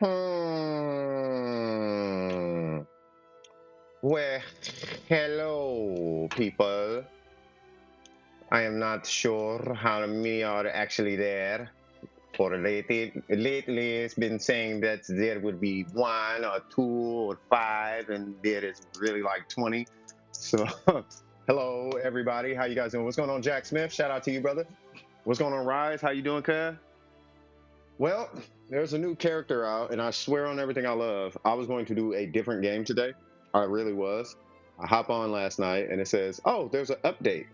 Hmm. Well, hello, people. I am not sure how many are actually there. For lately, it's been saying that there will be one or two or five, and there is really like 20. So, hello, everybody. How you guys doing? What's going on, Jack Smith? Shout out to you, brother. What's going on, Rise? How you doing, cuz? Well, there's a new character out, and I swear on everything I love, I was going to do a different game today. I really was. I hop on last night, and it says, "Oh, there's an update,"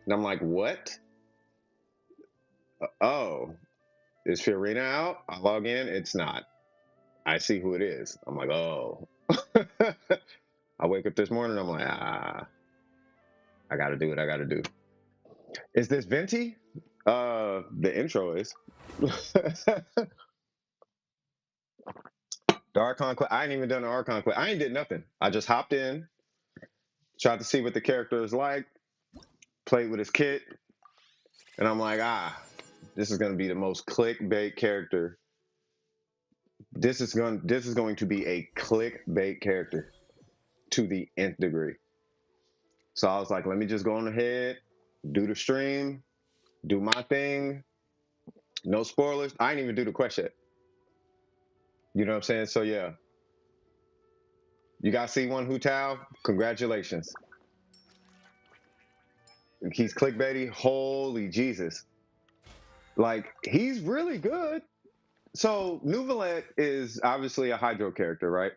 and I'm like, "What? Oh, is Fiorina out?" I log in, it's not. I see who it is. I'm like, "Oh." I wake up this morning, I'm like, I gotta do what I gotta do. Is this Venti? The intro is. The Archon quest. I ain't even done the Archon quest. I ain't did nothing. I just hopped in, tried to see what the character is like, played with his kit, and I'm like, this is gonna be the most clickbait character. This is going to be a clickbait character to the nth degree. So I was like, let me just go on ahead, do the stream, do my thing. No spoilers. I ain't even do the quest yet. You know what I'm saying? So yeah. You guys see one Hu Tao? Congratulations. He's clickbaity. Holy Jesus. Like, he's really good. So NEUVILLETE is obviously a Hydro character, right?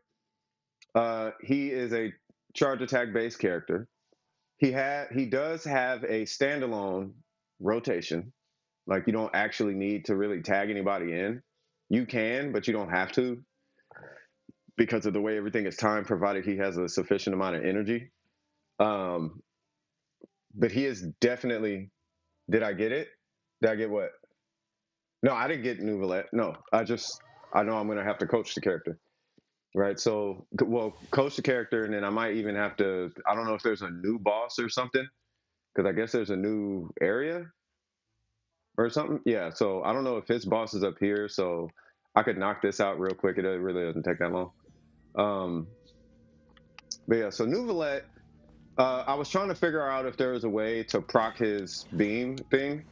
He is a charge attack based character. He does have a standalone rotation. Like, you don't actually need to really tag anybody in. You can, but you don't have to because of the way everything is timed, provided he has a sufficient amount of energy. Um, but he is definitely. Did I get it? Did I get what? No, I didn't get NEUVILLETE. No, I know I'm gonna have to coach the character. Right. So, well, coach the character, and then I might even have to. I don't know if there's a new boss or something, because I guess there's a new area or something. Yeah. So I don't know if his boss is up here, so I could knock this out real quick. It really doesn't take that long. Um, but yeah. So NEUVILLETE, I was trying to figure out if there was a way to proc his beam thing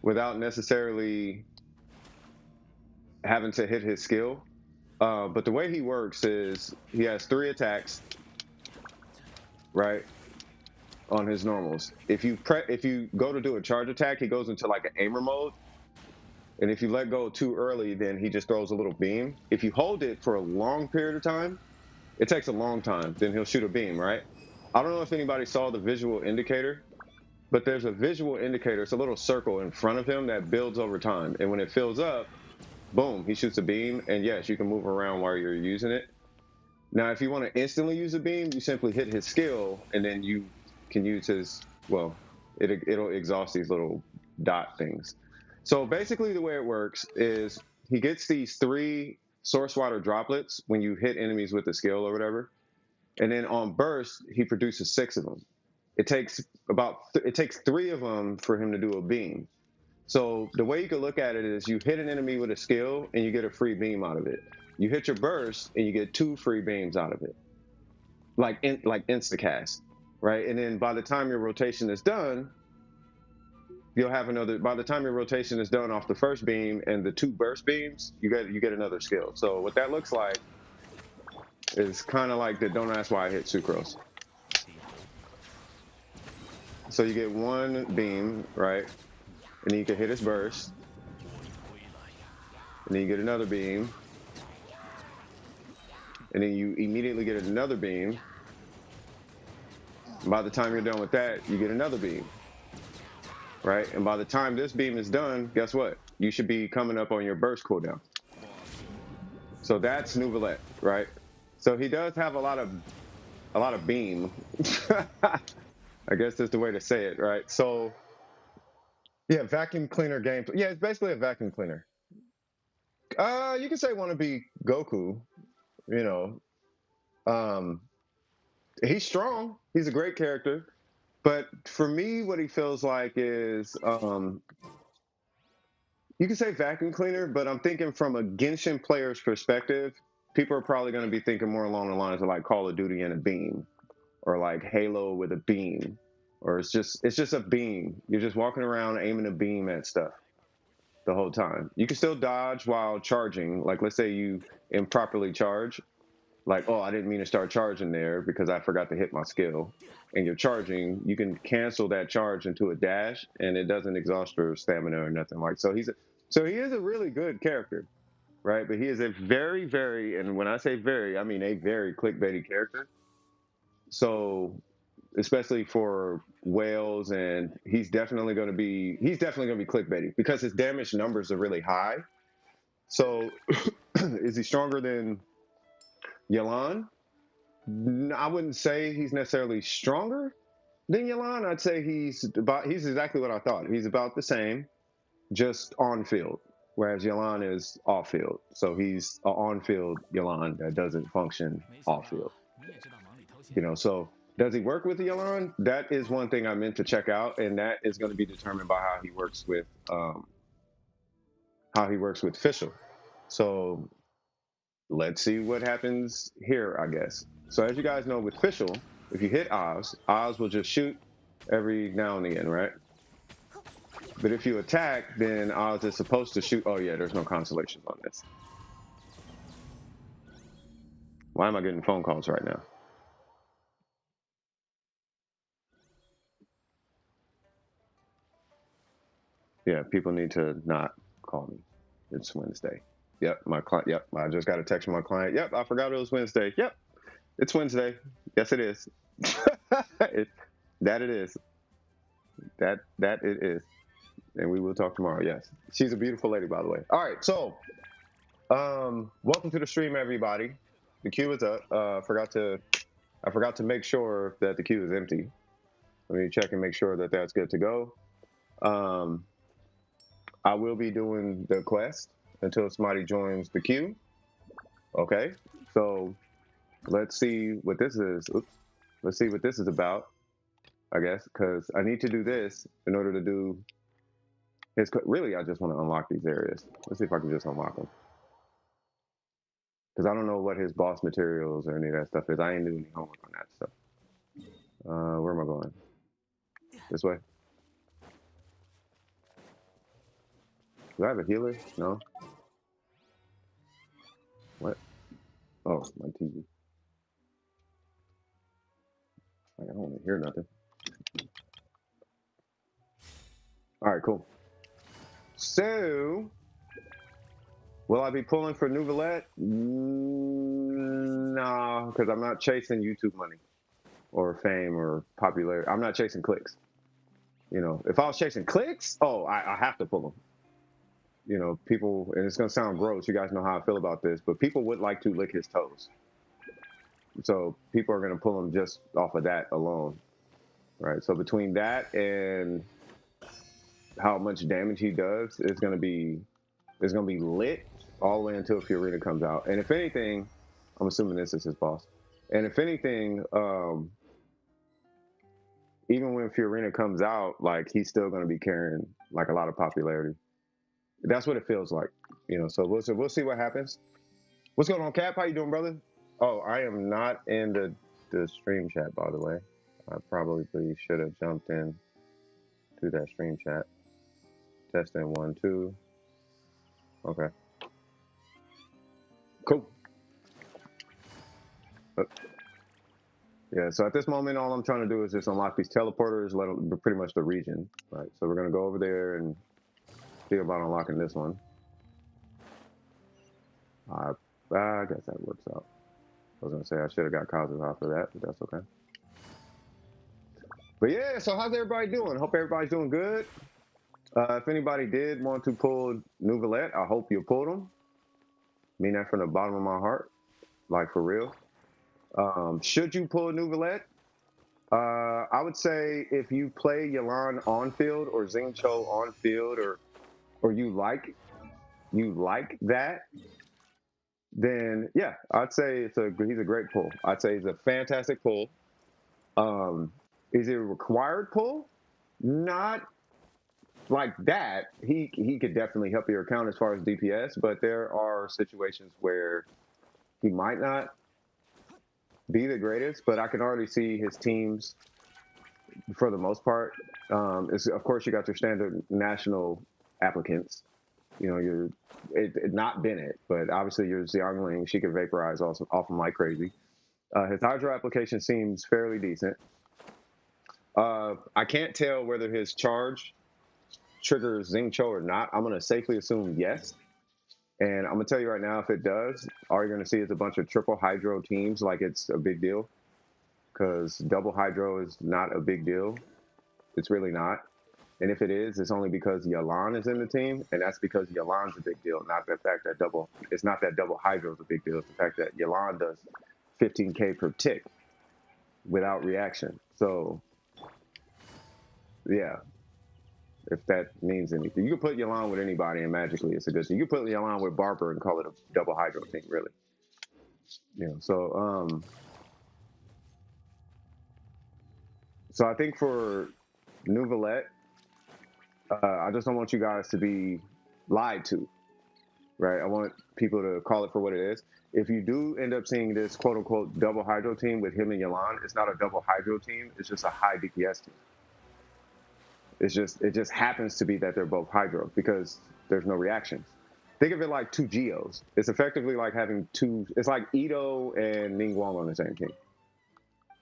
without necessarily having to hit his skill. But the way he works is he has 3 attacks, right, on his normals. If you go to do a charge attack, he goes into like an aimer mode, and if you let go too early, then he just throws a little beam. If you hold it for a long period of time, it takes a long time, then he'll shoot a beam, right? I don't know if anybody saw the visual indicator, but there's a visual indicator. It's a little circle in front of him that builds over time, and when it fills up, boom, he shoots a beam, and yes, you can move around while you're using it. Now, if you want to instantly use a beam, you simply hit his skill, and then you can use his, well, it'll exhaust these little dot things. So basically the way it works is he gets these 3 source water droplets when you hit enemies with the skill or whatever. And then on burst, he produces 6 of them. It takes 3 of them for him to do a beam. So the way you can look at it is you hit an enemy with a skill and you get a free beam out of it. You hit your burst and you get 2 free beams out of it, like instacast, right? And then by the time your rotation is done, you'll have another. By the time your rotation is done off the first beam and the 2 burst beams, you get another skill. So what that looks like is kind of like the "Don't Ask Why I Hit Sucrose." So you get 1 beam, right, and then you can hit his burst, and then you get another beam, and then you immediately get another beam. And by the time you're done with that, you get another beam, right? And by the time this beam is done, guess what? You should be coming up on your burst cooldown. So that's NEUVILLETE, right? So he does have a lot of beam. I guess that's the way to say it, right? So yeah, vacuum cleaner game. Yeah, it's basically a vacuum cleaner. You can say want to be Goku, you know. Um, he's strong. He's a great character. But for me, what he feels like is You can say vacuum cleaner, but I'm thinking from a Genshin player's perspective, people are probably going to be thinking more along the lines of like Call of Duty and a beam, or like Halo with a beam, or it's just a beam. You're just walking around aiming a beam at stuff the whole time. You can still dodge while charging. Like let's say you improperly charge, like, oh, I didn't mean to start charging there because I forgot to hit my skill. And you're charging, you can cancel that charge into a dash, and it doesn't exhaust your stamina or nothing like. So he is a really good character, right? But he is a very, very, and when I say very, I mean a very clickbaity character. So especially for whales, and he's definitely going to be clickbaity because his damage numbers are really high. So is he stronger than Yalan? I wouldn't say he's necessarily stronger than Yalan. I'd say he's exactly what I thought. He's about the same, just on field, whereas Yalan is off field. So he's an on field Yalan that doesn't function off field. So does he work with Yalan? That is one thing I meant to check out, and that is going to be determined by how he works with Fischl. So let's see what happens here, I guess. So as you guys know, with Fischl, if you hit Oz will just shoot every now and again, right? But if you attack, then Oz is supposed to shoot. Oh yeah, there's no constellations on this. Why am I getting phone calls right now? Yeah, people need to not call me. It's Wednesday. Yep, my client. Yep, I just got a text from my client. Yep, I forgot it was Wednesday. Yep, it's Wednesday. Yes, it is. That it is. That it is. And we will talk tomorrow. Yes, she's a beautiful lady, by the way. All right, so welcome to the stream, everybody. The queue is up. I forgot to make sure that the queue is empty. Let me check and make sure that that's good to go. I will be doing the quest until somebody joins the queue. Okay, so let's see what this is. Oops. Let's see what this is about, I guess, because I need to do this in order to do his. Really, I just want to unlock these areas. Let's see if I can just unlock them. Because I don't know what his boss materials or any of that stuff is. I ain't doing any homework on that stuff. Where am I going? This way? Do I have a healer? No. What? Oh, my TV. I don't want to hear nothing. All right, cool. So, will I be pulling for NEUVILLETE? No, because I'm not chasing YouTube money or fame or popularity. I'm not chasing clicks. If I was chasing clicks, I have to pull them. People, and it's going to sound gross. You guys know how I feel about this, but people would like to lick his toes. So people are going to pull him just off of that alone, right? So between that and how much damage he does, it's going to be lit all the way until Fiorina comes out. And if anything, I'm assuming this is his boss. And if anything, even when Fiorina comes out, like he's still going to be carrying like a lot of popularity. That's what it feels like, So we'll see what happens. What's going on, Cap? How you doing, brother? Oh, I am not in the stream chat, by the way. I probably should have jumped in to that stream chat. Testing 1, 2. Okay. Cool. Yeah, so at this moment, all I'm trying to do is just unlock these teleporters, let them, pretty much the region, right? So we're going to go over there and see about unlocking this one. I guess that works out. I was going to say I should have got Kazuha for that, but that's okay. But yeah, so how's everybody doing? Hope everybody's doing good. If anybody did want to pull NEUVILLETE, I hope you pulled them. I mean that from the bottom of my heart, like for real. Should you pull NEUVILLETE? I would say if you play Yalan on field or Xingqiu on field, or you like that, then yeah, I'd say he's a great pull. I'd say he's a fantastic pull. Is it a required pull? Not like that, he could definitely help your account as far as DPS, but there are situations where he might not be the greatest, but I can already see his teams for the most part. Of course, you got your standard national applicants. You know, not Bennett, but obviously your Xiangling, she can vaporize off him like crazy. His hydro application seems fairly decent. I can't tell whether his charge triggers Xingqiu or not. I'm going to safely assume yes. And I'm going to tell you right now, if it does, all you're going to see is a bunch of triple hydro teams like it's a big deal. Because double hydro is not a big deal. It's really not. And if it is, it's only because Yalan is in the team, and that's because Yalan's a big deal, not the fact that it's not that double hydro is a big deal. It's the fact that Yalan does 15k per tick without reaction. So, yeah, if that means anything. You can put Yalan with anybody, and magically it's a good thing. You can put Yalan with Barber and call it a double hydro team, really. You know, so I think for NEUVILLETE, I just don't want you guys to be lied to, right? I want people to call it for what it is. If you do end up seeing this quote unquote double hydro team with him and Yalan, it's not a double hydro team. It's just a high DPS team. It just happens to be that they're both hydro because there's no reactions. Think of it like two Geos. It's effectively like having two. It's like Ito and Ningguang on the same team.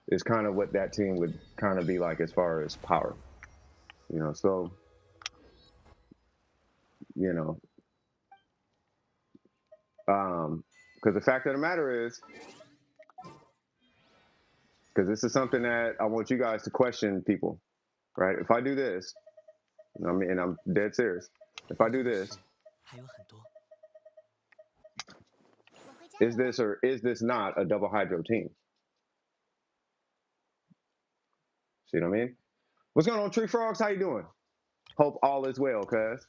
It's kind of what that team would kind of be like as far as power, you know. So, you know, because the fact of the matter is, because this is something that I want you guys to question people, right? If I do this, I mean, and I'm dead serious. If I do this, is this or is this not a double hydro team? See what I mean? What's going on, Tree Frogs? How you doing? Hope all is well, cuz.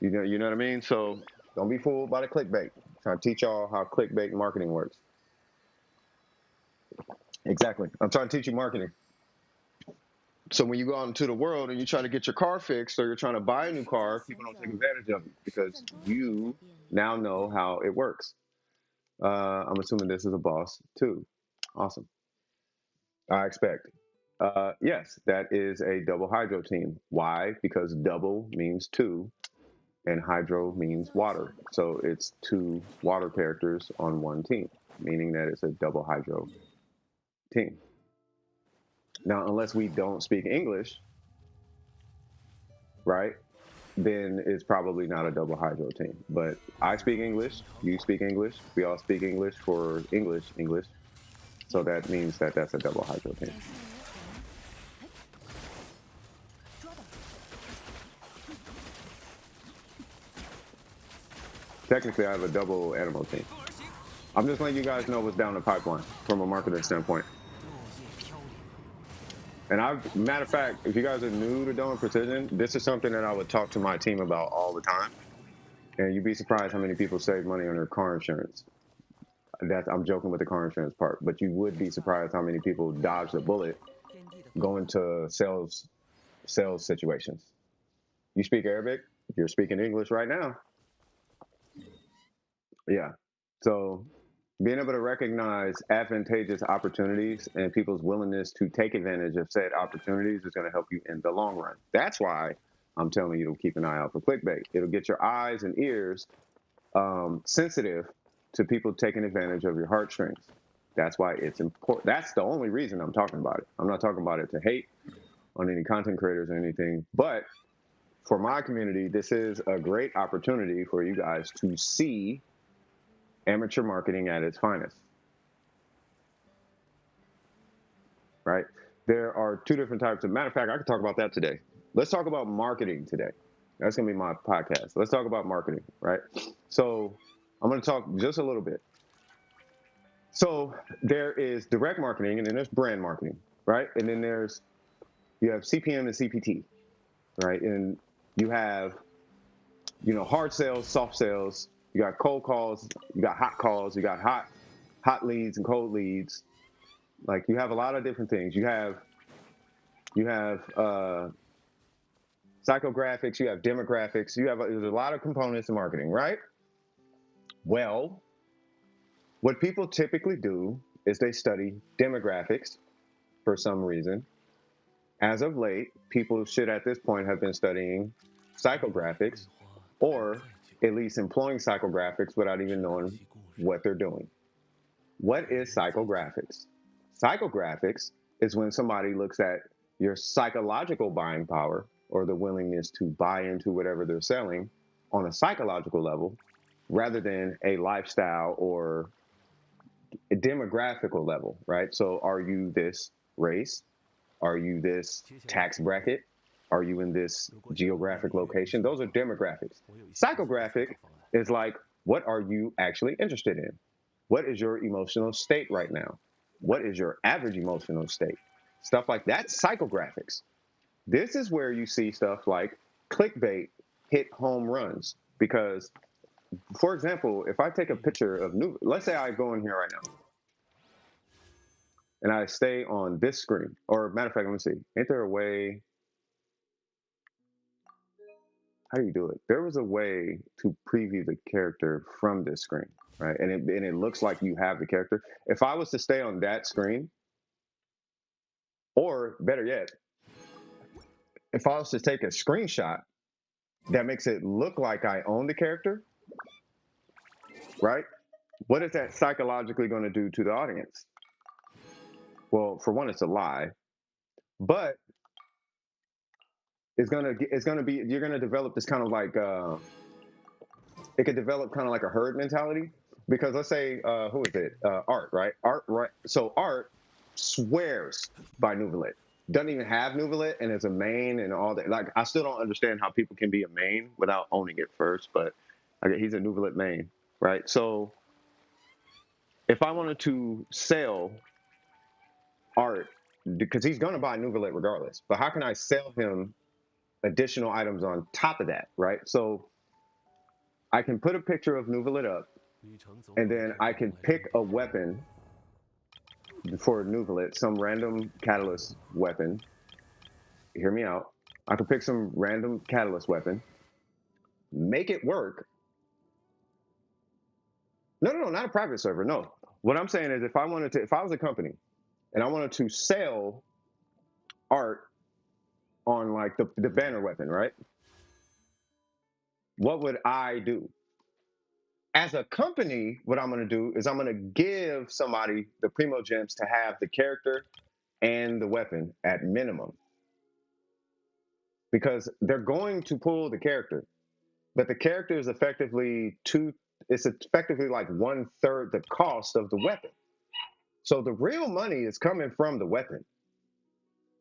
You know what I mean? So don't be fooled by the clickbait. I'm trying to teach y'all how clickbait marketing works. Exactly. I'm trying to teach you marketing. So when you go out into the world and you try to get your car fixed or you're trying to buy a new car, people don't take advantage of you because you now know how it works. I'm assuming this is a boss too. Awesome. I expect. Yes, that is a double hydro team. Why? Because double means two and hydro means water. So it's two water characters on one team, meaning that it's a double hydro team. Now, unless we don't speak English, right, then it's probably not a double hydro team. But I speak English, you speak English, we all speak English for English. So that means that that's a double hydro team. Technically, I have a double animal team. I'm just letting you guys know what's down the pipeline from a marketing standpoint. And matter of fact, if you guys are new to Doing Precision, this is something that I would talk to my team about all the time. And you'd be surprised how many people save money on their car insurance. I'm joking with the car insurance part, but you would be surprised how many people dodge the bullet going to sales situations. You speak Arabic, you're speaking English right now. Yeah. So being able to recognize advantageous opportunities and people's willingness to take advantage of said opportunities is going to help you in the long run. That's why I'm telling you to keep an eye out for clickbait. It'll get your eyes and ears sensitive to people taking advantage of your heartstrings. That's why it's important. That's the only reason I'm talking about it. I'm not talking about it to hate on any content creators or anything, but for my community, this is a great opportunity for you guys to see amateur marketing at its finest. Right? There are two different types of, matter of fact, I could talk about that today. Let's talk about marketing today. That's going to be my podcast. Let's talk about marketing, right? So I'm going to talk just a little bit. So there is direct marketing and then there's brand marketing, right? And then you have CPM and CPT, right? And you have, hard sales, soft sales, you got cold calls, you got hot calls, you got hot leads and cold leads. Like you have a lot of different things. You have psychographics, you have demographics, there's a lot of components in marketing, right? Well, what people typically do is they study demographics for some reason. As of late, people should at this point have been studying psychographics or at least employing psychographics without even knowing what they're doing. What is psychographics? Psychographics is when somebody looks at your psychological buying power or the willingness to buy into whatever they're selling on a psychological level rather than a lifestyle or a demographical level, right? So are you this race? Are you this tax bracket? Are you in this geographic location? Those are demographics. Psychographic is like, what are you actually interested in? What is your emotional state right now? What is your average emotional state? Stuff like that, psychographics. This is where you see stuff like clickbait hit home runs. Because, for example, if I take a picture of let's say I go in here right now and I stay on this screen, or matter of fact, let me see. Ain't there a way? How do you do it? There was a way to preview the character from this screen, right? And it looks like you have the character. If I was to stay on that screen, or better yet, if I was to take a screenshot that makes it look like I own the character, right? What is that psychologically going to do to the audience? Well, for one, it's a lie, but you're gonna develop this kind of like it could develop kind of like a herd mentality, because let's say who is it? Art, right? Art, right? So Art swears by NEUVILLETE. Doesn't even have NEUVILLETE and is a main and all that. Like, I still don't understand how people can be a main without owning it first, but he's a NEUVILLETE main, right? So if I wanted to sell Art, because he's gonna buy NEUVILLETE regardless, but how can I sell him additional items on top of that, right? So I can put a picture of NEUVILLETE up, and then I can pick a weapon for NEUVILLETE, some random catalyst weapon. Hear me out. I can pick some random catalyst weapon, make it work. No, not a private server. No. What I'm saying is, if I was a company and I wanted to sell Art on like the banner weapon, right? What would I do? As a company, what I'm going to do is I'm going to give somebody the primo gems to have the character and the weapon at minimum, because they're going to pull the character, but the character is effectively it's effectively like 1/3 the cost of the weapon. So the real money is coming from the weapon,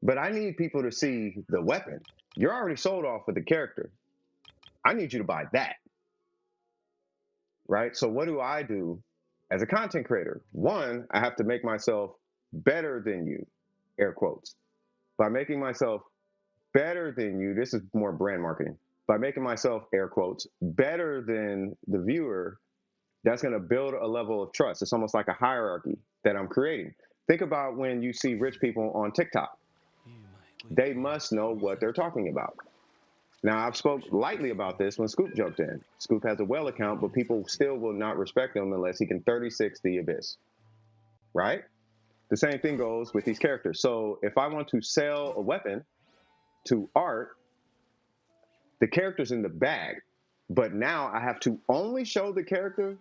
but I need people to see the weapon. You're already sold off with the character. I need you to buy that, right? So what do I do as a content creator? One, I have to make myself better than you, air quotes. By making myself better than you, this is more brand marketing. By making myself, air quotes, better than the viewer, that's going to build a level of trust. It's almost like a hierarchy that I'm creating. Think about when you see rich people on TikTok. They must know what they're talking about. Now, I've spoke lightly about this when Scoop jumped in. Scoop has a well account, but people still will not respect him unless he can 36 the Abyss, right? The same thing goes with these characters. So if I want to sell a weapon to Art, the character's in the bag, but now I have to only show the character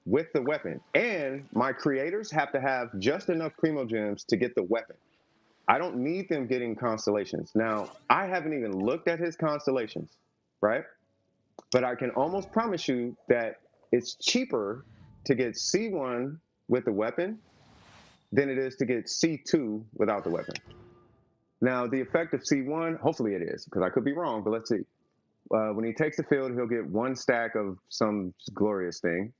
with the weapon, and my creators have to have just enough primo gems to get the weapon. I don't need them getting constellations. Now, I haven't even looked at his constellations, right? But I can almost promise you that it's cheaper to get C1 with the weapon than it is to get C2 without the weapon. Now, the effect of C1, hopefully it is, because I could be wrong, but let's see. When he takes the field, he'll get 1 stack of some glorious thing,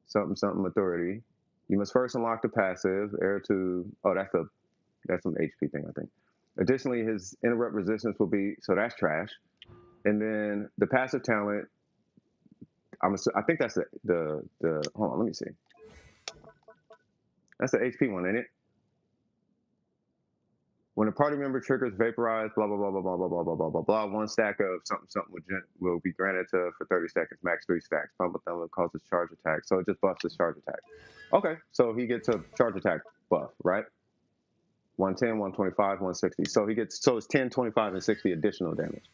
something authority. You must first unlock the passive, heir to, oh, that's some HP thing, I think. Additionally, his interrupt resistance will be, so that's trash. And then the passive talent, I think that's the hold on, let me see. That's the HP one, ain't it? When a party member triggers vaporize, blah blah blah blah blah blah blah blah blah blah blah. One stack of something something will be granted to for 30 seconds, max 3 stacks. Pump with them will causes charge attack, so it just buffs his charge attack. Okay, so he gets a charge attack buff, right? 110, 125, 160. So he gets it's 10, 25, and 60 additional damage,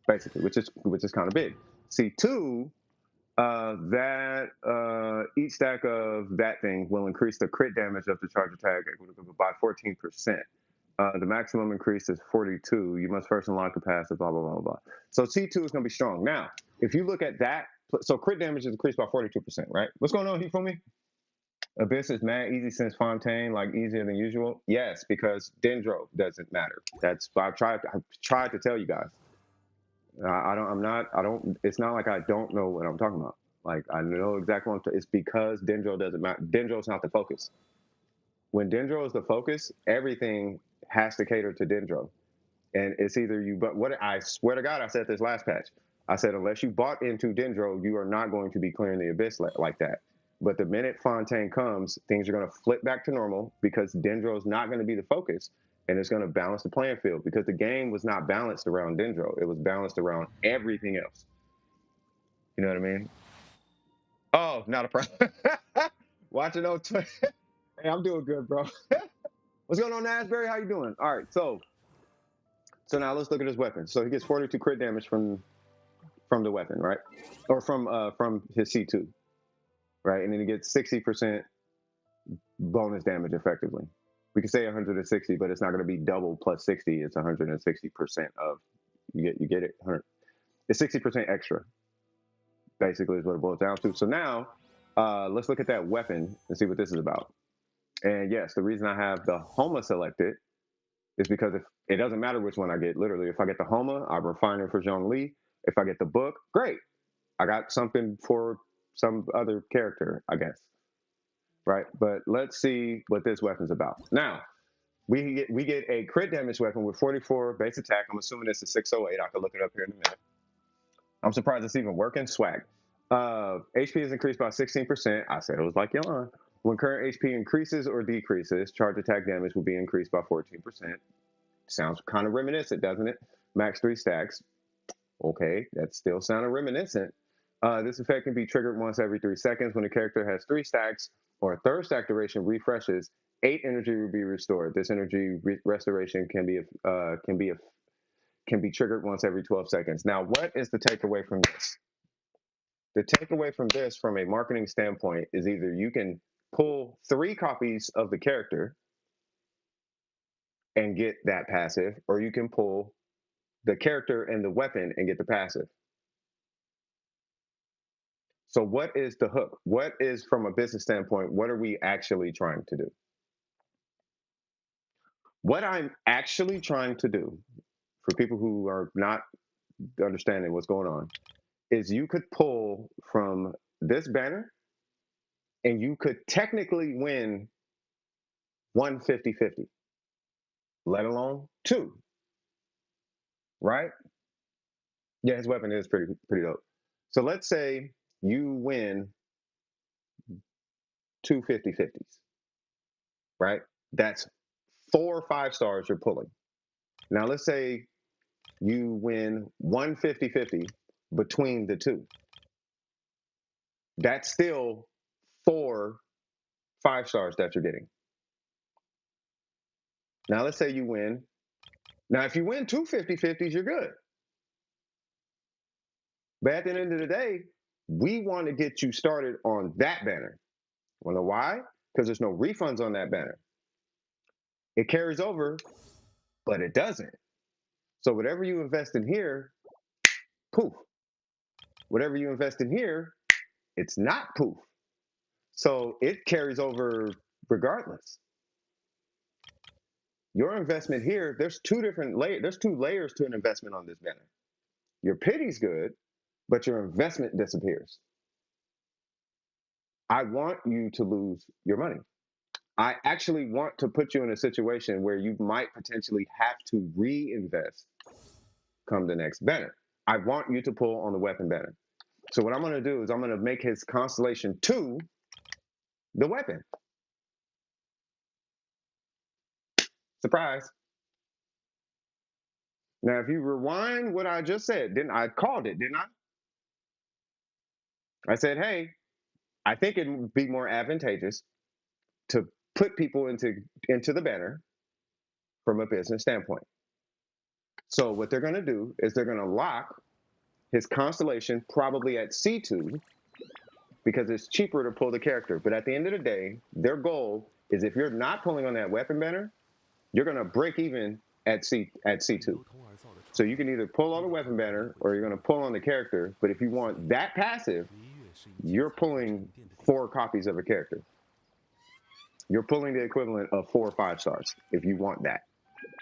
basically, which is kind of big. C2, each stack of that thing will increase the crit damage of the charge attack by 14%. The maximum increase is 42. You must first unlock the passive, blah, blah, blah, blah. So C2 is going to be strong. Now, if you look at that, so crit damage is increased by 42%, right? What's going on here for me? Abyss is mad easy since Fontaine, like easier than usual. Yes, because Dendro doesn't matter. That's I've tried to tell you guys. It's not like I don't know what I'm talking about. Like, I know exactly what it's because Dendro doesn't matter. Dendro's not the focus. When Dendro is the focus, everything has to cater to Dendro. And it's either you, but what I swear to God, I said this last patch. I said, unless you bought into Dendro, you are not going to be clearing the Abyss like that. But the minute Fontaine comes, things are going to flip back to normal because Dendro is not going to be the focus. And it's going to balance the playing field because the game was not balanced around Dendro. It was balanced around everything else. You know what I mean? Oh, not a problem. Watching on Twitter. Hey, I'm doing good, bro. What's going on, Asbury? How you doing? All right, so now let's look at his weapon. So he gets 42 crit damage from the weapon, right? Or from his C2, right? And then he gets 60% bonus damage effectively. We could say 160, but it's not going to be double plus 60. It's 160% of you get it. It's 60% extra. Basically, is what it boils down to. So now, let's look at that weapon and see what this is about. And yes, the reason I have the Homa selected is because if it doesn't matter which one I get. Literally, if I get the Homa, I'm refining for Zhongli. If I get the book, great. I got something for some other character, I guess. Right? But let's see what this weapon's about. Now, we get a crit damage weapon with 44 base attack. I'm assuming it's a 608. I can look it up here in a minute. I'm surprised it's even working. Swag. HP is increased by 16%. I said it was like Yon. When current HP increases or decreases, charge attack damage will be increased by 14%. Sounds kind of reminiscent, doesn't it? Max 3 stacks. Okay, that still sounded reminiscent. This effect can be triggered once every 3 seconds. When a character has 3 stacks or a third stack duration refreshes, 8 energy will be restored. This energy restoration can be triggered once every 12 seconds. Now, what is the takeaway from this? The takeaway from this, from a marketing standpoint, is either you can pull 3 copies of the character and get that passive, or you can pull the character and the weapon and get the passive. So what is the hook? What is, from a business standpoint, what are we actually trying to do? What I'm actually trying to do, for people who are not understanding what's going on, is you could pull from this banner and you could technically win 150-50, let alone 2, right? Yeah, his weapon is pretty dope. So let's say you win 2 50-50s, right? That's 4 5-stars you're pulling. Now let's say you win 1 50-50 between the 2. That's still 4 5-stars that you're getting. Now let's say you win. Now if you win 2 50-50s, you're good. But at the end of the day, we want to get you started on that banner. Want to know why? Because there's no refunds on that banner. It carries over, but it doesn't. So whatever you invest in here, poof. Whatever you invest in here, it's not poof. So it carries over regardless. Your investment here, there's 2 different layers. There's 2 layers to an investment on this banner. Your pity's good, but your investment disappears. I want you to lose your money. I actually want to put you in a situation where you might potentially have to reinvest come the next banner. I want you to pull on the weapon banner. So what I'm going to do is I'm going to make his Constellation 2 the weapon. Surprise. Now, if you rewind what I just said, didn't I called it, didn't I? I said, hey, I think it would be more advantageous to put people into the banner from a business standpoint. So what they're going to do is they're going to lock his constellation probably at C2 because it's cheaper to pull the character. But at the end of the day, their goal is if you're not pulling on that weapon banner, you're going to break even at C2. So you can either pull on the weapon banner or you're going to pull on the character. But if you want that passive, you're pulling 4 copies of a character. You're pulling the equivalent of 4 5-stars if you want that.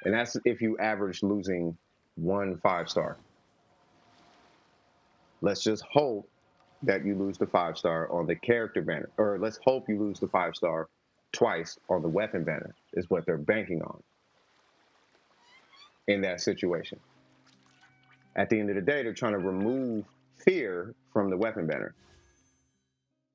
And that's if you average losing 1 5-star. Let's just hope that you lose the 5-star on the character banner, or let's hope you lose the 5-star twice on the weapon banner is what they're banking on in that situation. At the end of the day, they're trying to remove fear from the weapon banner.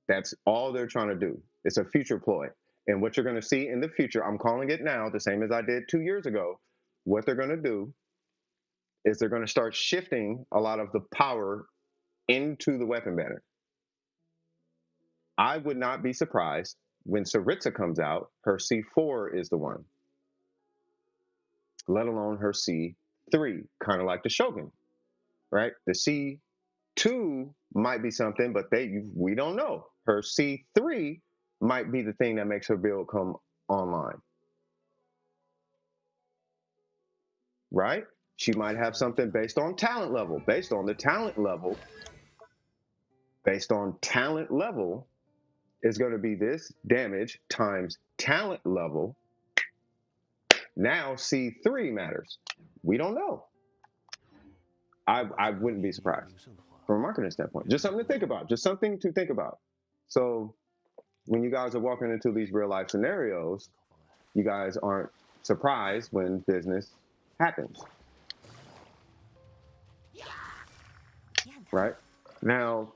That's all they're trying to do. It's a future ploy. And what you're going to see in the future, I'm calling it now, the same as I did 2 years ago. What they're going to do is they're going to start shifting a lot of the power into the weapon banner. I would not be surprised when Saritsa comes out, her C4 is the one, let alone her C3, kind of like the Shogun, right? The C2 might be something, but we don't know. Her C3 might be the thing that makes her build come online, right? She might have something based on talent level, based on talent level is going to be this damage times talent level. Now C3 matters. We don't know. I wouldn't be surprised from a marketing standpoint. Just something to think about. Just something to think about. So when you guys are walking into these real life scenarios, you guys aren't surprised when business happens. Right? Now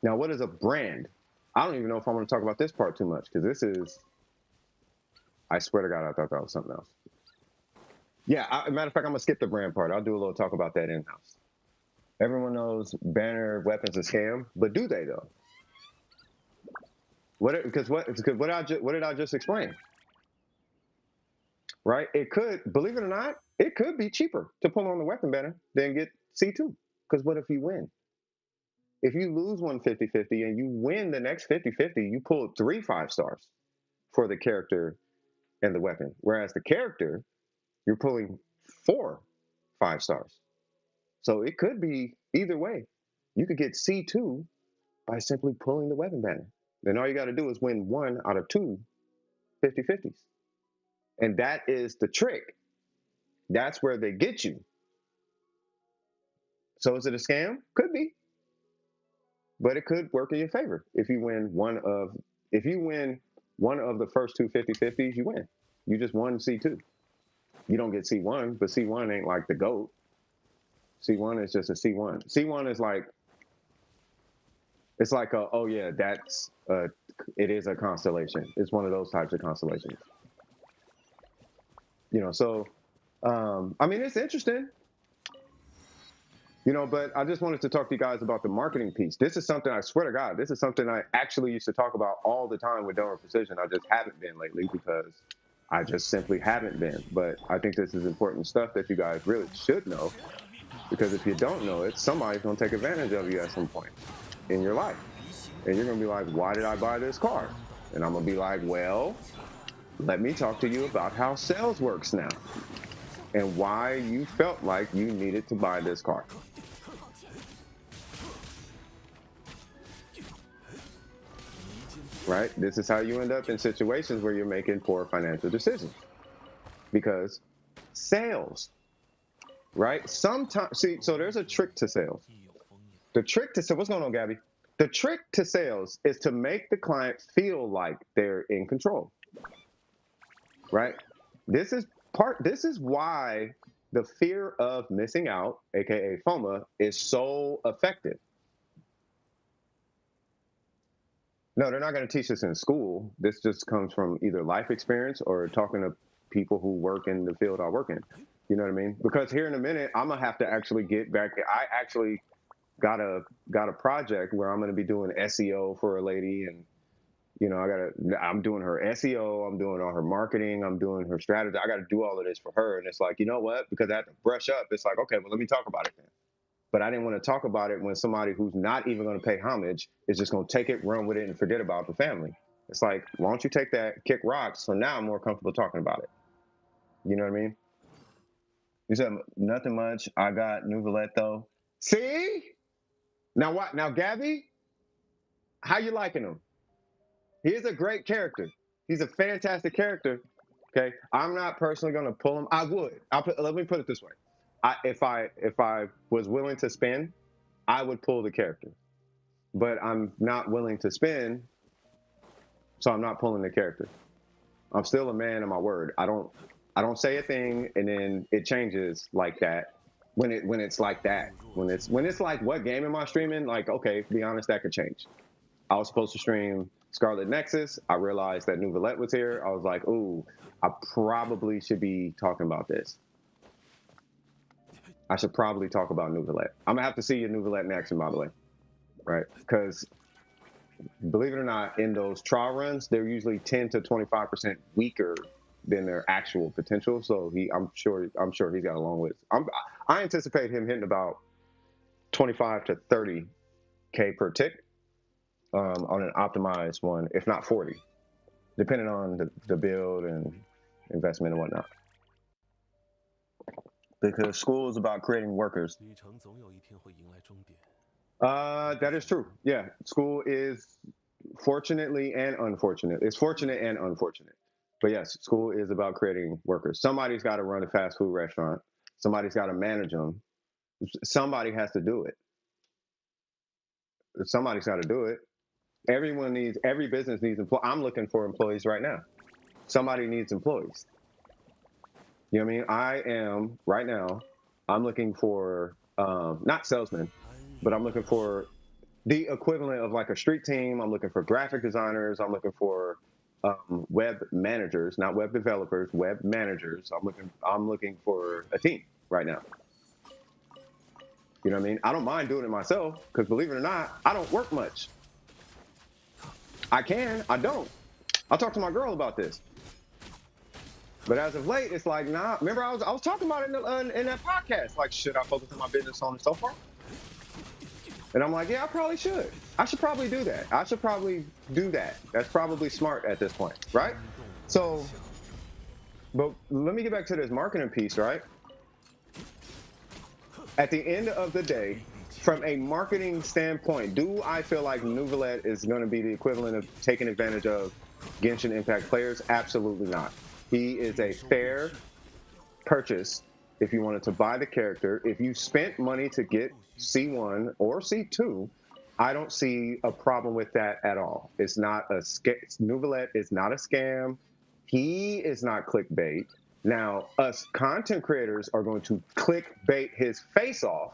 what is a brand? I don't even know if I want to talk about this part too much because this is, I swear to God, I thought that was something else. Yeah, matter of fact, I'm going to skip the brand part. I'll do a little talk about that in-house. Everyone knows banner weapons a scam, but do they though? What did I just explain? Right? It could, believe it or not, it could be cheaper to pull on the weapon banner than get C2. Because what if you win? If you lose one 50-50 and you win the next 50-50, you pull 3 5-stars for the character and the weapon. Whereas the character, you're pulling 4 5-stars. So it could be either way. You could get C2 by simply pulling the weapon banner. Then all you got to do is win 1 out of 2 50-50s. And that is the trick. That's where they get you. So is it a scam? Could be. But it could work in your favor. If you win one of the first 2 50-50s, you win. You just won C2. You don't get C1, but C1 ain't like the GOAT. C1 is just a C1. C1 is like, it's like oh yeah, it is a constellation. It's one of those types of constellations. So I mean, it's interesting. But I just wanted to talk to you guys about the marketing piece. This is something, I swear to God, this is something I actually used to talk about all the time with Donor Precision. I just haven't been lately because I just simply haven't been. But I think this is important stuff that you guys really should know, because if you don't know it, somebody's going to take advantage of you at some point in your life. And you're going to be like, why did I buy this car? And I'm going to be like, well, let me talk to you about how sales works now and why you felt like you needed to buy this car. Right? This is how you end up in situations where you're making poor financial decisions. Because sales, right? Sometimes, so there's a trick to sales. The trick to sales, what's going on, Gabby? The trick to sales is to make the client feel like they're in control, right? This is why the fear of missing out, aka FOMA, is so effective. No, they're not going to teach this in school. This just comes from either life experience or talking to people who work in the field I work in. You know what I mean? Because here in a minute, I'm gonna have to actually get back. I actually got a project where I'm gonna be doing SEO for a lady, and I'm doing her SEO, I'm doing all her marketing, I'm doing her strategy. I got to do all of this for her, and it's like, you know what? Because I have to brush up. It's like, okay, well, let me talk about it then. But I didn't want to talk about it when somebody who's not even going to pay homage is just going to take it, run with it, and forget about the family. It's like, why don't you take that, kick rocks? So now I'm more comfortable talking about it. You know what I mean? You said nothing much. I got NEUVILLETE though. See? Now what? Now Gabby, how you liking him? He is a great character. He's a fantastic character. Okay, I'm not personally going to pull him. I would. Let me put it this way: if I was willing to spend, I would pull the character. But I'm not willing to spend, so I'm not pulling the character. I'm still a man of my word. I don't say a thing and then it changes like that. When it's like that, when it's like, what game am I streaming? Like, okay, to be honest, that could change. I was supposed to stream Scarlet Nexus. I realized that NEUVILLETE was here. I was like, ooh, I probably should be talking about this. I should probably talk about NEUVILLETE. I'm gonna have to see your NEUVILLETE in action, by the way, right? Because believe it or not, in those trial runs, they're usually 10 to 25% weaker than their actual potential. So I'm sure he's got a long way. I anticipate him hitting about 25 to 30K per tick. On an optimized one, if not 40, depending on the build and investment and whatnot. Because school is about creating workers. That is true. Yeah, school is fortunately and unfortunate. It's fortunate and unfortunate. But yes, school is about creating workers. Somebody's got to run a fast food restaurant. Somebody's got to manage them. Somebody has to do it. Somebody's got to do it. Every business needs employees. I'm looking for employees right now. Somebody needs employees. You know what I mean? I am right now, I'm looking for, not salesmen, but I'm looking for the equivalent of like a street team. I'm looking for graphic designers. I'm looking for web managers, not web developers, web managers. I'm looking for a team right now. You know what I mean? I don't mind doing it myself because believe it or not, I don't work much. I don't. I'll talk to my girl about this. But as of late, it's like, nah. Remember, I was talking about it in that podcast. Like, should I focus on my business, so on and so forth? And I'm like, yeah, I probably should. I should probably do that. I should probably do that. That's probably smart at this point, right? So, but let me get back to this marketing piece, right? At the end of the day, from a marketing standpoint, do I feel like NEUVILLETE is going to be the equivalent of taking advantage of Genshin Impact players? Absolutely not. He is a fair purchase if you wanted to buy the character. If you spent money to get C1 or C2, I don't see a problem with that at all. It's not a NEUVILLETE is not a scam. He is not clickbait. Now, us content creators are going to clickbait his face off,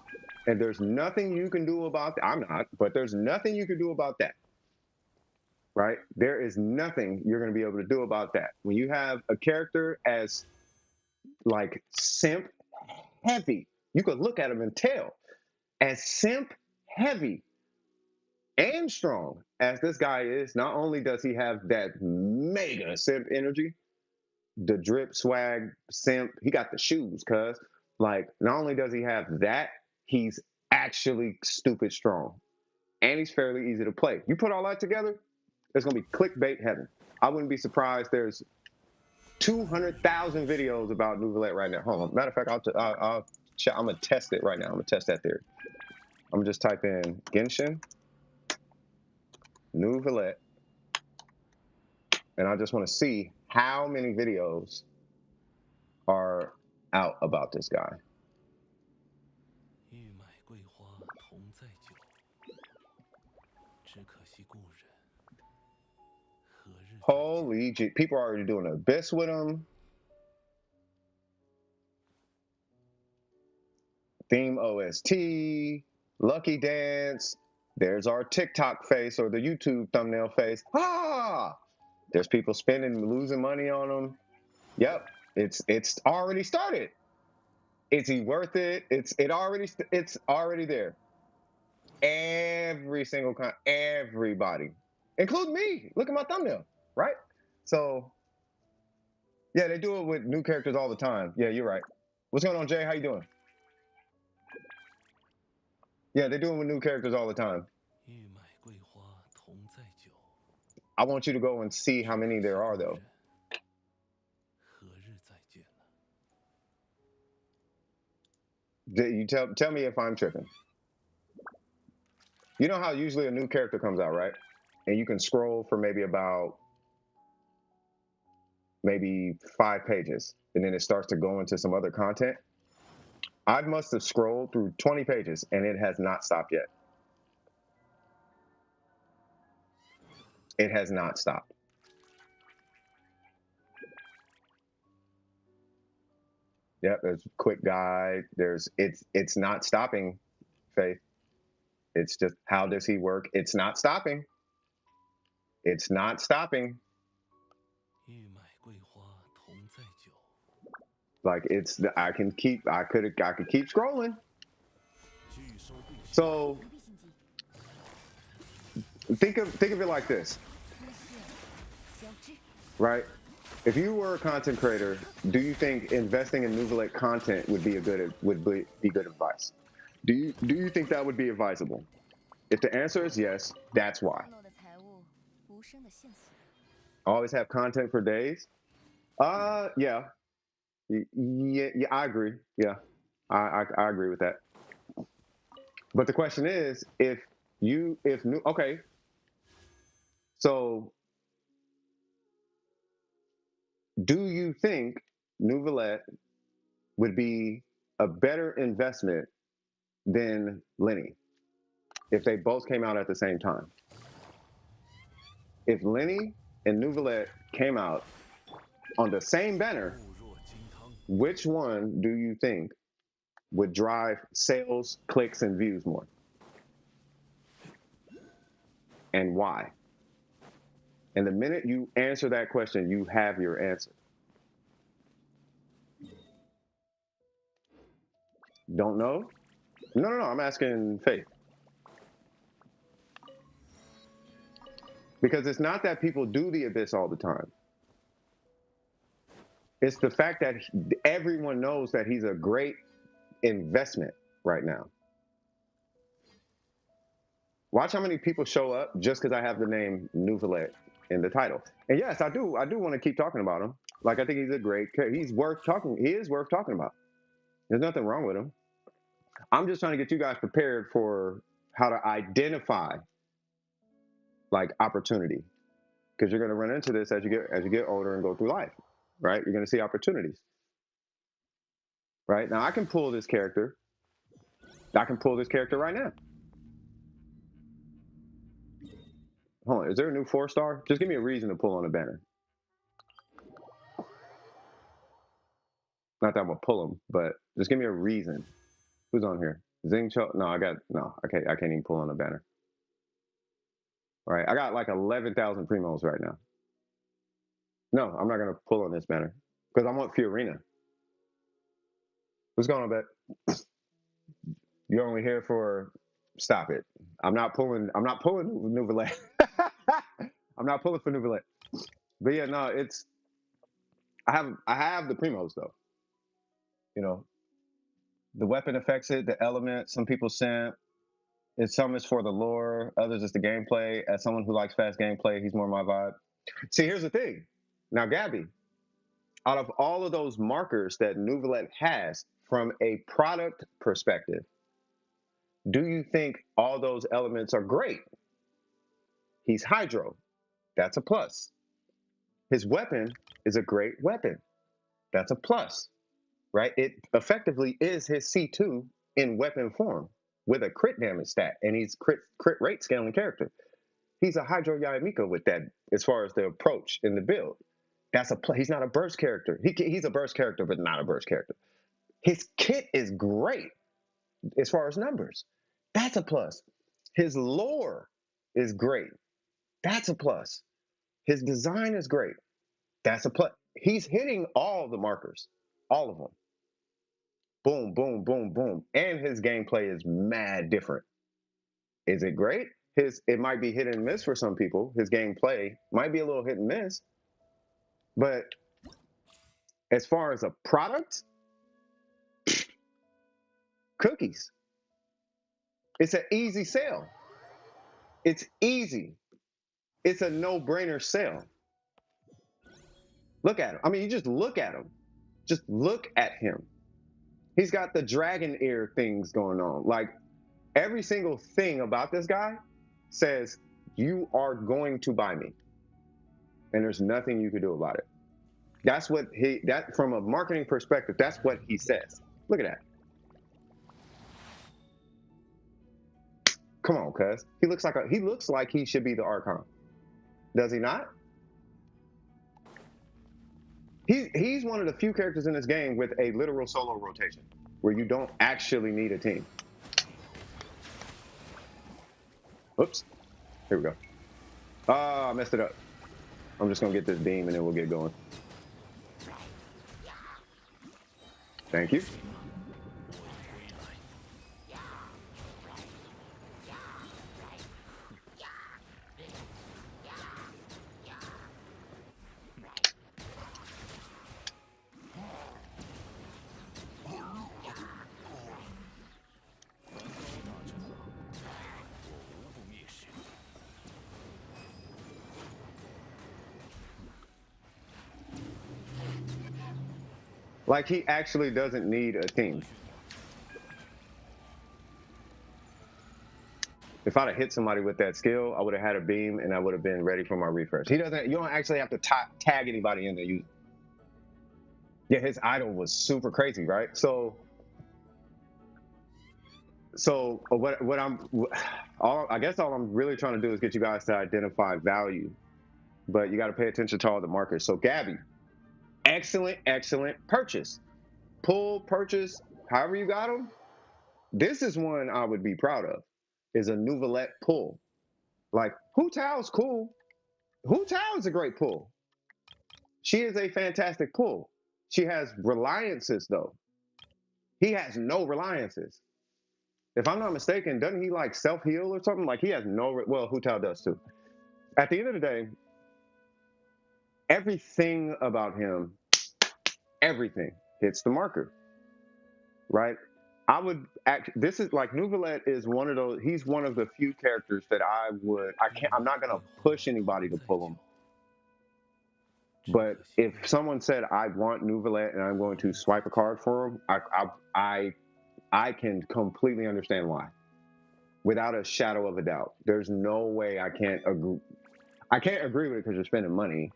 and there's nothing you can do about that. I'm not, but there's nothing you can do about that. Right? There is nothing you're going to be able to do about that. When you have a character as like simp heavy, you could look at him and tell, as simp heavy and strong as this guy is, not only does he have that mega simp energy, the drip swag simp, he got the shoes, cuz like not only does he have that, he's actually stupid strong. And he's fairly easy to play. You put all that together, it's gonna be clickbait heaven. I wouldn't be surprised. There's 200,000 videos about NEUVILLETE right now. Hold on. Matter of fact, I'm gonna test it right now. I'm gonna test that theory. I'm gonna just type in Genshin NEUVILLETE, and I just want to see how many videos are out about this guy. Holy G, people are already doing the best with him. Theme OST, Lucky Dance. There's our TikTok face or the YouTube thumbnail face. Ah! There's people spending, losing money on them. Yep. It's already started. Is he worth it? It's already there. Every single everybody, including me. Look at my thumbnail, right? So yeah, they do it with new characters all the time. Yeah, you're right. What's going on, Jay? How you doing? Yeah, they do it with new characters all the time. I want you to go and see how many there are, though. You tell me if I'm tripping. You know how usually a new character comes out, right? And you can scroll for maybe 5 pages, and then it starts to go into some other content. I must have scrolled through 20 pages, and it has not stopped yet. It has not stopped. Yep, there's a quick guide. It's not stopping, Faith. It's just, how does he work? It's not stopping. It's not stopping. Like I could keep scrolling. So think of it like this, right? If you were a content creator, do you think investing in NEUVILLETE content would be good advice? Do you think that would be advisable? If the answer is yes, that's why. Always have content for days? Yeah. Yeah, I agree. Yeah. I agree with that. But the question is, okay. So do you think NEUVILLETE would be a better investment than Lenny if they both came out at the same time? If Lenny and NEUVILLETE came out on the same banner, which one do you think would drive sales, clicks, and views more? And why? And the minute you answer that question, you have your answer. Don't know? No, I'm asking Faith. Because it's not that people do the Abyss all the time. It's the fact that everyone knows that he's a great investment right now. Watch how many people show up just because I have the name NEUVILLETE in the title. And yes, I do want to keep talking about him. Like, I think he's worth talking. He is worth talking about. There's nothing wrong with him. I'm just trying to get you guys prepared for how to identify like opportunity, because you're going to run into this as you get older and go through life, right? You're going to see opportunities, right? Now I can pull this character. I can pull this character right now. Hold on, is there a new 4-star? Just give me a reason to pull on a banner. Not that I'm gonna pull them, but just give me a reason. Who's on here? Zing Cho? No, I can't even pull on a banner. All right, I got like 11,000 primos right now. No, I'm not gonna pull on this banner because I want Fiorina. What's going on, Bet? You're only here for. Stop it. I'm not pulling NEUVILLETE. I'm not pulling for NEUVILLETE. But yeah, no, I have the primos though. You know, the weapon affects it, the element. Some people simp. Some is for the lore, others is the gameplay. As someone who likes fast gameplay, he's more my vibe. See, here's the thing. Now, Gabby, out of all of those markers that NEUVILLETE has from a product perspective, do you think all those elements are great? He's Hydro. That's a plus. His weapon is a great weapon. That's a plus, right? It effectively is his C2 in weapon form with a crit damage stat, and he's crit rate scaling character. He's a Hydro Yamika with that as far as the approach in the build. That's a play. He's not a burst character. He's a burst character, but not a burst character. His kit is great as far as numbers. That's a plus. His lore is great. That's a plus. His design is great. That's a play. He's hitting all the markers, all of them. Boom, boom, boom, boom. And his gameplay is mad different. Is it great? It might be hit and miss for some people. His gameplay might be a little hit and miss. But as far as a product, cookies. It's an easy sale. It's easy. It's a no-brainer sale. Look at him. I mean, you just look at him. Just look at him. He's got the dragon ear things going on. Like, every single thing about this guy says, you are going to buy me. And there's nothing you can do about it. That's what from a marketing perspective, that's what he says. Look at that. Come on, cuz. He looks like he should be the Archon. Does he not? He's one of the few characters in this game with a literal solo rotation, where you don't actually need a team. Oops. Here we go. Ah, I messed it up. I'm just gonna get this beam and then we'll get going. Thank you. Like, he actually doesn't need a team. If I'd have hit somebody with that skill, I would have had a beam and I would have been ready for my refresh. You don't actually have to tag anybody in there. Yeah, his idol was super crazy, right? So I guess all I'm really trying to do is get you guys to identify value, but you got to pay attention to all the markers. So Gabby, excellent purchase. Pull, purchase, however you got them. This is one I would be proud of, is a NEUVILLETE pull. Like, Hu Tao's cool. Hu Tao is a great pull. She is a fantastic pull. She has reliances, though. He has no reliances. If I'm not mistaken, doesn't he like self-heal or something? Like, he has no, well, Hu Tao does too. At the end of the day, everything about him, everything hits the marker, right? This is like, NEUVILLETE is one of those, he's one of the few characters that I'm not going to push anybody to pull him. But if someone said, I want NEUVILLETE and I'm going to swipe a card for him, I can completely understand why. Without a shadow of a doubt. There's no way I can't agree. I can't agree with it because you're spending money,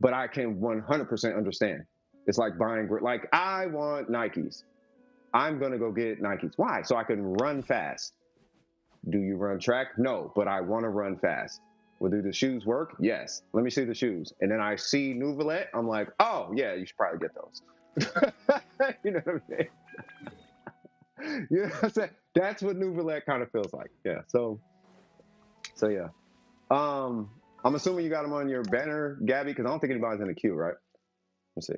but I can 100% understand. It's like buying, like, I want Nikes. I'm going to go get Nikes. Why? So I can run fast. Do you run track? No, but I want to run fast. Well, do the shoes work? Yes. Let me see the shoes. And then I see NEUVILLETE. I'm like, oh, yeah, you should probably get those. You know what I mean? You know what I'm saying? That's what NEUVILLETE kind of feels like. Yeah. So yeah. I'm assuming you got them on your banner, Gabby, because I don't think anybody's in the queue, right? Let's see.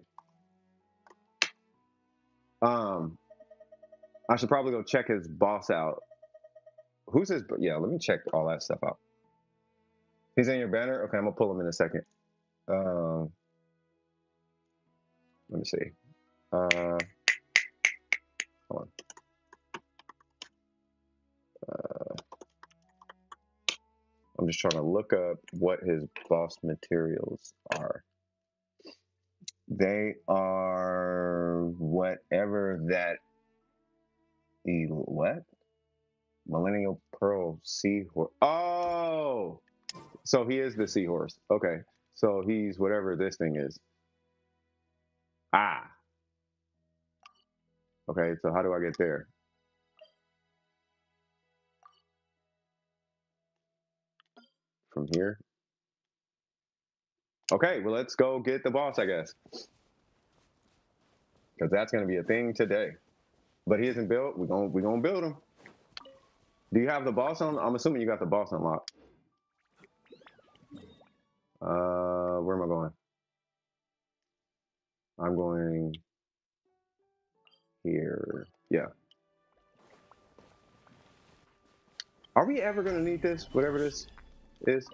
I should probably go check his boss out. Who's his? Yeah, let me check all that stuff out. He's in your banner? Okay, I'm gonna pull him in a second. Let me see. Hold on. I'm just trying to look up what his boss materials are. They are whatever that. What? Millennial Pearl Seahorse. Oh! So he is the Seahorse. Okay. So he's whatever this thing is. Ah. Okay, so how do I get there? From here? Okay, well, let's go get the boss, I guess. Because that's going to be a thing today. But he isn't built. We're gonna build him. Do you have the boss on? I'm assuming you got the boss unlocked. Where am I going? I'm going here. Yeah. Are we ever going to need this? Whatever this is?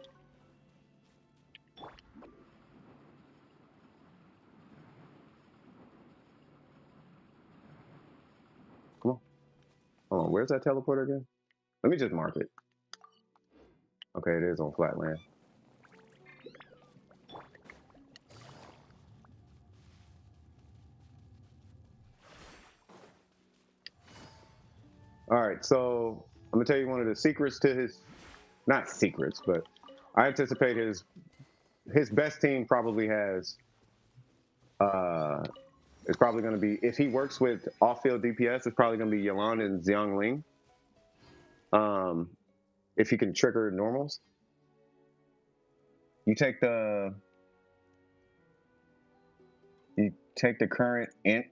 Come on. Hold on. Where's that teleporter again? Let me just mark it. Okay, it is on flat land. All right, so I'm gonna tell you one of the secrets to his, not secrets, but I anticipate his best team probably has, it's probably gonna be, if he works with off-field DPS, it's probably gonna be Yelan and Xiangling. If he can trigger normals, you take the you take the current in,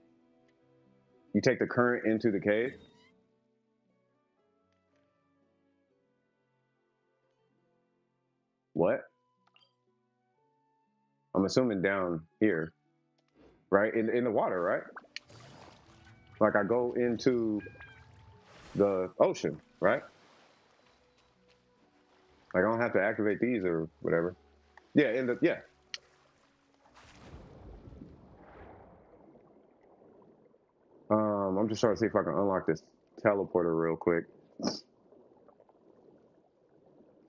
you take the current into the cave. What? I'm assuming down here, right? In the water, right? Like I go into the ocean, right? Like I don't have to activate these or whatever. Yeah, in the yeah. I'm just trying to see if I can unlock this teleporter real quick. Is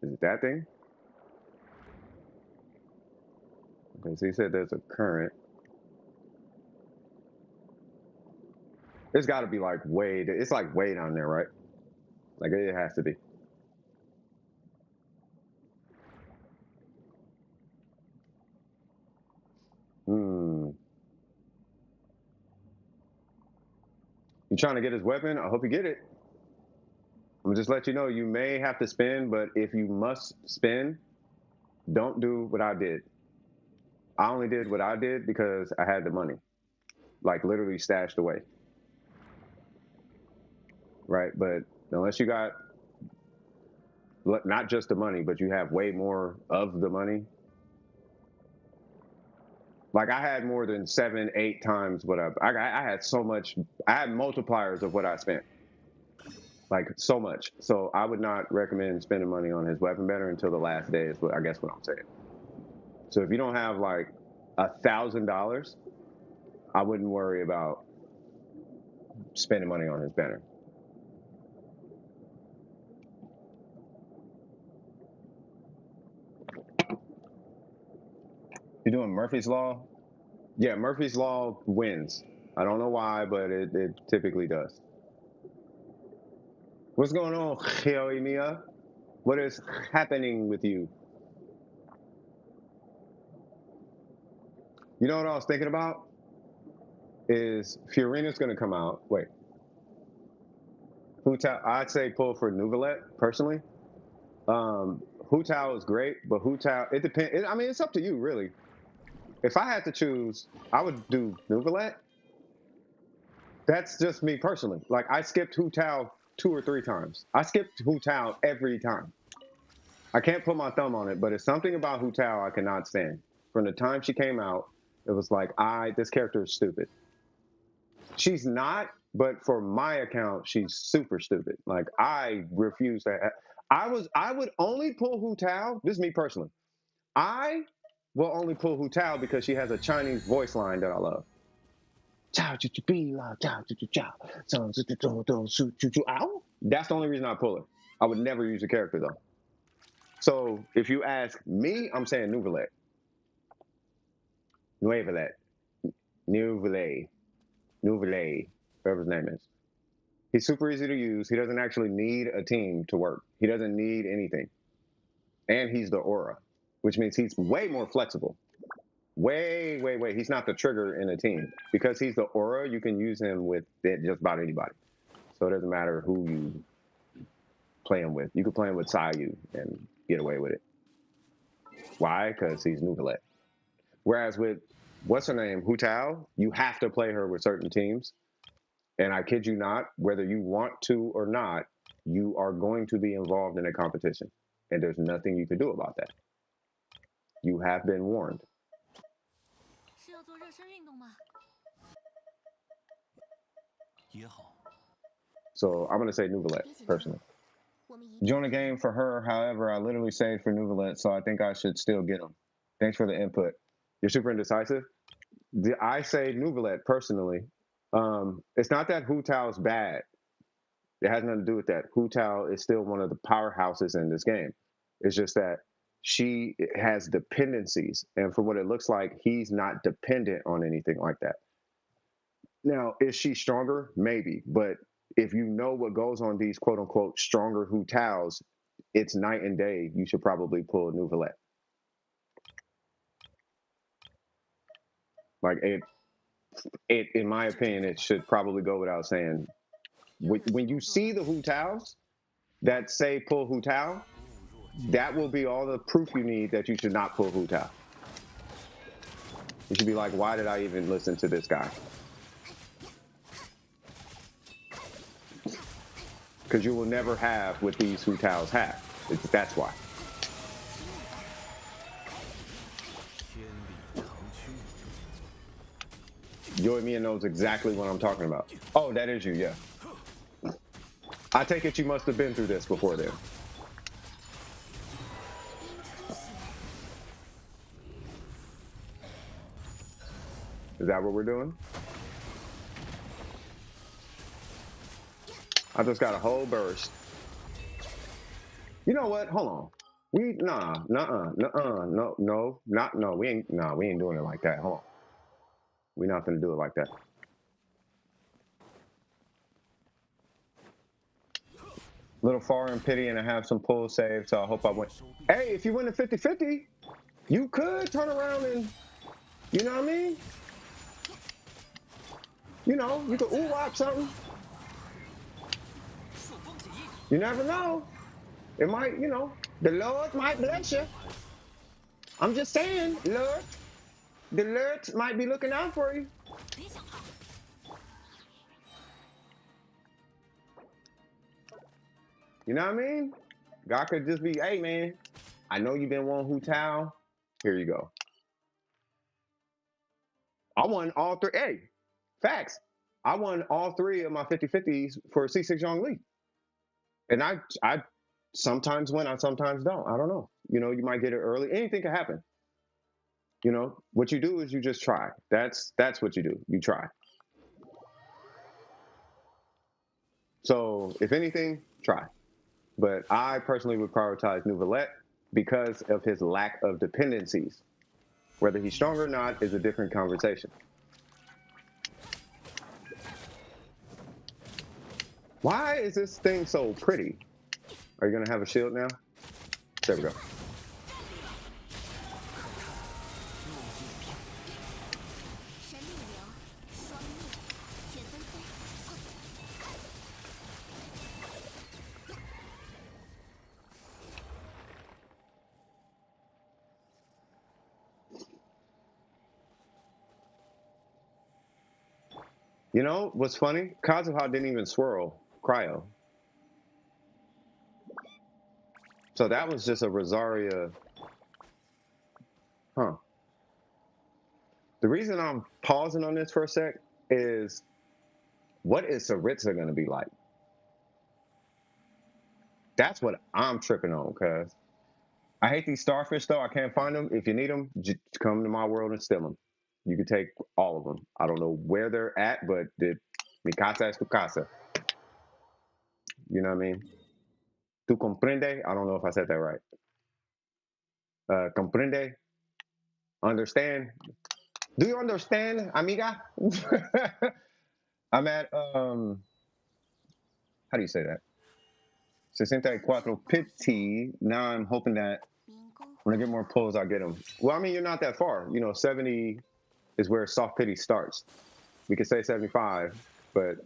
it that thing? Okay, so he said there's a current. It's got to be like way. It's like way down there, right? Like it has to be. Hmm. You trying to get his weapon? I hope you get it. I'm gonna just let you know you may have to spin, but if you must spin, don't do what I did. I only did what I did because I had the money, like literally stashed away. Right? But unless you got not just the money, but you have way more of the money. Like I had more than 7, 8 times what I had so much. I had multipliers of what I spent, like so much. So I would not recommend spending money on his weapon better until the last day. Is what I guess what I'm saying. So if you don't have like $1,000, I wouldn't worry about spending money on his banner. You doing Murphy's Law? Yeah, Murphy's Law wins. I don't know why, but it typically does. What's going on, Mia? What is happening with you? You know what I was thinking about? Is Fiorina's going to come out. Wait. Hu Tao, I'd say pull for NEUVILLETE, personally. Hu Tao is great, but Hu Tao, it depends. I mean, it's up to you, really. If I had to choose, I would do NEUVILLETE. That's just me personally. Like, I skipped Hu Tao 2 or 3 times. I skipped Hu Tao every time. I can't put my thumb on it, but it's something about Hu Tao I cannot stand. From the time she came out, it was like, this character is stupid. She's not, but for my account, she's super stupid. Like I refuse to. I would only pull Hu Tao. This is me personally. I will only pull Hu Tao because she has a Chinese voice line that I love. Chow choo choo be la chow choo choo chow. So choo choo ow. That's the only reason I pull her. I would never use the character though. So if you ask me, I'm saying NEUVILLETE. NEUVILLETE. NEUVILLETE. NEUVILLETE. Whatever his name is. He's super easy to use. He doesn't actually need a team to work. He doesn't need anything. And he's the aura, which means he's way more flexible. Way, way, way. He's not the trigger in a team. Because he's the aura, you can use him with just about anybody. So it doesn't matter who you play him with. You can play him with Sayu and get away with it. Why? Because he's NEUVILLETE. Whereas with, what's her name, Hu Tao, you have to play her with certain teams. And I kid you not, whether you want to or not, you are going to be involved in a competition. And there's nothing you can do about that. You have been warned. So I'm gonna say NEUVILLETE personally. Join a game for her, however, I literally saved for NEUVILLETE, so I think I should still get them. Thanks for the input. You're super indecisive? I say NEUVILLETE personally. It's not that Hu Tao's bad. It has nothing to do with that. Hu Tao is still one of the powerhouses in this game. It's just that she has dependencies. And for what it looks like, he's not dependent on anything like that. Now, is she stronger? Maybe. But if you know what goes on these quote unquote stronger Hu Taos, it's night and day. You should probably pull NEUVILLETE. Like it, in my opinion, it should probably go without saying. When you see the Hu Taos that say pull Hu Tao, that will be all the proof you need that you should not pull Hu Tao. You should be like, why did I even listen to this guy? Because you will never have what these Hu Taos have. That's why. Yoimiya knows exactly what I'm talking about. Oh, that is you, yeah. I take it you must have been through this before then. Is that what we're doing? I just got a whole burst. You know what? Hold on. We ain't doing it like that. Hold on. We're not gonna do it like that. Little far in pity and I have some pull save, so I hope I win. Hey, if you win the 50-50, you could turn around and, you know what I mean? You know, you could ooh-wop something. You never know. It might, you know, the Lord might bless you. I'm just saying, Lord, the Lord might be looking out for you. You know what I mean? God could just be, hey, man, I know you've been wanting Hu Tao. Here you go. I won all three. Hey, facts. I won all three of my 50-50s for C6 Zhongli. And I sometimes win, I sometimes don't. I don't know. You know, you might get it early. Anything can happen. You know, what you do is you just try. That's what you do. You try. So if anything, try. But I personally would prioritize NEUVILLETE because of his lack of dependencies. Whether he's strong or not is a different conversation. Why is this thing so pretty? Are you gonna have a shield now? There we go. You know what's funny? Kazuha didn't even swirl cryo. So that was just a Rosaria. Huh. The reason I'm pausing on this for a sec is what is Saritsa going to be like? That's what I'm tripping on, cuz. I hate these starfish, though. I can't find them. If you need them, just come to my world and steal them. You can take all of them. I don't know where they're at, but mi casa es tu casa. You know what I mean? Tu comprende? I don't know if I said that right. Comprende? Understand? Do you understand, amiga? I'm at, how do you say that? 64 pity. Now I'm hoping that when I get more pulls, I'll get them. Well, I mean, you're not that far. You know, 70 is where soft pity starts. We could say 75, but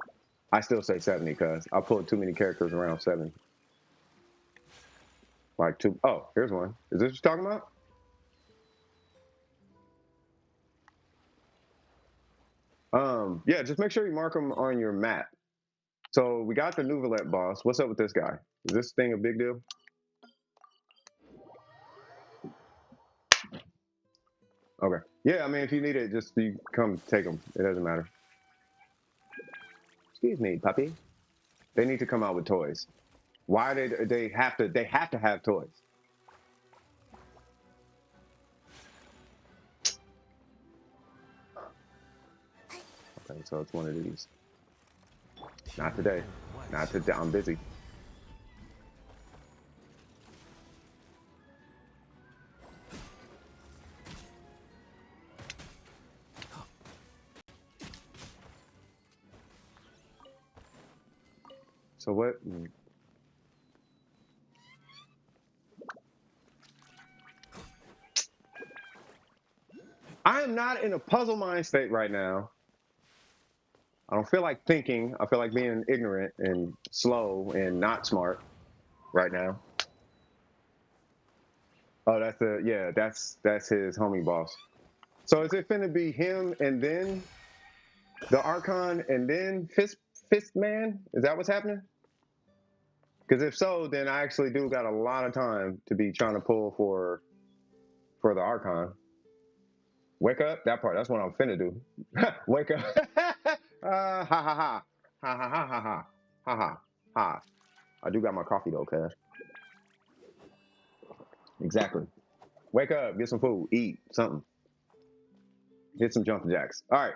I still say 70 because I pulled too many characters around 70. Like two. Oh, here's one. Is this what you're talking about? Yeah, just make sure you mark them on your map. So we got the NEUVILLETE boss. What's up with this guy? Is this thing a big deal? Okay. Yeah, I mean, if you need it, just you come take them. It doesn't matter. Excuse me, puppy. They need to come out with toys. Why they have to? They have to have toys. Okay, so it's one of these. Not today. Not today. I'm busy. So what? I am not in a puzzle mind state right now. I don't feel like thinking. I feel like being ignorant and slow and not smart right now. Oh, that's the yeah. That's his homie boss. So is it finna be him and then the Archon and then Fist Man? Is that what's happening? Because if so, then I actually do got a lot of time to be trying to pull for the Archon. Wake up, that part. That's what I'm finna do. Wake up. Ha ha ha. Ha ha ha ha ha. Ha ha ha. I do got my coffee though, cuz. Exactly. Wake up, get some food, eat something, hit some jumping jacks. All right.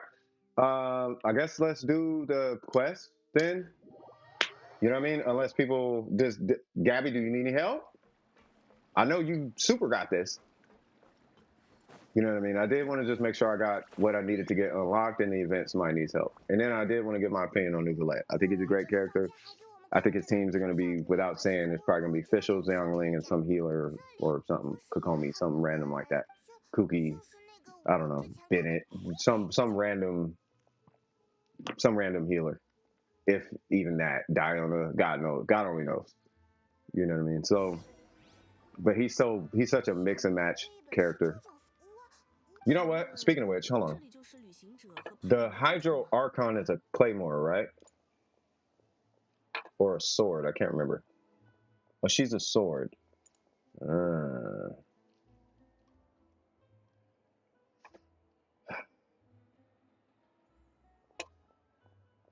I guess let's do the quest then. You know what I mean? Unless people just Gabby, do you need any help? I know you super got this. You know what I mean? I did want to just make sure I got what I needed to get unlocked in the event somebody needs help. And then I did want to get my opinion on NEUVILLETE. I think he's a great character. I think his teams are going to be, without saying, it's probably going to be Fischl, Xiangling, and some healer or something, Kokomi, something random like that. Kuki, I don't know, Bennett, some random healer. If even that, Diana, God knows, God only knows. You know what I mean? So, but he's such a mix and match character. You know what? Speaking of which, hold on. The Hydro Archon is a claymore, right? Or a sword? I can't remember. Oh, she's a sword.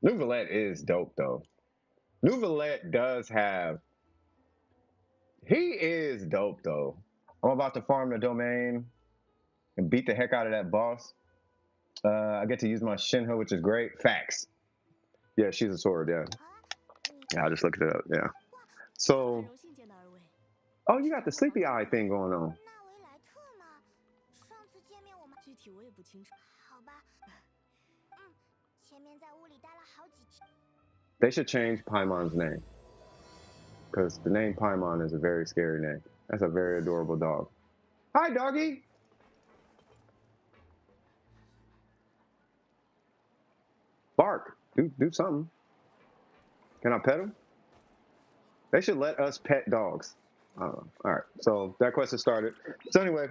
NEUVILLETE is dope though. NEUVILLETE does have. He is dope though. I'm about to farm the domain and beat the heck out of that boss. I get to use my Shinho, which is great. Facts. Yeah, she's a sword. Yeah. Yeah, I just looked it up. Yeah. So, oh, you got the sleepy eye thing going on. They should change Paimon's name because the name Paimon is a very scary name. That's a very adorable dog. Hi, doggy. Bark. Do something. Can I pet him? They should let us pet dogs. All right. So that quest has started. So anyway,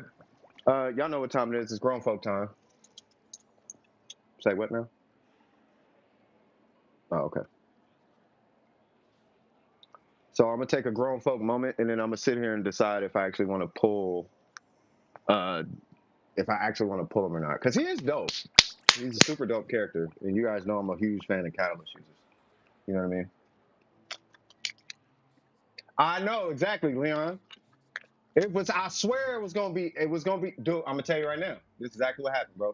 y'all know what time it is. It's grown folk time. Say what now? Oh, okay. So I'm gonna take a grown folk moment, and then I'm gonna sit here and decide if I actually want to pull, if I actually want to pull him or not. Because he is dope. He's a super dope character, and you guys know I'm a huge fan of Catalyst users. You know what I mean? I know exactly, Leon. It was. I swear it was gonna be. It was gonna be. Dude, I'm gonna tell you right now. This is exactly what happened, bro.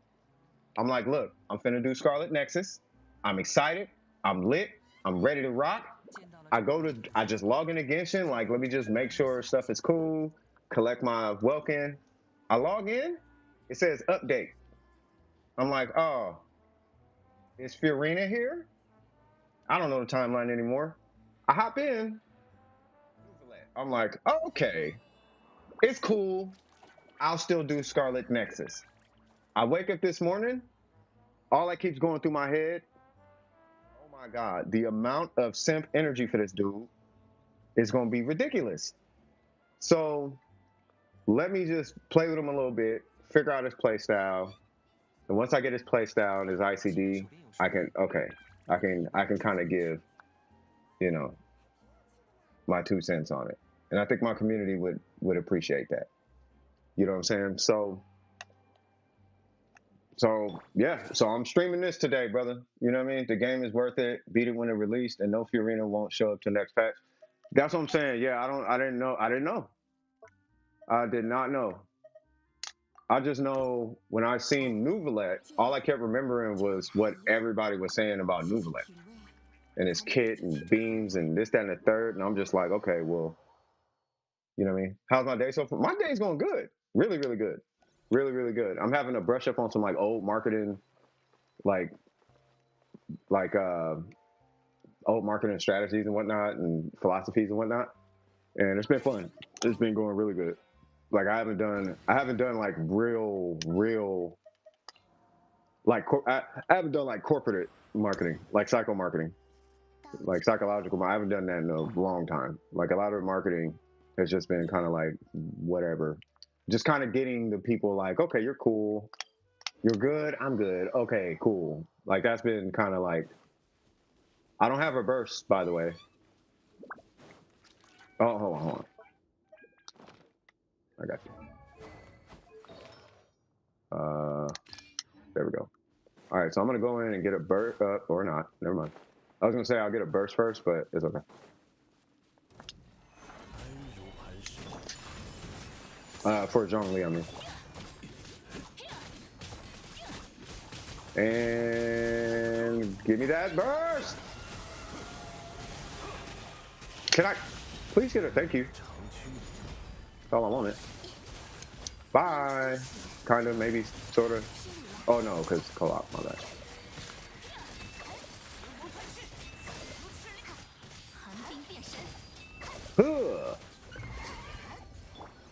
I'm like, look, I'm finna do Scarlet Nexus. I'm excited. I'm lit. I'm ready to rock. I just log into Genshin. Like, let me just make sure stuff is cool. Collect my Welkin. I log in. It says update. I'm like, oh, is Fiorina here? I don't know the timeline anymore. I hop in. I'm like, oh, okay, it's cool. I'll still do Scarlet Nexus. I wake up this morning. All that keeps going through my head. Oh my God, the amount of simp energy for this dude is going to be ridiculous. So let me just play with him a little bit, figure out his play style. And once I get his play style and his ICD, I can kind of give, you know, my 2 cents on it. And I think my community would appreciate that. You know what I'm saying? So So yeah, so I'm streaming this today, brother. You know what I mean? The game is worth it. Beat it when it released, and no Fiorina won't show up to next patch. That's what I'm saying. Yeah, I didn't know. I didn't know. I did not know. I just know when I seen NEUVILLETE, all I kept remembering was what everybody was saying about NEUVILLETE and its kit and beams and this, that, and the third. And I'm just like, okay, well, you know what I mean? How's my day so far? My day's going good. Really, really good. Really, really good. I'm having to brush up on some like old marketing, like like uh old marketing strategies and whatnot and philosophies and whatnot. And it's been fun. It's been going really good. Like I haven't done like real like I haven't done like corporate marketing, like psycho marketing, like psychological. I haven't done that in a long time. Like a lot of marketing has just been kind of like whatever, just kind of getting the people like, okay, you're cool, you're good, I'm good, okay, cool. Like that's been kind of like. I don't have a burst, by the way. Oh, hold on. I got you. There we go. All right, so I'm gonna go in and get a burst, or not. Never mind. I was gonna say I'll get a burst first, but it's okay. For Zhongli, I mean. And give me that burst! Can I please get it? Thank you. That's all I wanted. Bye. Kind of, maybe, sort of. Oh no, because co-op, my bad.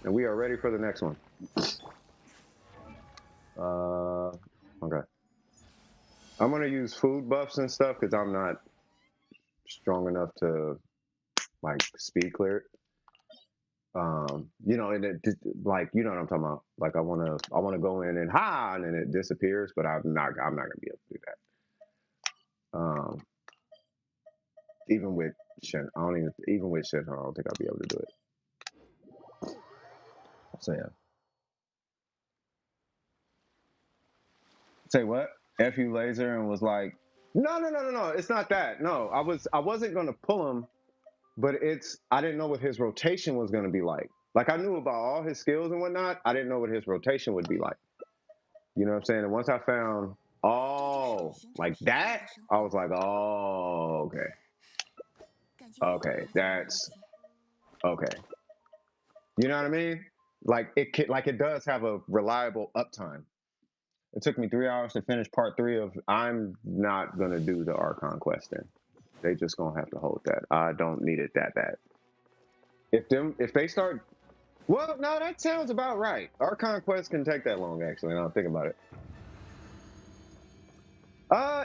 And we are ready for the next one. Okay. I'm gonna use food buffs and stuff because I'm not strong enough to like speed clear it. You know, and it like you know what I'm talking about. Like I wanna go in and and then it disappears, but I'm not gonna be able to do that. Even with Shen, even with Shen, I don't think I'll be able to do it. So yeah. Say what? F you laser and was like, no, it's not that. No, I wasn't gonna pull him, but I didn't know what his rotation was gonna be like. Like I knew about all his skills and whatnot. I didn't know what his rotation would be like. You know what I'm saying? And once I found, oh, like that, I was like, oh, okay. Okay, that's okay. You know what I mean? Like it does have a reliable uptime. It took me 3 hours to finish part 3 of. I'm not gonna do the Archon quest then. They just gonna have to hold that. I don't need it that bad. If they start, well, no, that sounds about right. Archon quest can take that long actually. Now think about it.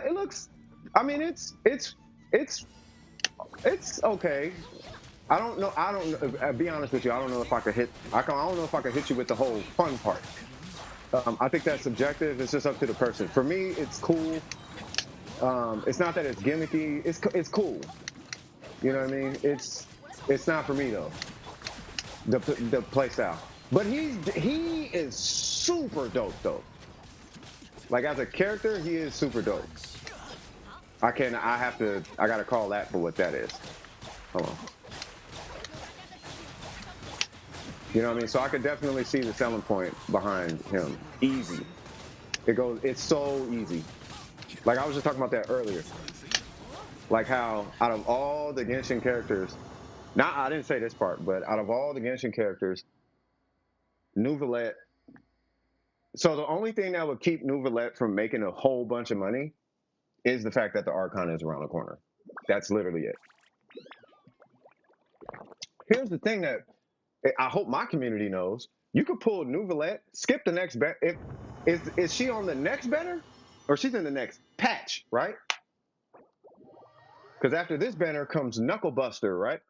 It looks. I mean, it's okay. I don't know. I don't know. I'll be honest with you. I don't know if I could hit. I don't know if I could hit you with the whole fun part. I think that's subjective. It's just up to the person. For me, it's cool. It's not that it's gimmicky. It's cool. You know what I mean? It's not for me though. The play style. But he is super dope though. Like as a character, he is super dope. I gotta call that for what that is. Hold on. You know what I mean? So I could definitely see the selling point behind him. Easy. It's so easy. Like I was just talking about that earlier. Like how out of all the Genshin characters, I didn't say this part, but out of all the Genshin characters, NEUVILLETE. So the only thing that would keep NEUVILLETE from making a whole bunch of money is the fact that the Archon is around the corner. That's literally it. Here's the thing that I hope my community knows. You could pull NEUVILLETE, skip the next bet. Is she on the next banner? Or she's in the next patch, right? Because after this banner comes Knuckle Buster, right?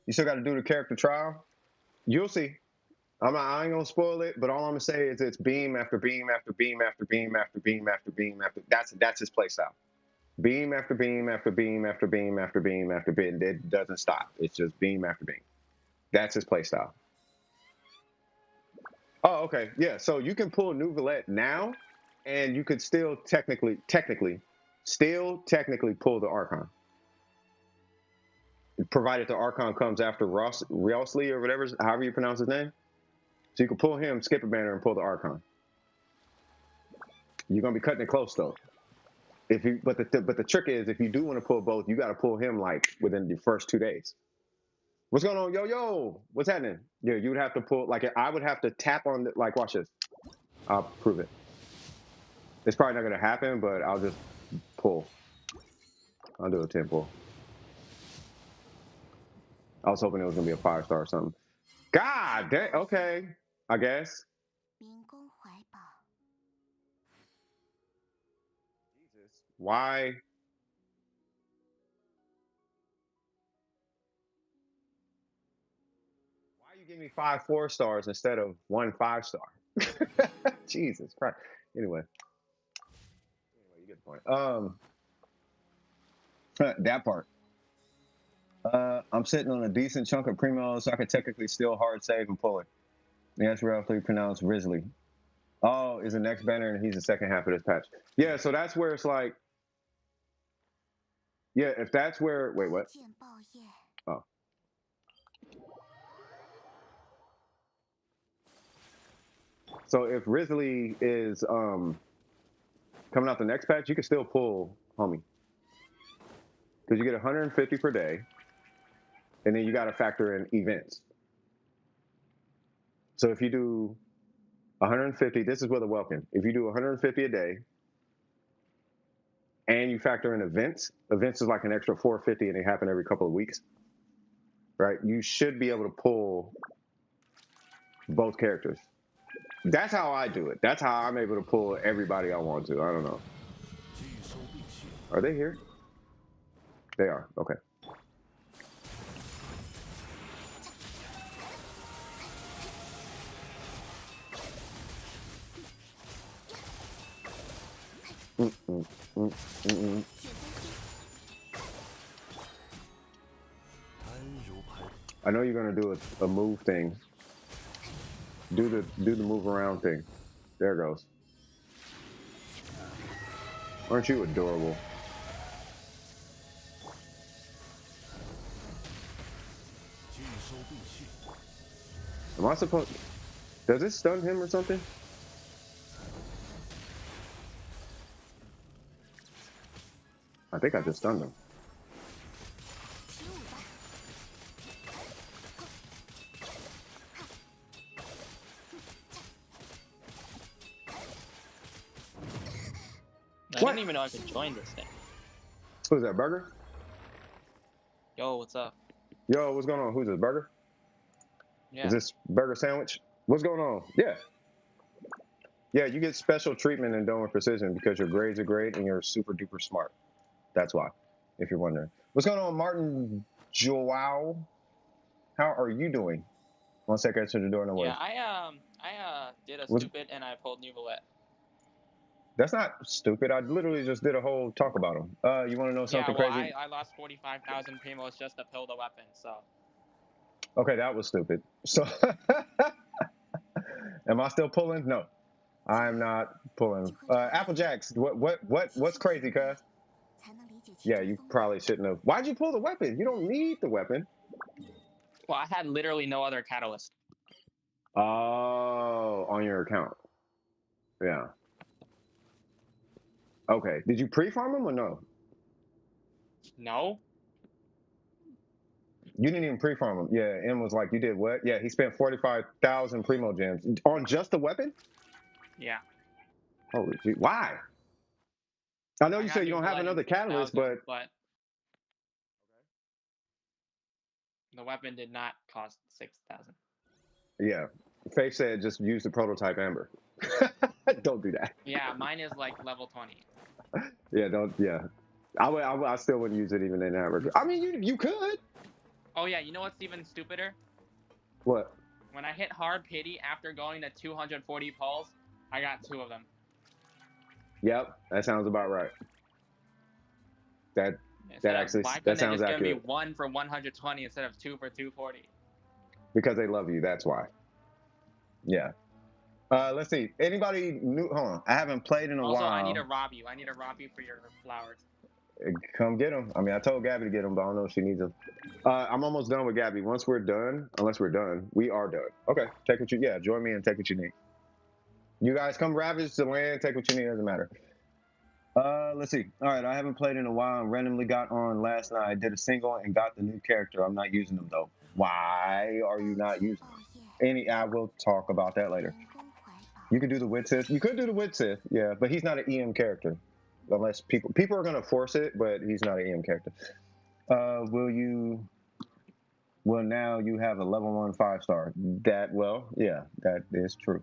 You still got to do the character trial. You'll see. I ain't gonna spoil it, but all I'm gonna say is it's beam after beam after beam after beam after beam after beam after. That's his playstyle. Beam after beam after beam after beam after beam after beam. It doesn't stop. It's just beam after beam. That's his playstyle. Oh, okay. Yeah. So you can pull NEUVILLETE now, and you could still technically pull the Archon, provided the Archon comes after Riosley or whatever, however you pronounce his name. So you can pull him, skip a banner, and pull the Archon. You're gonna be cutting it close though. If you, but the trick is, if you do want to pull both, you got to pull him like within the first 2 days. What's going on, yo? What's happening? Yeah, you would have to pull, like, I would have to tap on the, like, watch this. I'll prove it. It's probably not gonna happen, but I'll just pull. I'll do a 10 pull. I was hoping it was gonna be a 5-star or something. God damn. Okay, I guess. Jesus, why? Why you give me 5 4-stars instead of 1 5-star? Jesus Christ. Anyway, you get the point. That part. I'm sitting on a decent chunk of primo, so I could technically still hard save and pull it. That's roughly pronounced Risley. Oh, is the next banner, and he's the second half of this patch. Yeah, so that's where it's like, yeah, if that's where, wait, what? Oh. So if Risley is coming out the next patch, you can still pull homie. Because you get 150 per day, and then you got to factor in events. So if you do 150, this is where the welcome. If you do 150 a day, and you factor in events is like an extra 450, and they happen every couple of weeks, right? You should be able to pull both characters. That's how I do it. That's how I'm able to pull everybody I want to. I don't know. Are they here? They are. Okay. I know you're gonna do a move thing. Do the move around thing. There it goes. Aren't you adorable? Am I supposed? Does it stun him or something? I think I just stunned him. I didn't even know I could join this thing. Who's that, Burger? Yo, what's up? Yo, what's going on? Who's this, Burger? Yeah. Is this Burger Sandwich? What's going on? Yeah. Yeah, you get special treatment in Doing Precision because your grades are great and you're super duper smart. That's why, if you're wondering. What's going on, Martin Joao? How are you doing? 1 second, answer the door, no worries. Yeah, I did a stupid and I pulled NEUVILLETE. That's not stupid. I literally just did a whole talk about him. You want to know something crazy? I lost 45,000 primos just to pull the weapon, so. Okay, that was stupid. So, am I still pulling? No, I'm not pulling. Applejacks, what's crazy, cuz? Yeah, you probably shouldn't have. Why'd you pull the weapon? You don't need the weapon. Well, I had literally no other catalyst. Oh, on your account. Yeah. Okay. Did you pre-farm him or no? No. You didn't even pre-farm him. Yeah, M was like, you did what? Yeah, he spent 45,000 primo gems on just the weapon? Yeah. Holy shit. Why? I know you said you don't have another catalyst, but the weapon did not cost 6,000. Yeah. Faith said just use the prototype Amber. Don't do that. Yeah, mine is like level 20. Yeah, don't. Yeah, I still wouldn't use it even in Amber. I mean, you could. Oh yeah, you know what's even stupider? What? When I hit hard pity after going to 240 pulls, I got 2 of them. Yep, that sounds about right. That actually why that sounds accurate. Why couldn't they just give me 1 for 120 instead of 2 for 240? Because they love you. That's why. Yeah. Let's see. Anybody new? Hold on. I haven't played in a Also, I need to while. rob you. I need to rob you for your flowers. Come get them. I mean, I told Gabby to get them, but I don't know if she needs them. I'm almost done with Gabby. Once we're done, unless we're done, we are done. Okay, take what you. Yeah, join me and take what you need. You guys come ravage the land. Take what you need. Doesn't matter. Let's see. All right, I haven't played in a while and randomly got on last night. I did a single and got the new character. I'm not using them though. Why are you not using them? I will talk about that later. You could do the wit Sith. You could do the wit Sith, yeah, but he's not an EM character. Unless people are gonna force it, but he's not an EM character. Well, now you have a level 1 5-star. Yeah, that is true.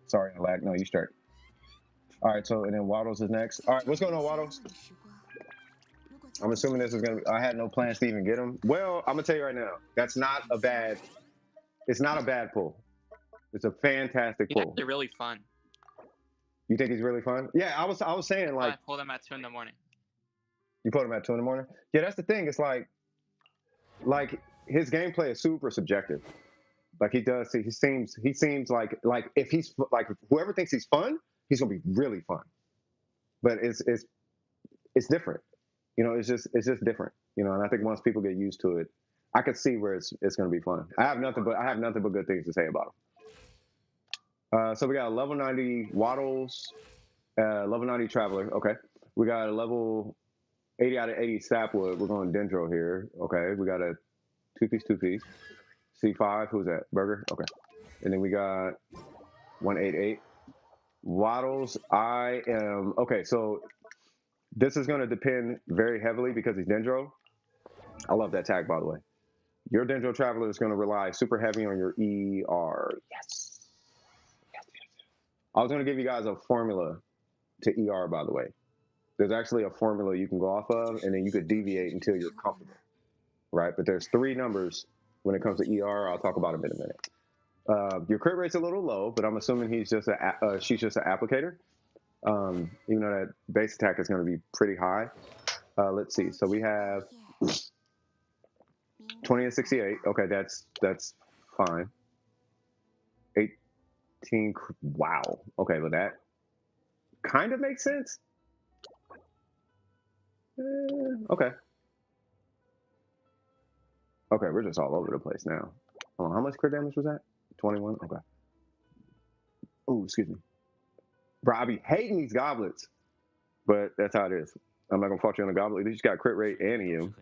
Sorry, I lagged. No, you start. All right, so and then Waddles is next. All right, what's going on, Waddles? I'm assuming this is gonna be. I had no plans to even get him. Well, I'm gonna tell you right now, that's not a bad. It's not a bad pull. It's a fantastic He's pull. actually really fun. You think he's really fun? Yeah, I was saying like. I pulled him at 2 in the morning. You put him at 2 in the morning. Yeah, that's the thing. It's like his gameplay is super subjective. Like he seems like if he's like whoever thinks he's fun, he's gonna be really fun. But it's different. You know, it's just different. You know, and I think once people get used to it, I could see where it's gonna be fun. I have nothing but good things to say about him. So we got a level 90 Waddles, level 90 Traveler. Okay, we got a level 80 out of 80 Sapwood. We're going Dendro here. Okay, we got a two piece. C5. Who's that? Burger. Okay, and then we got 188 Waddles. I am okay. So this is going to depend very heavily because he's Dendro. I love that tag, by the way. Your Dendro Traveler is going to rely super heavy on your ER. Yes. I was going to give you guys a formula to ER, by the way. There's actually a formula you can go off of, and then you could deviate until you're comfortable, right? But there's 3 numbers when it comes to ER. I'll talk about them in a minute. Your crit rate's a little low, but I'm assuming she's just an applicator. Even though that base attack is going to be pretty high. Let's see. So we have 20 and 68. Okay, that's fine. 18. Wow. Okay, but that kind of makes sense. Okay. Okay, we're just all over the place now. Hold on, how much crit damage was that? 21? Okay. Oh, excuse me. Bro, I be hating these goblets, but that's how it is. I'm not going to fault you on the goblet. You just got crit rate and EM.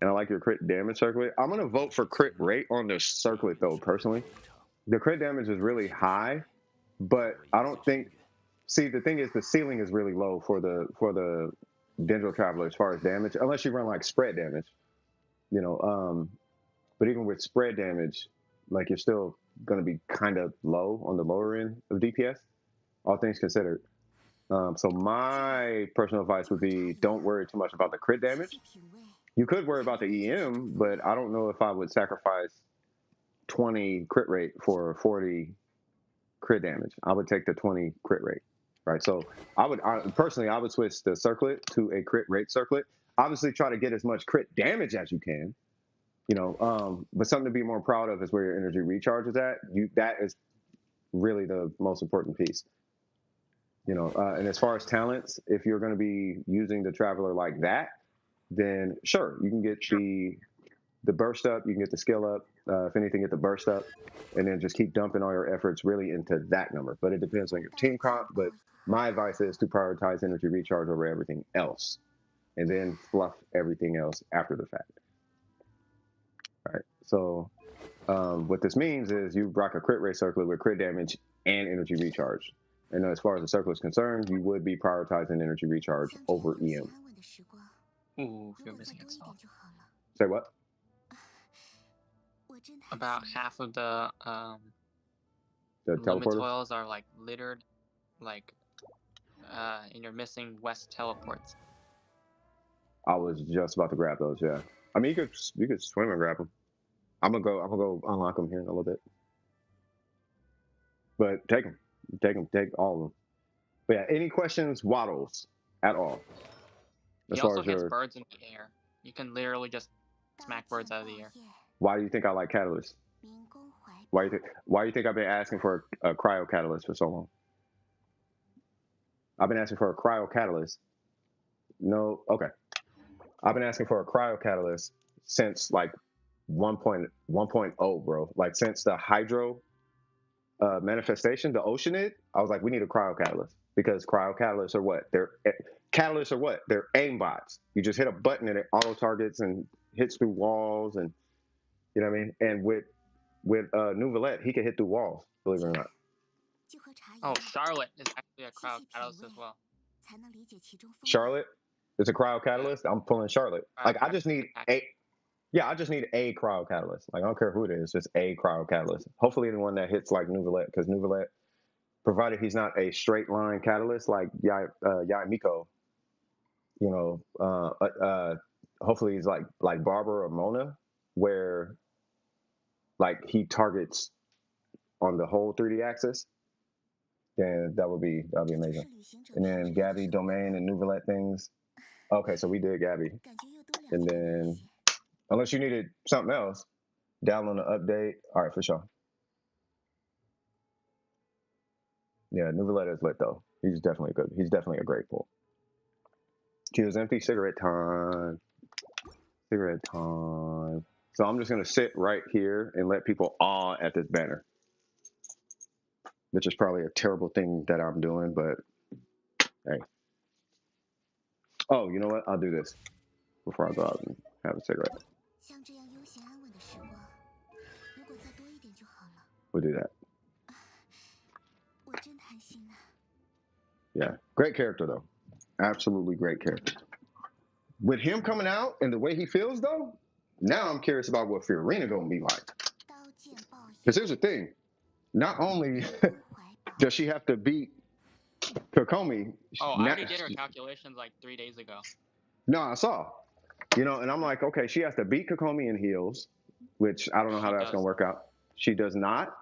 And I like your crit damage circlet. I'm going to vote for crit rate on the circlet, though, personally. The crit damage is really high, but I don't think... See, the thing is, the ceiling is really low for the Dendro Traveler as far as damage, unless you run, like, spread damage. You know, but even with spread damage, like, you're still going to be kind of low on the lower end of DPS, all things considered. So my personal advice would be don't worry too much about the crit damage. You could worry about the EM, but I don't know if I would sacrifice 20 crit rate for 40 crit damage. I would take the 20 crit rate, right? So I would switch the circlet to a crit rate circlet. Obviously, try to get as much crit damage as you can, you know. But something to be more proud of is where your energy recharge is at. That is really the most important piece. You know, and as far as talents, if you're going to be using the Traveler like that, then sure, you can get the burst up, you can get the skill up, if anything, get the burst up, and then just keep dumping all your efforts really into that number. But it depends on your team comp. But my advice is to prioritize energy recharge over everything else, and then fluff everything else after the fact. All right. So what this means is you rock a crit rate circlet with crit damage and energy recharge. And as far as the circle is concerned, you would be prioritizing energy recharge over EM. Ooh, you're missing it. Say what? About half of the teleporters? Limitoils are like littered, like, and you're missing west teleports. I was just about to grab those. Yeah, I mean you could swim and grab them. I'm gonna go unlock them here in a little bit. But take all of them. But yeah, any questions, Waddles, at all? He also gets birds in the air. You can literally just smack birds out of the air. Why do you think I like Catalyst? Why you think I've been asking for a cryo catalyst for so long? I've been asking for a cryo catalyst. No, okay. I've been asking for a cryo catalyst since like 1.1.0, bro. Like since the hydro manifestation, the Oceanid, I was like, we need a cryo catalyst because cryo catalysts are what? Catalysts are what? They're aimbots. You just hit a button and it auto targets and hits through walls, and you know what I mean. And with NEUVILLETE, he can hit through walls. Believe it or not. Oh, Charlotte is actually a cryo catalyst as well. Charlotte is a cryo catalyst. I'm pulling Charlotte. Like I just need a. Yeah, I just need a cryo catalyst. Like I don't care who it is, just a cryo catalyst. Hopefully the one that hits like NEUVILLETE, because NEUVILLETE, provided he's not a straight line catalyst like Yai Miko, you know, hopefully he's like Barber or Mona, where like he targets on the whole 3D axis. Then that'd be amazing. And then Gabby, Domain, and NEUVILLETE things. Okay, so we did Gabby, and then unless you needed something else, download the update. All right, for sure. Yeah, NEUVILLETE is lit though. He's definitely good. He's definitely a great pull. Queue is empty. Cigarette time. Cigarette time. So I'm just gonna sit right here and let people awe at this banner, which is probably a terrible thing that I'm doing, but hey. Oh, you know what? I'll do this before I go out and have a cigarette. We'll do that. Yeah, great character though. Absolutely great character. With him coming out and the way he feels though, now I'm curious about what Fiorina gonna be like. Because here's the thing, not only does she have to beat Kokomi. Oh, I already did her calculations like 3 days ago. No, I saw. You know, and I'm like, okay, she has to beat Kokomi in heals, which I don't know how that's gonna work out. She does not.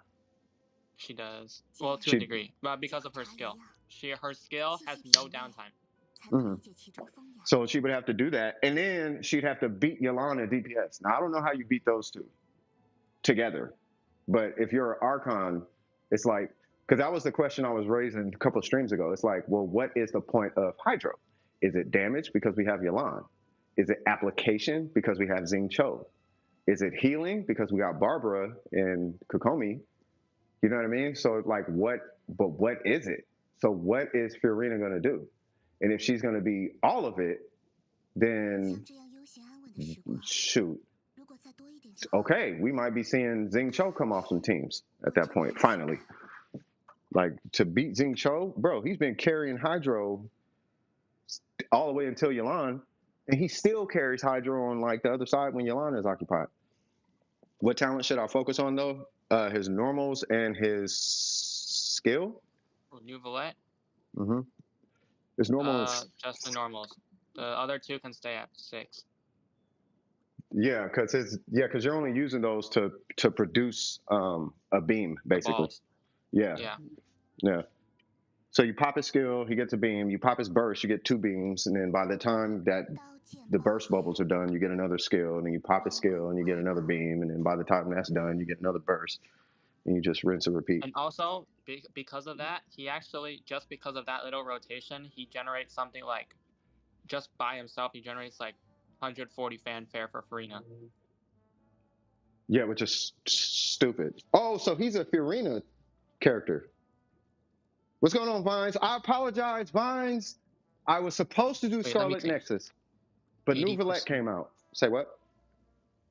She does. Well, to a degree, but because of her skill. Her skill has no downtime. Mm-hmm. So she would have to do that, and then she'd have to beat Yolanda DPS. Now I don't know how you beat those two together, but if you're an Archon, it's like, because that was the question I was raising a couple of streams ago. It's like, well, what is the point of Hydro? Is it damage because we have Yolanda? Is it application because we have Xing Cho? Is it healing because we got Barbara and Kokomi? You know what I mean? So like, what is it? So what is Fiorina going to do? And if she's going to be all of it, then shoot. Okay, we might be seeing Xing Cho come off some teams at that point, finally. Like, to beat Xing Cho, bro, he's been carrying Hydro all the way until Yolanda, and he still carries Hydro on like the other side when Yolanda is occupied. What talent should I focus on though? His normals and his skill. NEUVILLETE. Mm-hmm. His normals. Just the normals. The other two can stay at 6. Yeah, because you're only using those to produce a beam basically. Yeah. So you pop his skill, he gets a beam. You pop his burst, you get 2 beams, and then by the time that the burst bubbles are done, you get another skill, and then you pop his skill, and you get another beam, and then by the time that's done, you get another burst, and you just rinse and repeat. And also, because of that, just because of that little rotation, he generates something like, just by himself, he generates like 140 fanfare for Fiorina. Yeah, which is stupid. Oh, so he's a Fiorina character. What's going on, Vines? I apologize, Vines. I was supposed to do Scarlet Nexus, but NEUVILLETE came out. Say what?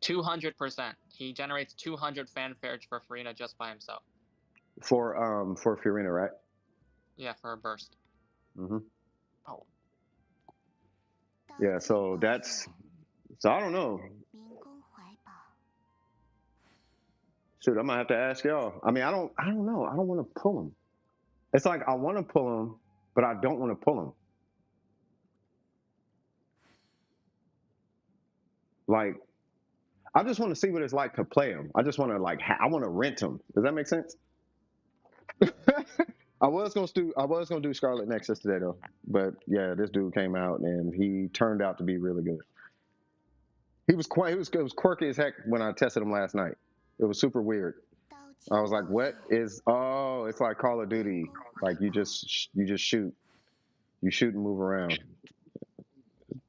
200%. He generates 200 fanfare for Fiorina just by himself. For Fiorina, right? Yeah, for a burst. Mm-hmm. Oh. Yeah, so I don't know. Shoot, I'm gonna have to ask y'all. I mean, I don't know. I don't want to pull him. It's like I want to pull him, but I don't want to pull him. Like, I just want to see what it's like to play him. I just want to I want to rent him. Does that make sense? I was gonna do Scarlet Nexus today though, but yeah, this dude came out and he turned out to be really good. It was quirky as heck when I tested him last night. It was super weird. I was like, what is? Oh, it's like Call of Duty. Like you just shoot, you shoot and move around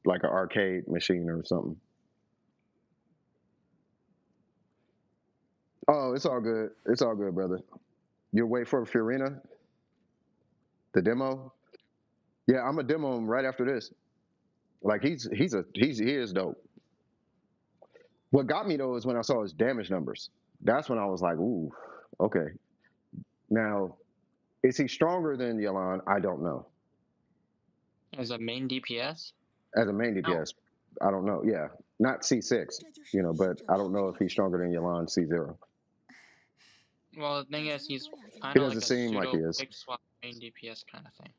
like an arcade machine or something. Oh, it's all good. It's all good, brother. You'll wait for Fiorina, the demo. Yeah, I'm gonna demo him right after this. Like he is dope. What got me though is when I saw his damage numbers. That's when I was like, ooh, okay. Now, is he stronger than Yalan? I don't know. As a main DPS? As a main No. DPS, I don't know. Yeah, not C6, but I don't know if he's stronger than Yalan C0. Well, the thing is, he's kind He of like doesn't a seem like he pseudo is. quick swap main DPS kind of thing.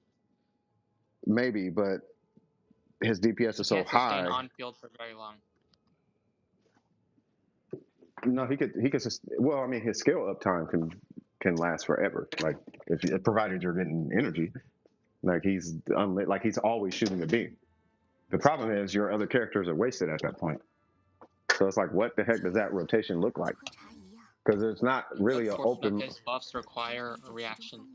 Maybe, but his DPS is so Can't sustain high. on field for very long. No, he could. Well, I mean, his skill uptime can last forever. Like if provided you're getting energy, like he's like he's always shooting a beam. The problem is your other characters are wasted at that point. So it's like, what the heck does that rotation look like? Because it's not really an What portion open. of his buffs require reactions?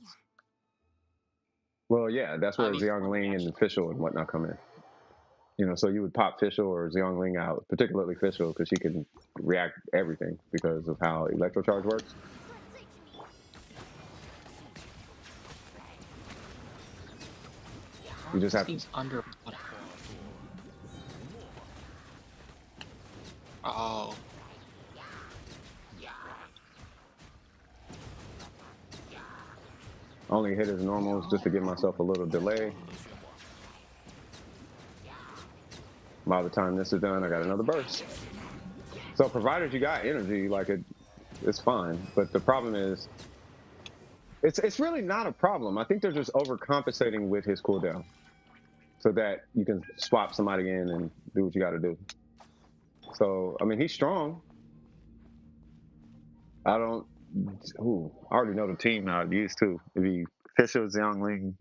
Well, yeah, that's where At least one Xiangling reaction. and Fischl and whatnot come in. So you would pop Fischl or Xiangling out, particularly Fischl, because she can react everything because of how electrocharge works. You just have to. He's under. Oh. Only hit his normals just to give myself a little delay. By the time this is done, I got another burst. So provided you got energy, like it's fine. But the problem is, it's really not a problem. I think they're just overcompensating with his cooldown, so that you can swap somebody in and do what you got to do. So I mean, he's strong. I don't. Ooh, I already know the team now. I used to. It'd be Fisher, Zhang Li,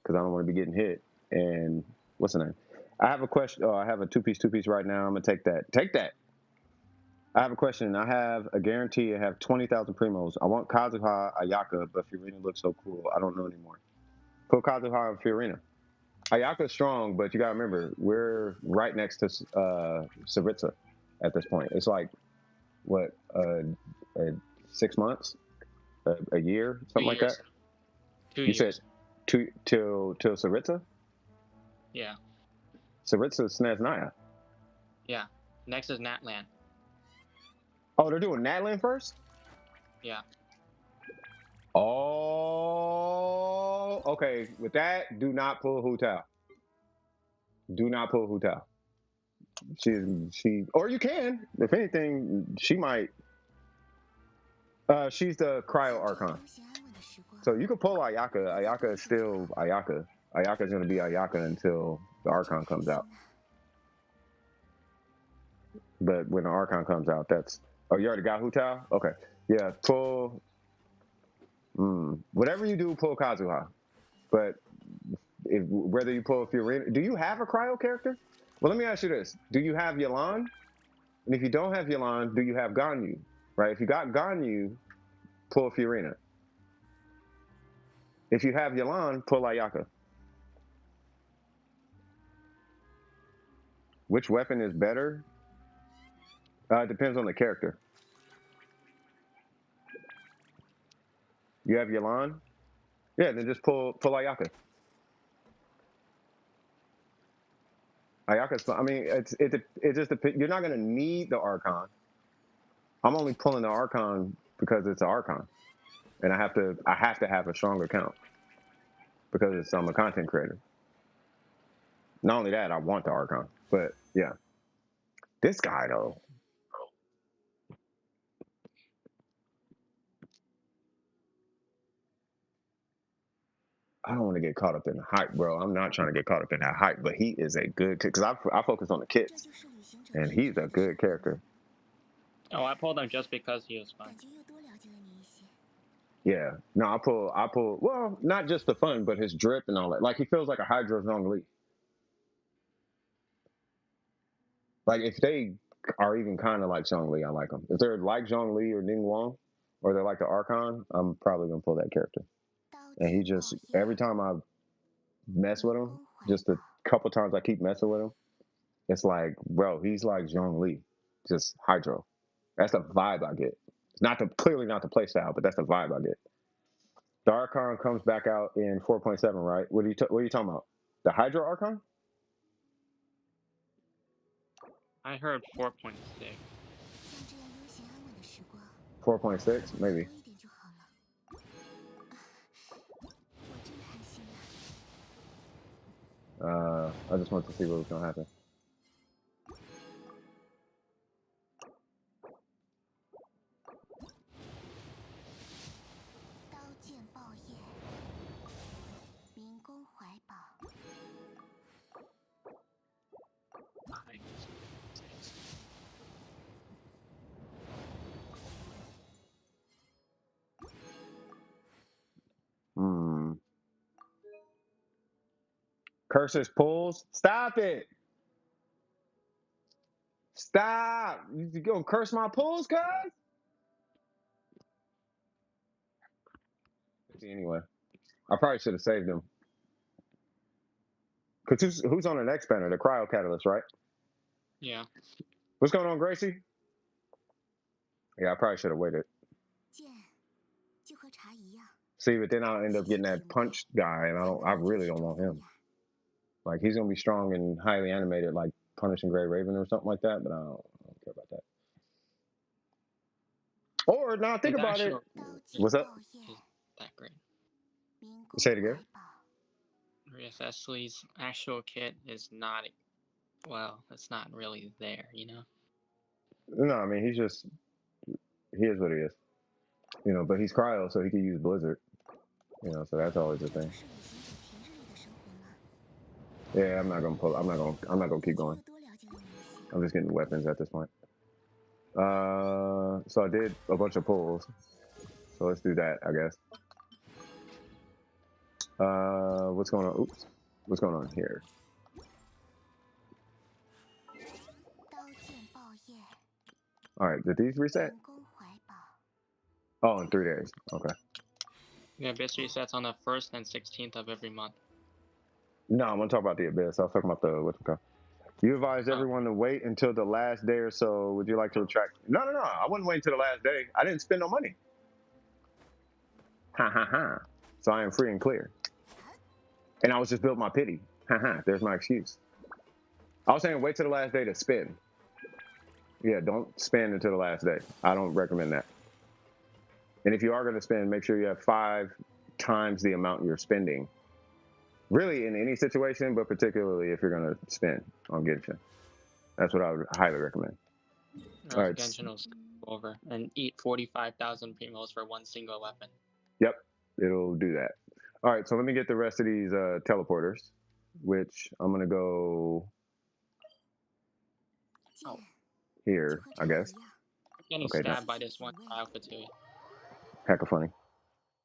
because I don't want to be getting hit. And what's the name? I have a question. Oh, I have a two piece right now. I'm gonna take that. Take that. I have a question. I have a guarantee. I have 20,000 primos. I want Kazuha Ayaka, but Fiorina looks so cool. I don't know anymore. Put Kazuha and Fiorina. Ayaka's strong, but you gotta remember we're right next to Saritsa at this point. It's like what 6 months, a year, something like that. 2 You years. said till Saritsa? Yeah. Saritsa Snaznaya. Yeah. Next is Natlan. Oh, they're doing Natlan first? Yeah. Oh, okay. With that, do not pull Hu Tao. Do not pull Hu Tao. She, or you can. If anything, she might. She's the Cryo Archon. So you could pull Ayaka. Ayaka is still Ayaka. Ayaka is going to be Ayaka until the Archon comes out. But when the Archon comes out, that's... Oh, you already got Hu Tao? Okay. Yeah, pull... Whatever you do, pull Kazuha. But whether you pull Fiorina... Do you have a Cryo character? Well, let me ask you this. Do you have Yalan? And if you don't have Yalan, do you have Ganyu? Right? If you got Ganyu, pull Fiorina. If you have Yalan, pull Ayaka. Which weapon is better? It depends on the character. You have Yalan? Yeah, then just pull Ayaka. Ayaka's. I mean, it just depends. You're not gonna need the Archon. I'm only pulling the Archon because it's an Archon, and I have to have a strong account because I'm a content creator. Not only that, I want the Archon, but yeah, this guy though. I don't want to get caught up in the hype, bro. I'm not trying to get caught up in that hype, but he is a good because I focus on the kits, and he's a good character. Oh, I pulled him just because he was fun. Yeah, no, I pull. Well, not just the fun, but his drip and all that. Like he feels like a Hydro Zhongli. Like if they are even kind of like Zhongli, I like them. If they're like Zhongli or Ning Wang, or they're like the Archon, I'm probably gonna pull that character. And he just every time I mess with him, just a couple times I keep messing with him, it's like, bro, he's like Zhongli, just Hydro. That's the vibe I get. It's not the clearly not the play style, but that's the vibe I get. The Archon comes back out in 4.7, right? What are you talking about? The Hydro Archon? I heard 4.6. 4.6, maybe. I just want to see what was gonna happen. Hmm. Curses pulls. Stop it. Stop. You gonna curse my pulls, cuz? Anyway, I probably should have saved him. Cause who's on the next banner? The Cryo Catalyst, right? Yeah. What's going on, Gracie? Yeah, I probably should have waited. See, but then I'll end up getting that punch guy, and I really don't want him. Like he's gonna be strong and highly animated, like Punishing Grey Raven or something like that. But I don't care about that. Or now think about it. What's up? Is that great? Say it again. Esli's actual kit is not, well, it's not really there, you know? No, I mean he is what he is. You know, but he's cryo, so he can use Blizzard. You know, so that's always a thing. Yeah, I'm not gonna keep going. I'm just getting weapons at this point. So I did a bunch of pulls. So let's do that, I guess. What's going on? Oops. What's going on here? All right, did these reset? Oh, in 3 days. Okay. Yeah, Abyss resets on the 1st and 16th of every month. No, I'm gonna talk about the Abyss. I was talking about the what's it called? You advised everyone to wait until the last day or so. Would you like to retract? No. I wouldn't wait until the last day. I didn't spend no money. Ha ha ha. So I am free and clear. And I was just built my pity. Ha ha. There's my excuse. I was saying wait till the last day to spend. Yeah, don't spend until the last day. I don't recommend that. And if you are going to spend, make sure you have 5 times the amount you're spending. Really, in any situation, but particularly if you're going to spend on Genshin. That's what I would highly recommend. All right. Genshin will over and eat 45,000 primos for one single weapon. Yep, it'll do that. All right, so let me get the rest of these teleporters, which I'm going to go here, I guess. I'm getting stabbed by this one trial fatigue. Heck of funny.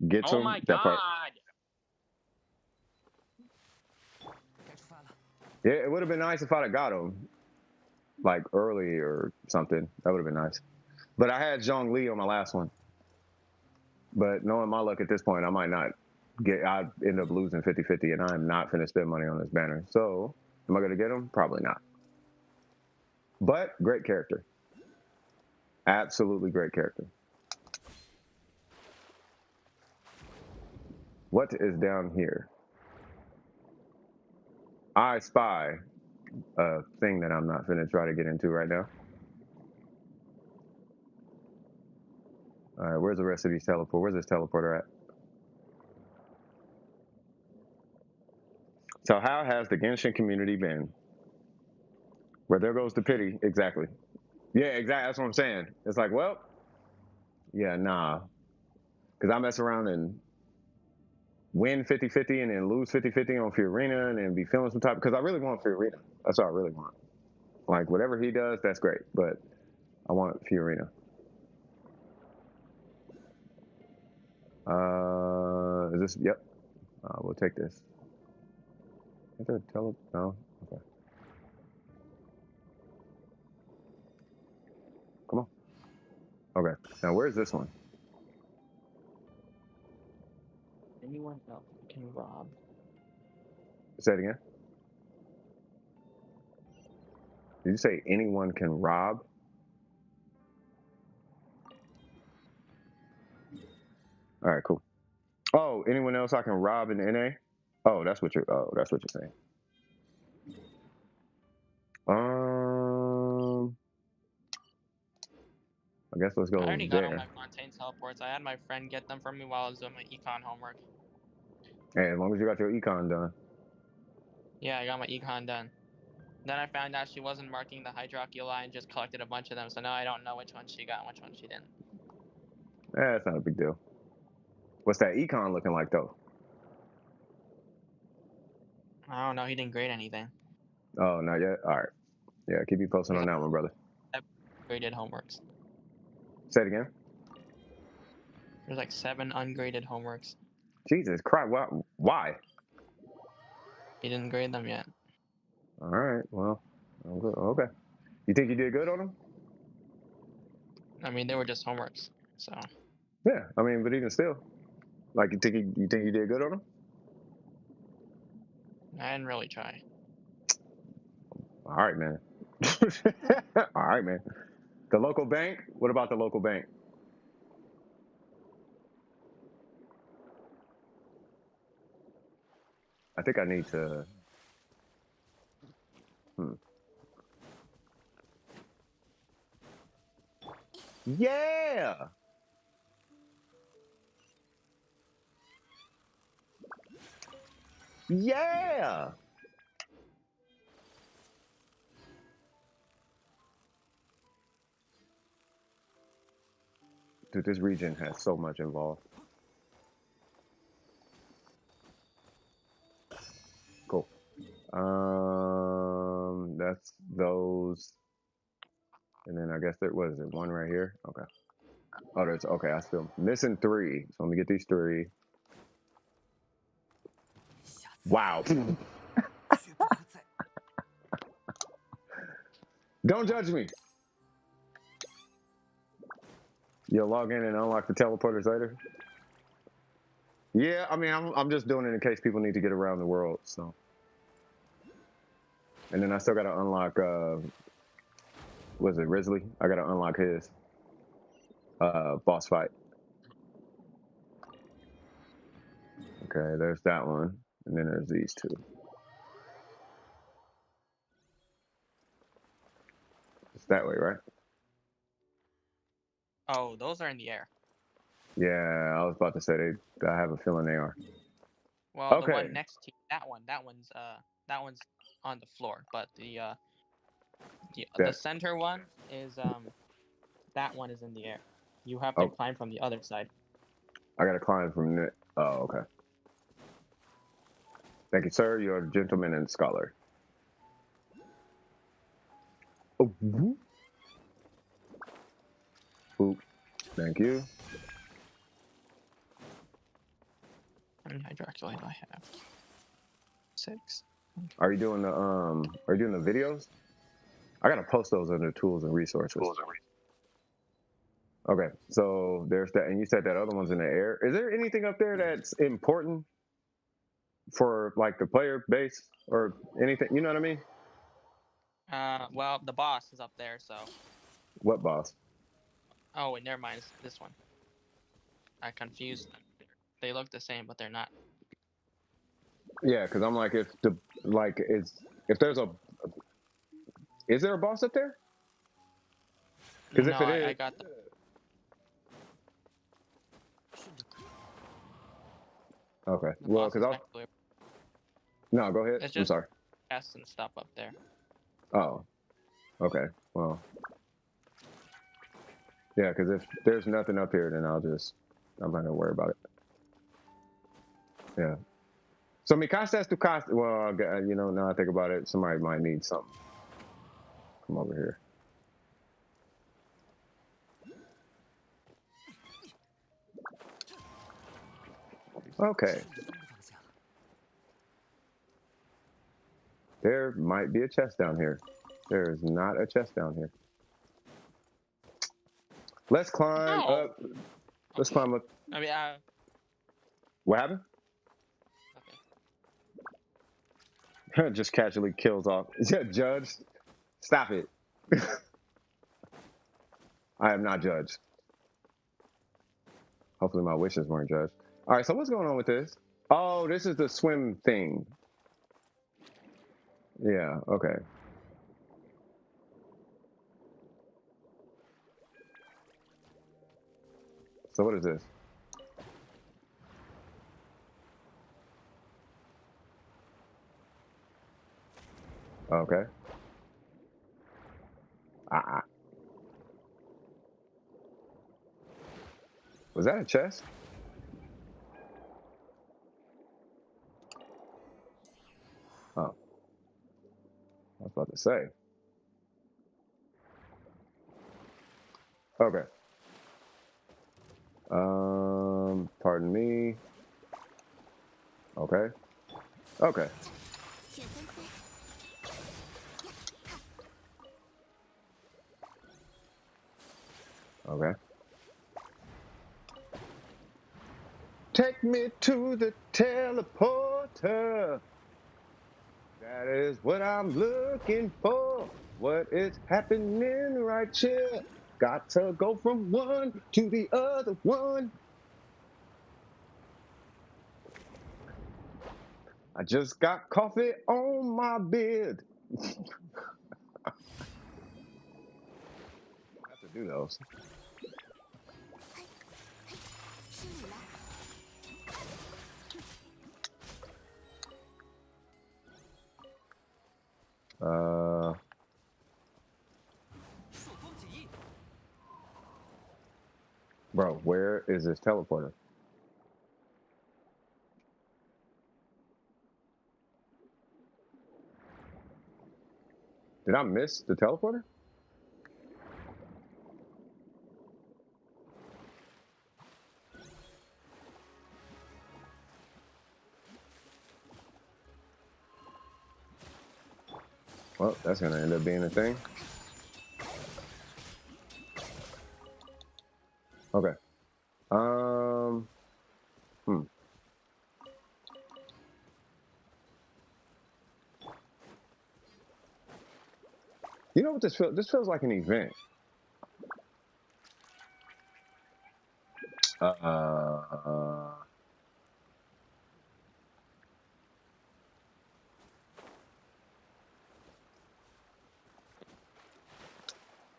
Get to oh my god! Part. Yeah, it would have been nice if I'd have got him, like early or something. That would have been nice. But I had Zhongli on my last one. But knowing my luck at this point, I might not I'd end up losing 50-50, and I'm not finna spend money on this banner. So, am I gonna get him? Probably not. But great character. Absolutely great character. What is down here? I spy a thing that I'm not finna try to get into right now. All right, where's the rest of these teleporters? Where's this teleporter at? So how has the Genshin community been? Where there goes the pity. Exactly. Yeah, exactly. That's what I'm saying. It's like, well, yeah, nah. Because I mess around and win 50-50 and then lose 50-50 on Fiorina and then be feeling some type. Because I really want Fiorina. That's what I really want. Like, whatever he does, that's great. But I want Fiorina. Is this? Yep. We'll take this. Is there a no? Okay. Now, where's this one? Anyone else can rob. Say it again. Did you say anyone can rob? All right, cool. Oh, anyone else I can rob in NA? Oh, that's what you're saying. I guess let's I go already got all there. my Fontaine teleports. I had my friend get them for me while I was doing my econ homework. Hey, as long as you got your econ done. Yeah, I got my econ done. Then I found out she wasn't marking the hydroculai and just collected a bunch of them, so now I don't know which one she got and which one she didn't. That's not a big deal. What's that econ looking like though? I don't know, he didn't grade anything. Oh, not yet. All right. Yeah, keep you posted on that one, brother. Graded homeworks. Say it again. There's like 7 ungraded homeworks. Jesus Christ! Why? He didn't grade them yet. All right. Well, I'm good. Okay. You think you did good on them? I mean, they were just homeworks, so. Yeah. I mean, but even still, like, you think you did good on them? I didn't really try. All right, man. All right, man. The local bank. What about the local bank? I think I need to. Yeah. Yeah. Dude, this region has so much involved. Cool. That's those. And then I guess there was it one right here. Okay. Oh, there's okay. I still missing 3. So let me get these 3. Wow. Don't judge me. You'll log in and unlock the teleporters later. Yeah, I mean, I'm just doing it in case people need to get around the world. So, and then I still got to unlock. Was it Risley? I got to unlock his boss fight. Okay, there's that one, and then there's these 2. It's that way, right? Oh, those are in the air. Yeah, I was about to say I have a feeling they are. Well, Okay. the one next to that one's on the floor, but the center one is that one is in the air. You have to climb from the other side. I gotta climb from it. Oh, okay. Thank you, sir. You're a gentleman and scholar. Oh, boop. Thank you. How many hydroculite do I have? 6. Are you doing the videos? I gotta post those under tools and resources. Okay, so there's that, and you said that other one's in the air. Is there anything up there that's important for like the player base or anything? You know what I mean? Well, the boss is up there, so. What boss? Oh, wait, never mind. It's this one. I confused them. They look the same, but they're not. Yeah, because I'm like, if there's a, is there a boss up there? Because No, if it is, I got them. okay. The Well, boss because is I'll. actually. No, go ahead. It's I'm just sorry. chests and stuff up there. Oh, okay. Well, yeah, because if there's nothing up here, then I'm not gonna worry about it. Yeah. So mi casa es tu casa. Well, now I think about it, somebody might need something. Come over here. Okay. There might be a chest down here. There is not a chest down here. Let's climb No. up. Let's Okay. climb up. I mean, What happened? okay. Just casually kills off. Yeah, Judge, stop it. I am not judged. Hopefully my wishes weren't judged. All right, so what's going on with this? Oh, this is the swim thing. Yeah, okay. So what is this? Okay. Ah, was that a chest? Oh, I was about to say. Okay. Pardon me. Okay. Okay. Okay. Take me to the teleporter. That is what I'm looking for. What is happening right here? Got to go from one to the other one. I just got coffee on my bed. I have to do those. Bro, where is this teleporter? Did I miss the teleporter? Well, that's gonna end up being a thing. Okay. Hmm. You know what this feels? This feels like an event. Uh,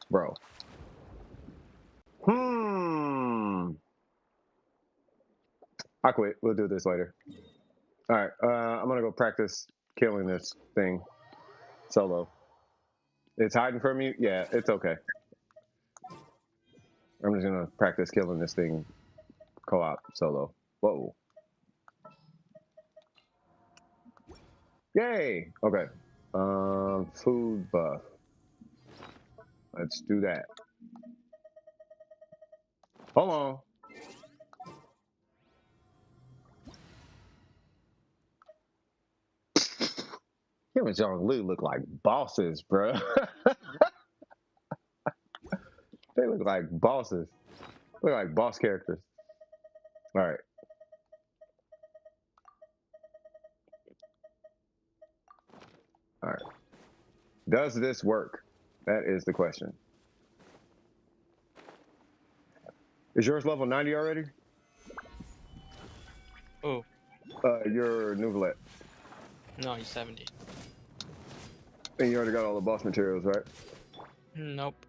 bro. I quit. We'll do this later. All right. I'm gonna go practice killing this thing solo. It's hiding from you. Yeah, it's okay. I'm just gonna practice killing this thing co-op solo. Whoa. Yay. Okay. Food buff. Let's do that. Hold on. Him and John Lu look like bosses, bro. They look like bosses. Look like boss characters. All right. All right. Does this work? That is the question. Is yours level 90 already? Oh. Your NEUVILLETE. No, he's 70. And you already got all the boss materials, right? Nope.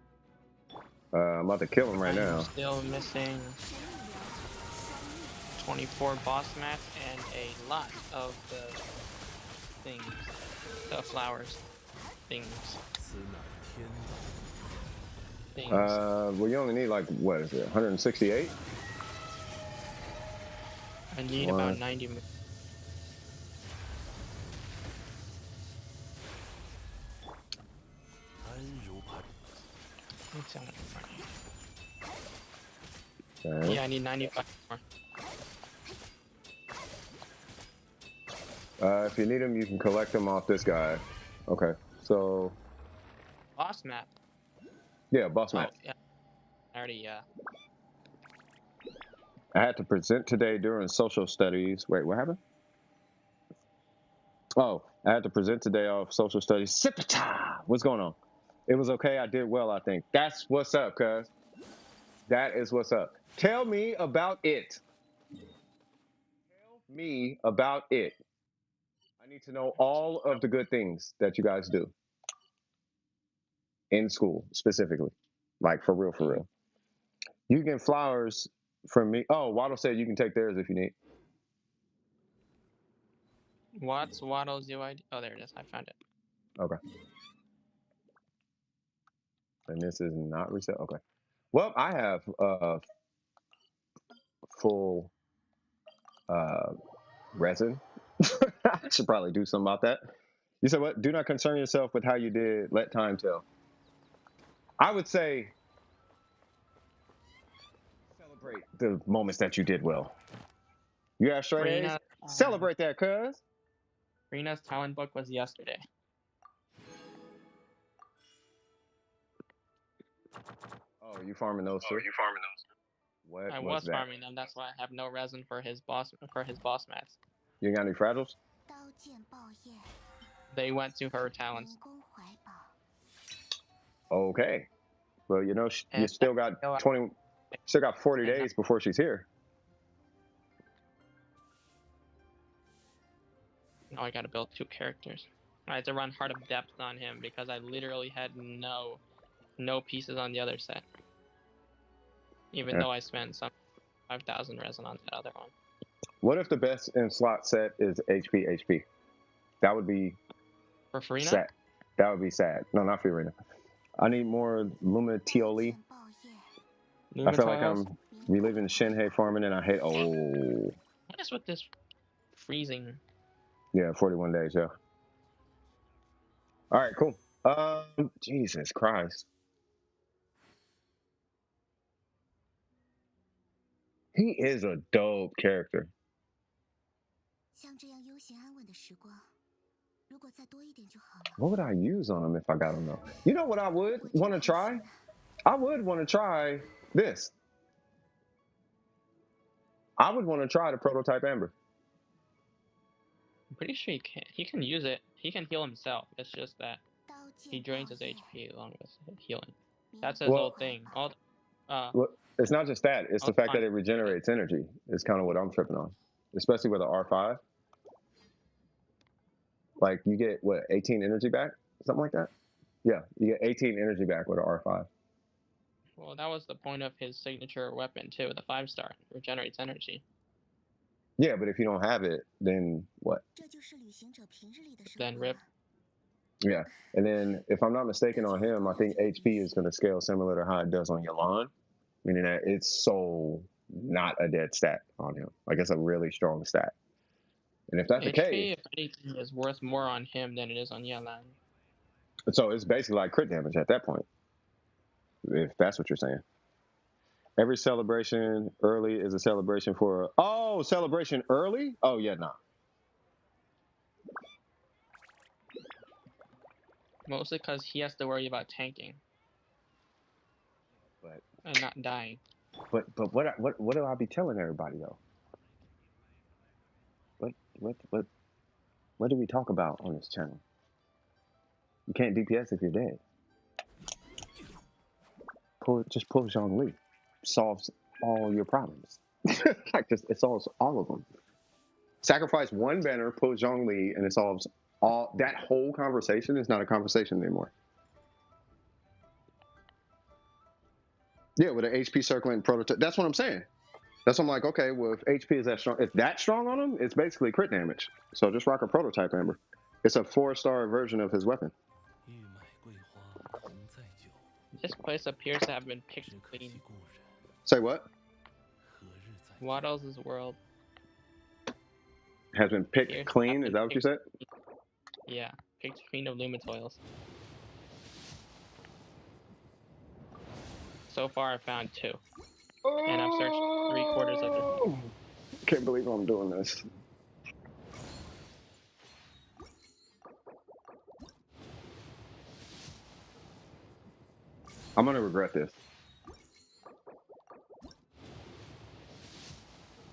I'm about to kill him right now. I'm still missing 24 boss mats and a lot of the things, the flowers, things. Well, you only need like, what is it, 168? I need about 90. Okay. Yeah, I need 95 more. If you need them, you can collect them off this guy. Okay, so... Boss map. Yeah, boss map. Oh, yeah. I already I had to present today during social studies. Wait, what happened? Oh, I had to present today off social studies. Sipata! What's going on? It was okay. I did well, I think. That's what's up, cuz. That is what's up. Tell me about it. Tell me about it. I need to know all of the good things that you guys do in school, specifically. Like, for real, for real. You get flowers from me. Oh, Waddle said you can take theirs if you need. What's Waddle's UID? Oh, there it is. I found it. Okay. And this is not reset. Okay. Well, I have full resin. I should probably do something about that. You said what? Do not concern yourself with how you did. Let time tell. I would say celebrate the moments that you did well. You have straight A's. Celebrate that, cuz. Rena's talent book was yesterday. Oh, are you farming those too? What I was was that? farming them. That's why I have no resin for his boss mats. You got any fragiles? They went to her talents. Okay. Well, you know, you And still got 40 days before she's here. Now I gotta build 2 characters. I had to run Heart of Depth on him because I literally had no pieces on the other set. Even though I spent some 5,000 resin on that other one. What if the best in slot set is HP? That would be for Farina? sad. That would be sad. No, not Farina. I need more Lumitioli. I feel like I'm reliving Shinhei farming and I hate. Oh. What is with this freezing? Yeah, 41 days, yeah. All right, cool. Jesus Christ. He is a dope character. What would I use on him if I got him though? You know what I would want to try? I would want to try this. I would want to try the prototype Amber. I'm pretty sure he can use it. He can heal himself. It's just that he drains his HP along with healing. That's his whole thing. Well, it's not just that. It's the fact that it regenerates energy. It's kind of what I'm tripping on, especially with an R5. Like you get what 18 energy back, something like that. Yeah, you get 18 energy back with an R5. Well, that was the point of his signature weapon too. The 5-star regenerates energy. Yeah, but if you don't have it, then what? Then rip. Yeah, and then if I'm not mistaken on him, I think HP is going to scale similar to how it does on Yalan, meaning that it's so not a dead stat on him. Like it's a really strong stat. And if that's the case, if anything, is worth more on him than it is on Yalan. So it's basically like crit damage at that point, if that's what you're saying. Every celebration early is a celebration for. Oh, celebration early? Oh yeah, nah. Mostly because he has to worry about tanking. But and not dying. But what do I be telling everybody though? What do we talk about on this channel? You can't DPS if you're dead. Just pull Zhongli. Solves all your problems. It solves all of them. Sacrifice one banner, pull Zhongli, and it solves all. That whole conversation is not a conversation anymore. Yeah, with an HP circling prototype. That's what I'm saying. That's what I'm like, okay, well, if HP is that strong, if that's strong on him, it's basically crit damage. So just rock a prototype Amber. It's a 4-star version of his weapon. This place appears to have been picked clean. Say what? Waddles' world has been picked clean? Is that what you said? Yeah, picked clean of Lumitoils. So far, I've found 2. And I've searched 3/4 of the. Can't believe I'm doing this. I'm gonna regret this.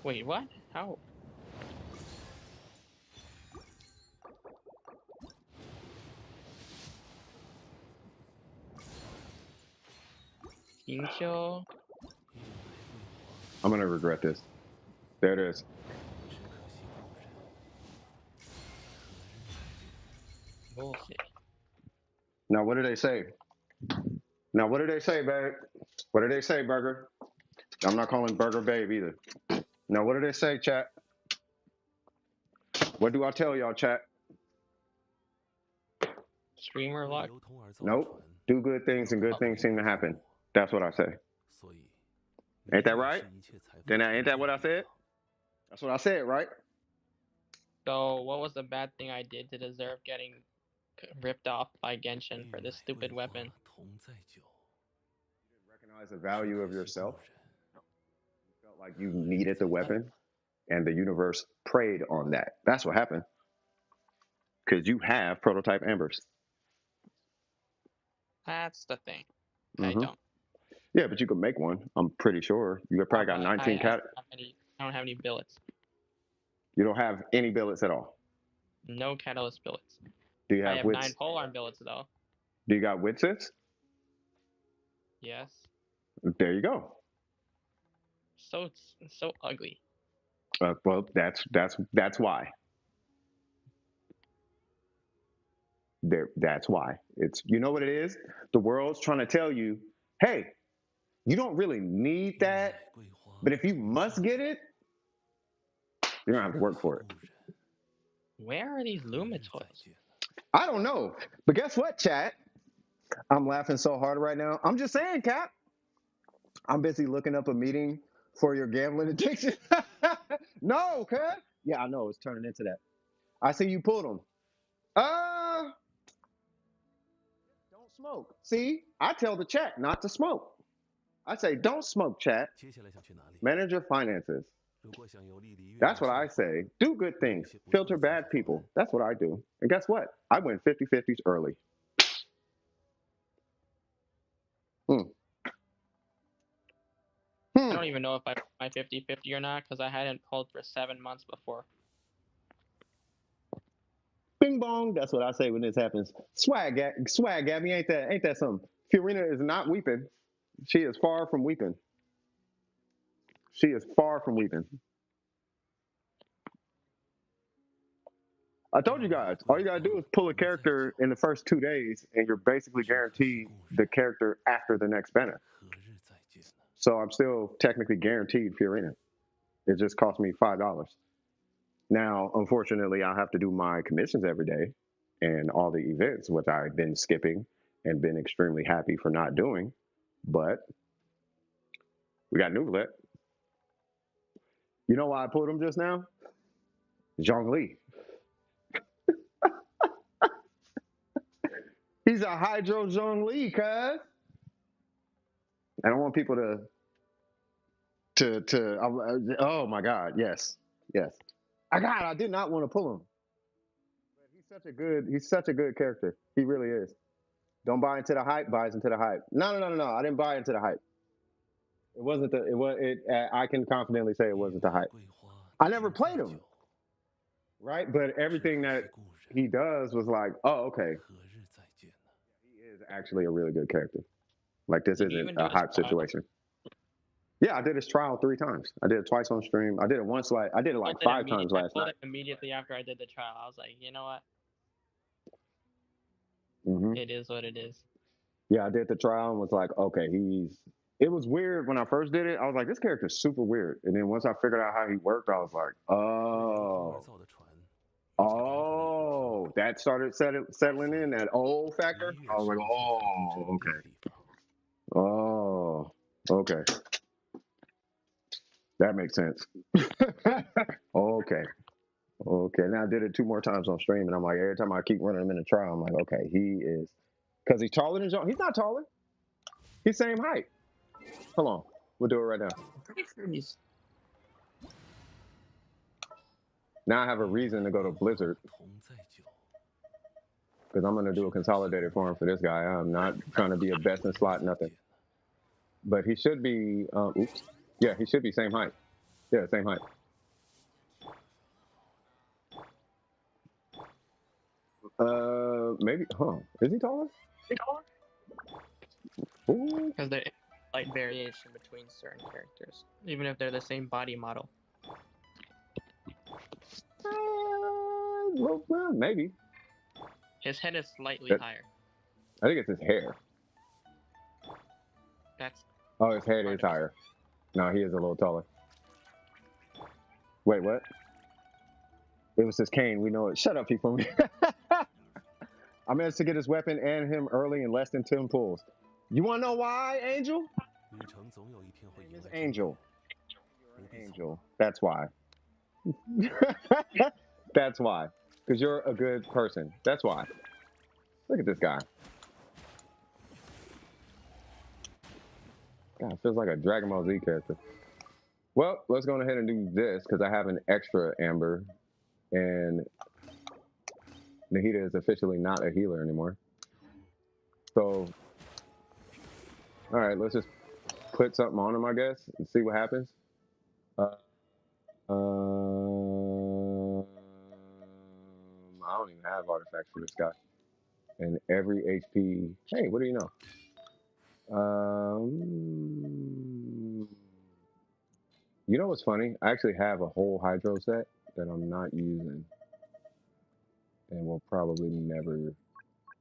Wait, what? How? Kincho? I'm gonna regret this. There it is. Bullshit. Now, what do they say? Now, what do they say, babe? What do they say, Burger? I'm not calling Burger Babe either. Now, what do they say, chat? What do I tell y'all, chat? Streamer luck? Nope. Do good things and good things seem to happen. That's what I say. Ain't that right? Then ain't that what I said? That's what I said, right? So, what was the bad thing I did to deserve getting ripped off by Genshin for this stupid weapon? You didn't recognize the value of yourself. You felt like you needed the weapon, and the universe preyed on that. That's what happened. Because you have prototype Ambers. That's the thing. I Mm-hmm. don't. Yeah, but you could make one. I'm pretty sure. You probably got 19 cat. I don't have any billets. You don't have any billets at all. No catalyst billets. Do you have I have wits? 9 polearm billets though. Do you got witsits? Yes. There you go. So ugly. Well, that's why. That's why. It's, you know what it is? The world's trying to tell you, hey, you don't really need that, but if you must get it, you don't have to work for it. Where are these Luma toys? I don't know, but guess what, chat? I'm laughing so hard right now. I'm just saying, Cap. I'm busy looking up a meeting for your gambling addiction. No, cuz. Yeah, I know it's turning into that. I see you pulled them. Don't smoke. See, I tell the chat not to smoke. I say, don't smoke, chat. Manage your finances. That's what I say. Do good things. Filter bad people. That's what I do. And guess what? I went 50-50s early. I don't even know if I my 50-50 or not because I hadn't pulled for 7 months before. Bing bong. That's what I say when this happens. Swag, Gabby. Ain't that something? Fiorina is not weeping. She is far from weeping. She is far from weeping. I told you guys, all you gotta do is pull a character in the first 2 days, and you're basically guaranteed the character after the next banner. So I'm still technically guaranteed Fiorina. It just cost me $5. Now, unfortunately, I have to do my commissions every day and all the events, which I've been skipping and been extremely happy for not doing. But we got NEUVILLETE. You know why I pulled him just now? Zhongli. He's a Hydro Zhongli, cuz. I don't want people oh my God, yes. I did not want to pull him. But he's such a good character. He really is. Don't buy into the hype, buys into the hype. No. I didn't buy into the hype. It wasn't I can confidently say it wasn't the hype. I never played him. Right? But everything that he does was like, oh, okay. He is actually a really good character. Like, this isn't a hype situation. Yeah, I did his trial 3 times. I did it twice on stream. I did it once, I did it like 5 times last night. Immediately after I did the trial, I was like, you know what? Mm-hmm. It is what it is. Yeah, I did the trial and was like, okay, it was weird when I first did it. I was like, this character's super weird. And then once I figured out how he worked, I was like, oh, that started settling in, that old factor. I was like, oh, okay. That makes sense. Okay. Now I did it 2 more times on stream, and I'm like, every time I keep running him in a trial, I'm like, okay, he is, because he's taller than John. He's not taller. He's same height. Hold on, we'll do it right now. I'm pretty sure he's. Now I have a reason to go to Blizzard, because I'm gonna do a consolidated farm for this guy. I'm not trying to be a best in slot, nothing. But he should be. Oops. Yeah, he should be same height. Yeah, same height. Maybe. Huh? Is he taller? Ooh. Because there is slight variation between certain characters, even if they're the same body model. Well, maybe. His head is slightly higher. I think it's his hair. That's. Oh, his head is higher. No, he is a little taller. Wait, what? It was his cane. We know it. Shut up, people. I managed to get his weapon and him early in less than 10 pulls. You want to know why, Angel? His Angel. You're an angel. That's why. That's why. Because you're a good person. That's why. Look at this guy. God, it feels like a Dragon Ball Z character. Well, let's go ahead and do this because I have an extra Amber. And Nahida is officially not a healer anymore. So, all right, let's just put something on him, I guess, and see what happens. I don't even have artifacts for this guy. And every HP. Hey, what do you know? You know what's funny? I actually have a whole Hydro set that I'm not using, and will probably never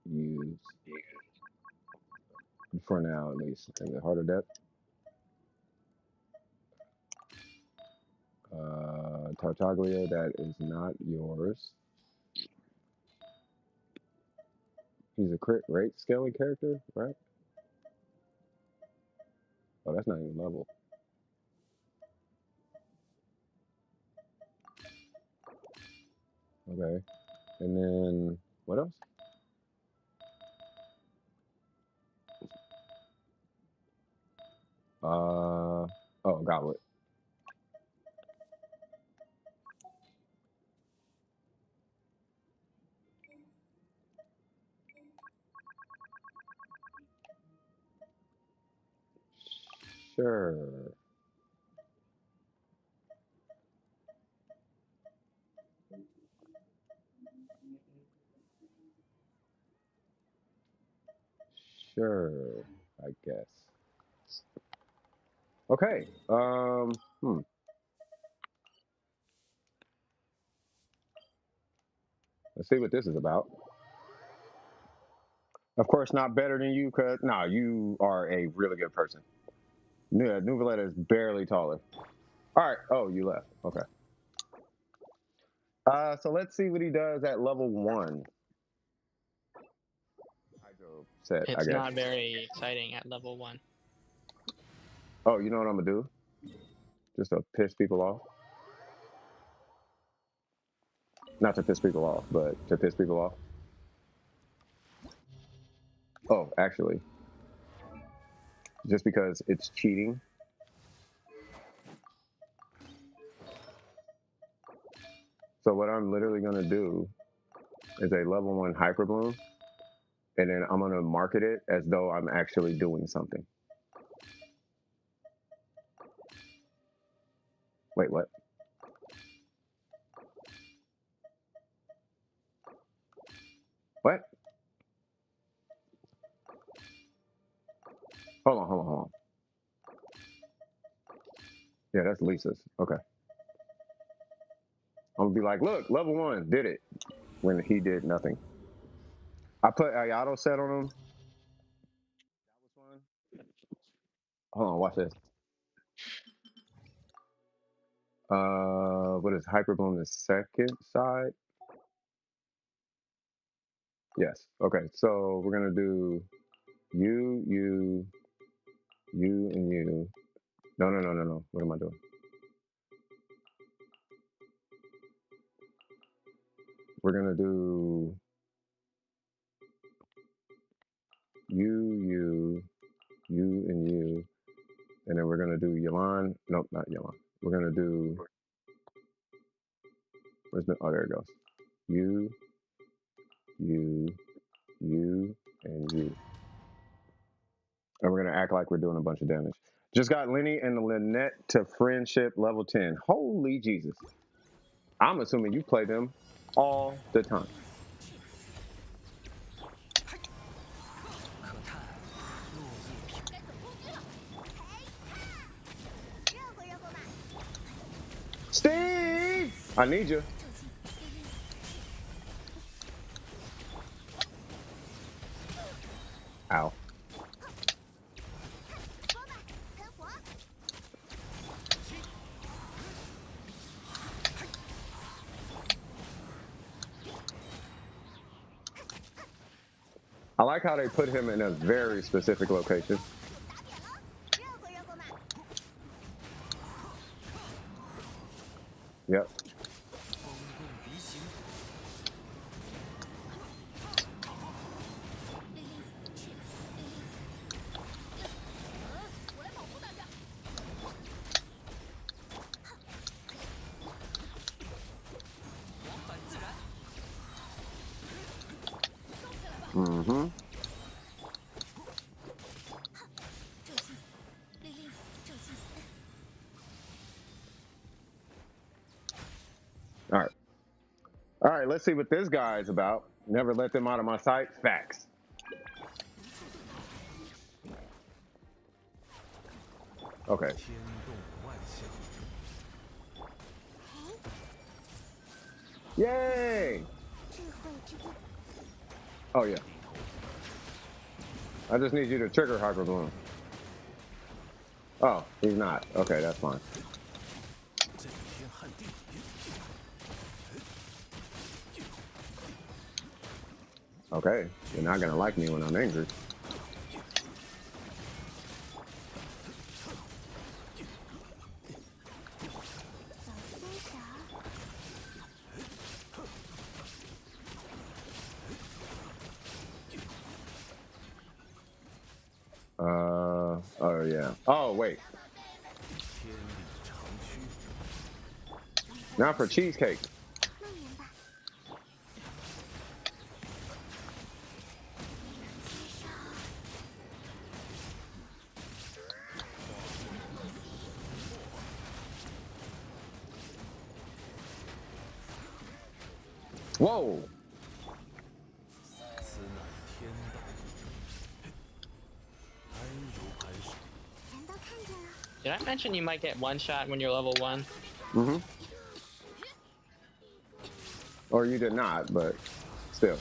use for now, at least. Is it Heart of Depth? Tartaglia, that is not yours. He's a crit rate scaling character, right? Oh, that's not even level. Okay. And then, what else? Oh, Goblet. Sure. Sure, I guess. Okay. Let's see what this is about. Of course, not better than you, cause no, you are a really good person. Yeah, NEUVILLETE is barely taller. All right. Oh, you left. Okay. So let's see what he does at level 1. Hydro set, I It's guess. not very exciting at level 1. Oh, you know what I'm gonna do? Just to piss people off. Not to piss people off, but to piss people off. Oh, actually, just because it's cheating. So what I'm literally gonna do is a level 1 Hyper Bloom, and then I'm gonna market it as though I'm actually doing something. Wait, what? What? Hold on. Yeah, that's Lisa's. Okay. I'm gonna be like, look, level 1 did it when he did nothing. I put a auto set on him. That was fun. Hold on, watch this. What is Hyper Bloom the second side? Yes. Okay, so we're gonna do you, and you. No. What am I doing? We're gonna do you, and you, and then we're gonna do Yelan. Nope, not Yelan. We're gonna do. Where's the? Oh, there it goes. You, and you. And we're gonna act like we're doing a bunch of damage. Just got Lenny and Lynette to friendship level 10. Holy Jesus. I'm assuming you play them all the time. I need you. Ow. I like how they put him in a very specific location. Yep. Mm-hmm. All right. All right, let's see what this guy is about. Never let them out of my sight. Facts. Okay. Yay! Oh, yeah. I just need you to trigger Hyper Bloom. Oh, he's not. Okay, that's fine. Okay, you're not gonna like me when I'm angry. Oh yeah. Oh wait. Now for cheesecake. Whoa. Did I mention you might get one shot when you're level 1? Mm-hmm. Or you did not, but still.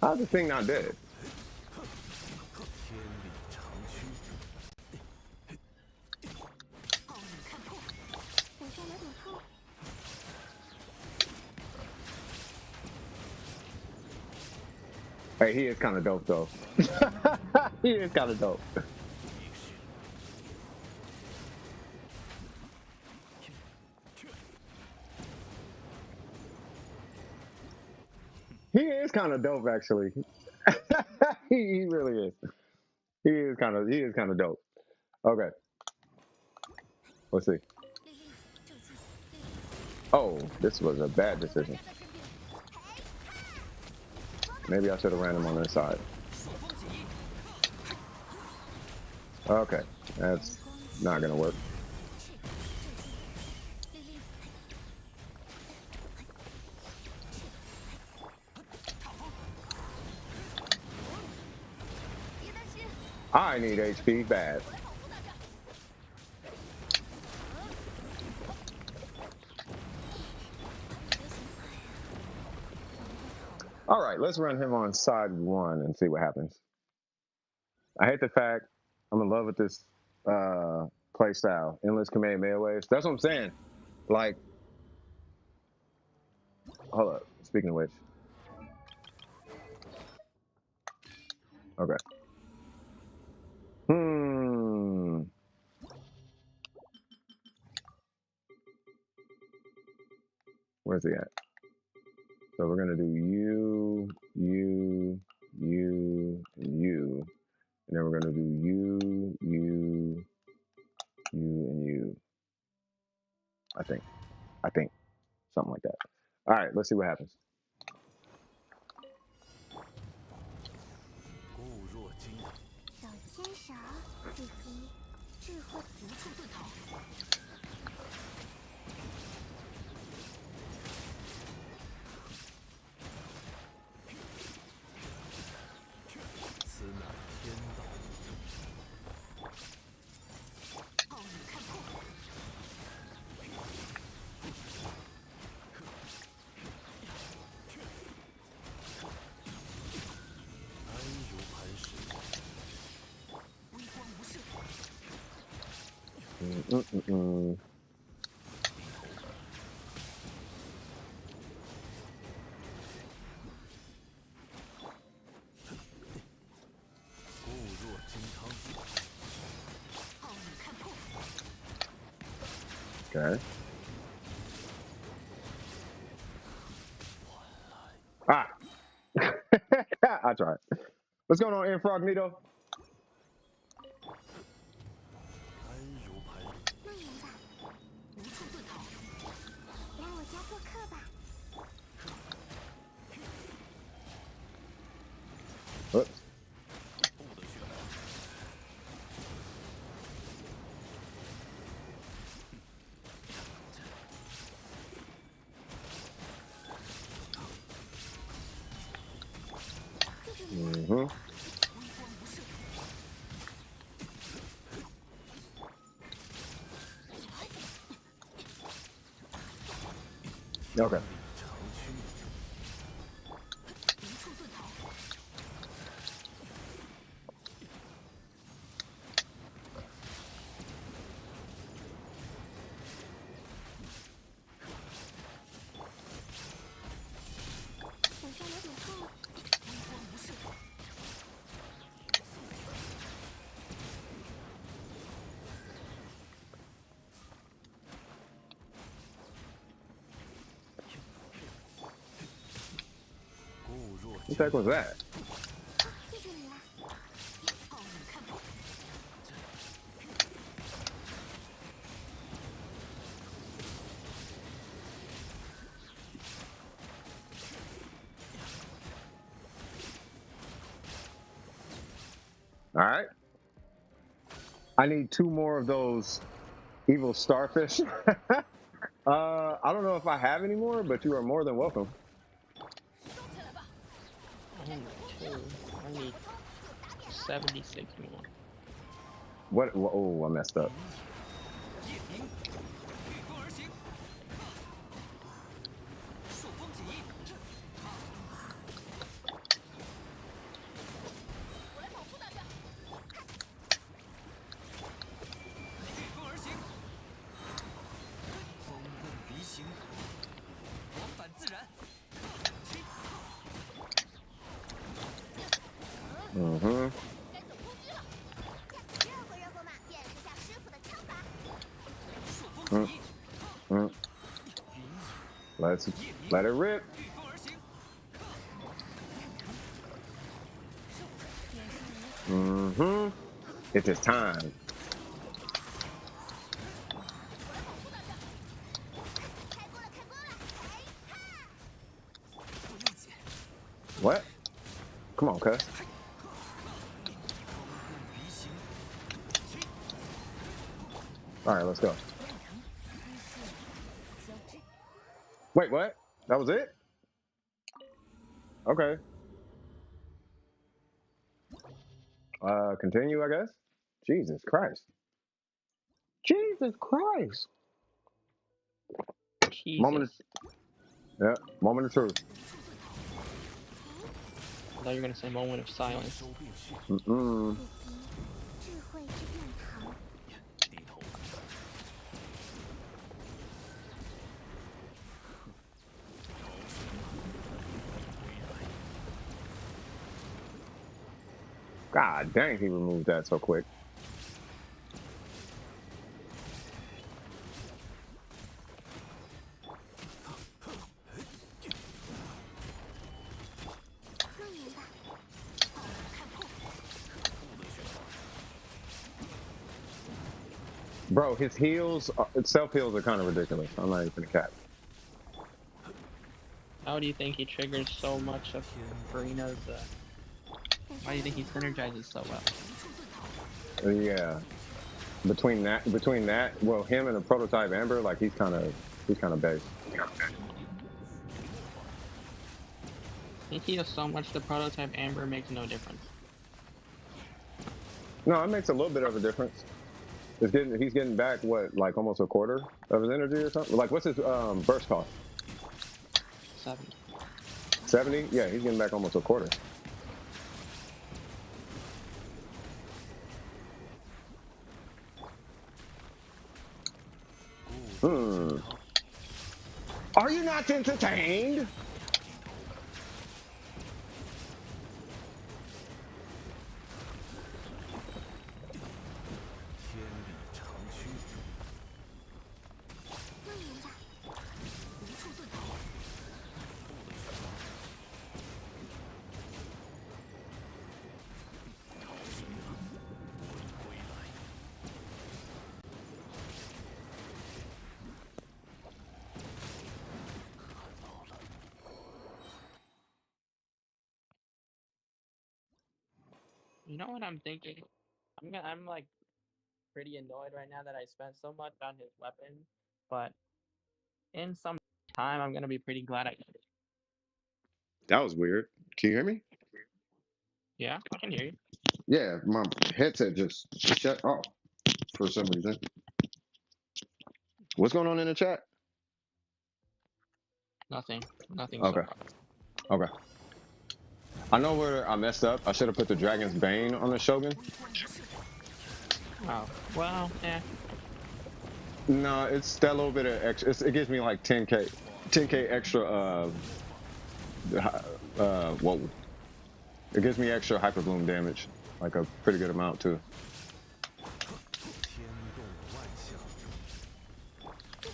How's the thing not dead? Hey, he is kind of dope though. He is kind of dope. He is kind of dope actually. He really is. He is kind of dope. Okay. Let's see. Oh, this was a bad decision. Maybe I should have ran him on this side. Okay, that's not gonna work. I need HP bad. All right, let's run him on side 1 and see what happens. I hate the fact I'm in love with this play style, endless command mail waves. That's what I'm saying. Like, hold up. Speaking of which, okay. Where's he at? So we're gonna do you, you, you, and you, and then we're gonna do you, you, you, and you. I think something like that. All right, let's see what happens. Mm-mm-mm. Okay. Ah. I tried. What's going on, Incognito? 慢点吧，无处遁逃，来我家做客吧。Oops. Mm-hmm. Okay. What the heck was that? All right. I need 2 more of those evil starfish. I don't know if I have any more, but you are more than welcome. Only 2. I need 76 more. What? Oh, I messed up. Mm-hmm. Mm-hmm. Let's let it rip. Mm-hmm. It is time. What? Come on, cuz. All right, let's go. Wait, what? That was it? Okay. Continue, I guess. Jesus Christ. Jesus Christ. Moment of, Jesus. yeah, moment of truth. I thought you were going to say moment of silence. Mm-mm. God dang, he removed that so quick. Bro, his heals, self heals are kind of ridiculous. I'm not even gonna cap. How do you think he triggers so much of Karina's, why do you think he synergizes so well? Yeah. Between that, well, him and a prototype Amber, like he's kind of base. He heals so much the prototype Amber makes no difference. No, it makes a little bit of a difference. He's getting back what, like almost a quarter of his energy or something. Like, what's his burst cost? 70. 70? Yeah, he's getting back almost a quarter. Hmm. Are you not entertained? You know what I'm thinking? I'm like pretty annoyed right now that I spent so much on his weapon, but in some time I'm gonna be pretty glad I did. That was weird. Can you hear me? Yeah, I can hear you. Yeah, my headset just shut off for some reason. What's going on in the chat? Nothing so Okay. far. Okay. I know where I messed up. I should have put the Dragon's Bane on the Shogun. Oh, well, yeah. No, it's that little bit of extra. It gives me like 10k extra. Whoa! It gives me extra hyper bloom damage, like a pretty good amount too.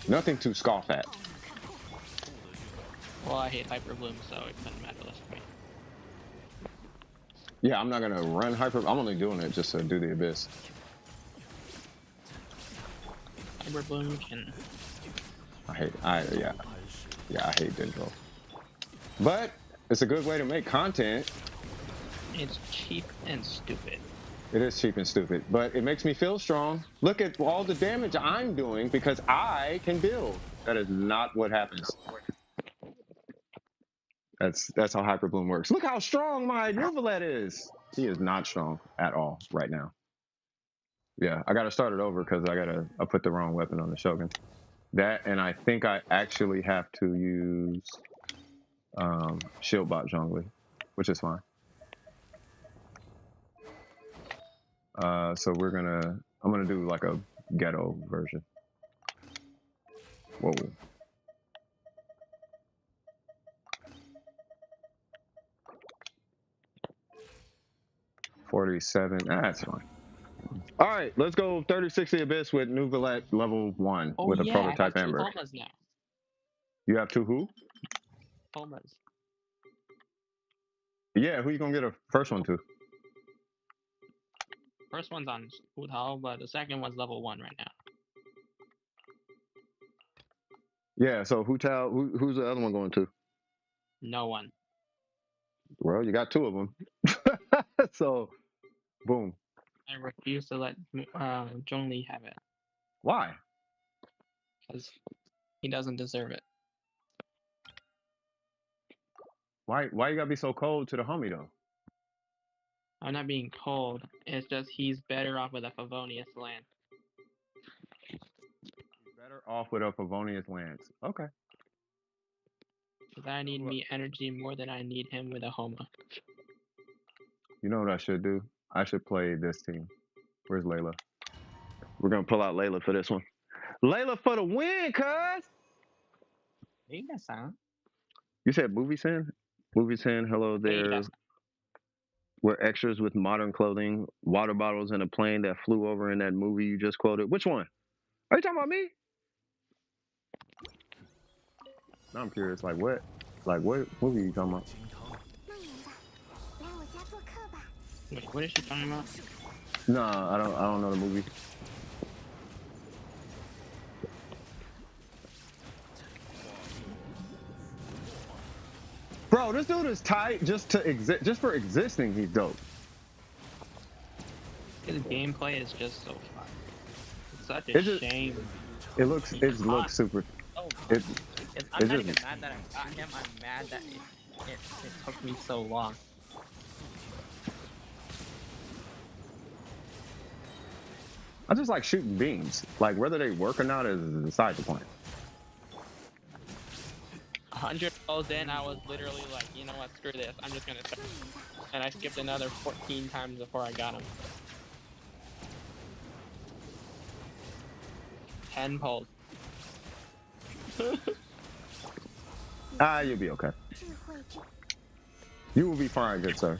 Nothing to scoff at. Well, I hate Hyper Bloom, so it doesn't matter less for me. Yeah, I'm not gonna run hyper. I'm only doing it just to do the abyss. Hyper Bloom can. I hate Dendro. But it's a good way to make content. It's cheap and stupid. It is cheap and stupid, but it makes me feel strong. Look at all the damage I'm doing because I can build. That is not what happens. That's how Hyper Bloom works. Look how strong my NEUVILLETE is. He is not strong at all right now. Yeah, I got to start it over because I put the wrong weapon on the Shogun. That, and I think I actually have to use Shield Bot Zhongli, which is fine. So I'm gonna do like a ghetto version. Whoa. $47. That's fine. All right, let's go 3060 Abyss with NEUVILLETE level 1 Oh with a yeah, I have prototype 2 Amber. Homas now. You have 2 who? Homas. Yeah, who you gonna get a first one to? First one's on Hu Tao, but the second one's level 1 right now. Yeah, so who's the other one going to? No one. Well, you got 2 of them. So, boom. I refuse to let Zhongli have it Why? because he doesn't deserve it. Why you gotta be so cold to the homie though? I'm not being cold. It's just he's better off with a Favonius Lance. Better off with a Favonius Lance. Okay. Because I need me energy more than I need him with a Homa. You know what I should do? I should play this team. Where's Layla? We're gonna pull out Layla for this one. Layla for the win, cuz! You said movie sin? Movie sin, hello there. We're extras with modern clothing, water bottles, and a plane that flew over in that movie you just quoted. Which one? Are you talking about me? Now I'm curious, like what? Like what movie are you talking about? 梦妍的，来我家做客吧。 Wait, what is she talking about? Nah, I don't know the movie. Bro, this dude is tight just for existing, he's dope. His gameplay is just so fun. It's such a shame. It looks super. Oh, I'm not even mad that I got him. I'm mad that it took me so long. I just like shooting beams. Like whether they work or not is beside the point. 100 balls in, I was literally like, you know what, screw this. I'm just gonna start. And I skipped another 14 times before I got him. 10 pulls. Ah, you'll be okay. 智慧之 You will be fine, good sir.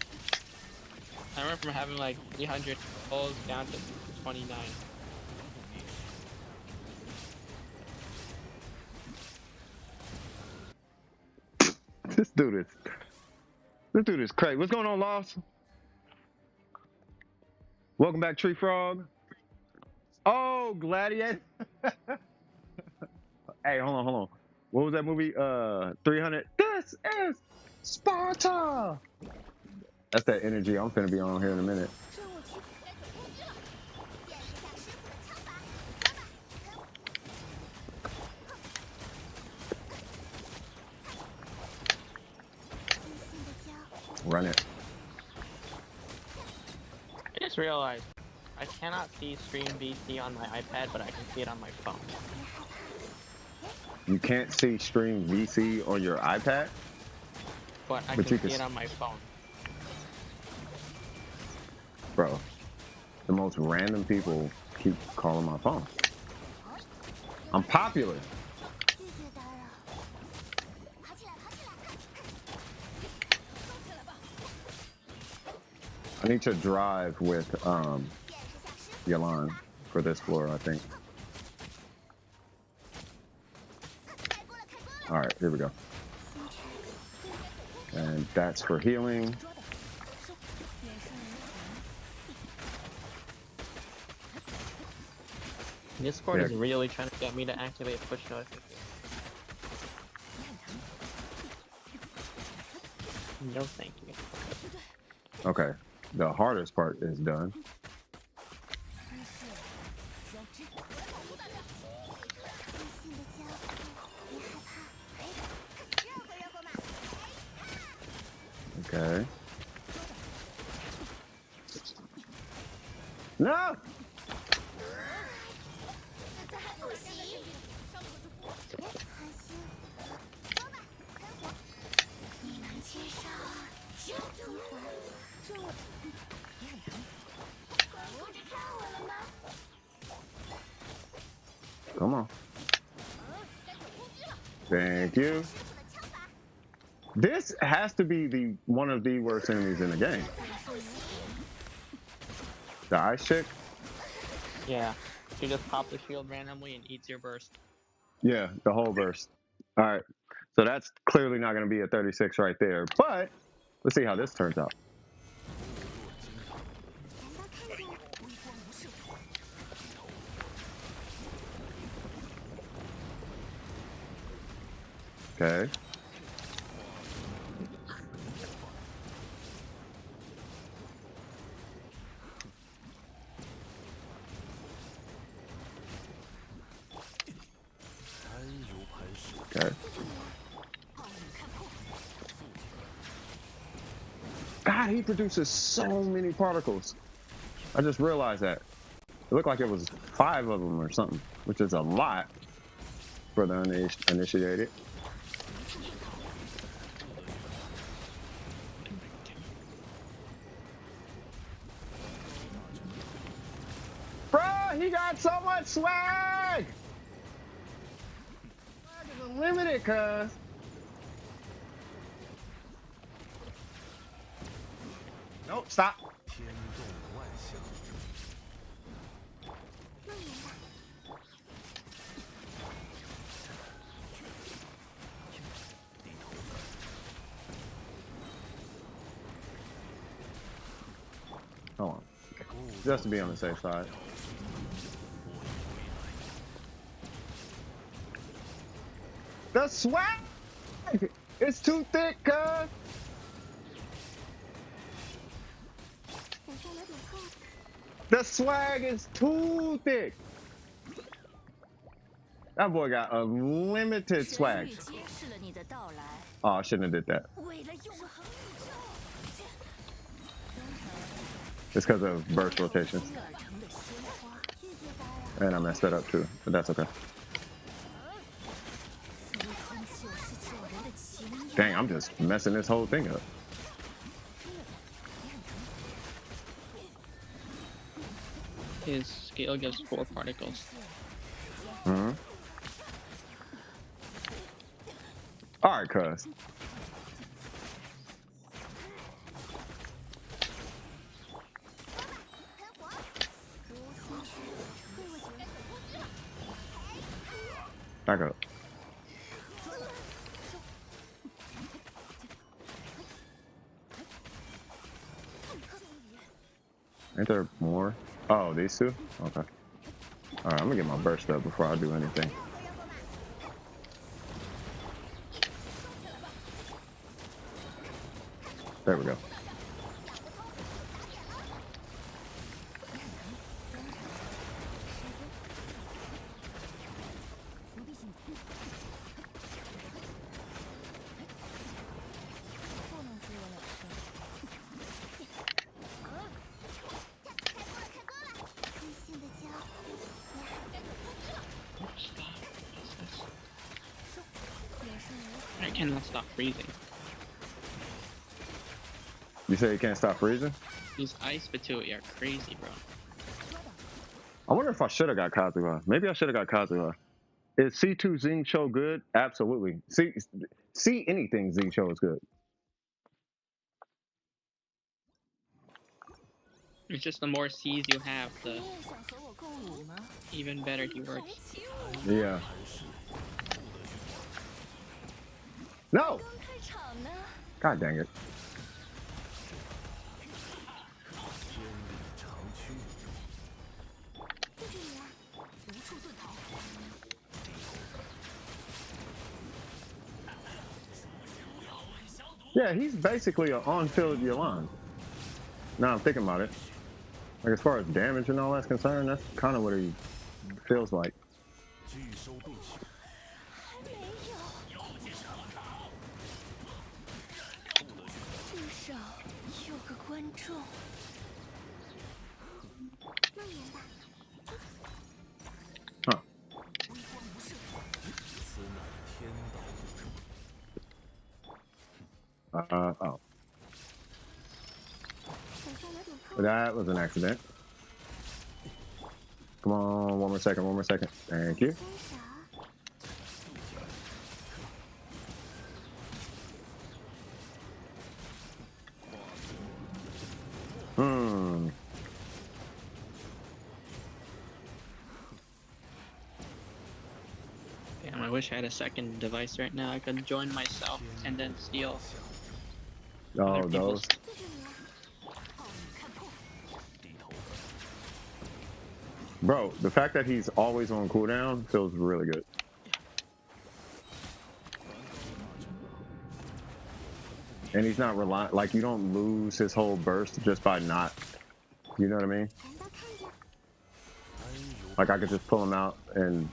I went from having like 300 goals down to 29. This dude is crazy. What's going on, Lost? Welcome back, Tree Frog. Oh, Gladiator. Hey, hold on. What was that movie? 300. This is Sparta. That's that energy I'm finna be on here in a minute. 任务区该可攻击了，见识下师傅的枪法，自信的骄傲。 Run it. I just realized I cannot see stream VC on my iPad, but I can see it on my phone. You can't see stream VC on your iPad? But I But can you can see it on my phone. Bro, the most random people keep calling my phone. I'm popular. 拒绝打扰。爬起来，爬起来！动起来吧！ I need to drive with 见识下师傅。 Yalan for this floor, I think. 开锅了，开锅了！ All right, here we go. 星辰。 And that's for healing. Discord Yeah. is really trying to get me to activate push notifications. No, thank you. Okay, the hardest part is done. 自信的骄傲，别害怕。热乎热乎嘛！ Okay. No! 这还不行。韩星，走吧，喷火！你能接受这激活？这我顾着看我了吗？ Come on. 该可攻击了。 Thank you. 师傅的枪法， This has to be one of the worst enemies in the game. 这还不行。 The ice chick? Yeah, she just pops the shield randomly and eats your burst. Yeah, the whole burst. All right. So that's clearly not going to be a 36 right there. But let's see how this turns out. 全都看见了。 Okay. Okay. God, he produces so many particles. I just realized that. It looked like it was 5 of them or something, which is a lot for the uninitiated. Bro, he got so much swag! Swag is unlimited, cuz. Nope, stop. 天动万象，梦魇吧， Hold on. Just to be on the safe side. The swag! It's too thick, cuz. 等下有点痛。 The swag is too thick. That boy got unlimited 神 swag. 域揭示了你的到来， Oh, I shouldn't have did that. 为了永恒宇宙， It's because of burst rotation. 倾而成的鲜花， 拒绝打扰。 And I messed that up too, but that's okay. 司空救世救人的奇妙。 Dang, I'm just messing this whole thing up. His scale gives 4 particles. Hmm. right, cuz. Back up. Ain't there more? Oh, these two? Okay. Alright, I'm gonna get my burst up before I do anything. There we go. I cannot stop freezing. You say you can't stop freezing? These ice Fatui are crazy, bro. I wonder if I should have got Kazuha. Maybe I should have got Kazuha. Is C2 Xingqiu good? Absolutely. See anything Xingqiu is good. It's just the more C's you have, the even better he works. Yeah. No! God dang it. Yeah, he's basically an on-field Yolande. Now I'm thinking about it. Like, as far as damage and all that's concerned, that's kind of what he feels like. Huh. Oh. That was an accident. Come on, one more second. Thank you. Damn, I wish I had a second device right now. I could join myself and then steal Oh, other people's. those. Bro, the fact that he's always on cooldown feels really good. And he's not reliant, like, you don't lose his whole burst just by not, you know what I mean? Like, I could just pull him out and...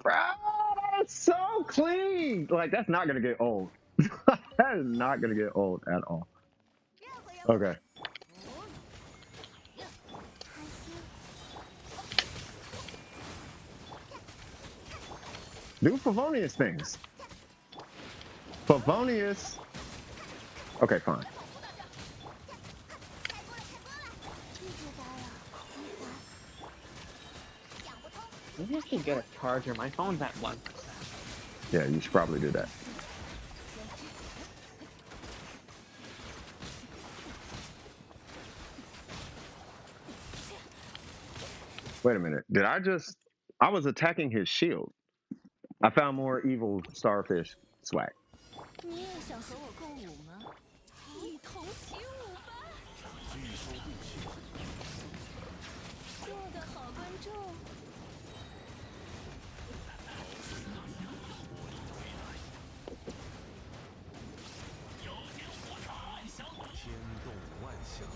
Bro, that's so clean! Like, that's not gonna get old. That is not gonna get old at all. Okay. Do Favonius things. Favonius. Okay, fine. Maybe I should get a charger. My phone's at 1%. Yeah, you should probably do that. Wait a minute. Did I just... I was attacking his shield. I found more evil starfish swag.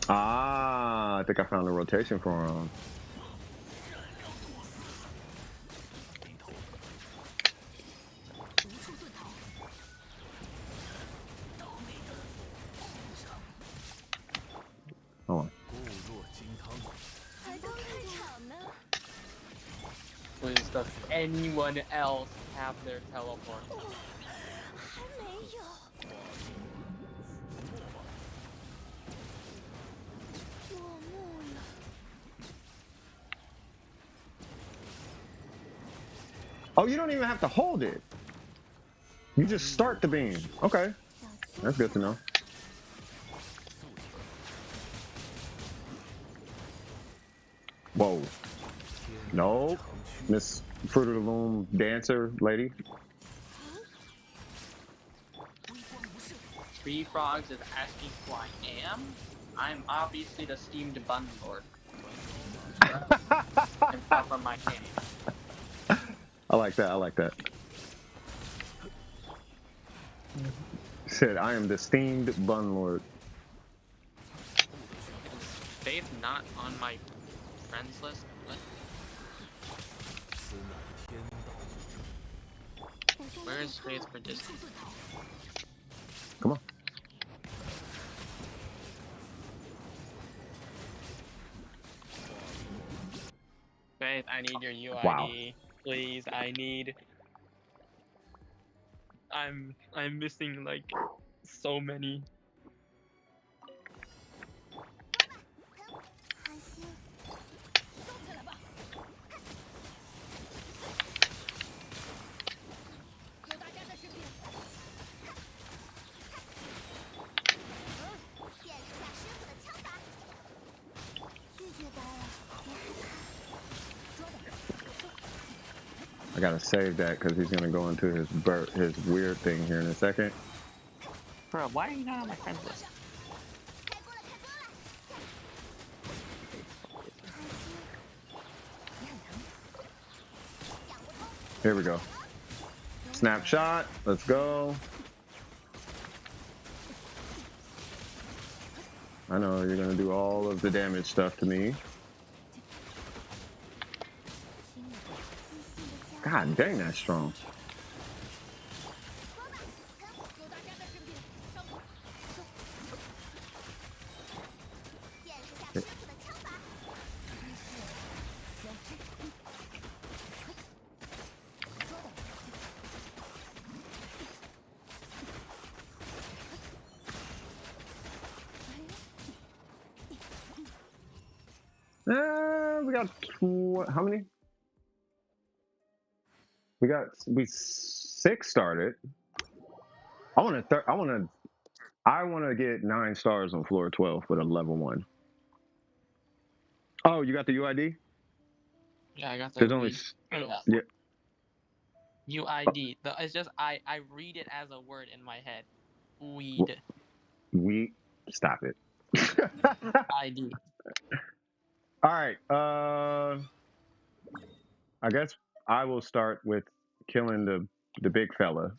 Ah, I think I found a rotation for him. Hold on. Please, does anyone else have their teleport. 还没有。落幕了。 Oh, you don't even have to hold it. You just start the beam. Okay, that's good to know. Whoa. No, Miss Fruit of the Loom dancer lady. Tree Frogs is asking who I am. I'm obviously the steamed bun lord. And far from my name. I like that. I like that. Said, I am the steamed bun lord. Is Faith not on my friends list? What? 此乃天道。 Where is Faith for Disney? Come on. Faith, I need your UID. Wow. Please, I need. I'm missing like so many. 韩星，收起来吧。有大家在身边。见识下师傅的枪法。拒绝打扰，别害怕。 I gotta save that because he's gonna go into his weird thing here in a second. Bro, why are you not on my friends list? 开锅了，开锅了！韩星，你很疼。 想不通。 Here we go. Snapshot. Let's go. I know you're gonna do all of the damage stuff to me. God dang, that's strong. 有大家在身边。上路。见识下师傅的枪法。 We got how many? We 6 started. I want to get 9 stars on floor 12 with a level 1. Oh, you got the UID? Yeah, I got the There's only yeah. UID. It's just I read it as a word in my head. Weed. We stop it. ID. All right. I guess I will start with killing the big fella.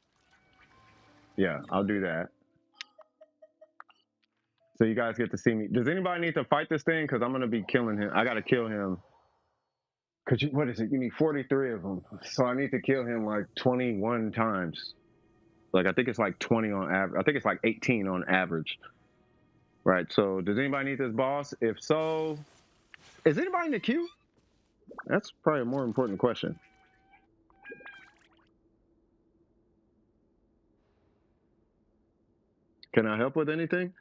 Yeah, I'll do that. So you guys get to see me. Does anybody need to fight this thing? Because I'm gonna be killing him. I gotta kill him. Cause what is it? You need 43 of them. So I need to kill him like 21 times. Like I think it's like 20 on average. I think it's like 18 on average. Right. So does anybody need this boss? If so, is anybody in the queue? That's probably a more important question. Can I help with anything?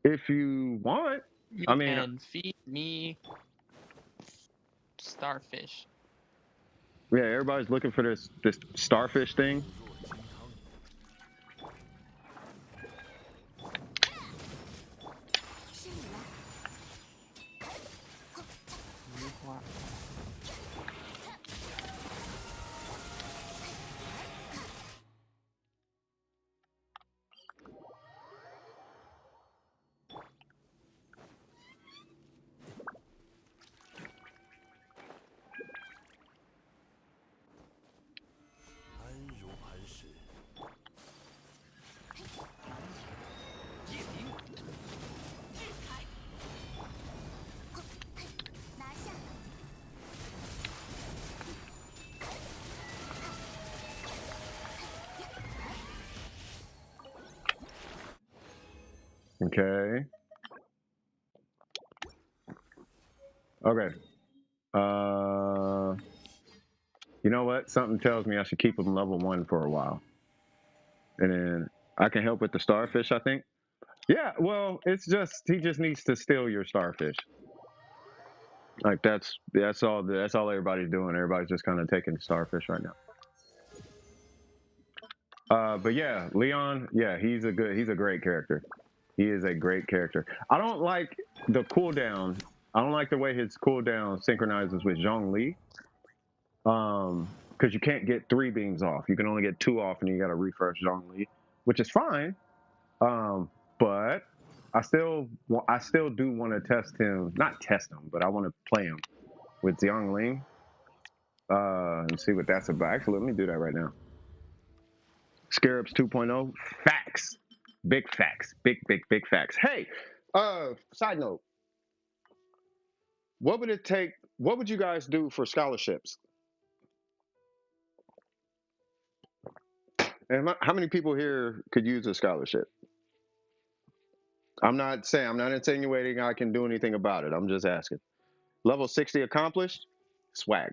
If you want. You I mean, can feed me starfish. yeah, everybody's looking for this starfish thing. 是你了。 安如磐石。拿下。 Okay. Okay. You know what? Something tells me I should keep him level 1 for a while, and then I can help with the starfish, I think. Yeah, well, it's just he just needs to steal your starfish. Like that's all everybody's doing. Everybody's just kind of taking the starfish right now. But yeah, Leon, yeah, he's a great character. He is a great character. I don't like the cooldown. I don't like the way his cooldown synchronizes with Zhongli. Because you can't get 3 beams off. You can only get 2 off, and you got to refresh Zhongli, which is fine. But I still do want to test him. Not test him, but I want to play him with Xiangling. And see what that's about. Actually, let me do that right now. Scarabs 2.0 facts, big facts, big facts. Hey, side note, what would it take? What would you guys do for scholarships? And how many people here could use a scholarship? I'm not insinuating I can do anything about it. I'm just asking. Level 60 accomplished. Swag.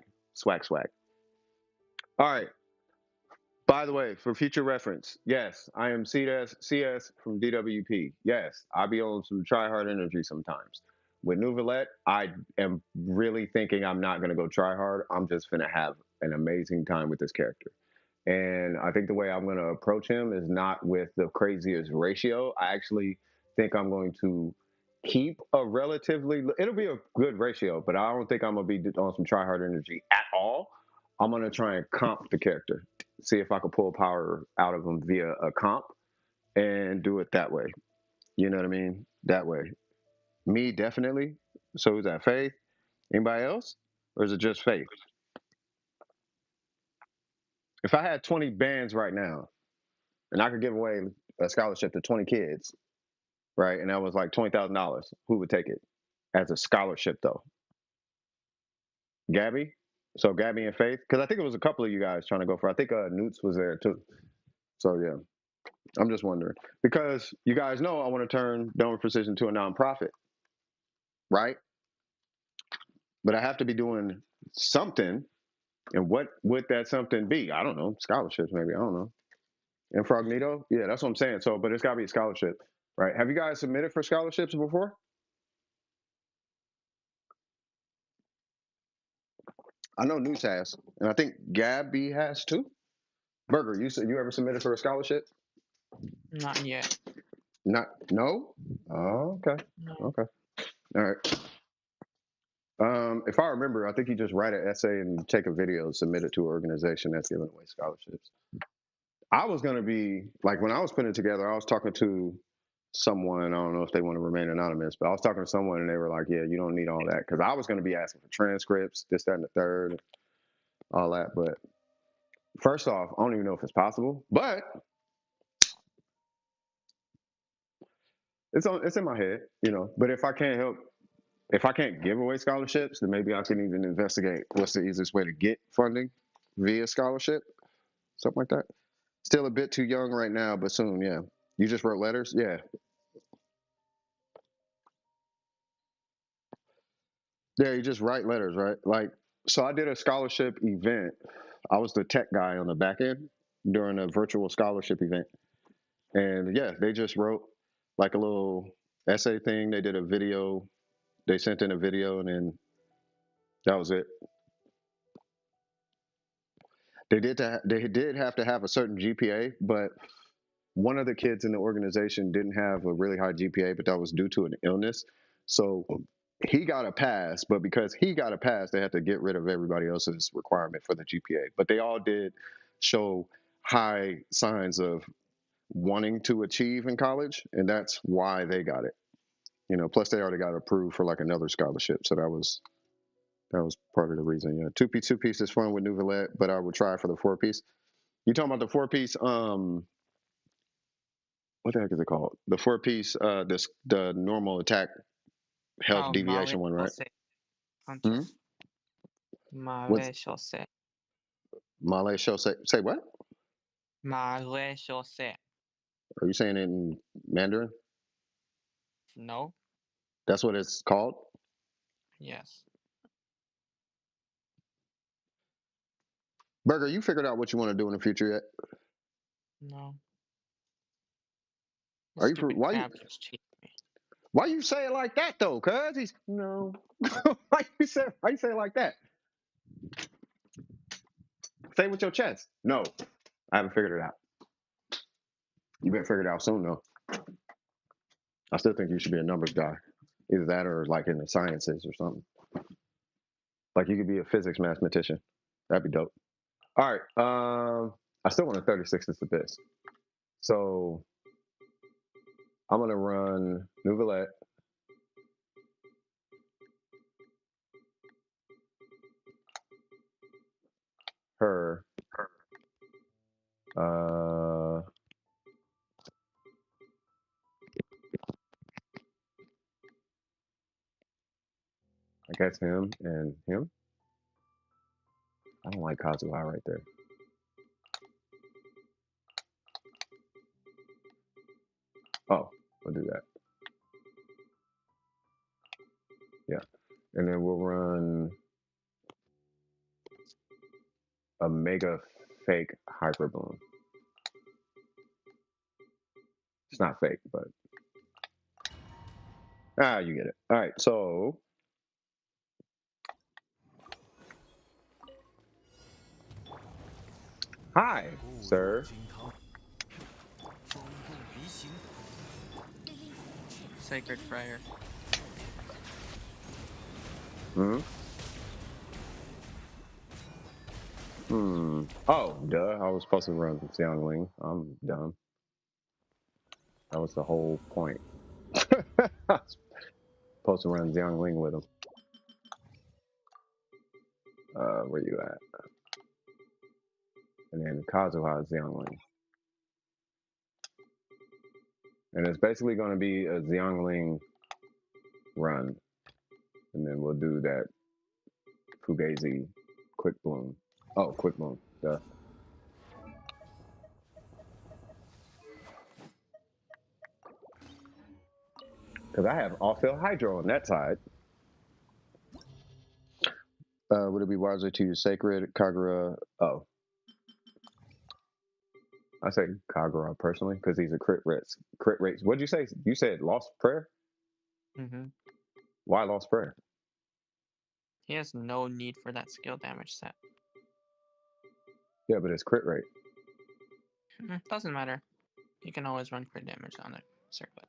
All right. By the way, for future reference, yes, I am CS from DWP. Yes, I be on some try hard energy sometimes. With NEUVILLETE, I am really thinking I'm not going to go try hard. I'm just going to have an amazing time with this character. And I think the way I'm going to approach him is not with the craziest ratio. I actually think I'm going to keep a relatively, it'll be a good ratio, but I don't think I'm going to be on some try hard energy at all. I'm going to try and comp the character, see if I can pull power out of him via a comp and do it that way. You know what I mean? That way. Me, definitely. So is that Faith? Anybody else? Or is it just Faith? If I had 20 bands right now and I could give away a scholarship to 20 kids, right? And that was like $20,000, who would take it as a scholarship though? Gabby? So Gabby and Faith? Because I think it was a couple of you guys trying to go for it. I think Newts was there too. So yeah. I'm just wondering because you guys know I want to turn Dome Precision to a nonprofit, right? But I have to be doing something. And what would that something be? I don't know. Scholarships, maybe. I don't know. Incognito? Yeah, that's what I'm saying. So, but it's got to be a scholarship, right? Have you guys submitted for scholarships before? I know News has, and I think Gabby has too. Burger, you ever submitted for a scholarship? Not yet. Not no. Oh, okay. No. Okay. All right. If I remember, I think you just write an essay and take a video and submit it to an organization that's giving away scholarships. I was going to be like, when I was putting it together, I was talking to someone. I don't know if they want to remain anonymous, but I was talking to someone and they were like, yeah, you don't need all that. Because I was going to be asking for transcripts, this, that, and the third, all that. But first off, I don't even know if it's possible, but it's in my head, you know. But if I can't give away scholarships, then maybe I can even investigate what's the easiest way to get funding via scholarship, something like that. Still a bit too young right now, but soon, yeah. You just wrote letters? Yeah. Yeah, you just write letters, right? Like, so I did a scholarship event. I was the tech guy on the back end during a virtual scholarship event. And yeah, they just wrote like a little essay thing. They did a video. They sent in a video and then that was it. They did have to have a certain GPA, but one of the kids in the organization didn't have a really high GPA, but that was due to an illness. So he got a pass, but because he got a pass, they had to get rid of everybody else's requirement for the GPA. But they all did show high signs of wanting to achieve in college, and that's why they got it. You know, plus they already got approved for like another scholarship, so that was part of the reason. Yeah, two piece is fun with NEUVILLETE, but I would try for the 4-piece. You talking about the 4-piece? What the heck is it called? The 4-piece, the normal attack health Oh, deviation one, right? Marie-José. Hmm? Hunter. What's Marie-José. Malay show? Say what? Marie-José. Are you saying it in Mandarin? No? That's what it's called? Yes. Burger, you figured out what you want to do in the future yet? No. Are you Stupid why you crab keeps chasing me. why you say it like that though? Cuz he's no. why you say it like that? Say it with your chest. No, I haven't figured it out. You better figure it out soon though. I still think you should be a numbers guy. Either that or like in the sciences or something. Like you could be a physics mathematician. That'd be dope. All right. I still want a 36 as the best. So I'm gonna run NEUVILLETE. Her. I guess him and him. I don't like Kazuha right there. Oh, we'll do that. Yeah. And then we'll run a mega fake hyper bloom. It's not fake, but you get it. All right, so hi, 固若 sir. 金汤，风动离形。 Sacred prayer. Oh, duh. I was supposed to run Xiangling. I'm dumb. That was the whole point. I was supposed to run Xiangling with him. Where you at? And then Kazuha Xiangling. And it's basically going to be a Xiangling run. And then we'll do that Fugazi Quick Bloom. Oh, Quick Bloom. Duh. Because I have off-field Hydro on that side. Would it be wiser to use Sacred, Kagura? Oh. I say Kagura personally because he's a crit rates. Crit rates. What'd you say? You said Lost Prayer? Mm-hmm. Why Lost Prayer? He has no need for that skill damage set. Yeah, but it's crit rate. Doesn't matter. You can always run crit damage on the circlet.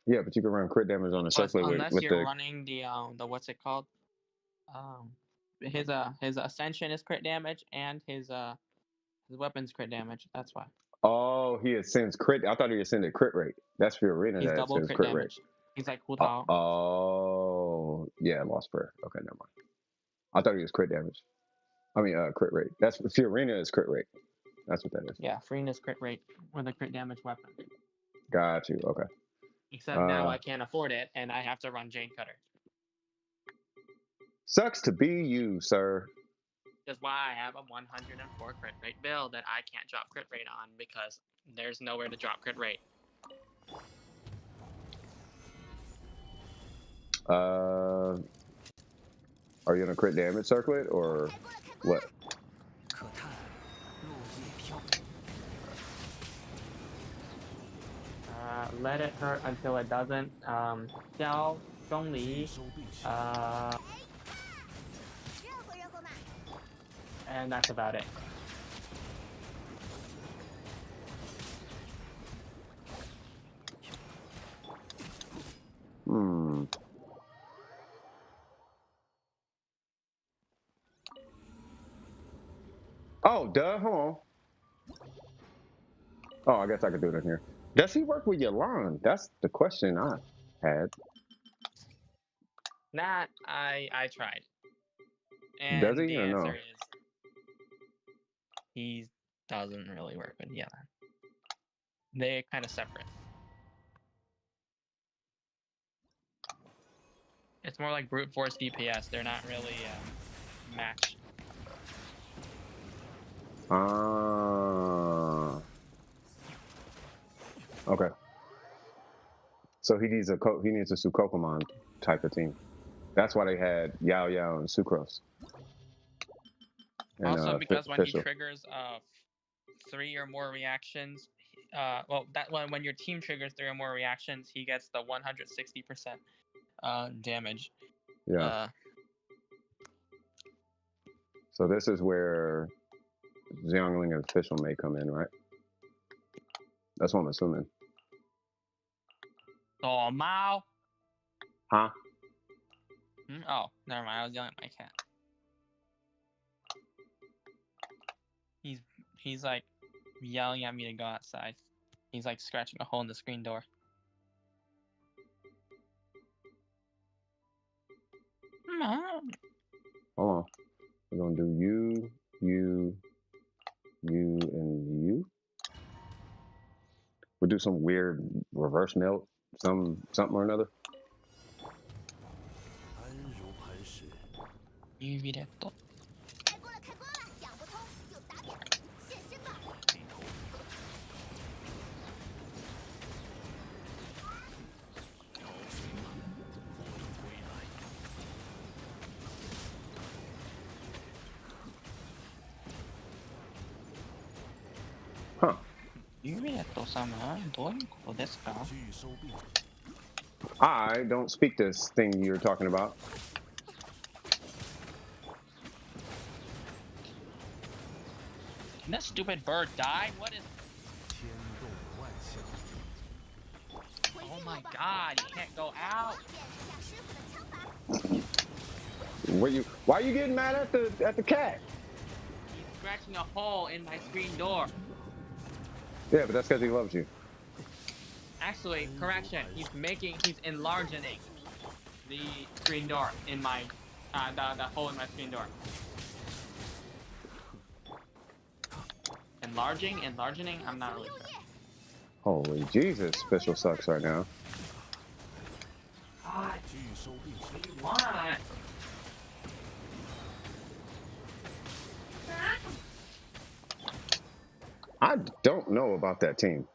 Yeah, but you can run crit damage on the circlet Unless with you're the running the what's it called? His ascension is crit damage and his weapon's crit damage. That's why. Oh, he ascends crit. I thought he ascended crit rate. That's Fiorina He's that double ascends crit crit rate. damage. He's like Hu Tao. Oh, yeah, Lost Prayer. Okay, never mind. I thought he was crit damage. I mean, crit rate. That's Fiorina is crit rate. That's what that is. Yeah, Furina's crit rate with a crit damage weapon. Got you. Okay. Except now I can't afford it, and I have to run Jade Cutter. Sucks to be you, sir. That's why I have a 104 crit rate build that I can't drop crit rate on because there's nowhere to drop crit rate. Are you in a crit damage circlet or what? 可叹落叶飘。 Let it hurt until it doesn't. Xiao, Zhongli, 收并蓄， and that's about it. Oh, duh. Hold on. Oh, I guess I could do it in here. Does he work with Yalan? That's the question I had. That I tried. And Does he the or no? answer is he doesn't really work with Yelan. They're kind of separate. It's more like brute force DPS. They're not really matched. Okay. So he needs a Sukokomon type of team. That's why they had Yao Yao and Sucrose. and Also, because when he official. triggers 3 or more reactions, well, that when your team triggers 3 or more reactions, he gets the 160% damage. Yeah. So this is where Xiangling and official may come in, right? That's what I'm assuming. Oh, Mao. Huh? Oh, never mind. I was yelling at my cat. He's like yelling at me to go outside. He's like scratching a hole in the screen door. Mom. Hold on. We're gonna do you, and you. We'll do some weird reverse melt, something or another. 安如磐石， NEUVILLETE. 开锅了，开锅了！想不通就打点儿，现身吧！低头， 找寻吧，我的归来。 Huh. NEUVILLETE-sama, どういうことですか? 据收并， I don't speak this thing you're talking about. Can that stupid bird die? What is? 天动万象， Oh my god! You can't go out. 见识下师傅的枪法。 Why you getting mad at the cat? He's scratching a hole in my screen door. Yeah, but that's because he loves you. Actually, correction. He's enlarging the screen door in my the hole in my screen door. Enlarging? I'm not really sure. Holy Jesus, special sucks right now. God, 据收并收， what do you want? I don't know about that team.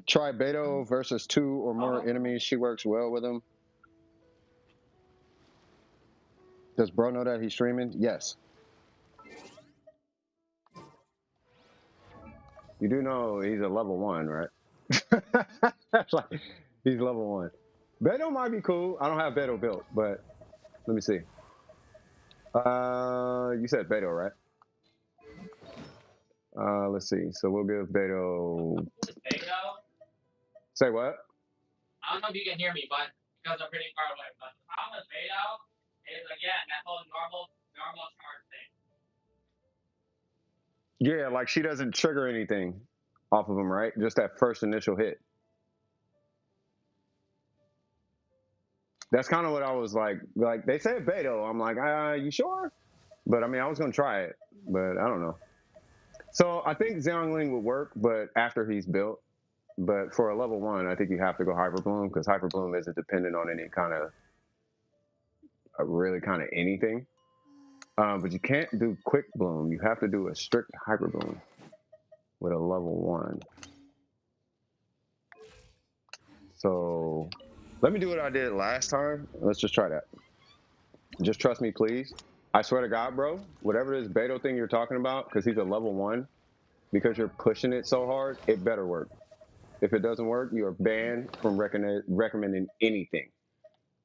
Try Beto versus 2 or more enemies. She works well with him. Does bro know that he's streaming? Yes. You do know he's a level 1, right? That's like, he's level 1. Beto might be cool. I don't have Beto built, but let me see. You said Beto, right? Let's see. So we'll give Beto. Beto? Say what? I don't know if you can hear me, but because I'm pretty far away. But the problem with Beto is again that whole normal charge thing. Yeah, like she doesn't trigger anything off of him, right? Just that first initial hit. That's kind of what I was like they said Beto. I'm like, you sure? But I mean, I was gonna try it, but I don't know. So I think Xiangling would work, but after he's built. But for a level 1, I think you have to go Hyper Bloom because Hyper Bloom isn't dependent on any kind of anything. But you can't do Quick Bloom. You have to do a strict Hyper Bloom with a level 1. So let me do what I did last time. Let's just try that. Just trust me, please. I swear to God, bro, whatever this Beto thing you're talking about, because he's a level 1, because you're pushing it so hard, it better work. If it doesn't work, you are banned from recommending anything.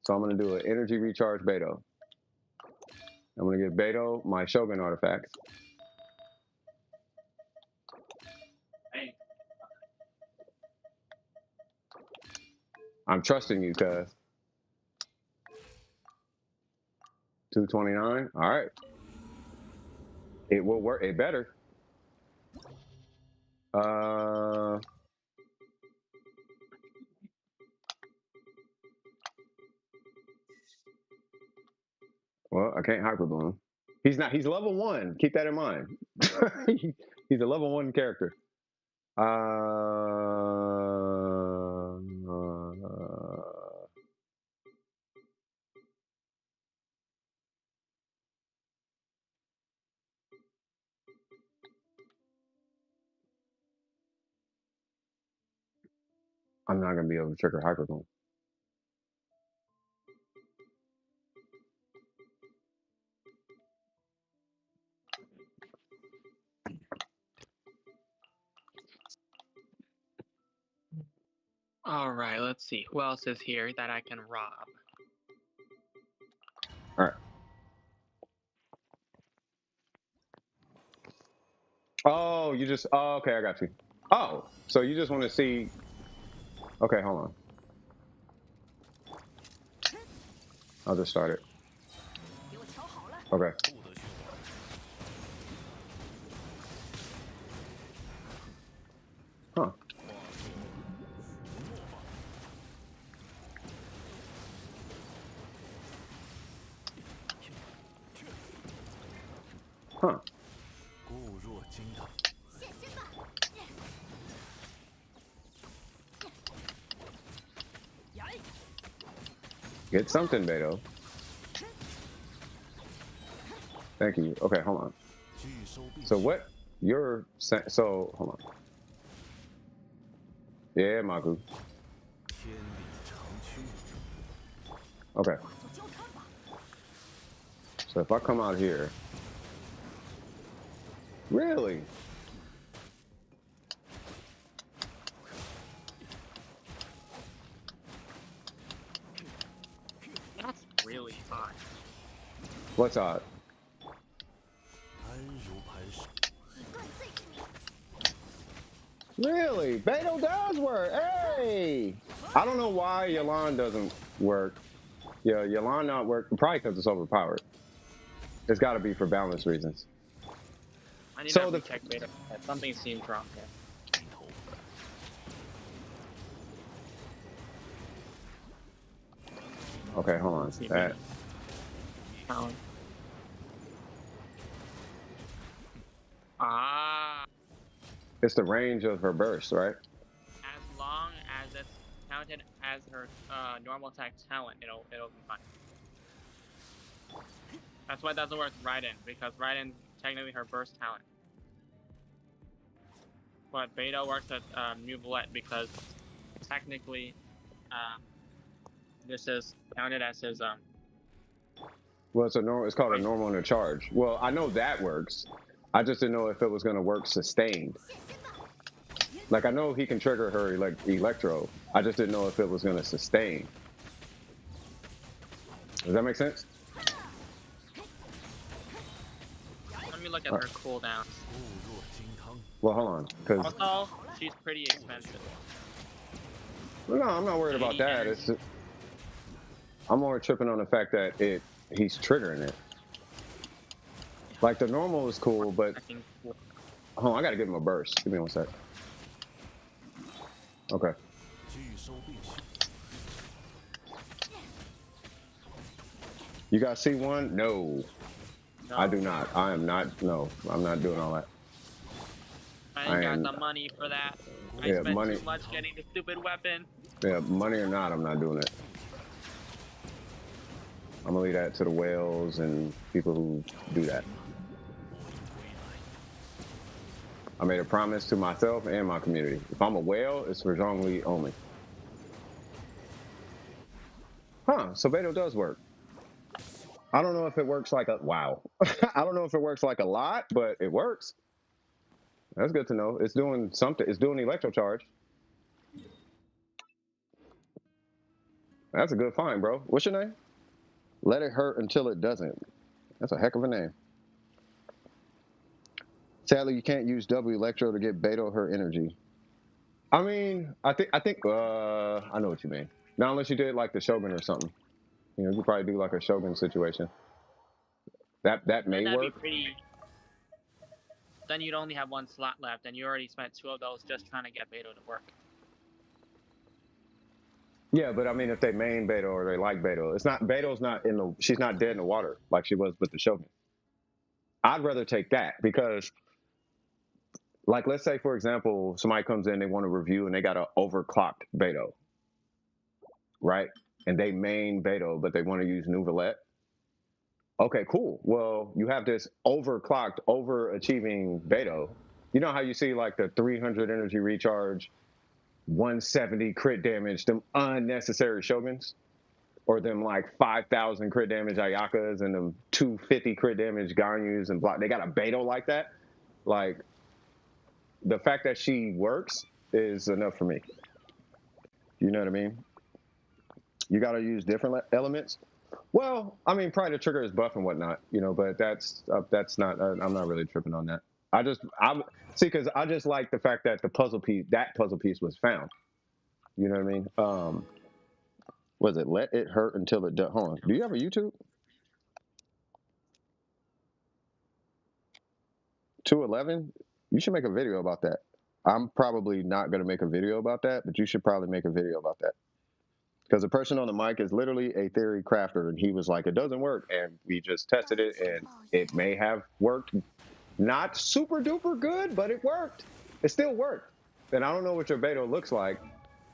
So I'm going to do an energy recharge Beto. I'm going to give Beto my Shogun artifacts. Hey. I'm trusting you, cuz. 229. All right. It will work. It better. Well, I can't Hyper Bloom. He's level 1. Keep that in mind. He's a level 1 character. I'm not gonna be able to trigger Hyper Bloom. Alright, let's see. Who else is here that I can rob? Alright. Oh, you just... Oh, okay, I got you. Oh, so you just want to see... Okay, hold on. I'll just start it. 给我瞧好了。 Okay. 不得血管。 Huh. 化作浮沫吧。 Huh. 固若金汤。 现身吧。 Get something, Beto. Thank you. Okay, hold on. 拒收并 So what you're saying... So, hold on. Yeah, Magu. 天理长驱。 Okay. 化作焦炭吧。 So if I come out here... Really? That's really hot. What's odd? 安如磐石。 以断罪之名。 Really? Beto does work. Hey! I don't know why Yalan doesn't work. Yeah, Yalan not work. Probably because it's overpowered. It's got to be for balance reasons. I need So to the- check beta. Something seems wrong here. 低头。 Okay, hold on. That, Found. Ah, it's the range of her burst, right? as long as it's counted as her normal attack talent, it'll be fine. That's why it doesn't work with Raiden, because Raiden's technically her burst talent. But Beta works with NEUVILLETE because technically this is counted as his Well, it's a normal. It's called a normal and a charge. Well, I know that works. I just didn't know if it was going to work sustained. 现身吧。 Like I know he can trigger her electro. I just didn't know if it was going to sustain. Does that make sense? let me look at her cooldown. 固若金汤。 Well, hold on, because Also, she's pretty expensive. no, I'm not worried about that. It's I'm more tripping on the fact that he's triggering it. Like the normal is cool, but I think hold on, I got to give him a burst. Give me one sec. Okay. 拒收并蓄。 You got C1? No, no, I do not. I am not. No, I'm not doing all that. I ain't I am- got the money for that. I Yeah, spent money- too much getting the stupid weapon. Yeah, money or not, I'm not doing it. I'm gonna leave that to the whales and people who do that. 我已归来。 I made a promise to myself and my community. If I'm a whale, it's for Zhongli only. Huh, so Beto does work. I don't know if it works like a... Wow. I don't know if it works like a lot, but it works. That's good to know. It's doing something. It's doing electro charge. That's a good find, bro. What's your name? Let it hurt until it doesn't. That's a heck of a name. Sadly, you can't use W Electro to get Beto her energy. I mean, I think I know what you mean. Not unless you did like the Shogun or something. You know, you probably do like a Shogun situation. That may That'd work. be pretty. Then you'd only have one slot left, and you already spent 2 of those just trying to get Beto to work. Yeah, but I mean, if they main Beto or they like Beto, it's not Beto's not in the. She's not dead in the water like she was with the Shogun. I'd rather take that because, like, let's say for example, somebody comes in, they want to review, and they got an overclocked Beto, right? And they main Beto, but they want to use NEUVILLETE. Okay, cool. Well, you have this overclocked, overachieving Beto. You know how you see like the 300 energy recharge, 170 crit damage, them unnecessary Shoguns? Or them like 5,000 crit damage Ayakas and them 250 crit damage Ganyus and block. They got a Beto like that. Like, the fact that she works is enough for me. You know what I mean? You got to use different elements. Well, I mean, probably the trigger is buff and whatnot, you know, but that's not. I'm not really tripping on that. I'm see because I just like the fact that that puzzle piece was found. You know what I mean? Was it let it hurt until it does? Hold on. Do you have a YouTube? 211? You should make a video about that. I'm probably not going to make a video about that, but you should probably make a video about that. Because the person on the mic is literally a theory crafter, and he was like, it doesn't work. And we just tested it, and it may have worked. Not super duper good, but it worked. It still worked. And I don't know what your Beto looks like,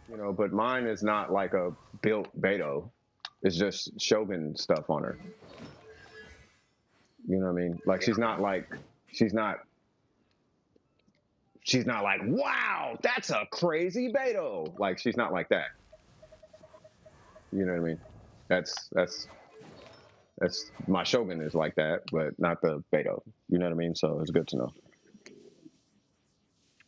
you know, but mine is not like a built Beto. It's just Shogun stuff on her. You know what I mean? Like she's not like wow, that's a crazy Beto. Like she's not like that. You know what I mean? That's my Shogun is like that, but not the Beto. You know what I mean? So it's good to know.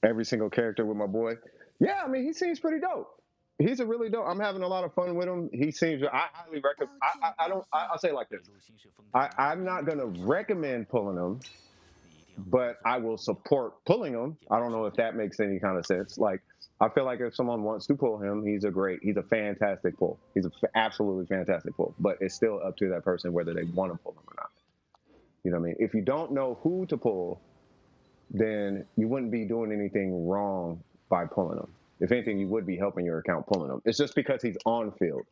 Every single character with my boy. Yeah, I mean he seems pretty dope. He's a really dope. I'm having a lot of fun with him. He seems. I highly recommend. I'll say it like this. I'm not gonna recommend pulling him, but I will support pulling him. I don't know if that makes any kind of sense. Like I feel like if someone wants to pull him, he's a fantastic pull. He's an absolutely fantastic pull. But it's still up to that person whether they want to pull him or not. You know what I mean? If you don't know who to pull, then you wouldn't be doing anything wrong by pulling him. If anything, you would be helping your account pulling him. It's just because he's on field.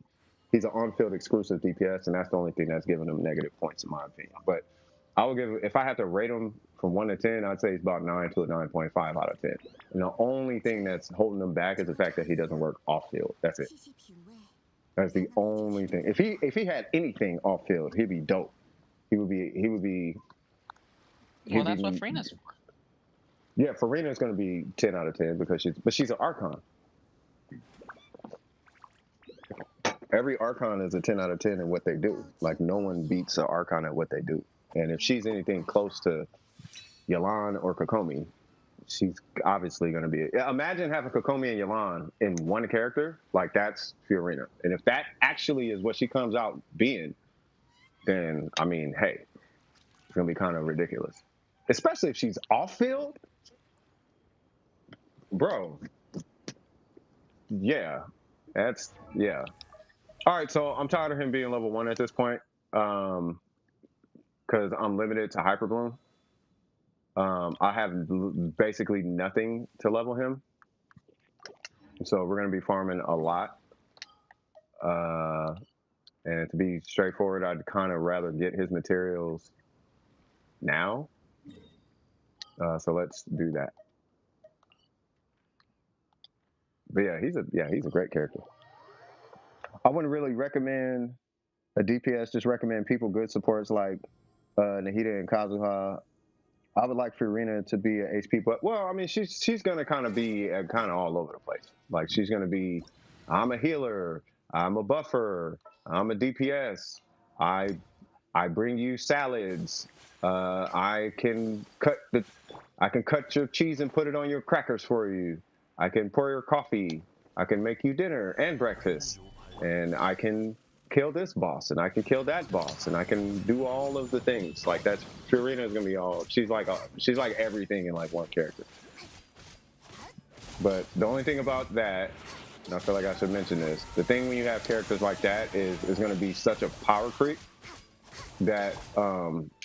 He's an on-field exclusive DPS, and that's the only thing that's giving him negative points in my opinion. But I would give, if I had to rate him from 1 to 10, I'd say he's about 9 to a 9.5 out of 10. And the only thing that's holding him back is the fact that he doesn't work off-field. That's it. That's the only thing. If he had anything off-field, he'd be dope. He would be. Well, that's what Farina's for. Yeah, Farina's going to be 10 out of 10 because she's an Archon. Every Archon is a 10 out of 10 in what they do. Like, no one beats an Archon at what they do. And if she's anything close to Yelan or Kokomi, she's obviously going to be... Imagine having Kokomi and Yelan in one character. Like, that's Fiorina. And if that actually is what she comes out being, then, I mean, hey, it's going to be kind of ridiculous. Especially if she's off-field. Bro. Yeah. Yeah. All right, so I'm tired of him being level 1 at this point because I'm limited to Hyper Bloom. I have basically nothing to level him. So we're going to be farming a lot. And to be straightforward, I'd kind of rather get his materials now. So let's do that. But yeah, he's a great character. I wouldn't really recommend a DPS, just recommend people good supports like Nahida and Kazuha. I would like Fiorina to be an HP, but well, I mean, she's gonna kind of be kind of all over the place. Like she's gonna be, I'm a healer, I'm a buffer, I'm a DPS. I bring you salads. I can cut your cheese and put it on your crackers for you. I can pour your coffee. I can make you dinner and breakfast, and I can kill this boss, and I can kill that boss, and I can do all of the things. Like that's Fiorina is gonna be all. She's like everything in like one character. But the only thing about that, and I feel like I should mention this, the thing when you have characters like that is going to be such a power creep that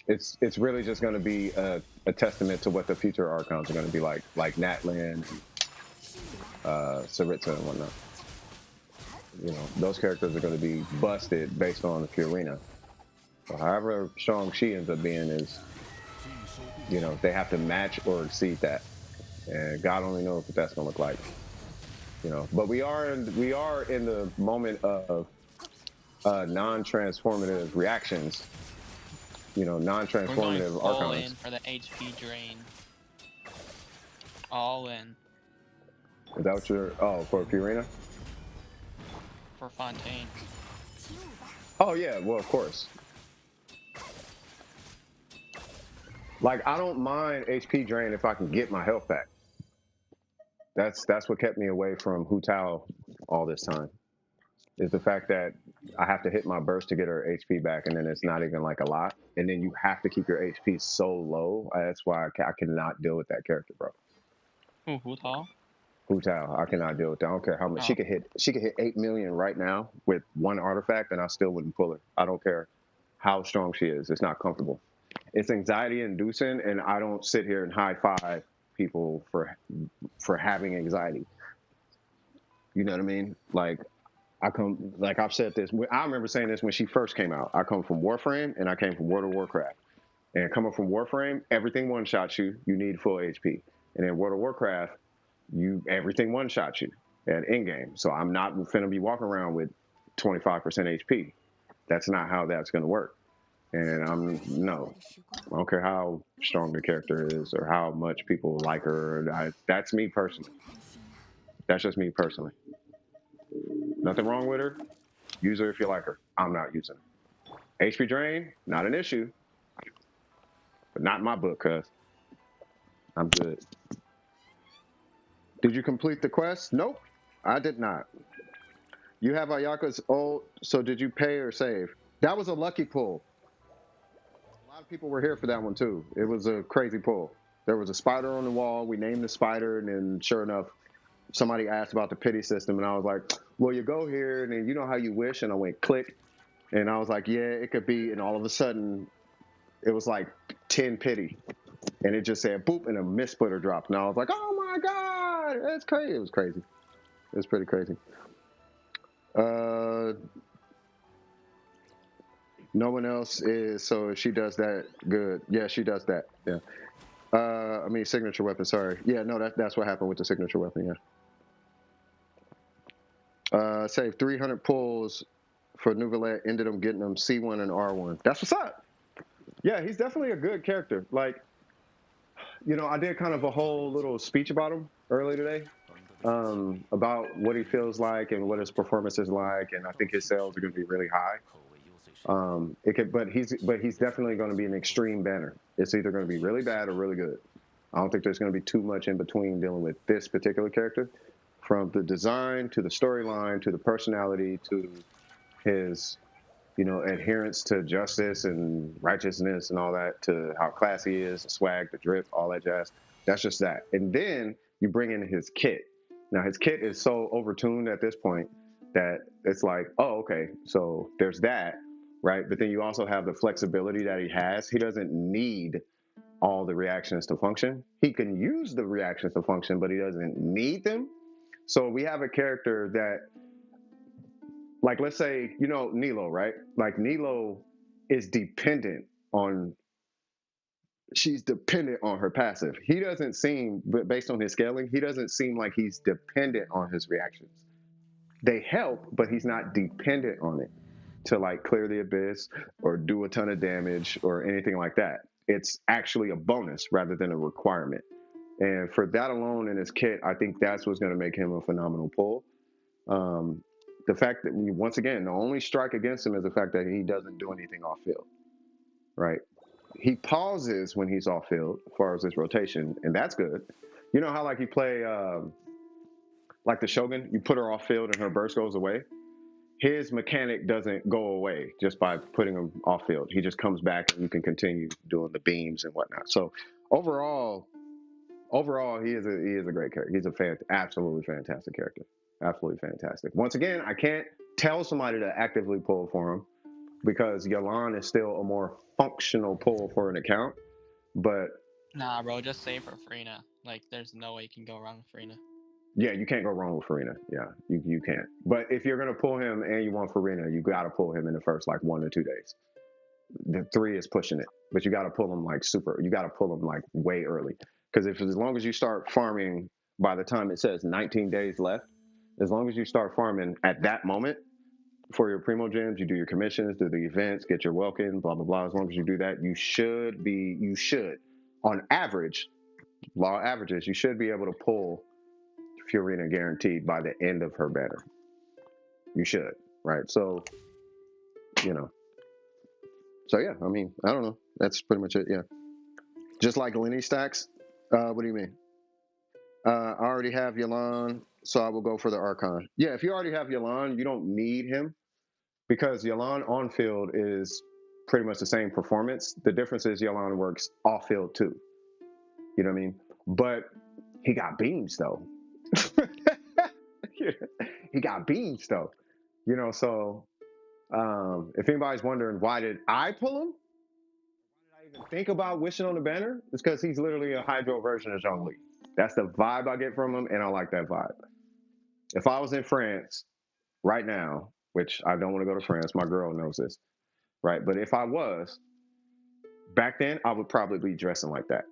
it's really just going to be a testament to what the future Archons are going to be like Natlin, Saritsa and whatnot. You know, those characters are going to be busted based on Fiorina. So however strong she ends up being is, you know, they have to match or exceed that. And God only knows what that's going to look like. You know, but we are in the moment of non-transformative reactions. You know, non-transformative Archons. All in for the HP drain. All in. Is that what you're... Oh, for Fiorina? For Fontaine. Oh, yeah. Well, of course. Like, I don't mind HP drain if I can get my health back. That's what kept me away from Hu Tao all this time. Is the fact that I have to hit my burst to get her HP back, and then it's not even like a lot, and then you have to keep your HP so low. That's why I cannot deal with that character, bro. Hu Tao? Hu Tao, I cannot deal with that. I don't care how much Oh. she could hit. She could hit 8 million right now with one artifact, and I still wouldn't pull her. I don't care how strong she is. It's not comfortable. It's anxiety inducing, and I don't sit here and high five people for having anxiety. You know what I mean? Like I've said this. I remember saying this when she first came out. I come from Warframe and I came from World of Warcraft. And coming from Warframe, everything one shots you. You need full HP. And in World of Warcraft, everything one shots you at in game. So I'm not finna be walking around with 25% HP. That's not how that's gonna work. And no, I don't care how strong the character is or how much people like her. That's me personally. That's just me personally. Nothing wrong with her. Use her if you like her. I'm not using her. HP drain, not an issue, but not in my book, cuz I'm good. Did you complete the quest? Nope, I did not. You have Ayaka's old, so did you pay or save? That was a lucky pull. A lot of people were here for that one too. It was a crazy pull. There was a spider on the wall. We named the spider, and then sure enough, somebody asked about the pity system, and I was like, well, you go here, and then you know how you wish, and I went click, and I was like, yeah, it could be, and all of a sudden, it was like 10 pity, and it just said boop, and a mist splitter dropped, and I was like, oh my god, that's crazy. It was crazy. It was pretty crazy. No one else is, so if she does that, good. Yeah, she does that. Yeah. I mean, signature weapon. Sorry. Yeah, no, that's what happened with the signature weapon. Yeah. Save 300 pulls for NEUVILLETE. Ended up getting them C1 and R1. That's what's up. Yeah, he's definitely a good character. Like, you know, I did kind of a whole little speech about him earlier today, about what he feels like and what his performance is like, and I think his sales are going to be really high. But he's definitely going to be an extreme banner. It's either going to be really bad or really good. I don't think there's going to be too much in between dealing with this particular character, from the design to the storyline to the personality to his, you know, adherence to justice and righteousness and all that, to how classy he is, the swag, the drip, all that jazz. That's just that. And then you bring in his kit. Now his kit is so overtuned at this point that it's like, oh, okay, so there's that, right? But then you also have the flexibility that he has. He doesn't need all the reactions to function. He can use the reactions to function, but he doesn't need them. So we have a character that, like, let's say, you know, Nilo, right? Like, Nilo is dependent on, she's dependent on her passive. He doesn't seem, but based on his scaling, he doesn't seem like he's dependent on his reactions. They help, but he's not dependent on it to like clear the abyss or do a ton of damage or anything like that. It's actually a bonus rather than a requirement. And for that alone in his kit, I think that's what's going to make him a phenomenal pull. The fact that, once again, the only strike against him is the fact that he doesn't do anything off field, right? He pauses when he's off field as far as his rotation, and that's good. You know how like you play like the Shogun, you put her off field and her burst goes away? His mechanic doesn't go away just by putting him off field. He just comes back and you can continue doing the beams and whatnot. So overall, he is a great character. He's a absolutely fantastic character. Absolutely fantastic. Once again, I can't tell somebody to actively pull for him because Yalan is still a more functional pull for an account. But nah, bro, just save for Farina. Like, there's no way you can go wrong with Farina. Yeah, you can't go wrong with Farina. Yeah, you can't. But if you're gonna pull him and you want Farina, you gotta pull him in the first like 1 or 2 days. The 3 is pushing it, but you gotta pull him like super. You gotta pull him like way early, because as long as you start farming by the time it says 19 days left, as long as you start farming at that moment for your primo gems, you do your commissions, do the events, get your welkin, blah blah blah. As long as you do that, you should, on average, law averages, you should be able to pull Fiorina guaranteed by the end of her banner. You should, right? So, you know. So yeah, I mean, I don't know. That's pretty much it. Yeah. Just like lineage stacks. What do you mean? I already have Yalan So I will go for the Archon. Yeah, if you already have Yelan, you don't need him because Yelan on field is pretty much the same performance. The difference is Yelan works off field too. You know what I mean? But he got beams though. He got beams though. You know, so if anybody's wondering why did I pull him? Why did I even think about wishing on the banner? It's because he's literally a hydro version of Zhongli. That's the vibe I get from him, and I like that vibe. If I was in France right now, which I don't want to go to France, my girl knows this, right? But if I was back then, I would probably be dressing like that.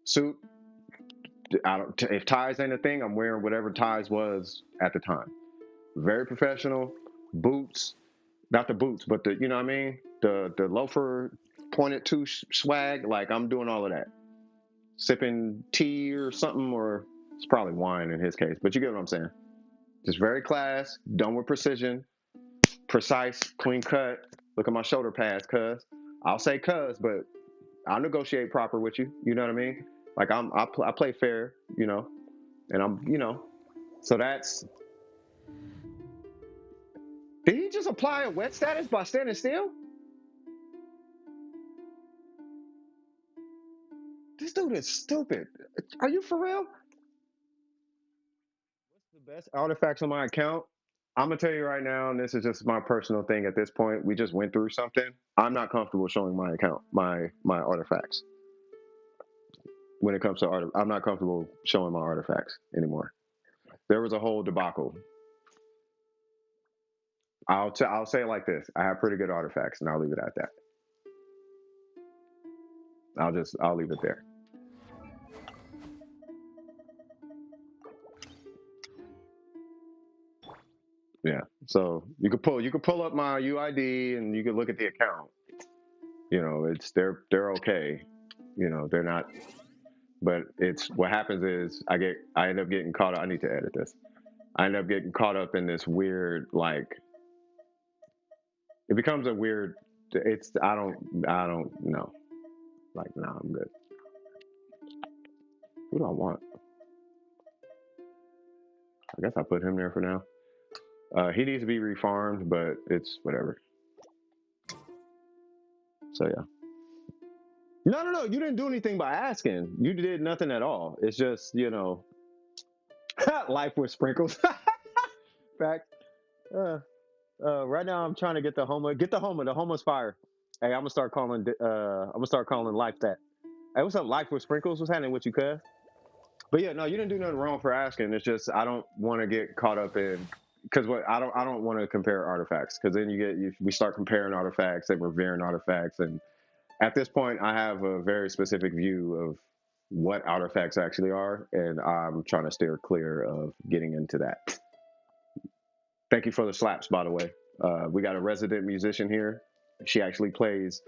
Suit. If ties ain't a thing, I'm wearing whatever ties was at the time. Very professional. Boots, not the boots, but the, you know what I mean? The loafer pointed to swag. Like I'm doing all of that. Sipping tea or something, or it's probably wine in his case, but you get what I'm saying. Just very class, done with precision, precise, clean cut. Look at my shoulder pads, cuz. I'll say cuz, but I'll negotiate proper with you. You know what I mean? Like I play fair, you know, and I'm, you know. So that's. Did he just apply a wet status by standing still? This dude is stupid. Are you for real? What's the best artifacts on my account? I'm gonna tell you right now, and this is just my personal thing at this point. We just went through something. I'm not comfortable showing my account, my artifacts. When it comes to art, I'm not comfortable showing my artifacts anymore. There was a whole debacle. I'll say it like this: I have pretty good artifacts, and I'll leave it at that. I'll leave it there. Yeah. So you could pull up my UID and you could look at the account. You know, it's they're okay. You know, they're not. But it's what happens is I end up getting caught up. I need to edit this. I end up getting caught up in this weird like. It becomes a weird. It's I don't know. Like nah, I'm good. Who do I want? I guess I put him there for now. He needs to be refarmed, but it's whatever. So yeah. No. You didn't do anything by asking. You did nothing at all. It's just life with sprinkles. Fact. Right now I'm trying to get the Homa. Get the Homa. The Homa's fire. Hey, I'm gonna start calling. I'm gonna start calling life that. Hey, what's up, life with sprinkles? What's happening with you, cuz? But yeah, no, you didn't do nothing wrong for asking. It's just I don't want to get caught up in because what I don't want to compare artifacts because then we start comparing artifacts and revering artifacts, and at this point I have a very specific view of what artifacts actually are, and I'm trying to steer clear of getting into that. Thank you for the slaps, by the way. We got a resident musician here. She actually plays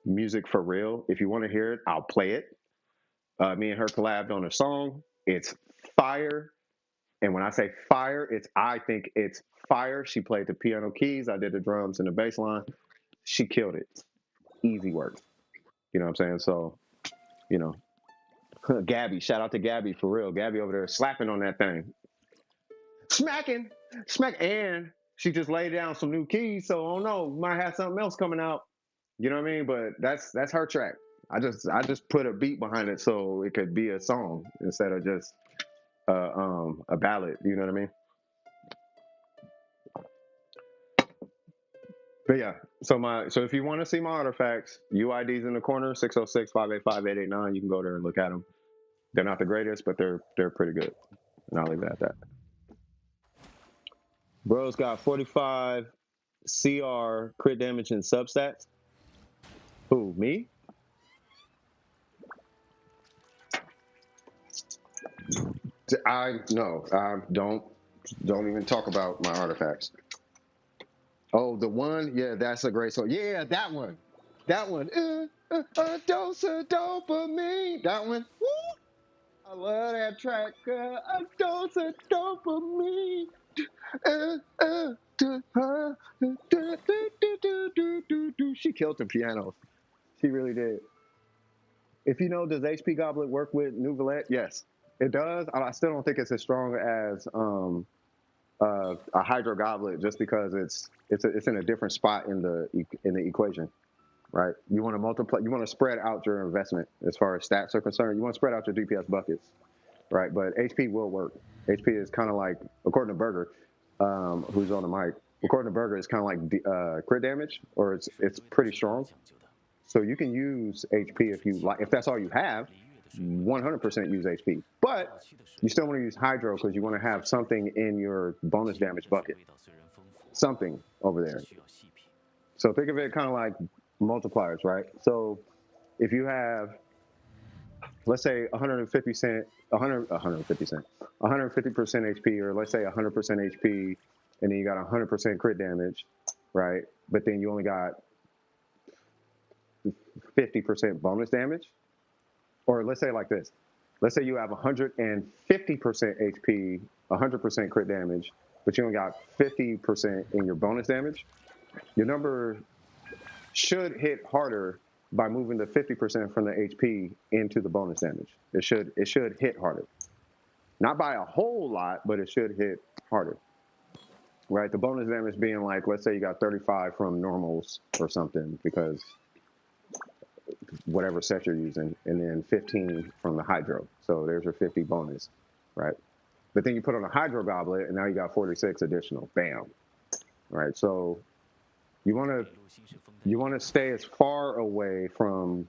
music for real. If you want to hear it, I'll play it. Me and her collabed on a song. It's fire. And when I say fire, I think it's fire. She played the piano keys. I did the drums and the bass line. She killed it. Easy work. You know what I'm saying? So, you know, Gabby, shout out to Gabby for real. Gabby over there slapping on that thing. Smacking. And she just laid down some new keys. So, I don't know, might have something else coming out. You know what I mean? But that's her track. I just put a beat behind it so it could be a song instead of just a ballad. You know what I mean? But yeah, so if you want to see my artifacts, UID's in the corner, 606-585-889. You can go there and look at them. They're not the greatest, but they're pretty good. And I'll leave it at that. Bro's got 45 CR crit damage and substats. Who, me? Don't even talk about my artifacts. Oh, the one, yeah, that's a great song. Yeah, that one. A dose of dopamine. That one. Woo! I love that track. A dose of dopamine. She killed the pianos. She really did. If you know, does HP Goblet work with NEUVILLETE? Yes. It does. I still don't think it's as strong as a hydro goblet, just because it's in a different spot in the equation, right? You want to multiply. You want to spread out your investment as far as stats are concerned. You want to spread out your DPS buckets, right? But HP will work. HP is kind of like, according to Burger, who's on the mic. According to Burger, it's kind of like crit damage, or it's pretty strong. So you can use HP if you like. If that's all you have, 100% use HP. But you still want to use Hydro because you want to have something in your bonus damage bucket. Something over there. So think of it kind of like multipliers, right? So if you have, let's say 150%, 150%, 150% HP, or let's say 100% HP, and then you got 100% crit damage, right? But then you only got 50% bonus damage. Or let's say like this. Let's say you have 150% HP, 100% crit damage, but you only got 50% in your bonus damage. Your number should hit harder by moving the 50% from the HP into the bonus damage. It should hit harder. Not by a whole lot, but it should hit harder. Right? The bonus damage being like, let's say you got 35 from normals or something, because whatever set you're using, and then 15 from the hydro. So there's your 50 bonus, right? But then you put on a hydro goblet, and now you got 46 additional. Bam. Right? So you want to stay as far away from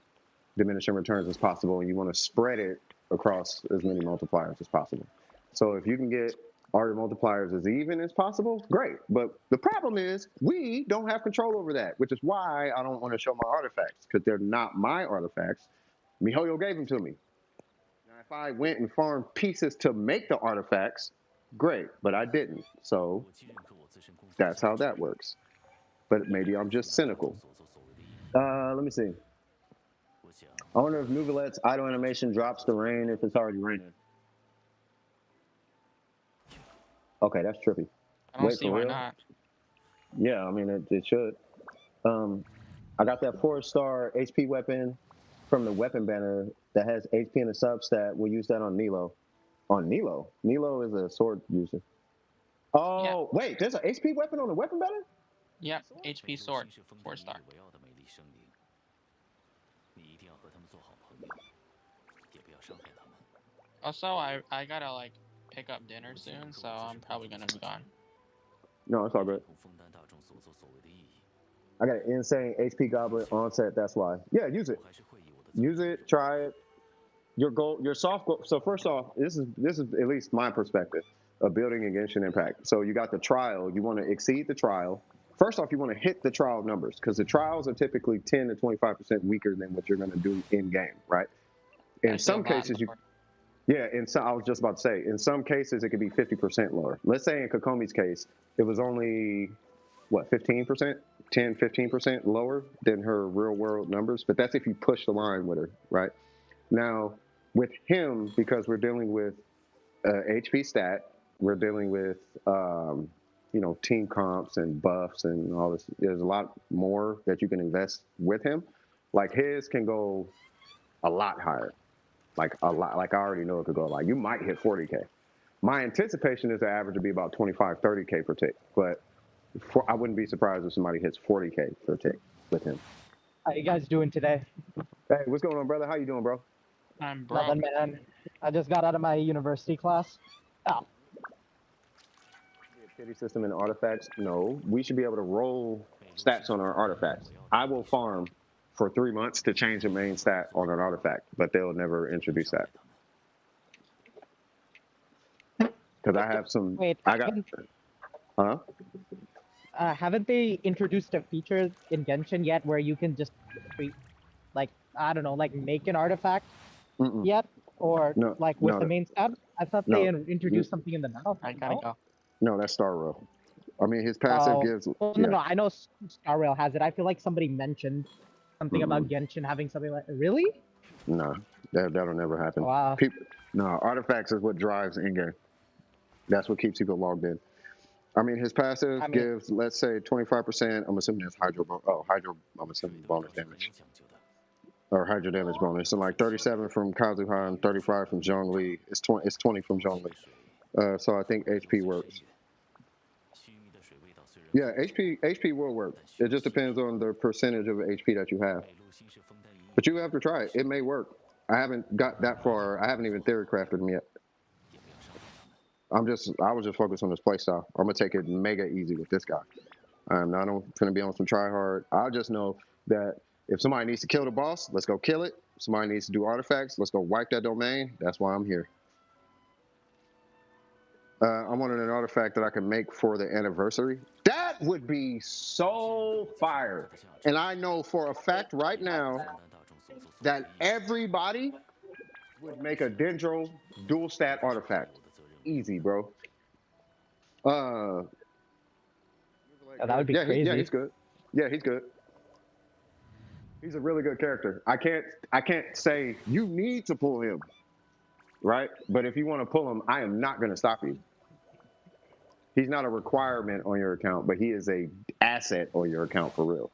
diminishing returns as possible, and you want to spread it across as many multipliers as possible. So if you can get all your multipliers as even as possible, great. But the problem is we don't have control over that, which is why I don't want to show my artifacts, because they're not my artifacts. MiHoYo gave them to me. Now, if I went and farmed pieces to make the artifacts, great, but I didn't. So that's how that works. But maybe I'm just cynical. Let me see. I wonder if NEUVILLETE's idle animation drops the rain if it's already raining. Okay, that's trippy. I don't see why not. Yeah, I mean, it should. I got that 4-star HP weapon from the weapon banner that has HP in the substat. We'll use that on Nilo. On Nilo? Nilo is a sword user. Oh, yeah. Wait, there's an HP weapon on the weapon banner? Yeah, HP sword, 4-star. Also, I gotta like pick up dinner soon, so I'm probably gonna be gone. No, it's all good. I got an insane HP goblet on set. That's why. Yeah, use it. Use it. Try it. Your goal, your soft goal. So first off, this is at least my perspective of building a Genshin Impact. So you got the trial. You want to exceed the trial. First off, you want to hit the trial numbers, because the trials are typically 10 to 25% weaker than what you're going to do in game, right? In some cases, I was just about to say, in some cases, it could be 50% lower. Let's say in Kokomi's case, it was only, 15%? 10, 15% lower than her real world numbers. But that's if you push the line with her, right? Now, with him, because we're dealing with HP stat, we're dealing with, team comps and buffs and all this. There's a lot more that you can invest with him. Like his can go a lot higher. Like a lot, like I already know it could go a lot. You might hit 40K. My anticipation is the average to be about 25, 30K per tick. But I wouldn't be surprised if somebody hits 40K per tick with him. How you guys doing today? Hey, what's going on, brother? How you doing, bro? I'm broke. Nothing, man. I just got out of my university class. Oh. Pity system and artifacts? No. We should be able to roll stats on our artifacts. I will farm for 3 months to change the main stat on an artifact, but they'll never introduce that. Because I have some. Wait, haven't they introduced a feature in Genshin yet where you can just, make an artifact yet? Or with the main stat? I thought they introduced something in the now. I gotta go. No, that's Star Rail. I mean, his passive gives. Well, no, I know Star Rail has it. I feel like somebody mentioned something about Genshin having something like. Really? No, that'll never happen. Wow. Artifacts is what drives in-game. That's what keeps people logged in. I mean, his passive gives, let's say, 25%. I'm assuming that's hydro. I'm assuming bonus damage. or hydro damage bonus. So like 37 from Kazuha and 35 from Zhongli. It's 20. It's 20 from Zhongli. So I think HP works. Yeah, HP will work. It just depends on the percentage of HP that you have. But you have to try it. It may work. I haven't got that far. I haven't even theory crafted them yet. I was just focused on this playstyle. I'm gonna take it mega easy with this guy. I'm not gonna be on some try hard. I just know that if somebody needs to kill the boss, let's go kill it. If somebody needs to do artifacts, let's go wipe that domain. That's why I'm here. I wanted an artifact that I can make for the anniversary. That would be so fire. And I know for a fact right now that everybody would make a Dendro dual stat artifact. Easy, bro. Oh, that would be crazy. Yeah, he's good. Yeah, he's good. He's a really good character. I can't say you need to pull him, right? But if you want to pull him, I am not going to stop you. He's not a requirement on your account, but he is a asset on your account for real.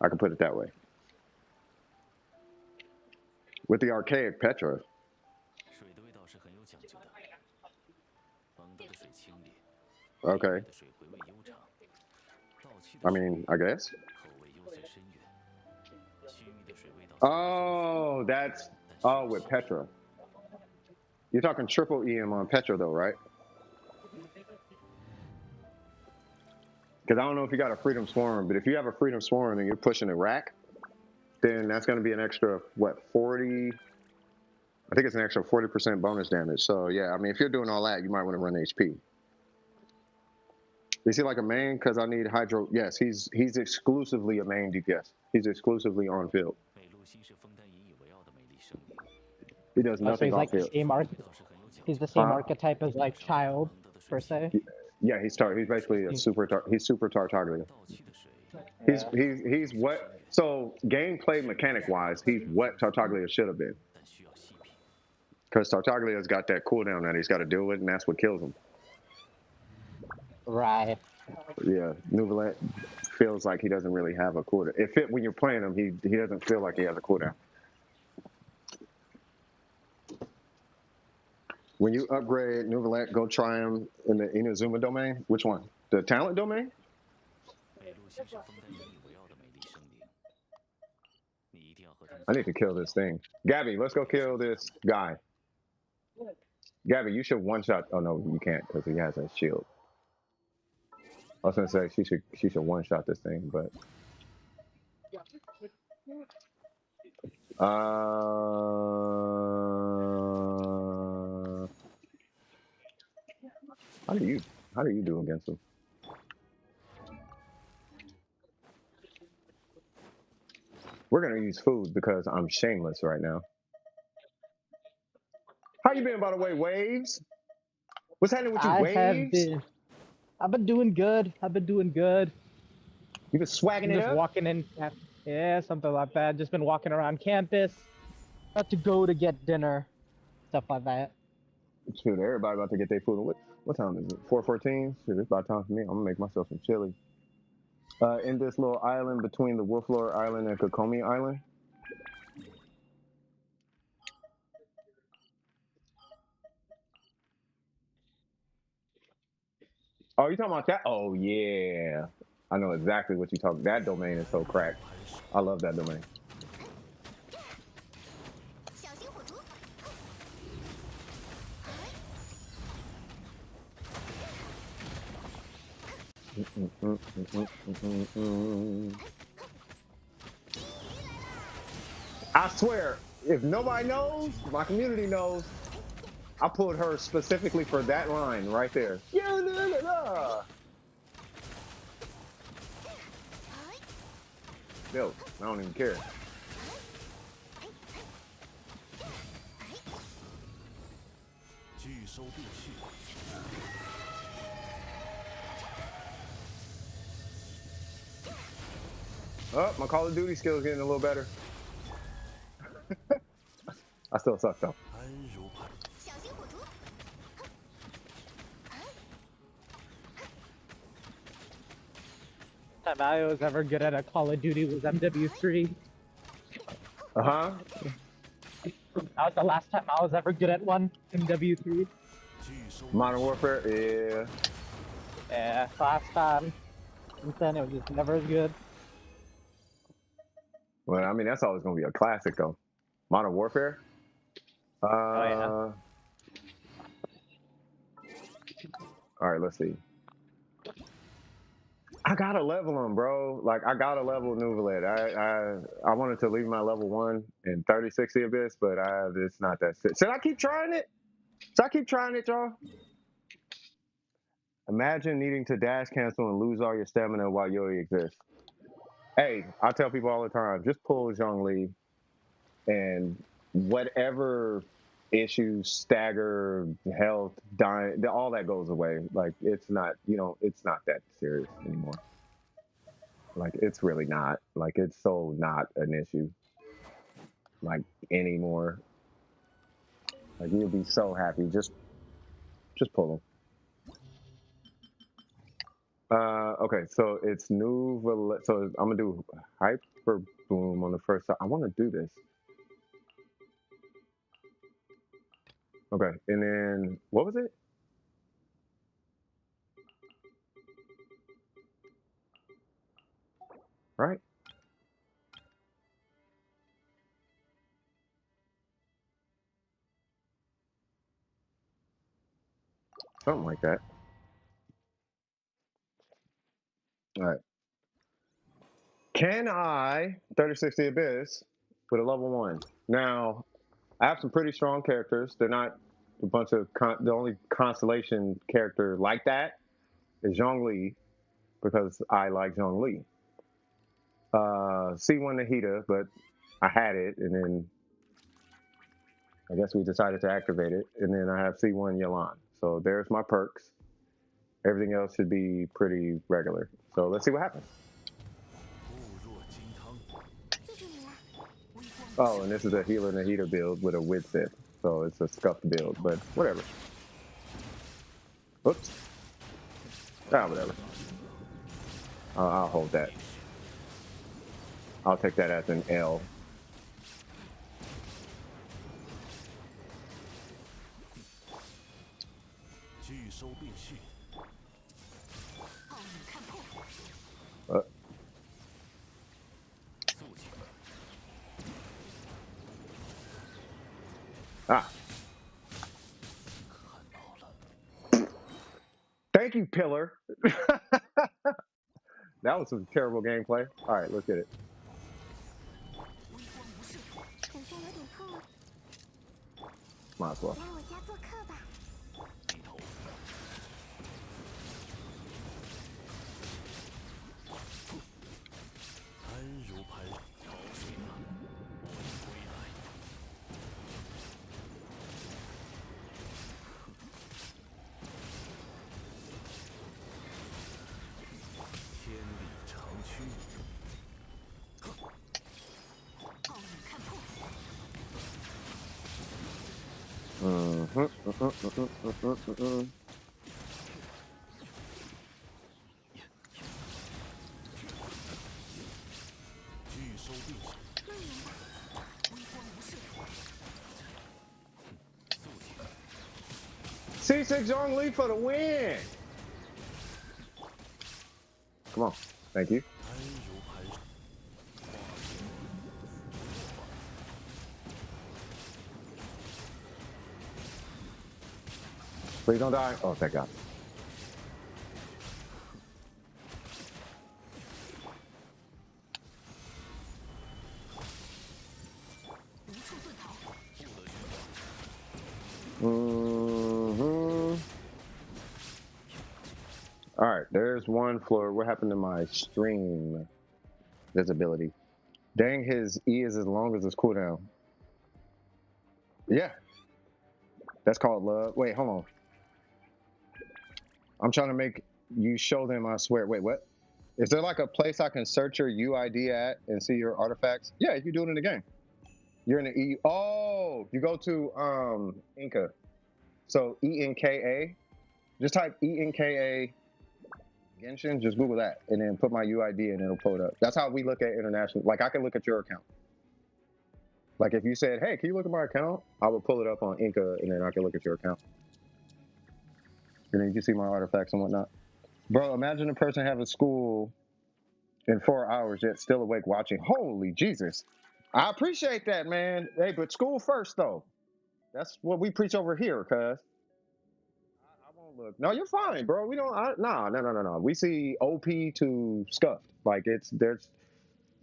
I can put it that way. With the archaic Petra. Okay. I mean, I guess. Oh, that's with Petra. You're talking triple EM on Petra though, right? Because I don't know if you got a Freedom Swarm, but if you have a Freedom Swarm and you're pushing a rack, then that's going to be an extra, what, 40? I think it's an extra 40% bonus damage. So, yeah, I mean, if you're doing all that, you might want to run HP. Is he like a main? Because I need Hydro. Yes, he's exclusively a main DPS. He's exclusively on field. He does nothing so off field. He's the same archetype as like Child, per se. Yeah, he's basically a super Tartaglia. He's what? So gameplay mechanic wise, he's what Tartaglia should have been. Because Tartaglia's got that cooldown that he's got to deal with, and that's what kills him. Right. Yeah, NEUVILLETE feels like he doesn't really have a cooldown. When you're playing him, he doesn't feel like he has a cooldown. When you upgrade NEUVILLETE, go try him in the Inazuma domain. Which one? The talent domain? I need to kill this thing. Gabby, let's go kill this guy. Gabby, you should one-shot. Oh, no, you can't because he has a shield. I was going to say she should one-shot this thing, but... How do you do against him? We're gonna use food because I'm shameless right now. How you been, by the way, Waves? What's happening with you, Waves? I've been doing good. You been swagging it up? Just walking in. Yeah, something like that. Just been walking around campus. About to go to get dinner. Stuff like that. Shoot, everybody about to get their food. What time is it? 4:14? Shit, it's about time for me. I'm gonna make myself some chili. In this little island between the Wolflore Island and Kokomi Island. Oh, you talking about that? Oh yeah, I know exactly what you talking. That domain is so cracked. I love that domain. I swear, if nobody knows, my community knows, I pulled her specifically for that line right there. Yo, I don't even care. Oh, my Call of Duty skills getting a little better. I still suck though. Time I was ever good at a Call of Duty was MW3. Uh-huh. That was the last time I was ever good at one in W3. Modern Warfare, yeah. Yeah, last time. Since then, it was just never as good. Well, I mean, that's always gonna be a classic, though. Modern Warfare. Oh yeah. All right, let's see. I gotta level him, bro. Like, I gotta level NEUVILLETE. I wanted to leave my level 1 in 3060 Abyss, but it's not that. Should I keep trying it? Should I keep trying it, y'all? Imagine needing to dash cancel and lose all your stamina while Yoi exists. Hey, I tell people all the time, just pull Zhongli and whatever issues, stagger, health, dying, all that goes away. Like, it's not, it's not that serious anymore. Like, it's really not. Like, it's so not an issue. Like, anymore. Like, you'll be so happy. Just pull them. Okay, so it's NEUVILLETE. So I'm gonna do Hyper Boom on the first side. I want to do this. Okay, and then what was it? Right? Something like that. All right. Can I 3060 Abyss with a level 1? Now, I have some pretty strong characters. They're not a bunch of the only constellation character like that is Zhongli, because I like Zhongli. C1 Nahida, but I had it, and then I guess we decided to activate it, and then I have C1 Yalan. So there's my perks. Everything else should be pretty regular. So let's see what happens. Oh, and this is a healer Nahida build with a wit set. So it's a scuffed build, but whatever. Oops. Ah, whatever. I'll hold that. I'll take that as an L. Ah. Thank you, Pillar. That was some terrible gameplay. All right, let's get it. Might as well. C6 Zhongli for the win! Come on. Thank you. Please don't die. Oh, thank God. All right, there's one floor. What happened to my stream visibility? Dang, his E is as long as his cooldown. Yeah. That's called love. Wait, hold on. I'm trying to make you show them, I swear. Wait, what? Is there like a place I can search your UID at and see your artifacts? Yeah, you can do it in the game. You're in the E. Oh, you go to Inca. So ENKA. Just type ENKA Genshin. Just Google that and then put my UID and it'll pull it up. That's how we look at international. Like I can look at your account. Like if you said, "Hey, can you look at my account?" I would pull it up on Inca, and then I can look at your account, and then you can see my artifacts and whatnot. Bro, imagine a person having school in 4 hours yet still awake watching. Holy Jesus! I appreciate that, man. Hey, but school first though. That's what we preach over here, cuz. I won't look. No, you're fine, bro. We don't. No. We see OP to scuffed. Like there's.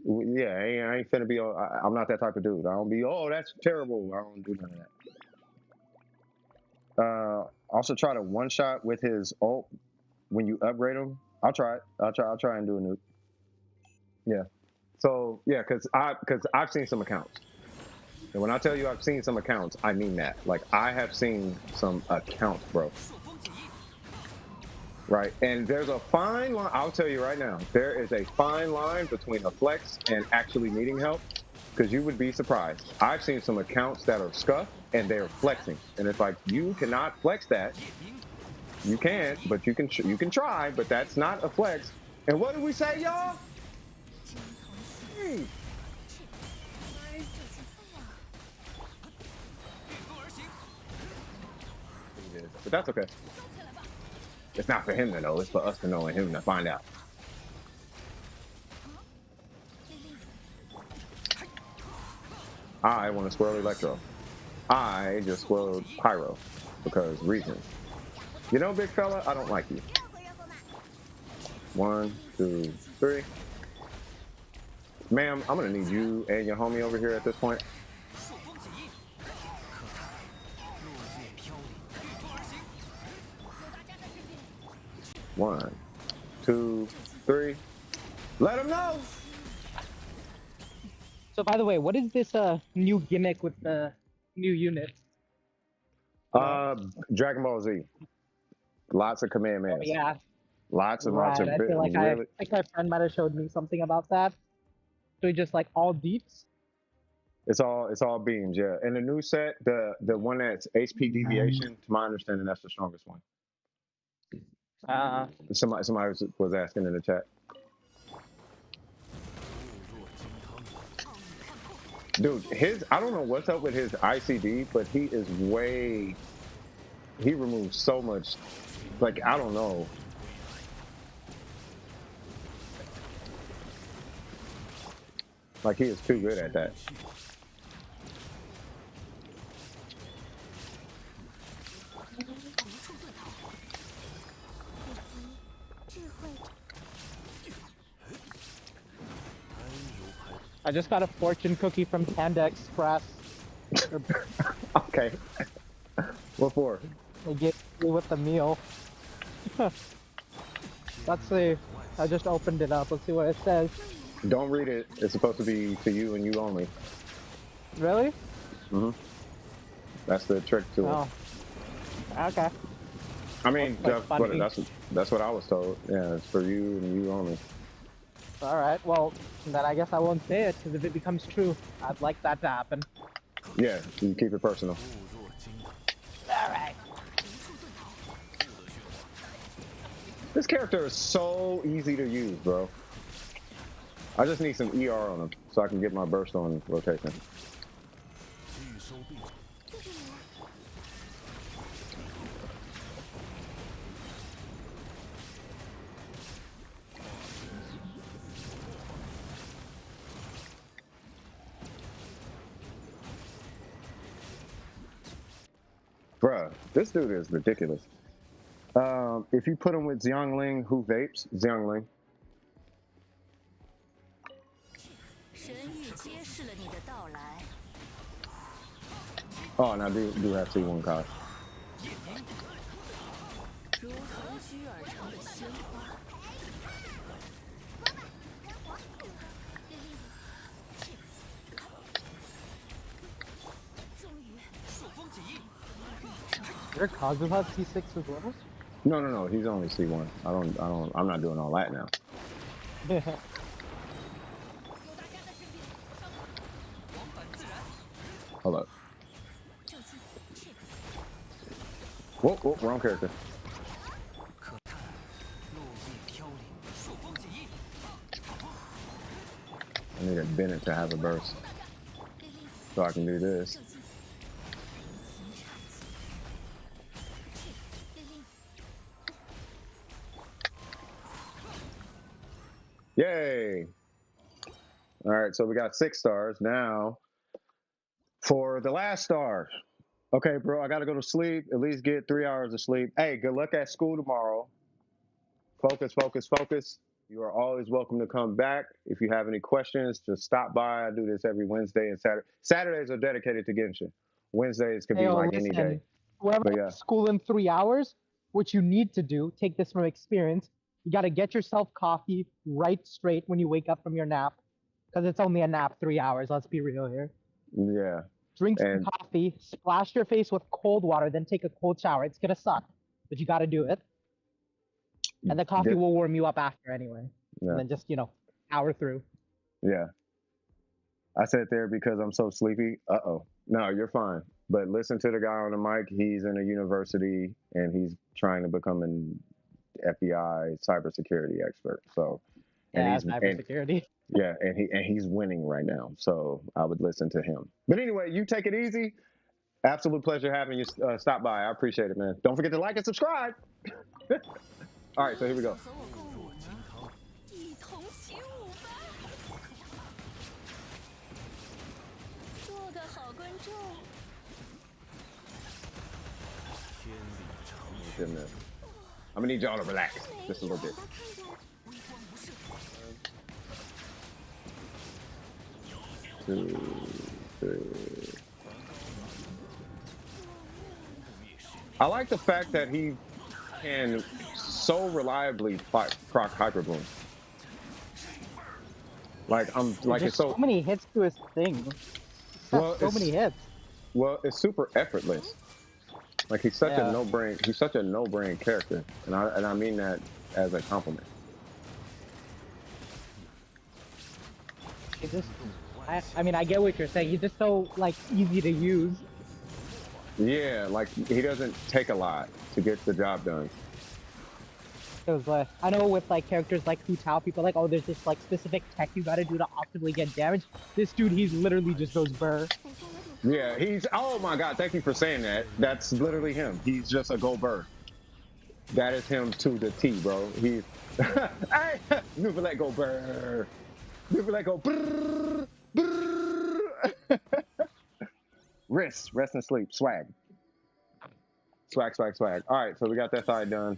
Yeah, I ain't finna be. I'm not that type of dude. I don't be. Oh, that's terrible. I don't do none of that. Also try to one shot with his ult when you upgrade him. I'll try it. I'll try and do a nuke. Yeah. So yeah, because I've seen some accounts, and when I tell you I've seen some accounts, I mean that. Like I have seen some accounts, bro. Right, and there's a fine line. I'll tell you right now, there is a fine line between a flex and actually needing help, because you would be surprised. I've seen some accounts that are scuffed and they're flexing, and it's like you cannot flex that. You can't, but you can try, but that's not a flex. And what do we say, y'all? But that's okay. It's not for him to know. It's for us to know and him to find out. I want to swirl Electro. I just swirled Pyro because reasons. You know, big fella, I don't like you. 1, 2, 3. Ma'am, I'm gonna need you and your homie over here at this point. 1, 2, 3. Let him know. So by the way, what is this new gimmick with the new units? Dragon Ball Z. Lots of Kamehamehas. Oh, yeah. Lots and right. lots of I feel like really. I think my friend might have showed me something about that. So just like all deeps. It's all beams, yeah. And the new set, the one that's HP deviation, to my understanding, that's the strongest one. Somebody was asking in the chat. Dude, I don't know what's up with his ICD, but he removes so much. Like, I don't know. Like, he is too good at that. I just got a fortune cookie from Panda Express. Okay. What for? They gave me with the meal. Let's see. I just opened it up. Let's see what it says. Don't read it. It's supposed to be to you and you only. Really? Mm-hmm. That's the trick to it. Oh. Okay. I mean, that's what I was told. Yeah, it's for you and you only. All right. Well, then I guess I won't say it, because if it becomes true, I'd like that to happen. Yeah, you keep it personal. All right. This character is so easy to use, bro. I just need some ER on him so I can get my burst on rotation. Bruh, this dude is ridiculous. If you put him with Xiangling, who vapes, Xiangling. Oh, and I do have C1 cost. Your Kazuha C6 as well? No. He's only C1. I'm not doing all that now. Hold up. Whoa, wrong character. I need a Bennett to have a burst. so I can do this. Yay! All right, so we got 6 stars. Now, for the last star. Okay, bro, I gotta go to sleep. At least get 3 hours of sleep. Hey, good luck at school tomorrow. Focus, focus, focus. You are always welcome to come back. If you have any questions, just stop by. I do this every Wednesday and Saturday. Saturdays are dedicated to Genshin. Wednesdays could be like any day. Whoever But yeah. has school in 3 hours, what you need to do, take this from experience, you got to get yourself coffee right straight when you wake up from your nap. Because it's only a nap, 3 hours, let's be real here. Yeah. Drink some And coffee, splash your face with cold water, then take a cold shower. It's going to suck, but you got to do it. And the coffee will warm you up after anyway. Yeah. And then just, power through. Yeah. I sat there because I'm so sleepy. Uh-oh. No, you're fine. But listen to the guy on the mic. He's in a university and he's trying to become an FBI cybersecurity expert. So, and Yeah, he's cybersecurity. Yeah, and he's winning right now. So I would listen to him. But anyway, you take it easy. Absolute pleasure having you stop by. I appreciate it, man. Don't forget to like and subscribe. All right, so here we go. 一同起舞吧，做个好观众。 I'm gonna need y'all to relax just a little bit. Two, three. I like the fact that he can so reliably proc Hyper Bloom. Like There's so many hits to his thing. Well, so many hits. Well, it's super effortless. Like he's such a no-brain. He's such a no-brain character, and I mean that as a compliment. It just, I mean, I get what you're saying. He's just so easy to use. Yeah, like he doesn't take a lot to get the job done. Because I know with characters like Hu Tao, people are like, oh, there's this specific tech you gotta do to optimally get damage. This dude, he's literally just goes burr. Yeah, oh my god, thank you for saying that. That's literally him. He's just a go burr. That is him to the T, bro. He's hey, NEUVILLETE go burr. NEUVILLETE go brrr, brrr. Rest and sleep, swag. Swag. All right, so we got that side done.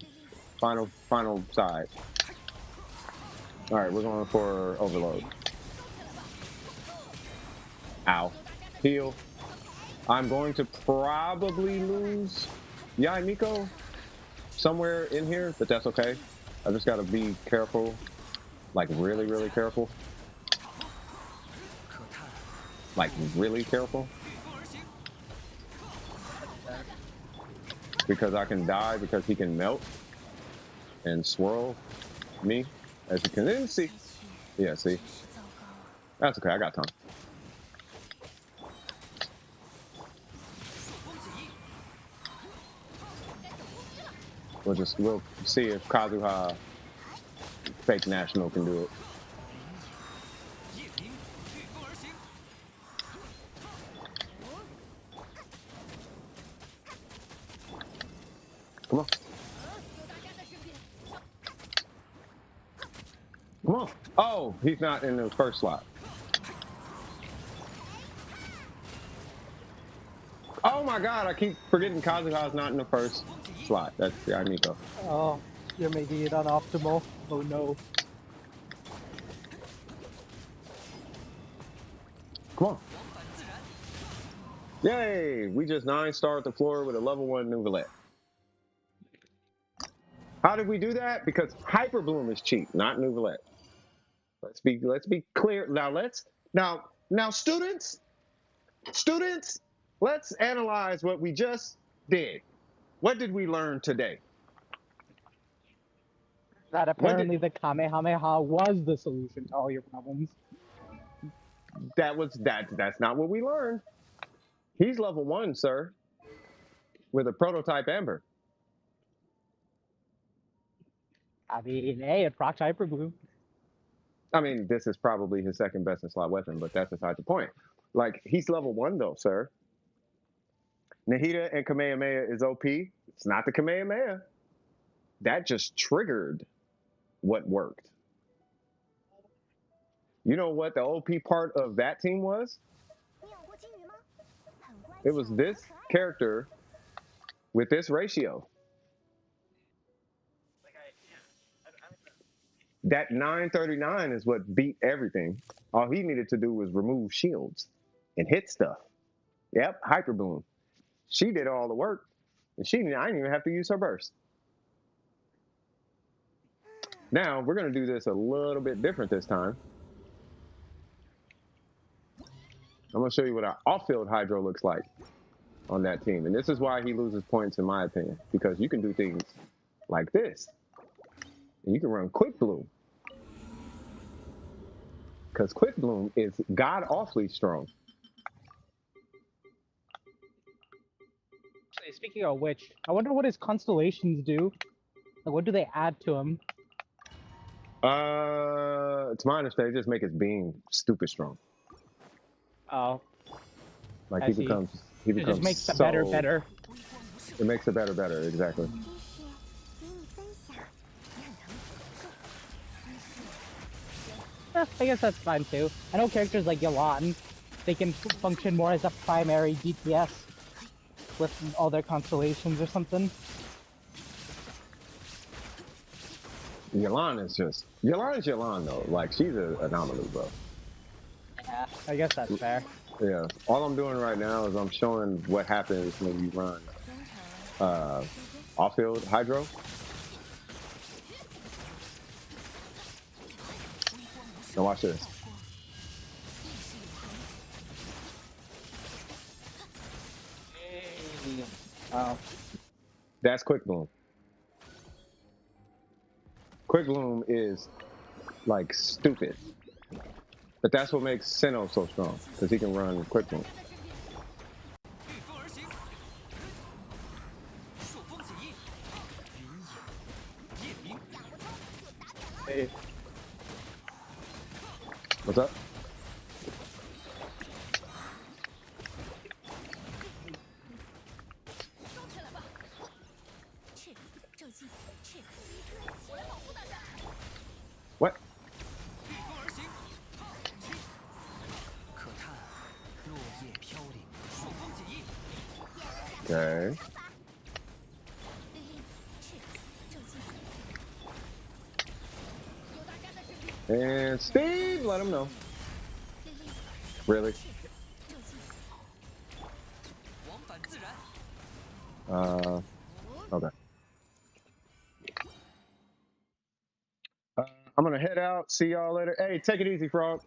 Final side. All right, we're going for overload. Ow. Heal. I'm going to probably lose Yai Miko somewhere in here, but that's okay. I just got to be careful, like really, really careful. Like really careful. Because I can die because he can melt and swirl me, as you can then see. Yeah, see? That's okay, I got time. We'll see if Kazuha Fake National can do it. Come on. Come on. Oh, he's not in the first slot. Oh my god, I keep forgetting Kazuha's not in the first slot. That's the Miko. Oh, you're making it unoptimal. Oh no. Come on. Yay! We just 9-starred the floor with a level 1 NEUVILLETE. How did we do that? Because Hyper Bloom is cheap, not NEUVILLETE. Let's be clear. Now students, let's analyze what we just did. What did we learn today? That apparently the Kamehameha was the solution to all your problems. That's not what we learned. He's level 1, sir, with a prototype Amber. I mean, hey, it procs Hyper Bloom. I mean, this is probably his second best in slot weapon, but that's beside the point. Like, he's level 1 though, sir. Nahida and Kamehameha is OP. It's not the Kamehameha. That just triggered what worked. You know what the OP part of that team was? It was this character with this ratio. That 939 is what beat everything. All he needed to do was remove shields and hit stuff. Yep, Hyper Boom. She did all the work. And I didn't even have to use her burst. Now, we're going to do this a little bit different this time. I'm going to show you what our off-field Hydro looks like on that team. And this is why he loses points, in my opinion. Because you can do things like this. And you can run Quick Bloom. Because Quick Bloom is god-awfully strong. Speaking of which, I wonder what his constellations do. Like, what do they add to him? To my understanding, just make his being stupid strong. Oh. Like, I he see. becomes It just makes the better better. It makes it better, exactly. I guess that's fine too. I know characters like Yelan, they can function more as a primary DPS with all their constellations or something. Yelan is Yelan though. Like, she's an anomaly, bro. Yeah, I guess that's fair. Yeah. All I'm doing right now is I'm showing what happens when you run off-field Hydro. Now watch this. Oh. That's Quick Bloom. Quick Bloom is like stupid. But that's what makes Sinnoh so strong, because he can run Quick Bloom. Hey. What's up? What? Okay. And Steve, let him know. Really? Okay. I'm gonna head out. See y'all later. Hey, take it easy, Frog.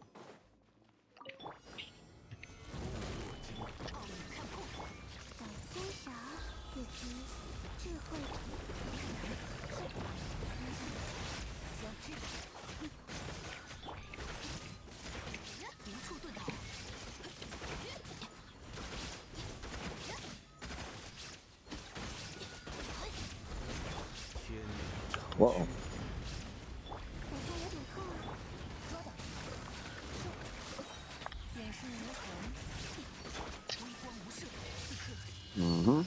Whoa. Mm-hmm.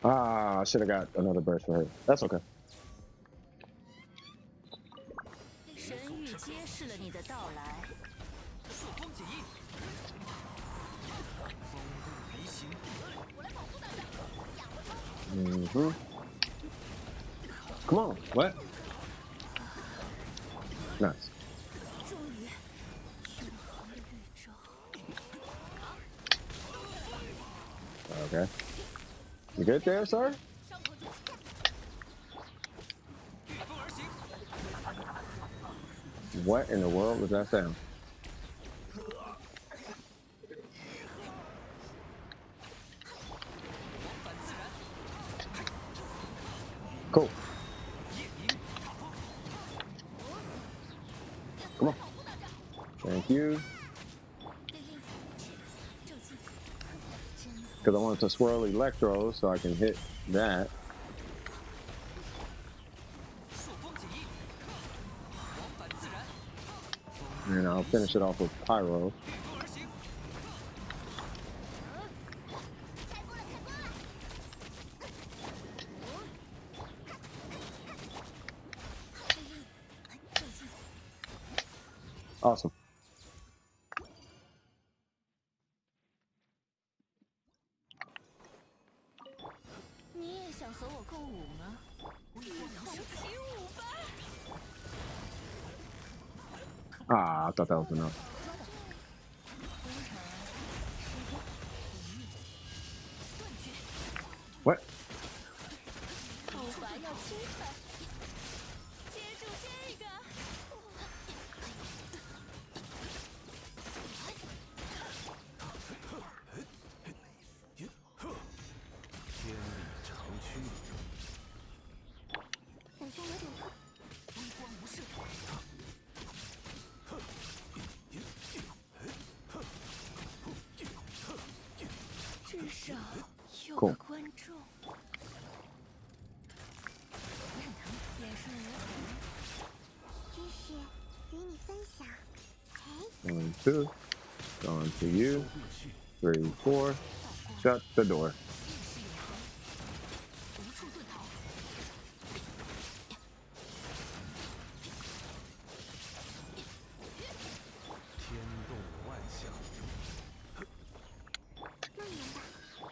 Ah, I should have got another burst for her. That's okay. 神域揭示了你的到来。Mm-hmm. Come on, what? Nice. Okay. You good there, sir? What in the world was that sound? Cool. Come on. Thank you. because I want to swirl Electro so I can hit that. And I'll finish it off with Pyro. Awesome. Ah, I thought that was enough. What? Cool. One, two. Going to you. 3, 4. Shut the door.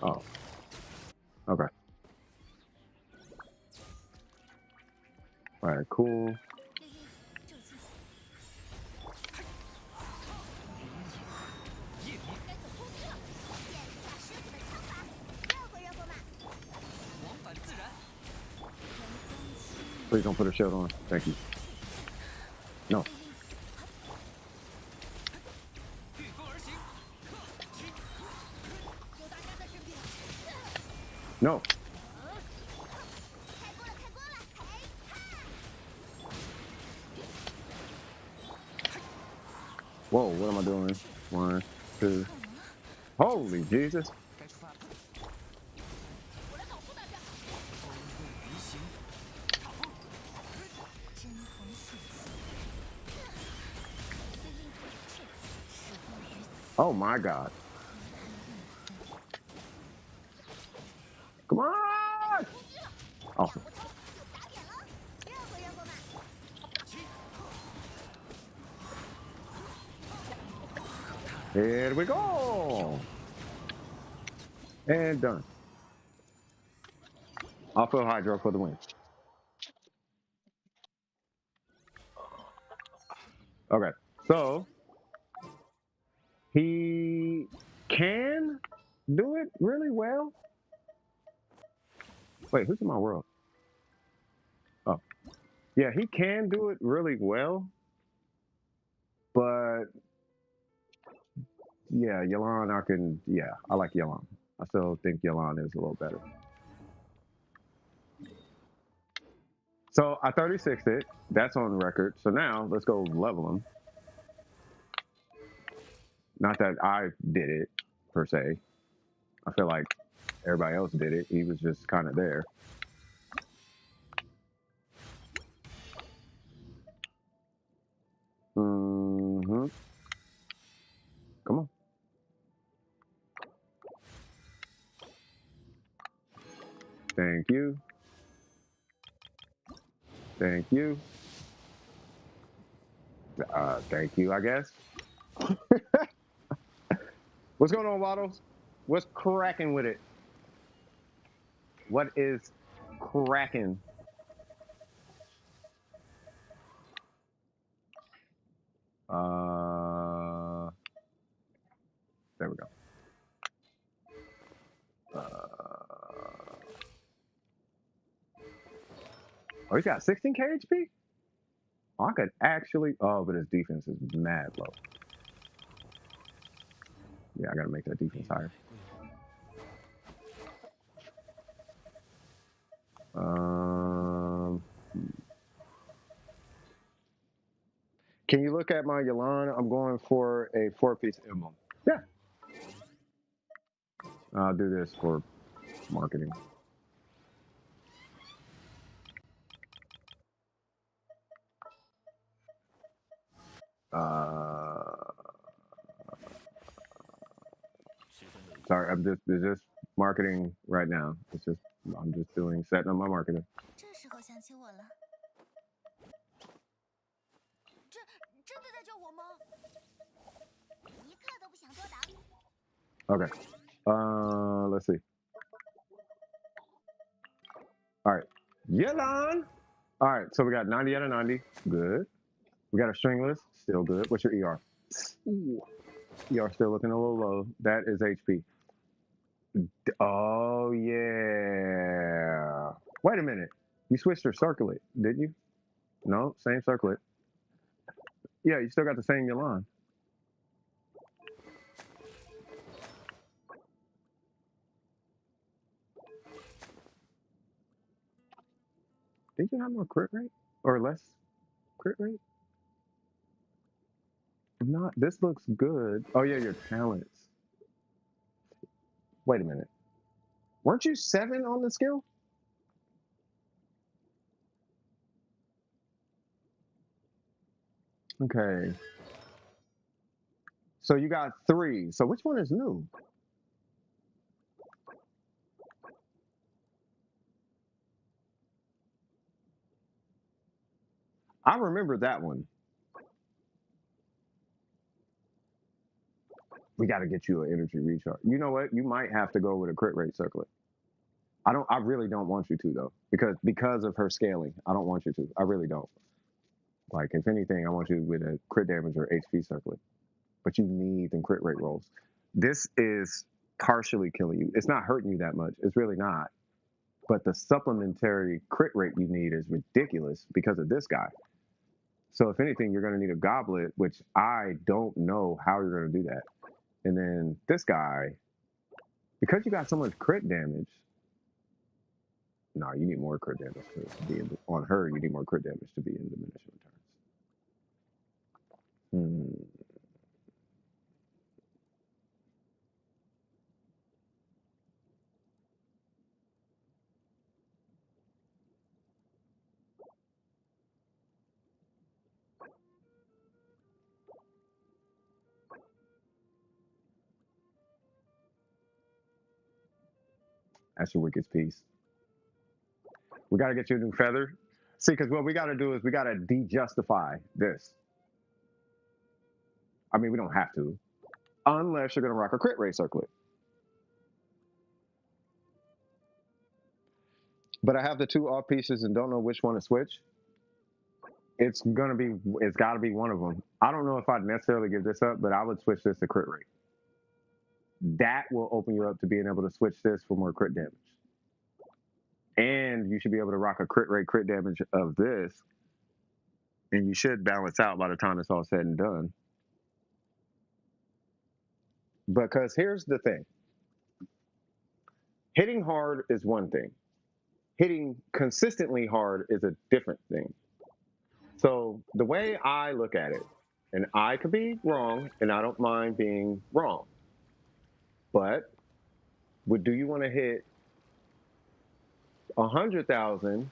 Oh. Okay. All right, cool. Please don't put a shield on. Thank you. No. No. Whoa, what am I doing? 1, 2. Holy Jesus. Oh my God. Come on! Awesome. Here we go. And done. I'll fill Hydro for the win. Okay, so he can do it really well. Wait, who's in my world? Oh, yeah, he can do it really well. But yeah, Yelan, I like Yelan. I still think Yelan is a little better. So I 36'd it. That's on record. So now let's go level him. Not that I did it, per se. I feel like everybody else did it. He was just kind of there. Mm-hmm. Come on. Thank you. Thank you. Thank you, I guess. What's going on, Waddles? What's cracking with it? What is cracking? There we go. Oh, he's got 16k HP? Oh, I could actually... Oh, but his defense is mad low. Yeah, I gotta make that defense higher. Can you look at my Yelan? I'm going for a 4-piece emblem. Yeah. I'll do this for marketing. Sorry, it's just marketing right now. I'm just setting up my marketing. 这时候想起我了，真的在叫我吗？一刻都不想多挡。Okay. Let's see. All right. Yelan. All right. So we got 90 out of 90. Good. We got a stringless. Still good. What's your ER? Ooh. ER still looking a little low. That is HP. Oh, yeah. Wait a minute. You switched your circlet, didn't you? No, same circlet. Yeah, you still got the same Yelan. Did you have more crit rate? Or less crit rate? Not. This looks good. Oh, yeah, your talents. Wait a minute. Weren't you 7 on the skill? Okay. So you got 3. So which one is new? I remember that one. We got to get you an energy recharge. You know what? You might have to go with a crit rate circlet. I really don't want you to though, because of her scaling. I don't want you to. I really don't. Like, if anything, I want you with a crit damage or HP circlet. But you need them crit rate rolls. This is partially killing you. It's not hurting you that much. It's really not. But the supplementary crit rate you need is ridiculous because of this guy. So if anything, you're going to need a goblet, which I don't know how you're going to do that. And then this guy, because you got so much crit damage, no, you need more crit damage to be in, on her. You need more crit damage to be in diminishing returns. That's your weakest piece. We got to get you a new feather. See, because what we got to do is we got to de-justify this. I mean, we don't have to, unless you're going to rock a crit rate circlet. But I have the 2 off pieces and don't know which one to switch. It's got to be one of them. I don't know if I'd necessarily give this up, but I would switch this to crit rate. That will open you up to being able to switch this for more crit damage. And you should be able to rock a crit rate crit damage of this. And you should balance out by the time it's all said and done. Because here's the thing. Hitting hard is one thing. Hitting consistently hard is a different thing. So the way I look at it, and I could be wrong, and I don't mind being wrong, but do you want to hit 100,000?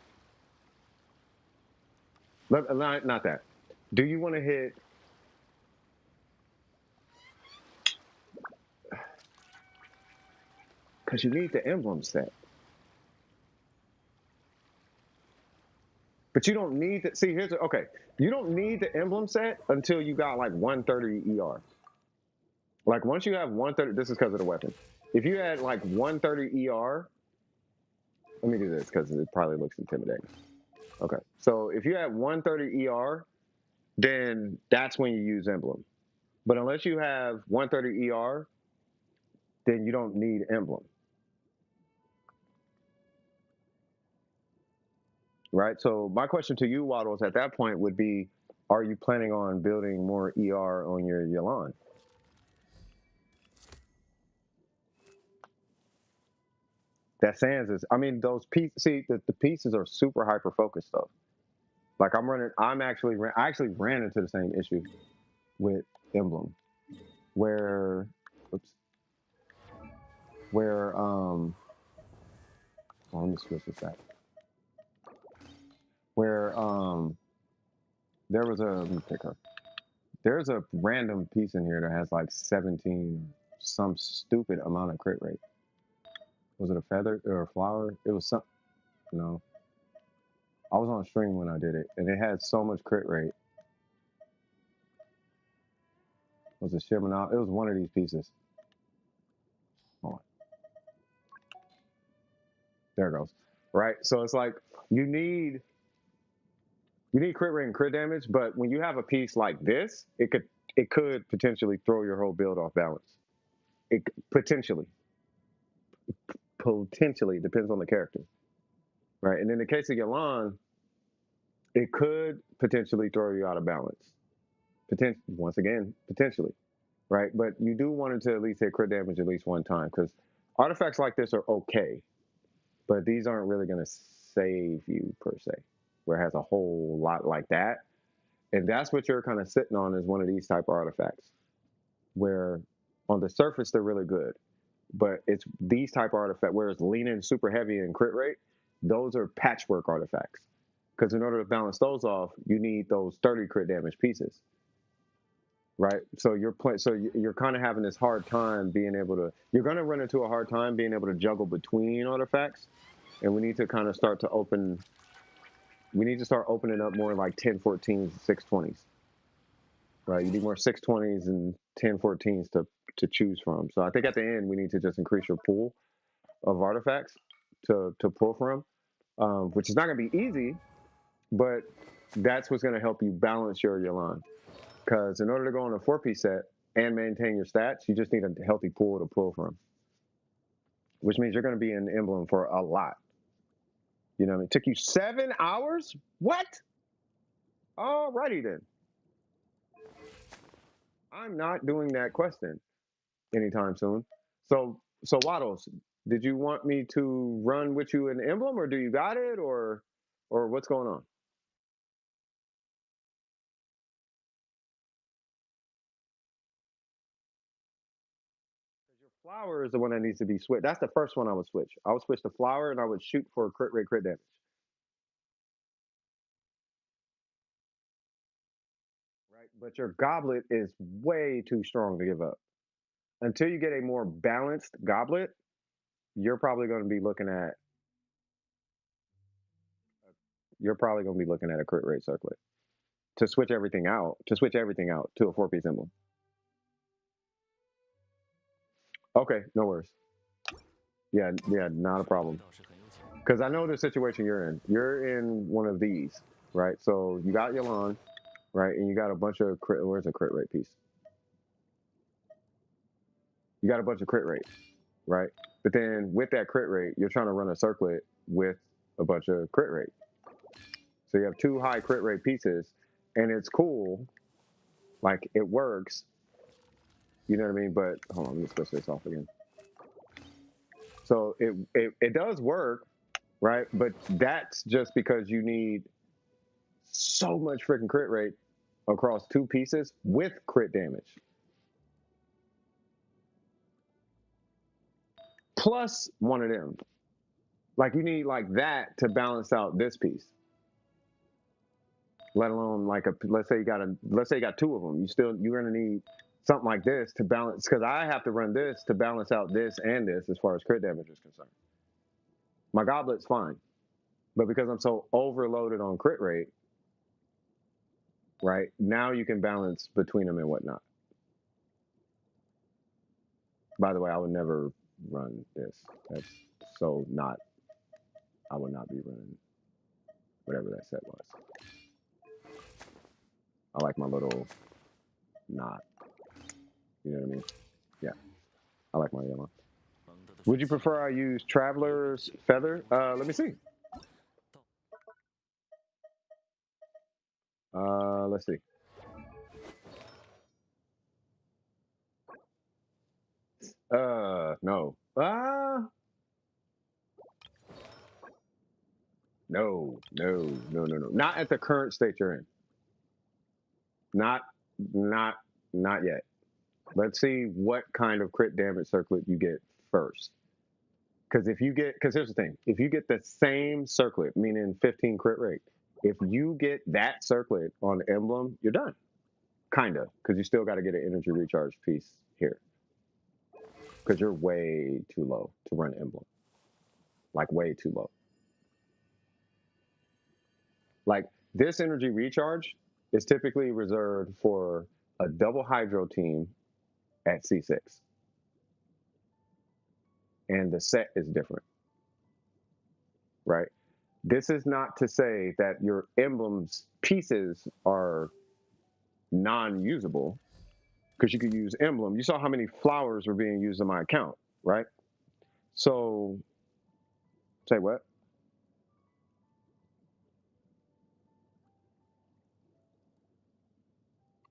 Not that. Do you want to hit because you need the emblem set. But you don't need to see okay. You don't need the emblem set until you got like 130 ER. Like once you have 130, this is because of the weapon. If you had like 130 ER, let me do this because it probably looks intimidating. Okay, so if you have 130 ER, then that's when you use emblem. But unless you have 130 ER, then you don't need emblem. Right? So my question to you, Waddles, at that point would be, are you planning on building more ER on your Yelan? That Sans is, I mean, those pieces, see, the pieces are super hyper focused though. Like I actually ran into the same issue with emblem where, oops. where let me switch this back. Where there was a, let me pick her. There's a random piece in here that has like 17, some stupid amount of crit rate. Was it a feather or a flower? It was some, no. I was on stream when I did it, and it had so much crit rate. Was it Shimonal? It was one of these pieces. Hold on. There it goes. Right? So it's like you need crit rate and crit damage, but when you have a piece like this, it could potentially throw your whole build off balance. It potentially depends on the character. Right? And in the case of Yelan, it could potentially throw you out of balance. Once again, potentially. Right? But you do want it to at least hit crit damage at least one time, because artifacts like this are okay, but these aren't really going to save you per se, where it has a whole lot like that. And that's what you're kind of sitting on, is one of these type of artifacts, where on the surface they're really good, but it's these type of artifacts where it's leaning super heavy in crit rate. Those are patchwork artifacts, because in order to balance those off, you need those 30 crit damage pieces. Right, so you're kind of having this hard time being able to. You're going to run into a hard time being able to juggle between artifacts, and we need to kind of start to open. We need to start opening up more like 1014s, 620s. Right, you need more 620s and 1014s to choose from. So I think at the end we need to just increase your pool of artifacts to pull from, which is not going to be easy, but that's what's going to help you balance your Yelan. Because in order to go on a 4-piece set and maintain your stats, you just need a healthy pool to pull from, which means you're going to be in Emblem for a lot. You know what I mean? It took you 7 hours? What? Alrighty then. I'm not doing that question anytime soon. So Waddles, did you want me to run with you in Emblem, or do you got it, or what's going on? Your flower is the one that needs to be switched. That's the first one I would switch. I would switch the flower, and I would shoot for crit rate, crit damage. Right, but your goblet is way too strong to give up. Until you get a more balanced goblet, you're probably going to be looking at a crit rate circlet to switch everything out to a 4-piece emblem. Okay, no worries. Yeah, not a problem. Because I know the situation you're in. You're in one of these, right? So you got Yelan, right? And you got a bunch of crit. Where's a crit rate piece? You got a bunch of crit rate, right? But then with that crit rate, you're trying to run a circlet with a bunch of crit rate. So you have 2 high crit rate pieces, and it's cool, like it works. You know what I mean? But hold on, let me switch this off again. So it does work, right? But that's just because you need so much freaking crit rate across 2 pieces with crit damage. Plus one of them. Like you need like that to balance out this piece. Let alone like let's say you got 2 of them. You're gonna need something like this to balance, because I have to run this to balance out this and this as far as crit damage is concerned. My goblet's fine, but because I'm so overloaded on crit rate, right, now you can balance between them and whatnot. By the way, I would never run this. That's so not. I would not be running whatever that set was. I like my little knot. You know what I mean? Yeah, I like my yellow. Would you prefer I use Traveler's Feather? Let me see. Let's see. No. No. Not at the current state you're in. Not yet. Let's see what kind of crit damage circlet you get first. Because here's the thing, if you get the same circlet, meaning 15 crit rate, if you get that circlet on emblem, you're done. Kinda, because you still got to get an energy recharge piece here. Because you're way too low to run emblem. Like way too low. Like this energy recharge is typically reserved for a double hydro team at C6. And the set is different. Right? This is not to say that your emblem's pieces are non-usable, because you could use emblem. You saw how many flowers were being used on my account, right? So, say what?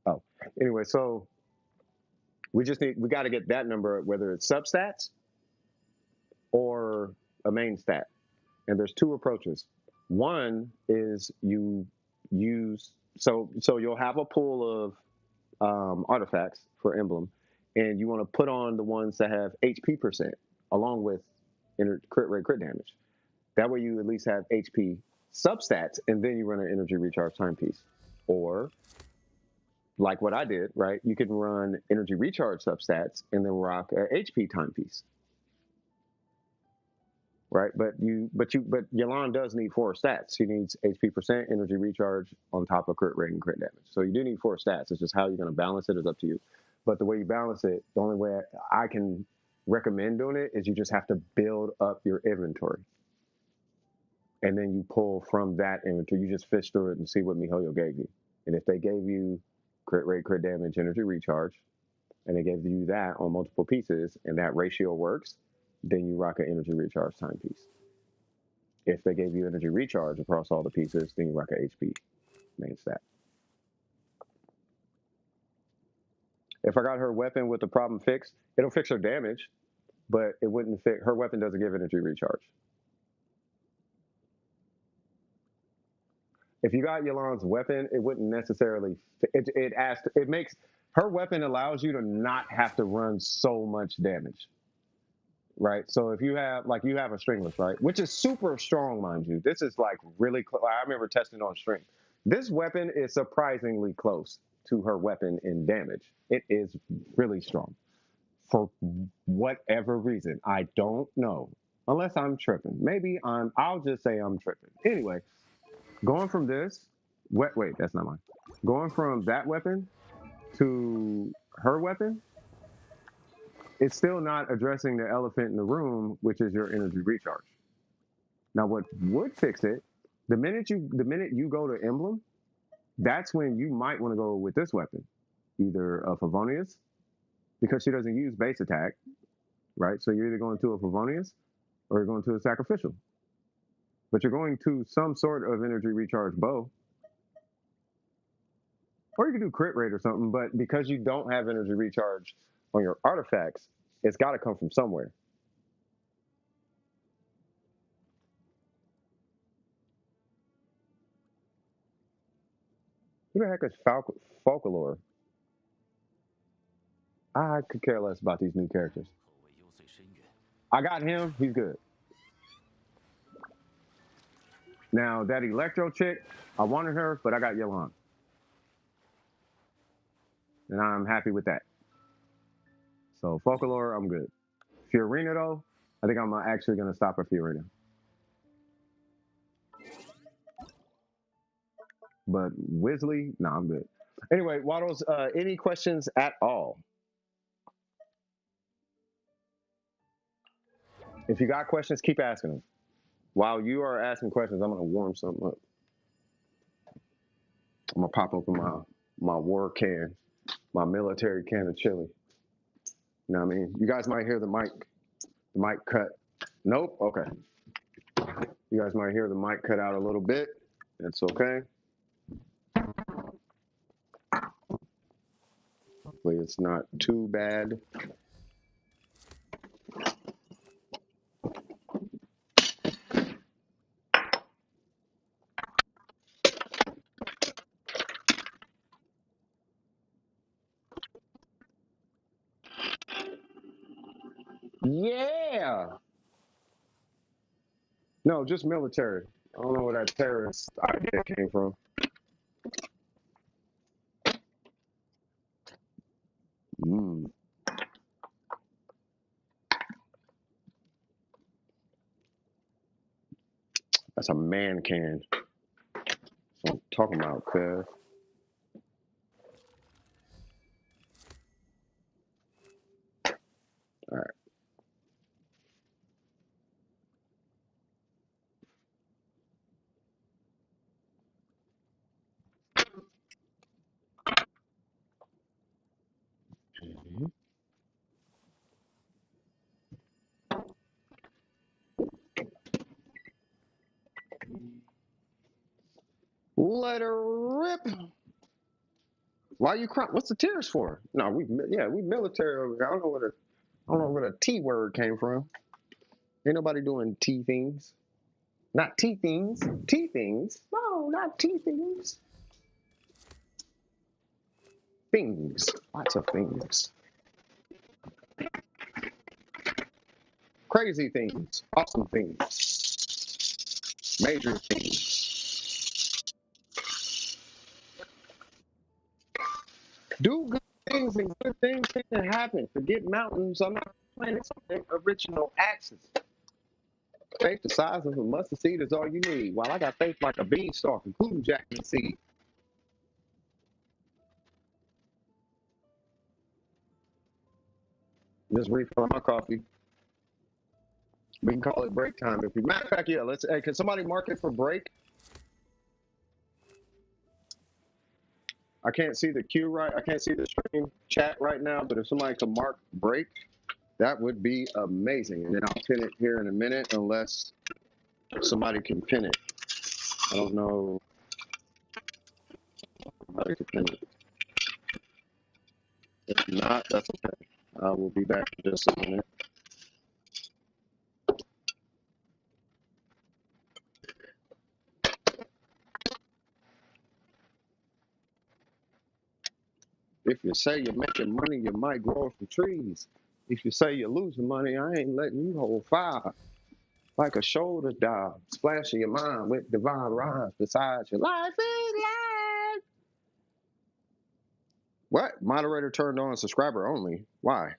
Oh, anyway, so we got to get that number, whether it's substats or a main stat. And there's two approaches. One is you use, so you'll have a pool of artifacts for emblem, and you want to put on the ones that have HP percent along with crit rate, crit damage. That way you at least have HP substats, and then you run an energy recharge timepiece. Or like what I did, right? You can run energy recharge substats and then rock a HP timepiece. Right, but Yelan does need 4 stats. She needs HP percent, energy recharge on top of crit rate and crit damage. So you do need 4 stats. It's just how you're going to balance it is up to you. But the way you balance it, the only way I can recommend doing it is you just have to build up your inventory, and then you pull from that inventory. You just fish through it and see what MiHoYo gave you. And if they gave you crit rate, crit damage, energy recharge, and they gave you that on multiple pieces, and that ratio works, then you rock an energy recharge timepiece. If they gave you energy recharge across all the pieces, then you rock an HP main stat. If I got her weapon with the problem fixed, it'll fix her damage, but it wouldn't fix, her weapon doesn't give energy recharge. If you got Yelan's weapon, it wouldn't necessarily, it makes, her weapon allows you to not have to run so much damage. Right, so if you have you have a stringless, right, which is super strong, mind you. This is like really close. I remember testing on string. This weapon is surprisingly close to her weapon in damage. It is really strong for whatever reason. I don't know, unless I'm tripping. Maybe I'll just say I'm tripping. Anyway, going from this, wait, that's not mine. Going from that weapon to her weapon, it's still not addressing the elephant in the room, which is your energy recharge. Now, what would fix it, the minute you go to emblem, that's when you might want to go with this weapon, either a Favonius, because she doesn't use base attack, right? So you're either going to a Favonius or you're going to a sacrificial. But you're going to some sort of energy recharge bow. Or you can do crit rate or something, but because you don't have energy recharge on your artifacts, it's got to come from somewhere. Who the heck is Folklore? I could care less about these new characters. I got him. He's good. Now, that Electro chick, I wanted her, but I got Yelan. And I'm happy with that. So, Folklore, I'm good. Fiorina, though, I think I'm actually going to stop at Fiorina. But Wisley, nah, I'm good. Anyway, Waddles, any questions at all? If you got questions, keep asking them. While you are asking questions, I'm going to warm something up. I'm going to pop open my war can, my military can of chili. You know what I mean? You guys might hear the mic cut. Nope, okay. You guys might hear the mic cut out a little bit. That's okay. Hopefully it's not too bad. Yeah. No, just military. I don't know where that terrorist idea came from. Mm. That's a man can. That's what I'm talking about, cuz. All right. Mhm. Let her rip. Why you crying? What's the tears for? No, we military over here. I don't know where the T word came from. Ain't nobody doing T things. Not T things. T things. No, not T things. Things. Lots of things. Crazy things. Awesome things. Major things. Do good things and good things can happen. Forget mountains. I'm not playing something original axis. Faith the size of a mustard seed is all you need. While I got faith like a beanstalk, including jackson seed. Just refill my coffee. We can call it break time if we. Matter of fact, yeah. Let's. Hey, can somebody mark it for break? I can't see the queue right. I can't see the stream chat right now. But if somebody can mark break, that would be amazing. And then I'll pin it here in a minute, unless somebody can pin it. I don't know. Somebody can pin it. If not, that's okay. I will be back in just a minute. If you say you're making money, you might grow from trees. If you say you're losing money, I ain't letting you hold fire. Like a shoulder dive, splashing your mind with divine rhymes besides your life is life. What? Moderator turned on subscriber only. Why?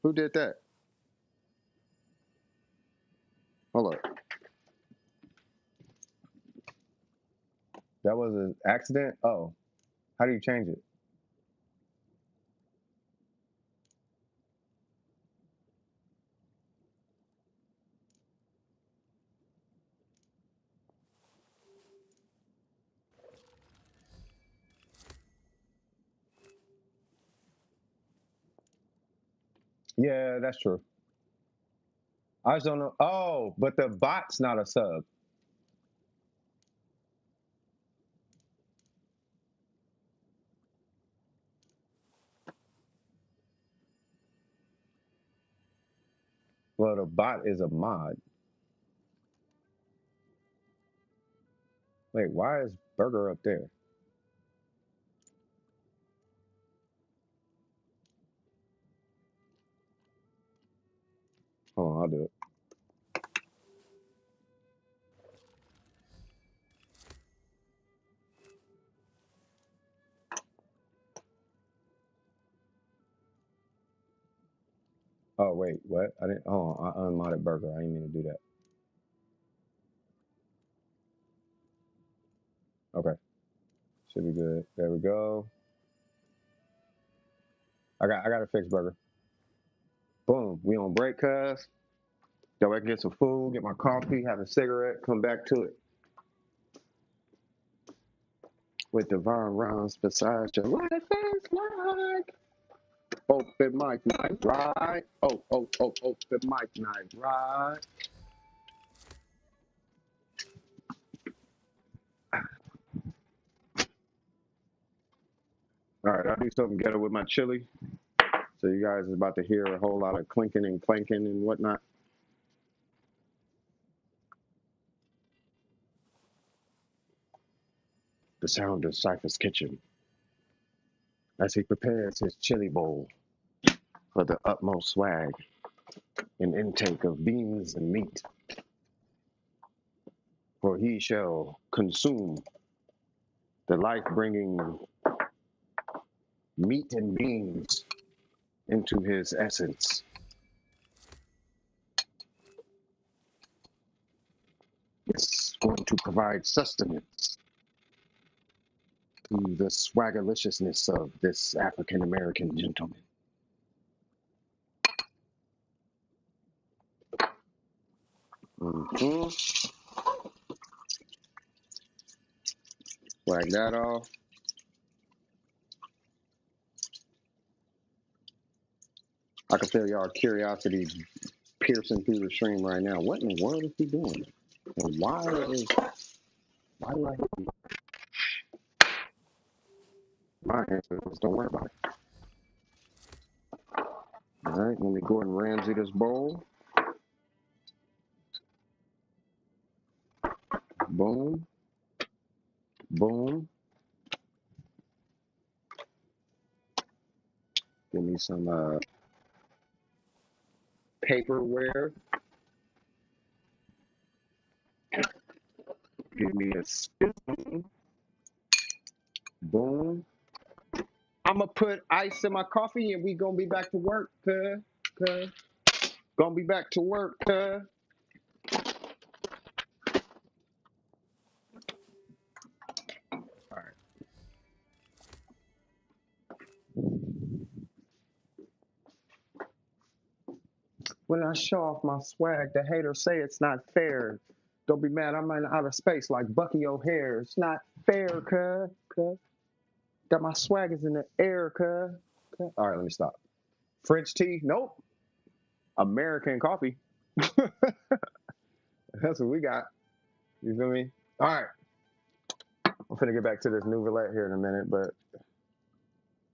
Who did that? Hold up. That was an accident? Oh. How do you change it? Yeah, that's true. I just don't know. Oh, but the bot's not a sub. Well, the bot is a mod. Wait, why is Burger up there? Hold on, I'll do it. Oh, wait, what? I didn't. Oh, I unmodded Burger. I didn't mean to do that. Okay, should be good. There we go. I got to fix Burger. Boom. We on break, cuz. So I can get some food, get my coffee, have a cigarette, come back to it. With divine rhymes beside your life is like open mic night, right? Oh, open mic night, right? All right, I'll do something ghetto with my chili. So you guys is about to hear a whole lot of clinking and clanking and whatnot. The sound of Cypher's kitchen as he prepares his chili bowl. for the utmost swag and intake of beans and meat. For he shall consume the life-bringing meat and beans into his essence. It's going to provide sustenance to the swaggerliciousness of this African-American gentleman. Mm-hmm. Swag that off. I can feel y'all curiosity piercing through the stream right now. What in the world is he doing? And why do I my answer is don't worry about it. All right, let me go ahead and Ramsay this bowl. Boom. Boom. Give me some paperware. Give me a spoon. Boom. I'm gonna put ice in my coffee and we gonna be back to work, cuz. Gonna be back to work, cuz. All right. When I show off my swag, the haters say it's not fair. Don't be mad, I'm in outer space like Bucky O'Hare. It's not fair, cuz. Got my swaggers in the air, cuz. All right, let me stop. French tea? Nope. American coffee. That's what we got. You feel me? All right. I'm finna get back to this NEUVILLETE here in a minute, but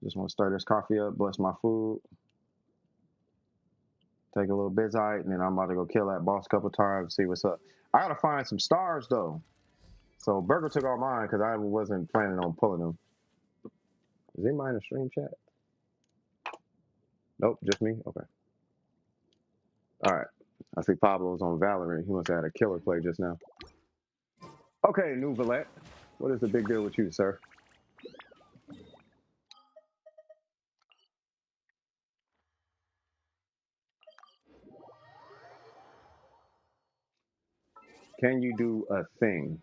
just want to start this coffee up, bless my food, take a little bizite, and then I'm about to go kill that boss a couple times, see what's up. I gotta find some stars though. So Burger took all mine because I wasn't planning on pulling them. Is anybody in the stream chat? Nope, just me? Okay. All right. I see Pablo's on Valorant. He must have had a killer play just now. Okay, NEUVILLETE. What is the big deal with you, sir? Can you do a thing?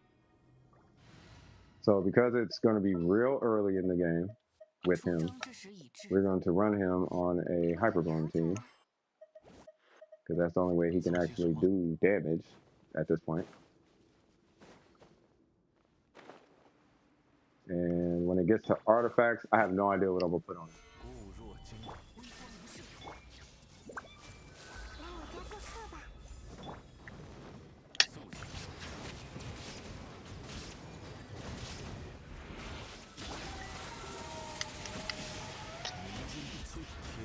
So because it's going to be real early in the game with him, we're going to run him on a Hyperbone team. Because that's the only way he can actually do damage at this point. And when it gets to artifacts, I have no idea what I'm going to put on it.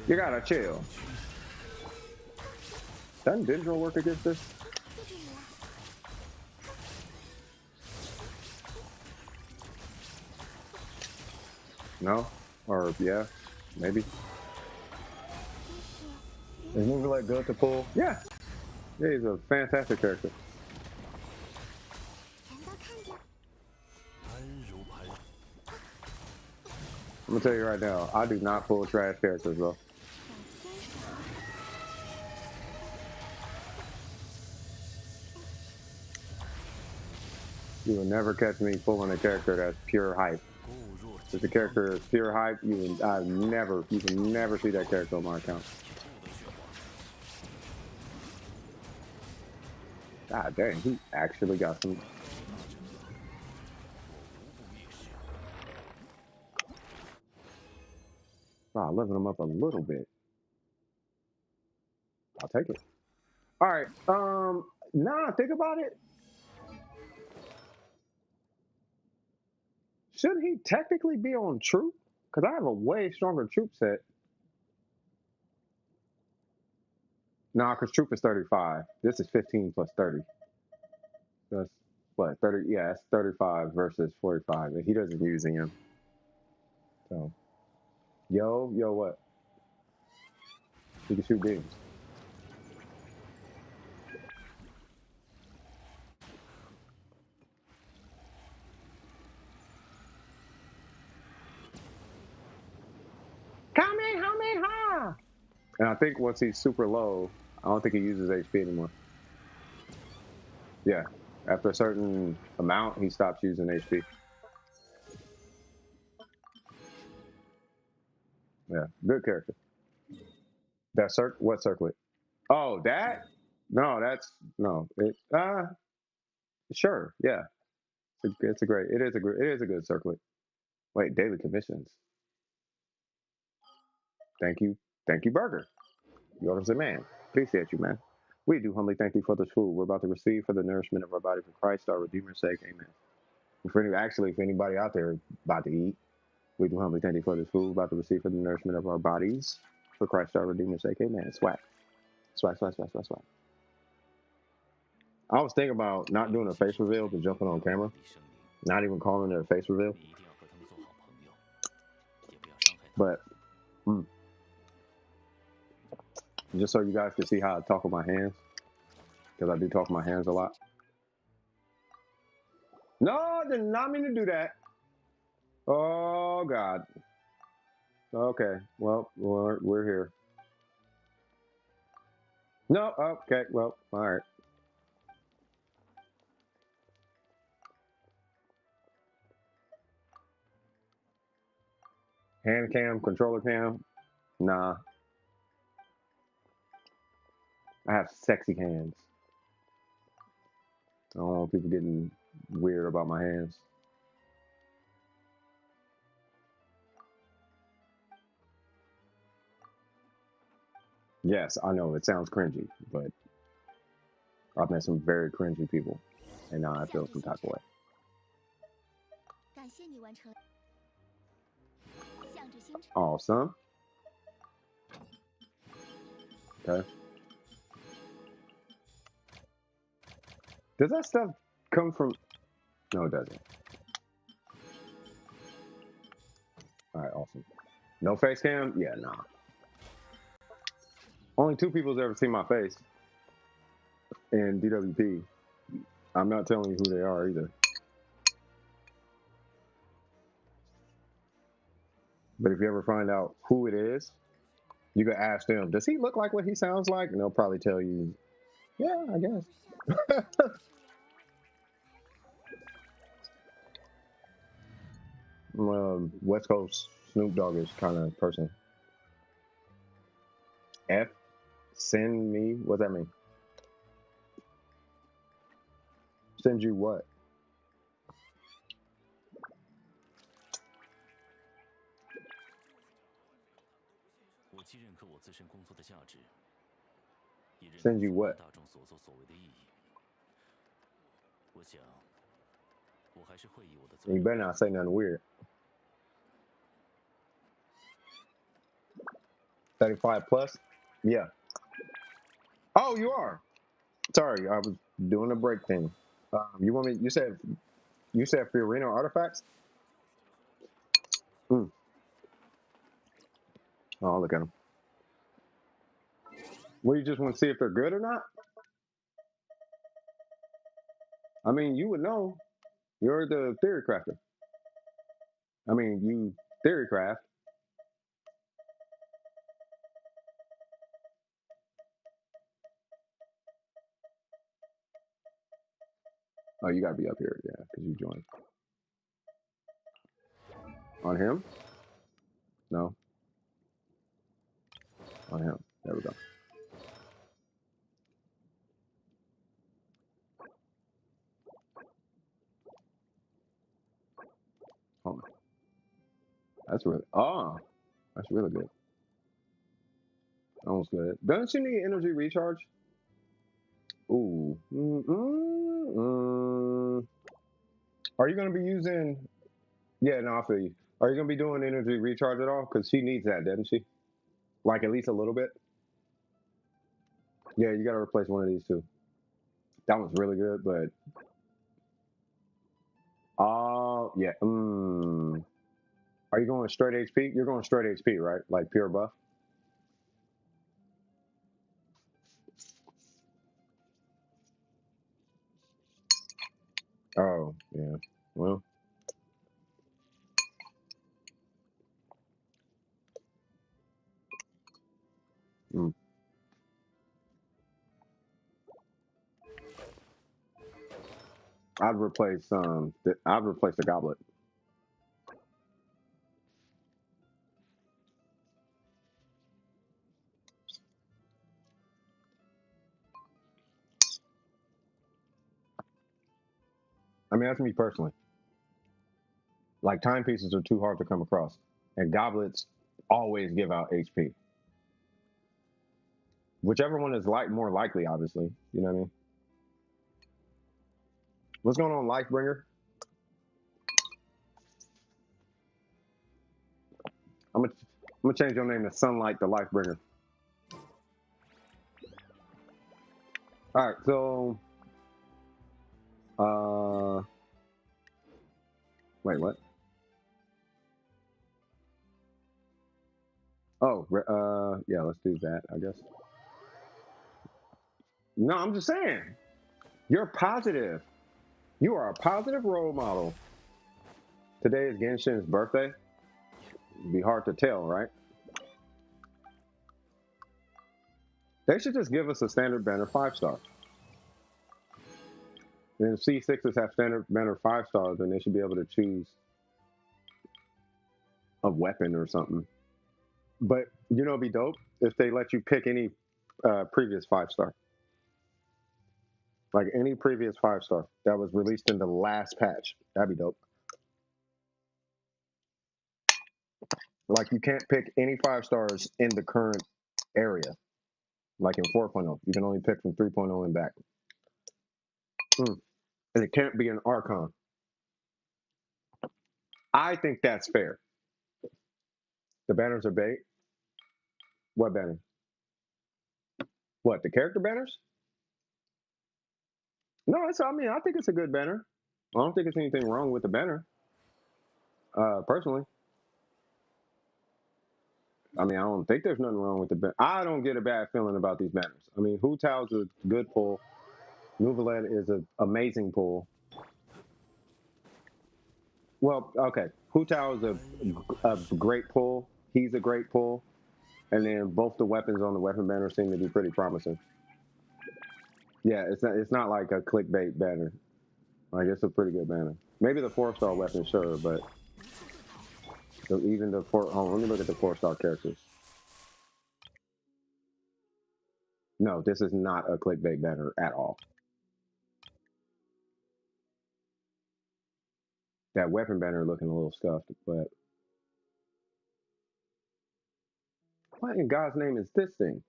You gotta chill. Doesn't Dendro work against this? No? Or yeah, maybe. Is NEUVILLETE good to pull? Yeah. Yeah, he's a fantastic character. I'm gonna tell you right now, I do not pull trash characters though. You will never catch me pulling a character that's pure hype. If the character is pure hype, you can never see that character on my account. God dang, he actually got some. Wow, leveling him up a little bit. I'll take it. All right. Now I think about it. Shouldn't he technically be on troop? Because I have a way stronger troop set. Nah, because troop is 35. This is 15 plus 30. That's what, 30? Yeah, it's 35 versus 45. And he doesn't use him. So, yo, what? He can shoot beams. Kamehameha! And I think once he's super low, I don't think he uses HP anymore. Yeah, after a certain amount, he stops using HP. Yeah, good character. That what circlet? Oh, that? No, that's no. It sure, yeah. It's a great. It is a good circlet. Wait, daily commissions. Thank you, Burger. You're the man. Appreciate you, man. We do humbly thank you for this food we're about to receive for the nourishment of our body for Christ, our Redeemer's sake. Amen. If anybody out there about to eat, we do humbly thank you for this food we're about to receive for the nourishment of our bodies for Christ, our Redeemer's sake. Amen. Swag. Swag, swag, swag, swag, swag. I was thinking about not doing a face reveal, but jumping on camera. Not even calling it a face reveal. But just so you guys can see how I talk with my hands, because I do talk with my hands a lot. No, I did not mean to do that. Oh, God. Okay, well, we're here. No, okay, well, all right. Hand cam, controller cam, nah. I have sexy hands. I don't want people getting weird about my hands. Yes, I know it sounds cringy, but I've met some very cringy people, and now I feel some type of way. Awesome. Okay. Does that stuff come from? No, it doesn't. All right, awesome. No face cam? Yeah, nah. Only 2 people's ever seen my face in DWP. I'm not telling you who they are either. But if you ever find out who it is, you can ask them, does he look like what he sounds like? And they'll probably tell you, yeah, I guess. West Coast Snoop Dogg-ish kind of person. F? Send me? What does that mean? Send you what? Send you what? You better not say nothing weird. 35 plus? Yeah. Oh, you are. Sorry, I was doing a break thing. You want me? You said Fiorino artifacts? Oh, look at them. Well, you just want to see if they're good or not? I mean, you would know. You're the theory crafter. I mean, you theory craft. Oh, you gotta be up here, yeah, because you joined. On him? No. On him. There we go. Hold on. That's really good. Almost good. Doesn't she need energy recharge? Ooh. Are you gonna be using? Yeah, no, I feel you. Are you gonna be doing energy recharge at all? Because she needs that, doesn't she? Like at least a little bit. Yeah, you gotta replace one of these 2. That one's really good, but yeah. Are you going straight HP? You're going straight HP, right? Like pure buff. Oh, yeah. Well. Mm. I'd replace the goblet. I mean, that's me personally. Like, timepieces are too hard to come across, and goblets always give out HP. Whichever one is more likely, obviously. You know what I mean? What's going on, Lifebringer? I'm gonna change your name to Sunlight the Lifebringer. All right, so wait, what? Oh, yeah, let's do that, I guess. No, I'm just saying, you're positive. You are a positive role model. Today is Genshin's birthday. It'd be hard to tell, right? They should just give us a standard banner 5-star. And if C6s have standard banner 5-stars, then they should be able to choose a weapon or something. But you know, it'd be dope if they let you pick any previous 5-star. Like any previous 5-star that was released in the last patch. That'd be dope. Like you can't pick any 5-stars in the current area. Like in 4.0. You can only pick from 3.0 and back. And it can't be an Archon. I think that's fair. The banners are bait. What banner? What, the character banners? No, I think it's a good banner. I don't think there's anything wrong with the banner. Personally. I mean, I don't think there's nothing wrong with the banner. I don't get a bad feeling about these banners. I mean, Hu Tao's a good pull. NEUVILLETE is an amazing pull. Well, okay. Hu Tao is a great pull. He's a great pull. And then both the weapons on the weapon banner seem to be pretty promising. Yeah, it's not like a clickbait banner. Like, it's a pretty good banner. Maybe the 4-star weapon, sure, but even the 4. Oh, let me look at the 4-star characters. No, this is not a clickbait banner at all. That weapon banner looking a little scuffed, but what in God's name is this thing?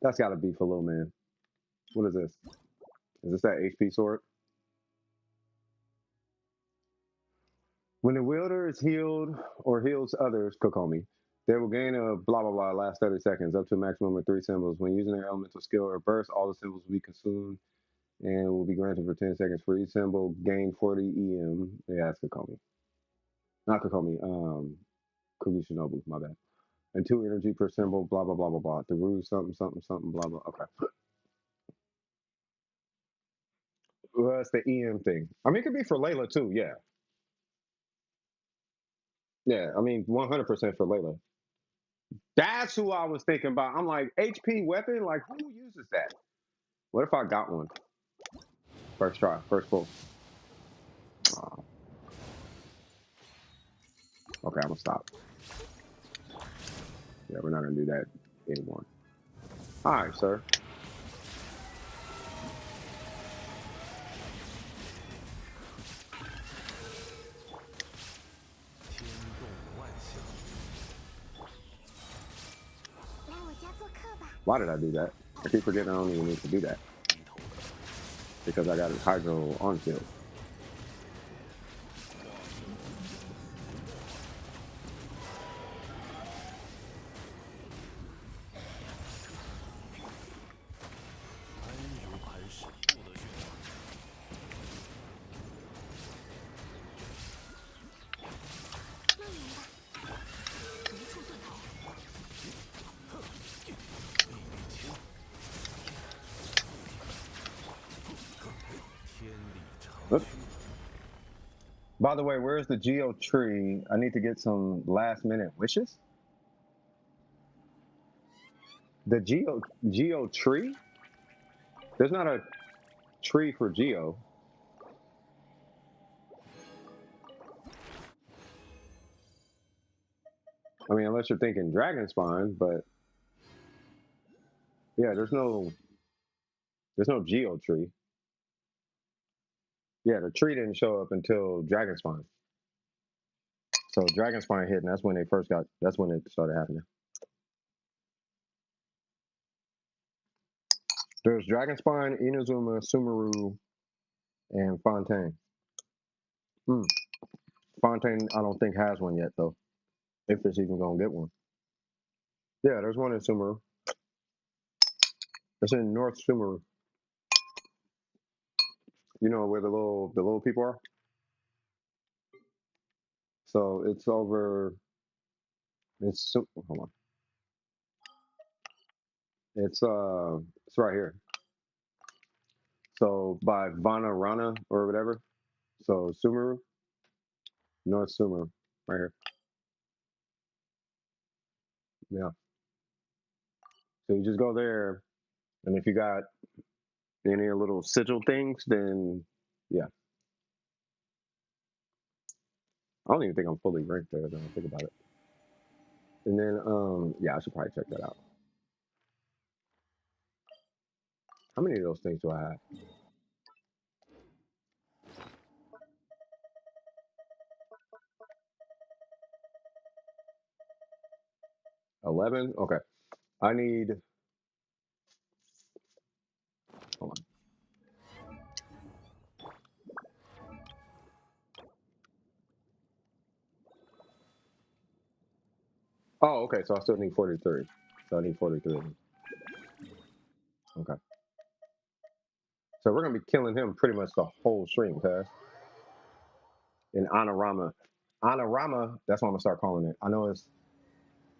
That's got to be for Lil Man. What is this? Is this that HP sword? When the wielder is healed or heals others, Kokomi, they will gain a blah blah blah last 30 seconds up to a maximum of 3 symbols. When using their elemental skill or burst, all the symbols will be consumed and will be granted for 10 seconds. For each symbol, gain 40 EM. Yeah, that's Kokomi. Not Kokomi. Shinobu, my bad. And 2 energy per symbol, blah blah blah blah blah. The ruse something something something blah blah. Okay. Well, that's the EM thing. I mean, it could be for Layla too. Yeah. Yeah. I mean, 100% for Layla. That's who I was thinking about. I'm like, HP weapon? Like, who uses that? What if I got one? First try, first pull. Oh. Okay, I'm gonna stop. Yeah, we're not gonna do that anymore. All right, sir. Why did I do that? I keep forgetting I don't even need to do that. Because I got a hydro on field. By the way, where's the Geo tree? I need to get some last minute wishes. The Geo tree? There's not a tree for Geo. I mean, unless you're thinking Dragon Spine, but yeah, there's no Geo tree. Yeah, the tree didn't show up until Dragon Spine. So Dragon Spine hit, and that's when that's when it started happening. There's Dragon Spine, Inazuma, Sumeru, and Fontaine. Fontaine, I don't think has one yet though. If it's even gonna get one. Yeah, there's one in Sumeru. It's in North Sumeru. You know where the little people are? So it's over. Hold on. It's right here. So by Vanarana or whatever. So Sumeru, North Sumeru, right here. Yeah. So you just go there, and if you got any little sigil things, then yeah. I don't even think I'm fully ranked there. Then I think about it. And then yeah, I should probably check that out. How many of those things do I have? 11? Okay. I need. Hold on. Oh, okay. So I still need 43. So I need 43. Okay. So we're gonna be killing him pretty much the whole stream, cuz. In Anarama. Anarama, that's what I'm gonna start calling it. I know it's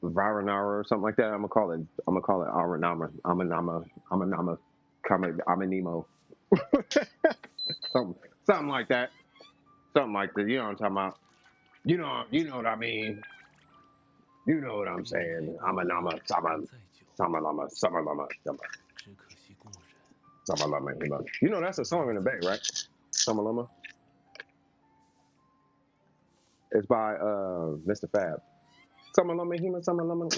Varanara or something like that. I'm gonna call it Aranama. Amanama. Amanemo. Something like that. Something like that. You know what I'm talking about. You know what I mean. You know what I'm saying. Amanama, Samalama, Samalama, Samalama. You know that's a song in the Bay, right? Samalama. It's by Mr. Fab. Samalama Hima Samalama.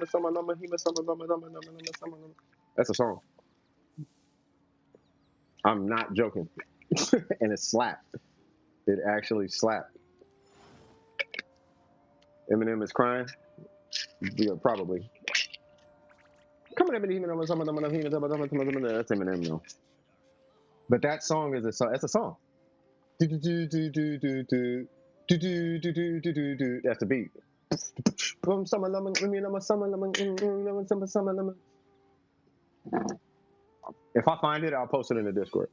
Samalama Hima Samalama. That's a song. I'm not joking. And it slapped. It actually slapped. Eminem is crying? Yeah, probably. That's Eminem though. But that song is it's a song. That's the beat. If I find it, I'll post it in the Discord.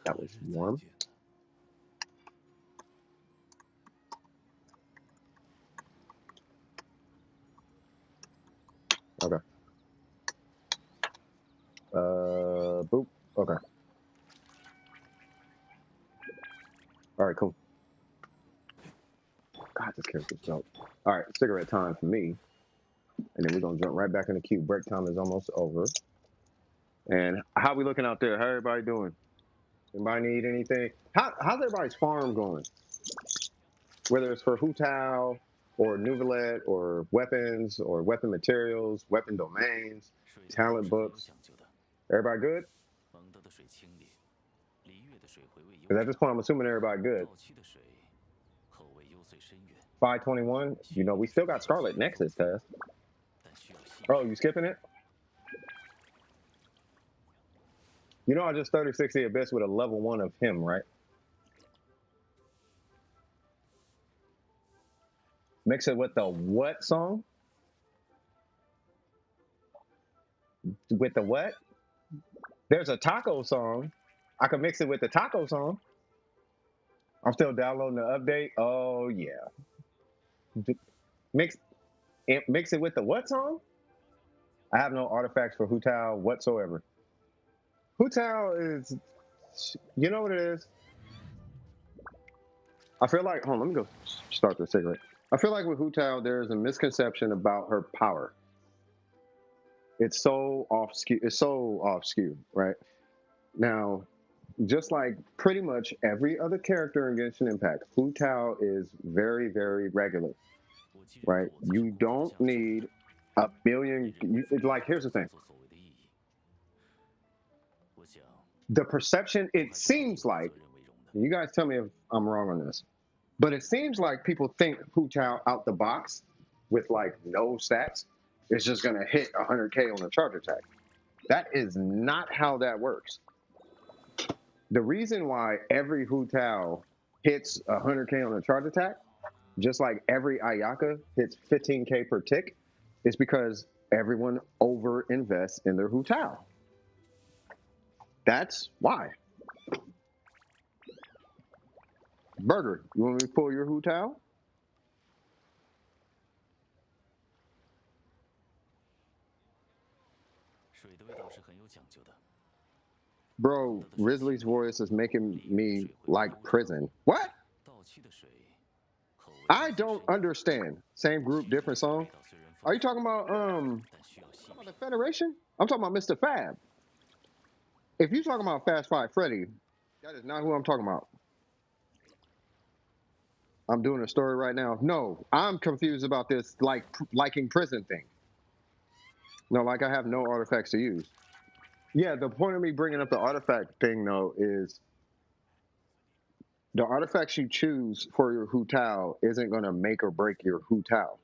That was warm. Okay. Boop. Okay. All right, cool. God, this character's dope. All right, cigarette time for me. And then we're going to jump right back in the queue. Break time is almost over. And how we looking out there? How everybody doing? Anybody need anything? How's everybody's farm going? Whether it's for Hu Tao or NEUVILLETE or weapons or weapon materials, weapon domains, talent books. Everybody good? Because at this point, I'm assuming everybody good. 521. You know, we still got Scarlet Nexus, Tess. Oh, you skipping it? You know, I just 3060 Abyss with a level 1 of him, right? Mix it with the what song? With the what? There's a taco song. I can mix it with the taco song. I'm still downloading the update. Oh, yeah. Mix mix it with the what song? I have no artifacts for Hu Tao whatsoever. Hu Tao is, you know what it is? I feel like, hold on, let me go start the cigarette. I feel like with Hu Tao, there's a misconception about her power. It's so off skew. It's so off skew, right? Now, just like pretty much every other character in Genshin Impact, Hu Tao is very, very regular, right? You don't need a billion. Like, here's the thing. The perception, it seems like, you guys tell me if I'm wrong on this, but it seems like people think Hu Tao out the box with like no stats is just going to hit 100K on a charge attack. That is not how that works. The reason why every Hu Tao hits 100K on a charge attack, just like every Ayaka hits 15K per tick, is because everyone over invests in their Hu Tao. That's why. Burger, you want me to pull your Hu Tao? Bro, Risley's voice is making me like prison. What? I don't understand. Same group, different song. Are you talking about the Federation? I'm talking about Mr. Fab. If you're talking about Fast Five Freddy, that is not who I'm talking about. I'm doing a story right now. No, I'm confused about this liking prison thing. No, like I have no artifacts to use. Yeah, the point of me bringing up the artifact thing, though, is the artifacts you choose for your Hu Tao isn't going to make or break your Hu Tao.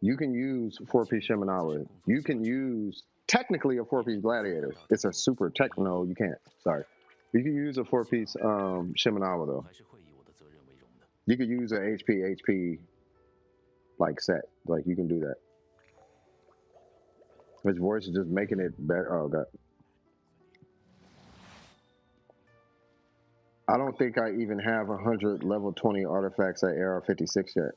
You can use 4-piece Shiminawa. You can use, technically, a 4-piece Gladiator. It's a super tech. No, you can't. Sorry. You can use a 4-piece Shiminawa, though. You could use an HP, like, set. Like, you can do that. His voice is just making it better. Oh, God. I don't think I even have 100 level 20 artifacts at AR56 yet.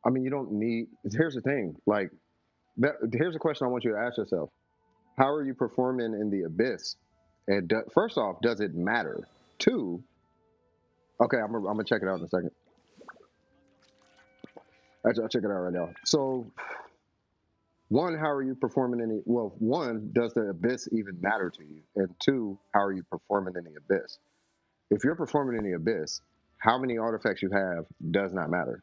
I mean, you don't need. Here's the thing. Like, here's a question I want you to ask yourself. How are you performing in the abyss? And first off, does it matter? Two, okay, I'm gonna check it out in a second. Actually, I'll check it out right now. So, one, how are you performing in the? Well, one, does the abyss even matter to you? And two, how are you performing in the abyss? If you're performing in the abyss, how many artifacts you have does not matter.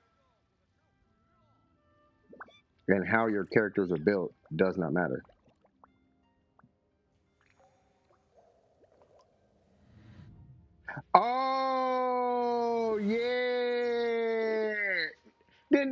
And how your characters are built does not matter. Oh yeah! That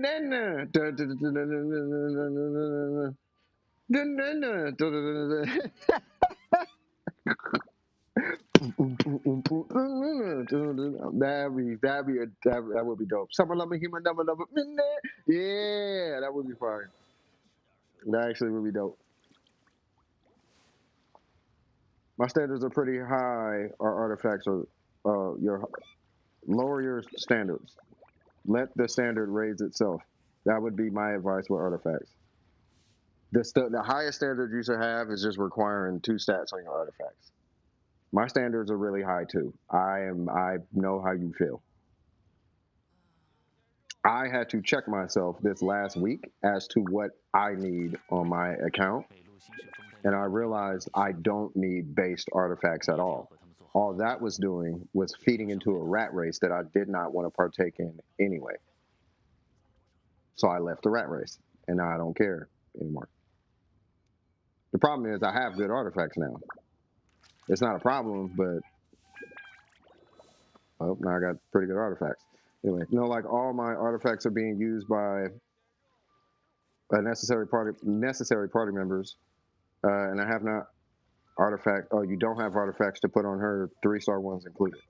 would be dope. Someone love me, human never love it. Yeah, that would be fine. That actually would be dope. My standards are pretty high. Our artifacts are lower your standards. Let the standard raise itself. That would be my advice with artifacts. The highest standard you should have is just requiring 2 stats on your artifacts. My standards are really high too. I know how you feel. I had to check myself this last week as to what I need on my account, and I realized I don't need based artifacts at all. All that was doing was feeding into a rat race that I did not want to partake in anyway. So I left the rat race, and now I don't care anymore. The problem is I have good artifacts now. It's not a problem, but now I got pretty good artifacts. Anyway, like all my artifacts are being used by necessary party members, and I have not artifact. Oh, you don't have artifacts to put on her 3-star ones included.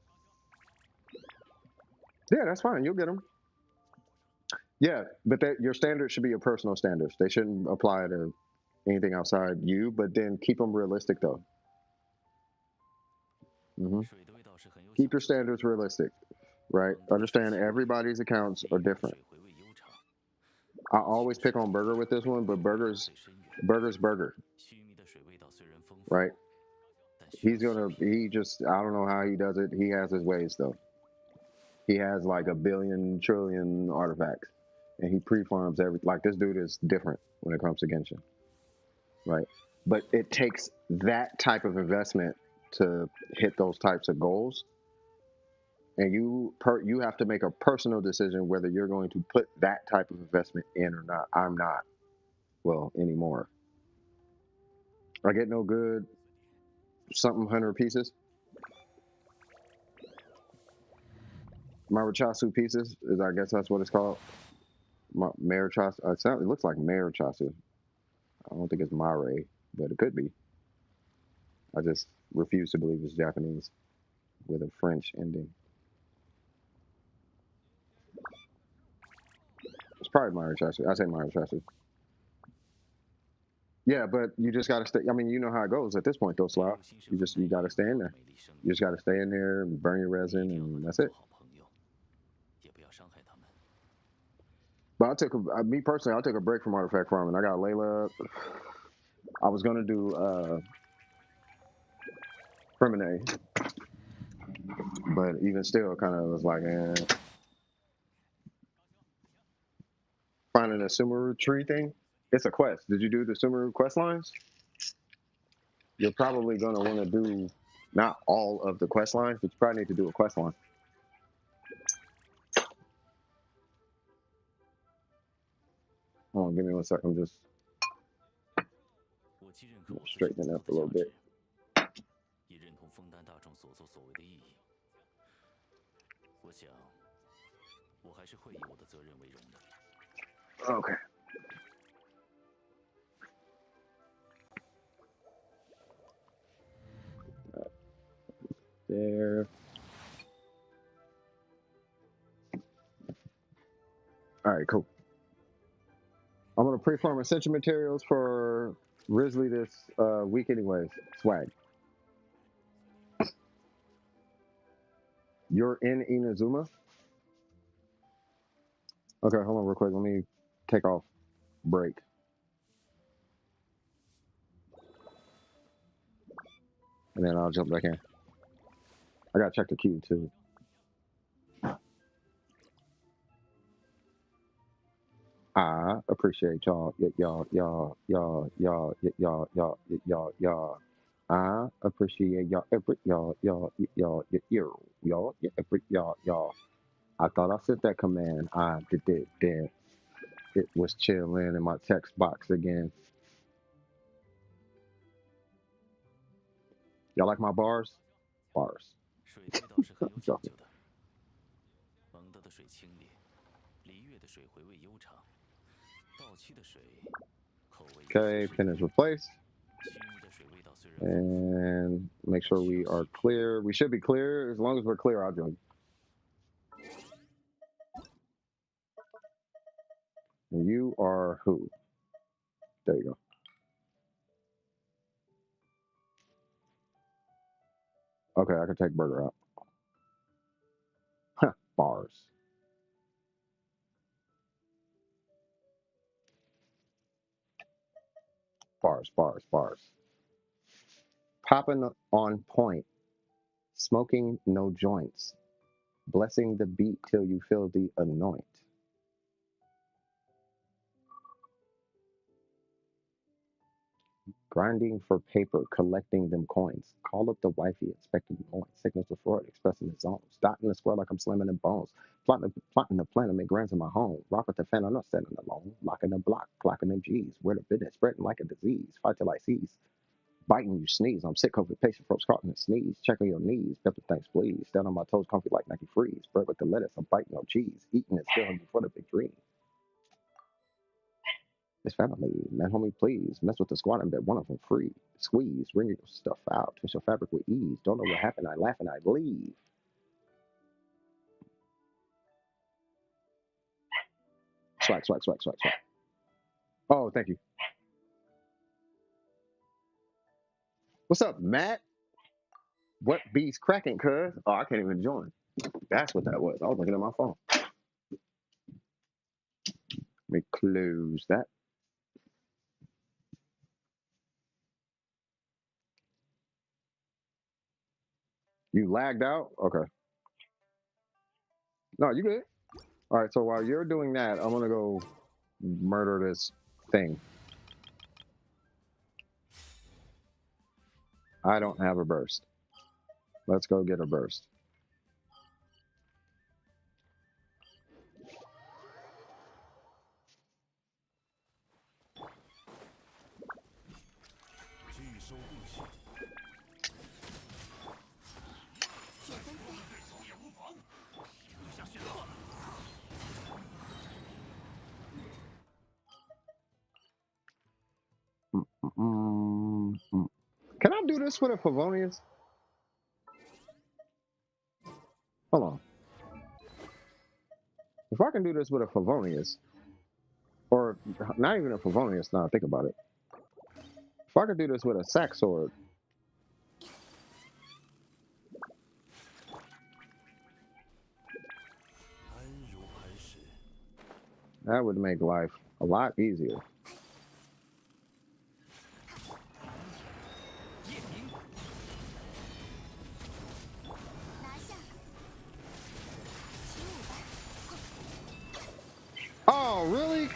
Yeah, that's fine. You'll get them. Yeah, but your standards should be your personal standards. They shouldn't apply to anything outside you. But then keep them realistic, though. Keep your standards realistic. right? Understand everybody's accounts are different. I always pick on Burger with this one, but Burger's Burger, right? He just, I don't know how he does it. He has his ways though. He has like a billion trillion artifacts, and he pre-farms every. Like this dude is different when it comes to Genshin, right? But it takes that type of investment to hit those types of goals, and you have to make a personal decision whether you're going to put that type of investment in or not. I'm not, well, anymore. I get no good something 100 pieces. Marichasu pieces is, I guess that's what it's called. Marichasu. It looks like Marichasu. I don't think it's Mare, but it could be. I just refuse to believe it's Japanese with a French ending. It's probably Marichasu. I say Marichasu. Yeah, but you just gotta stay. I mean, you know how it goes at this point, though, Slav. You gotta stay in there. You just gotta stay in there and burn your resin, and that's it. But me personally, I took a break from artifact farming. I got Layla. I was gonna do Premine, but even still, kind of was like, finding a Sumeru tree thing. It's a quest. Did you do the Sumeru quest lines? You're probably gonna want to do not all of the quest lines, but you probably need to do a quest line. Hold on, give me 1 second. I'm just straightening up a little bit. Okay. There. All right, cool. I'm gonna pre-farm essential materials for Risley this week, anyways. Swag. You're in Inazuma. Okay, hold on real quick. Let me take off break. And then I'll jump back in. I gotta check the queue too. I appreciate y'all. I appreciate y'all. Y'all. I thought I sent that command. I did. It was chilling in my text box again. Y'all like my bars? Bars. Okay, pin is replaced. And make sure we are clear. We should be clear. As long as we're clear, I'll join. And you are who? There you go. Okay, I can take Burger out. Huh, bars. Bars. Popping on point. Smoking no joints. Blessing the beat till you feel the anoint. Grinding for paper, collecting them coins. Call up the wifey, expecting more. Signals to Freud, expressing his own. Dotting the square like I'm slamming in bones. Plotting the plan to make grands in my home. Rock with the fan, I'm not standing alone. Locking the block, clocking them G's. Where the business spreading like a disease. Fight till I seize. Biting you sneeze. I'm sick of the patient folks caught in the sneeze. Check on your knees. Pepper thanks please. Stand on my toes comfy like Nike Freeze. Bread with the lettuce. I'm biting no cheese. Eating it still hungry for the big dream. It's family. Man, homie, please. Mess with the squad and bet one of them free. Squeeze. Wring your stuff out. Twist your fabric with ease. Don't know what happened. I laugh and I leave. Swag. Oh, thank you. What's up, Matt? What beats cracking, cuz? Oh, I can't even join. That's what that was. I was looking at my phone. Let me close that. You lagged out? Okay. No, you good. All right, so while you're doing that, I'm gonna go murder this thing. I don't have a burst. Let's go get a burst. Can I do this with a Favonius? Hold on. If I can do this with a Favonius, or not even a Favonius, now I think about it. If I could do this with a sack sword, that would make life a lot easier. Oh, really?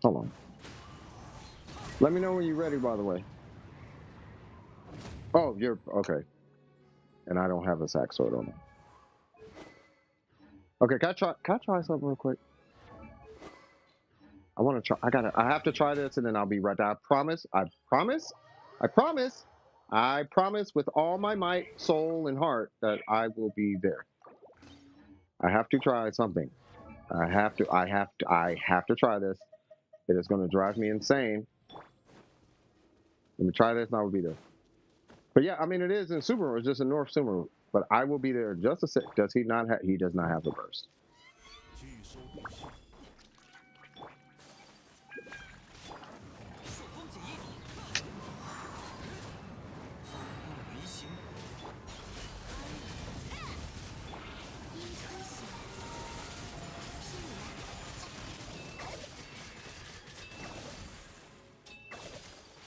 Hold on. Let me know when you're ready, by the way. Oh, you're okay. And I don't have a sack sword on me. Okay, can I try something real quick? I want to try. I have to try this, and then I'll be right there. I promise. I promise. I promise. I promise with all my might, soul, and heart that I will be there. I have to try something. I have to try this. It is going to drive me insane. Let me try this, and I will be there. But yeah, I mean, it is in Subaru. It's just in North Subaru. But I will be there just a sec. Does he not have? He does not have the burst.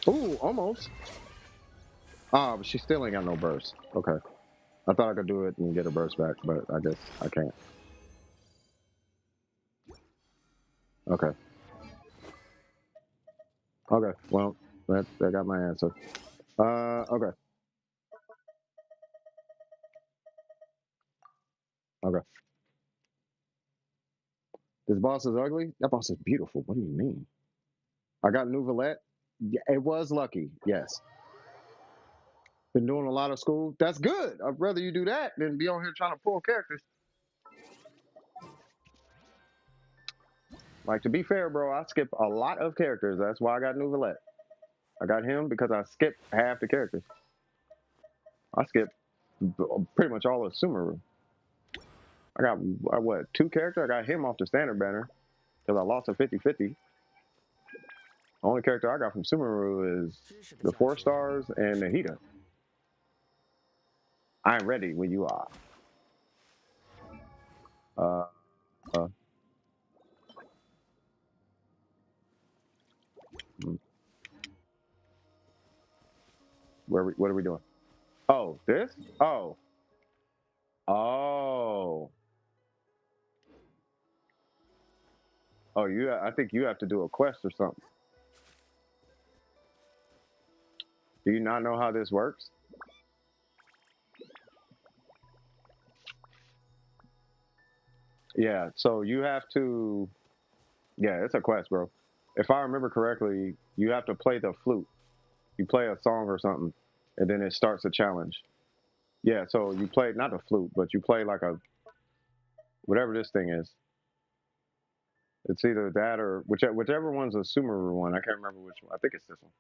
Ooh, almost. Ah, but she still ain't got no burst. Okay. I thought I could do it and get a burst back, but I guess I can't. Okay. Okay. Well, that got my answer. Okay. Okay. This boss is ugly? That boss is beautiful. What do you mean? I got NEUVILLETE. Yeah, it was lucky. Yes. Been doing a lot of school. That's good. I'd rather you do that than be on here trying to pull characters. Like, to be fair, bro, I skip a lot of characters. That's why I got NEUVILLETE. I got him because I skipped half the characters. I skipped pretty much all of Sumeru. I got, what, 2 characters? I got him off the standard banner because I lost a 50-50. The only character I got from Sumeru is the 4 stars and Nahida. I'm ready when you are. What are we doing? Oh, this? Oh. Oh. Oh, I think you have to do a quest or something. Do you not know how this works? Yeah, so you have to, yeah, it's a quest, bro. If I remember correctly, you have to play the flute. You play a song or something, and then it starts a challenge. Yeah, so you play, not the flute, but you play like whatever this thing is. It's either that or whichever one's a Sumeru one. I can't remember which one. I think it's this one.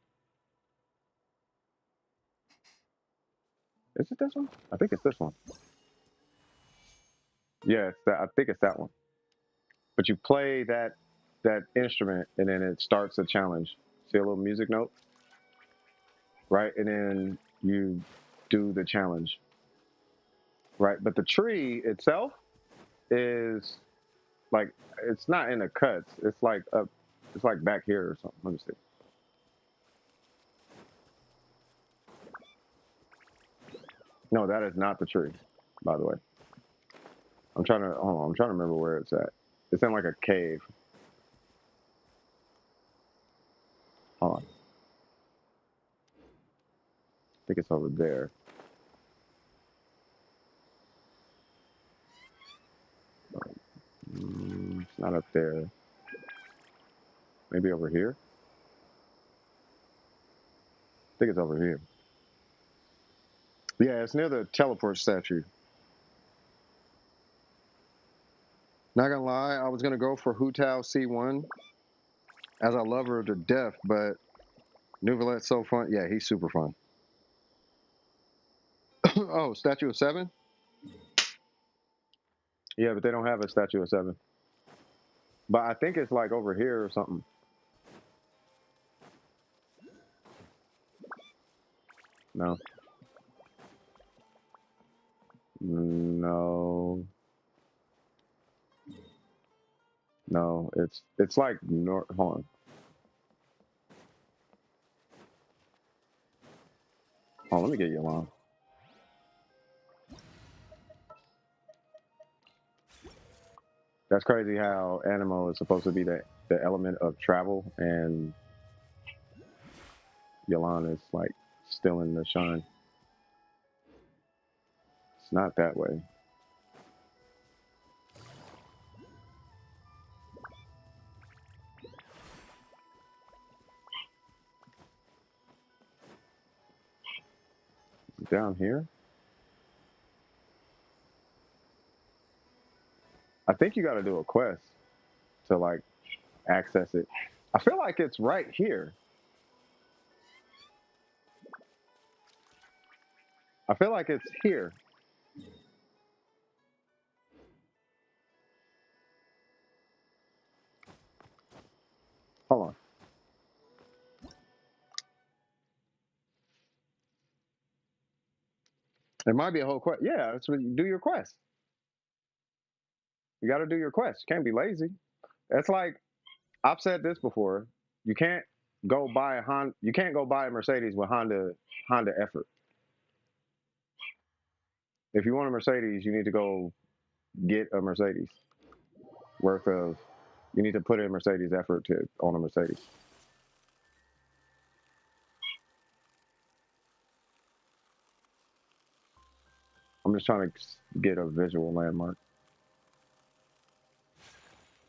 Is it this one? I think it's this one. Yeah, it's that. I think it's that one. But you play that instrument and then it starts a challenge. See a little music note? Right? And then you do the challenge. Right? But the tree itself is like, it's not in the cuts. It's like up, it's like back here or something. Let me see. No, that is not the tree, by the way. I'm trying to remember where it's at. It's in like a cave. Hold on. I think it's over there. It's not up there. Maybe over here? I think it's over here. Yeah, it's near the teleport statue. Not gonna lie, I was gonna go for Hu Tao C1, as I love her to death, but NEUVILLETE's so fun. Yeah, he's super fun. Oh, Statue of 7? Yeah, but they don't have a Statue of 7. But I think it's like over here or something. No. No. No, it's like north. Hold on. Oh, let me get you along. That's crazy how Animo is supposed to be the element of travel, and Yelan is like still in the shine. It's not that way. Down here? I think you got to do a quest to like access it. I feel like it's right here. I feel like it's here. Hold on. It might be a whole quest. Yeah, that's what you do, your quest. You got to do your quest. You can't be lazy. It's like, I've said this before. You can't go buy a Honda. You can't go buy a Mercedes with Honda effort. If you want a Mercedes, you need to go get a Mercedes worth of. You need to put in Mercedes effort to own a Mercedes. I'm just trying to get a visual landmark.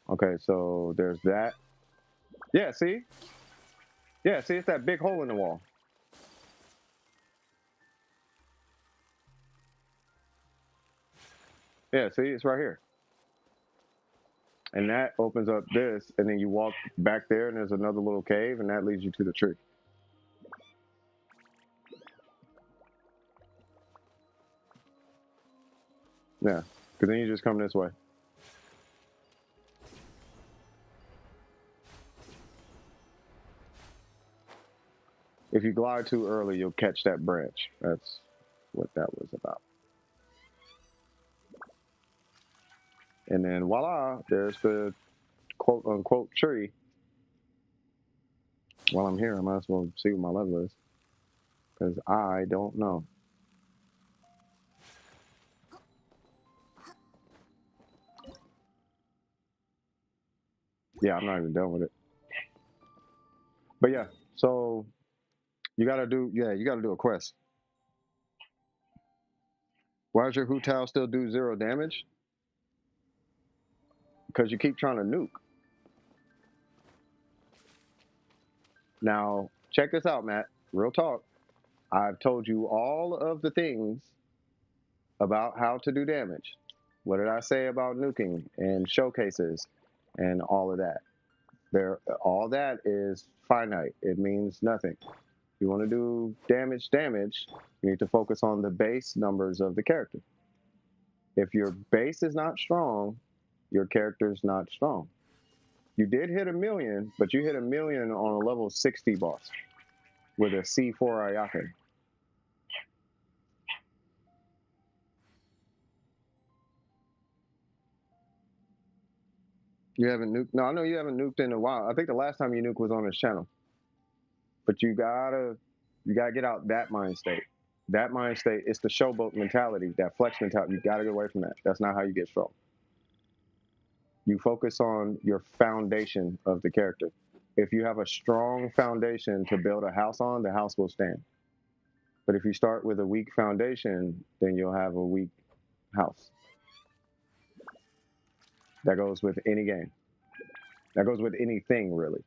Okay, so there's that. Yeah, see? Yeah, see, it's that big hole in the wall. Yeah, see, it's right here. And that opens up this, and then you walk back there, and there's another little cave, and that leads you to the tree. Yeah, because then you just come this way. If you glide too early, you'll catch that branch. That's what that was about. And then voila, there's the quote unquote tree. While I'm here, I might as well see what my level is, because I don't know. Yeah, I'm not even done with it. But yeah, so you gotta do a quest. Why does your Hu Tao still do 0 damage? Because you keep trying to nuke. Now, check this out, Matt. Real talk. I've told you all of the things about how to do damage. What did I say about nuking and showcases and all of that? All that is finite. It means nothing. If you want to do damage, you need to focus on the base numbers of the character. If your base is not strong, your character is not strong. You did hit 1,000,000, but you hit 1,000,000 on a level 60 boss with a C4 Ayaka. You haven't nuked? No, I know you haven't nuked in a while. I think the last time you nuked was on this channel. But you gotta get out that mind state. That mind state is the showboat mentality, that flex mentality. You gotta get away from that. That's not how you get strong. You focus on your foundation of the character. If you have a strong foundation to build a house on, the house will stand. But if you start with a weak foundation, then you'll have a weak house. That goes with any game. That goes with anything, really.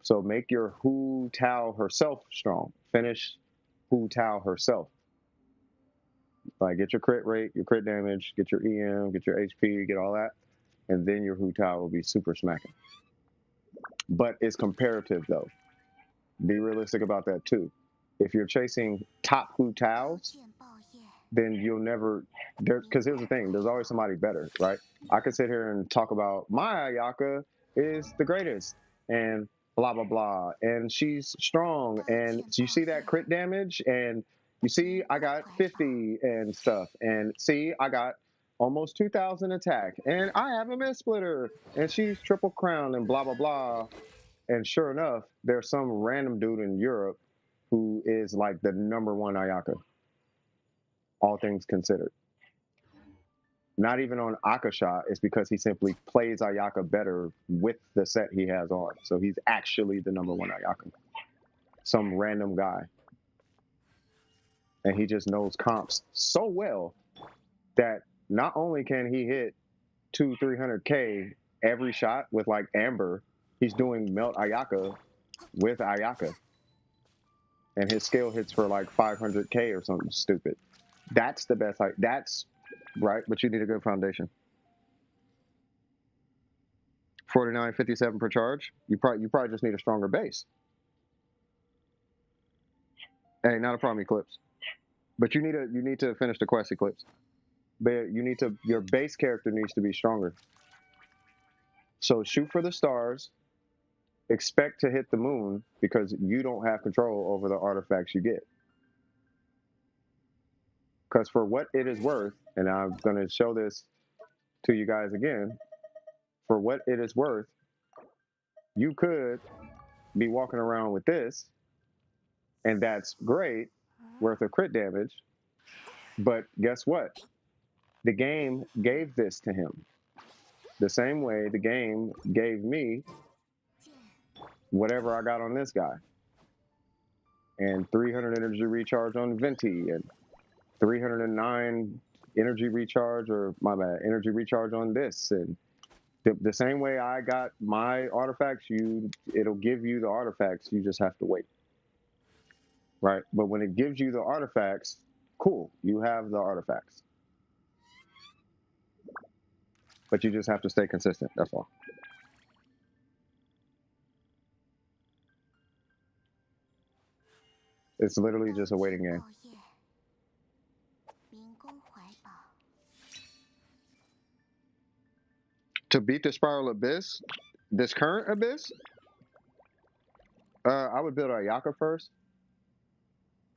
So make your Hu Tao herself strong. Finish Hu Tao herself. Like, get your crit rate, your crit damage, get your EM, get your HP, get all that, and then your Hu Tao will be super smacking. But it's comparative, though. Be realistic about that, too. If you're chasing top Hu Taos, then you'll never, because here's the thing, there's always somebody better, right? I could sit here and talk about my Ayaka is the greatest, and blah, blah, blah, and she's strong, and you see that crit damage, and you see I got 50 and stuff, and see I got almost 2,000 attack, and I have a mist splitter, and she's triple crown, and blah, blah, blah. And sure enough, there's some random dude in Europe who is like the #1 Ayaka, all things considered. Not even on Akasha, it's because he simply plays Ayaka better with the set he has on. So he's actually the #1 Ayaka. Some random guy. And he just knows comps so well that not only can he hit 200-300K every shot with like Amber, he's doing Melt Ayaka with Ayaka. And his skill hits for like 500K or something stupid. That's the best. That's right, but you need a good foundation. 49.57 per charge. You probably just need a stronger base. Hey, not a problem, Eclipse. But you need to finish the quest, Eclipse. But your base character needs to be stronger. So shoot for the stars. Expect to hit the moon because you don't have control over the artifacts you get. Because for what it is worth, and I'm going to show this to you guys again, for what it is worth, you could be walking around with this, and that's great, worth of crit damage, but guess what? The game gave this to him. The same way the game gave me whatever I got on this guy. And 300 energy recharge on Venti, and 309 energy recharge, or my bad, energy recharge on this. And the same way I got my artifacts, it'll give you the artifacts, you just have to wait. Right? But when it gives you the artifacts, cool, you have the artifacts. But you just have to stay consistent, that's all. It's literally just a waiting game. To beat the Spiral Abyss, this current Abyss, I would build Ayaka first.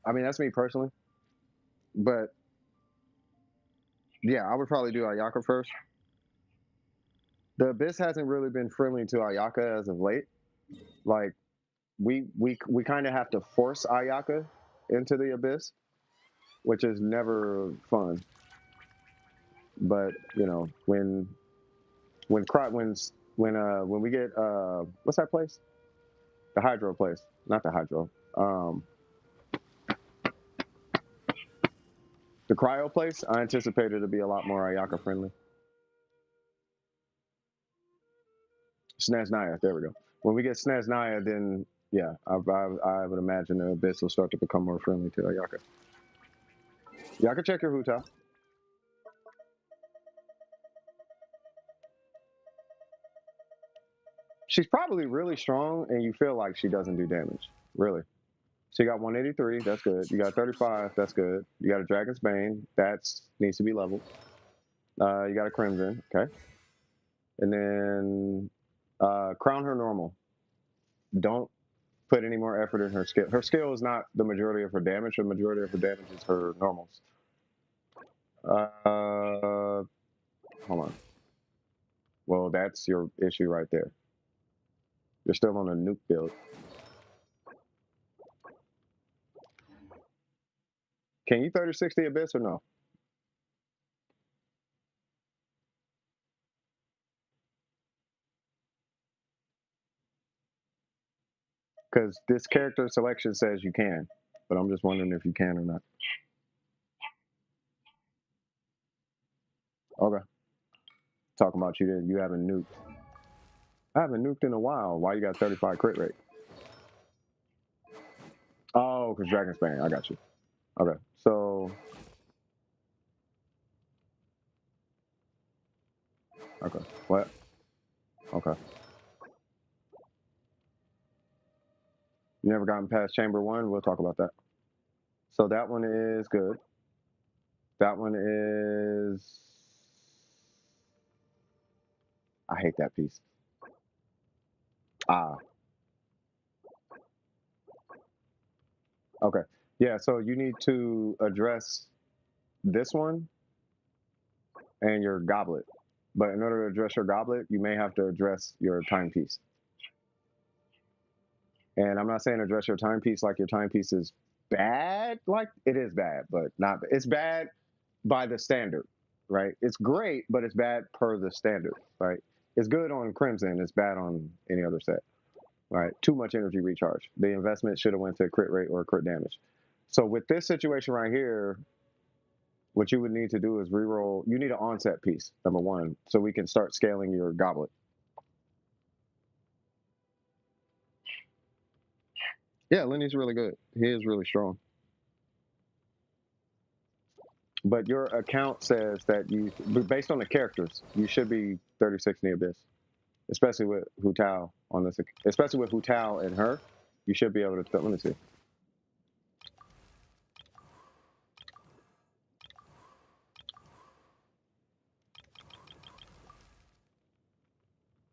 I mean, that's me personally. But yeah, I would probably do Ayaka first. The Abyss hasn't really been friendly to Ayaka as of late. Like, we kind of have to force Ayaka into the Abyss, which is never fun. But you know, when we get what's that place? The Hydro place, not the Hydro. The Cryo place, I anticipate it to be a lot more Ayaka friendly. Snaznaya, there we go. When we get Snaznaya, then yeah, I would imagine the Abyss will start to become more friendly to Ayaka. Y'all can check your Huta. She's probably really strong, and you feel like she doesn't do damage. Really. So you got 183, that's good. You got 35, that's good. You got a Dragon's Bane, that needs to be leveled. You got a Crimson, okay. And then crown her normal. Don't put any more effort in her skill. Her skill is not the majority of her damage. The majority of her damage is her normals. Hold on. Well, that's your issue right there. You're still on a nuke build. Can you 3060 Abyss or no? Because this character selection says you can, but I'm just wondering if you can or not. Okay. Talking about you haven't nuked. I haven't nuked in a while. Why you got 35 crit rate? Oh, because Dragon's Bane. I got you. Okay. So. Okay. What? Okay. You never gotten past Chamber 1? We'll talk about that. So that one is good. That one is. I hate that piece. Ah. Okay. Yeah, so you need to address this one and your goblet. But in order to address your goblet, you may have to address your timepiece. And I'm not saying address your timepiece like your timepiece is bad. Like, it is bad, but not. It's bad by the standard, right? It's great, but it's bad per the standard, right? It's good on Crimson. It's bad on any other set, right? Too much energy recharge. The investment should have went to crit rate or crit damage. So with this situation right here, what you would need to do is reroll. You need an onset piece, number one, so we can start scaling your goblet. Yeah, Lenny's really good. He is really strong. But your account says that you, based on the characters, you should be 36 in the Abyss, especially with Hu Tao on this, especially with Hu Tao and her. You should be able to. Let me see.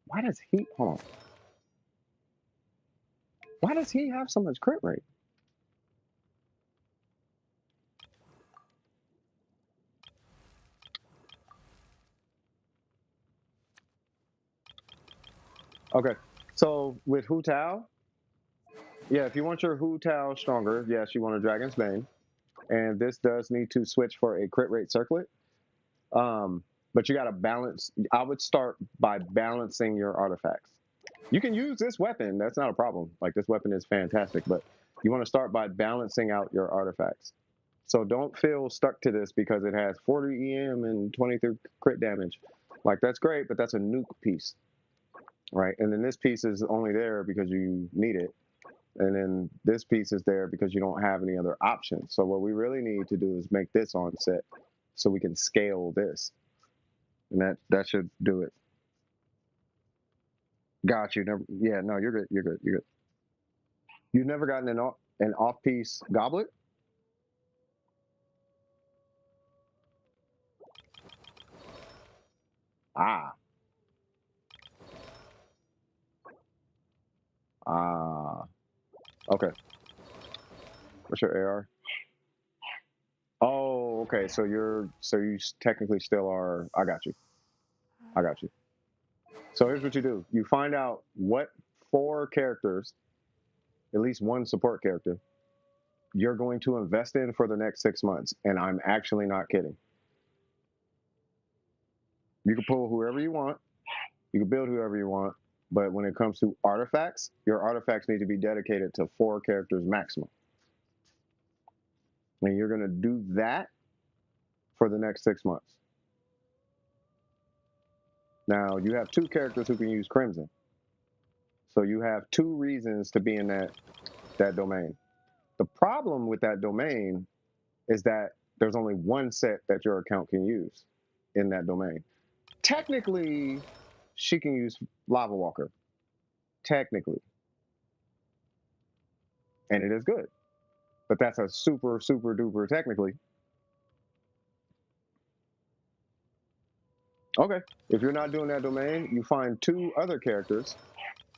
Why does he? Hold on. Why does he have so much crit rate? Okay, so with Hu Tao, yeah, if you want your Hu Tao stronger, yes, you want a Dragon's Bane, and this does need to switch for a crit rate circlet. But you got to balance. I would start by balancing your artifacts. You can use this weapon. That's not a problem. Like, this weapon is fantastic, but you want to start by balancing out your artifacts. So don't feel stuck to this because it has 40 EM and 23 crit damage. Like, that's great, but that's a nuke piece, right? And then this piece is only there because you need it. And then this piece is there because you don't have any other options. So what we really need to do is make this on set so we can scale this. And that should do it. Got you. Never, yeah, no, you're good. You're good. You're good. You've never gotten an off-piece goblet? Ah. Ah. Okay. What's your AR? Oh, okay. So you technically still are. I got you. I got you. So here's what you do. You find out what 4 characters, at least one support character, you're going to invest in for the next 6 months. And I'm actually not kidding. You can pull whoever you want. You can build whoever you want. But when it comes to artifacts, your artifacts need to be dedicated to 4 characters maximum. And you're going to do that for the next 6 months. Now, you have 2 characters who can use Crimson. So you have 2 reasons to be in that domain. The problem with that domain is that there's only 1 set that your account can use in that domain. Technically, she can use Lava Walker, technically. And it is good. But that's a super, super duper technically. Okay. If you're not doing that domain, you find 2 other characters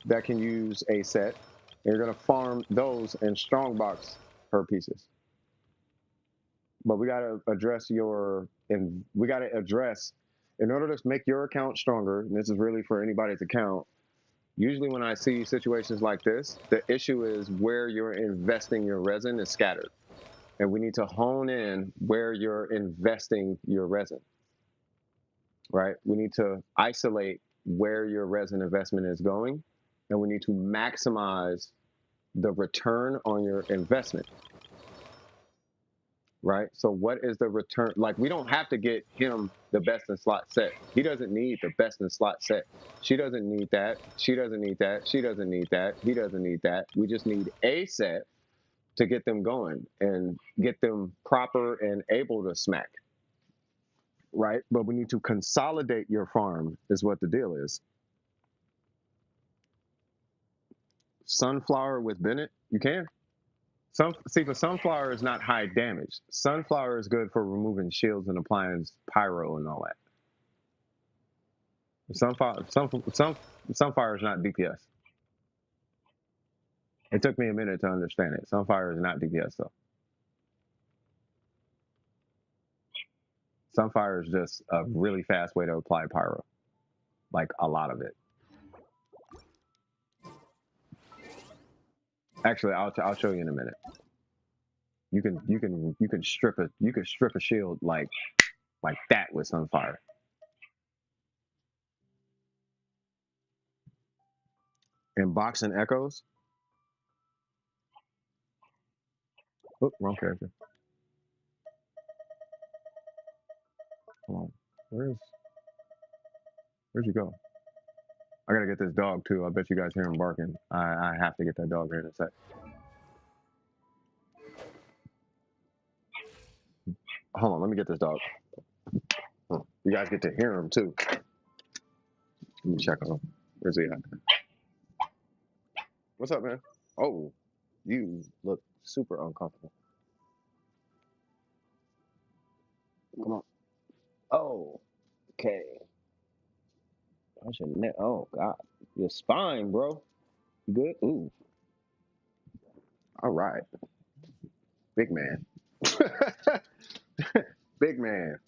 that can use a set. And you're going to farm those and strongbox her pieces. But we got to address in order to make your account stronger, and this is really for anybody's account, usually when I see situations like this, the issue is where you're investing your resin is scattered. And we need to hone in where you're investing your resin, right? We need to isolate where your resin investment is going, and we need to maximize the return on your investment, right? So what is the return? Like, we don't have to get him the best in slot set. He doesn't need the best in slot set. She doesn't need that. She doesn't need that. She doesn't need that. He doesn't need that. We just need a set to get them going and get them proper and able to smack, right? But we need to consolidate your farm is what the deal is. Sunflower with Bennett, you can. See, the sunflower is not high damage. Sunflower is good for removing shields and applying pyro and all that. Sunfire is not DPS. It took me a minute to understand it. Sunfire is not DPS though. Sunfire is just a really fast way to apply pyro, like a lot of it. Actually, I'll show you in a minute. You can strip a shield like that with Sunfire. And boxing echoes. Oh, wrong character. Hold on. Where'd you go? I gotta get this dog too. I bet you guys hear him barking. I have to get that dog here in a sec. Hold on, let me get this dog. You guys get to hear him too. Let me check on him. Where's he at? What's up, man? Oh, you look super uncomfortable. Come on. Oh, okay. How's your neck? Oh, God. Your spine, bro. You good? Ooh. All right. Big man. Big man.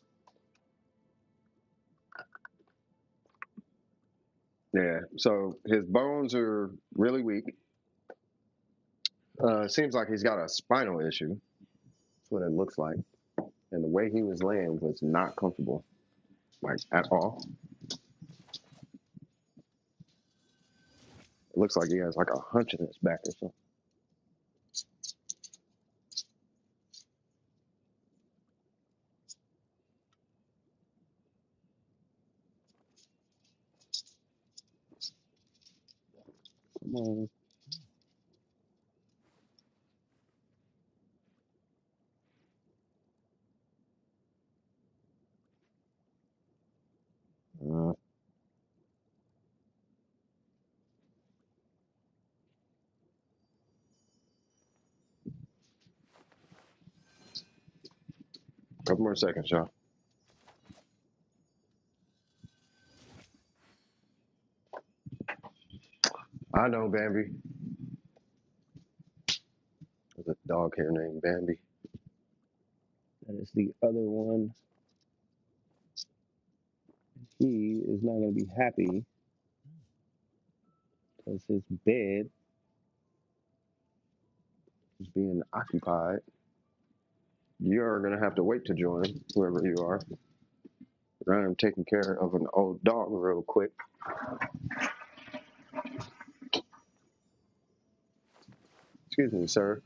Yeah, so his bones are really weak. Seems like he's got a spinal issue. That's what it looks like. And the way he was laying was not comfortable, like at all. It looks like he has like a hunch in his back or something. Come on. Couple more seconds, y'all. I know Bambi. There's a dog here named Bambi. That is the other one. He is not going to be happy because his bed is being occupied. You're going to have to wait to join, whoever you are. I am taking care of an old dog real quick. Excuse me, sir.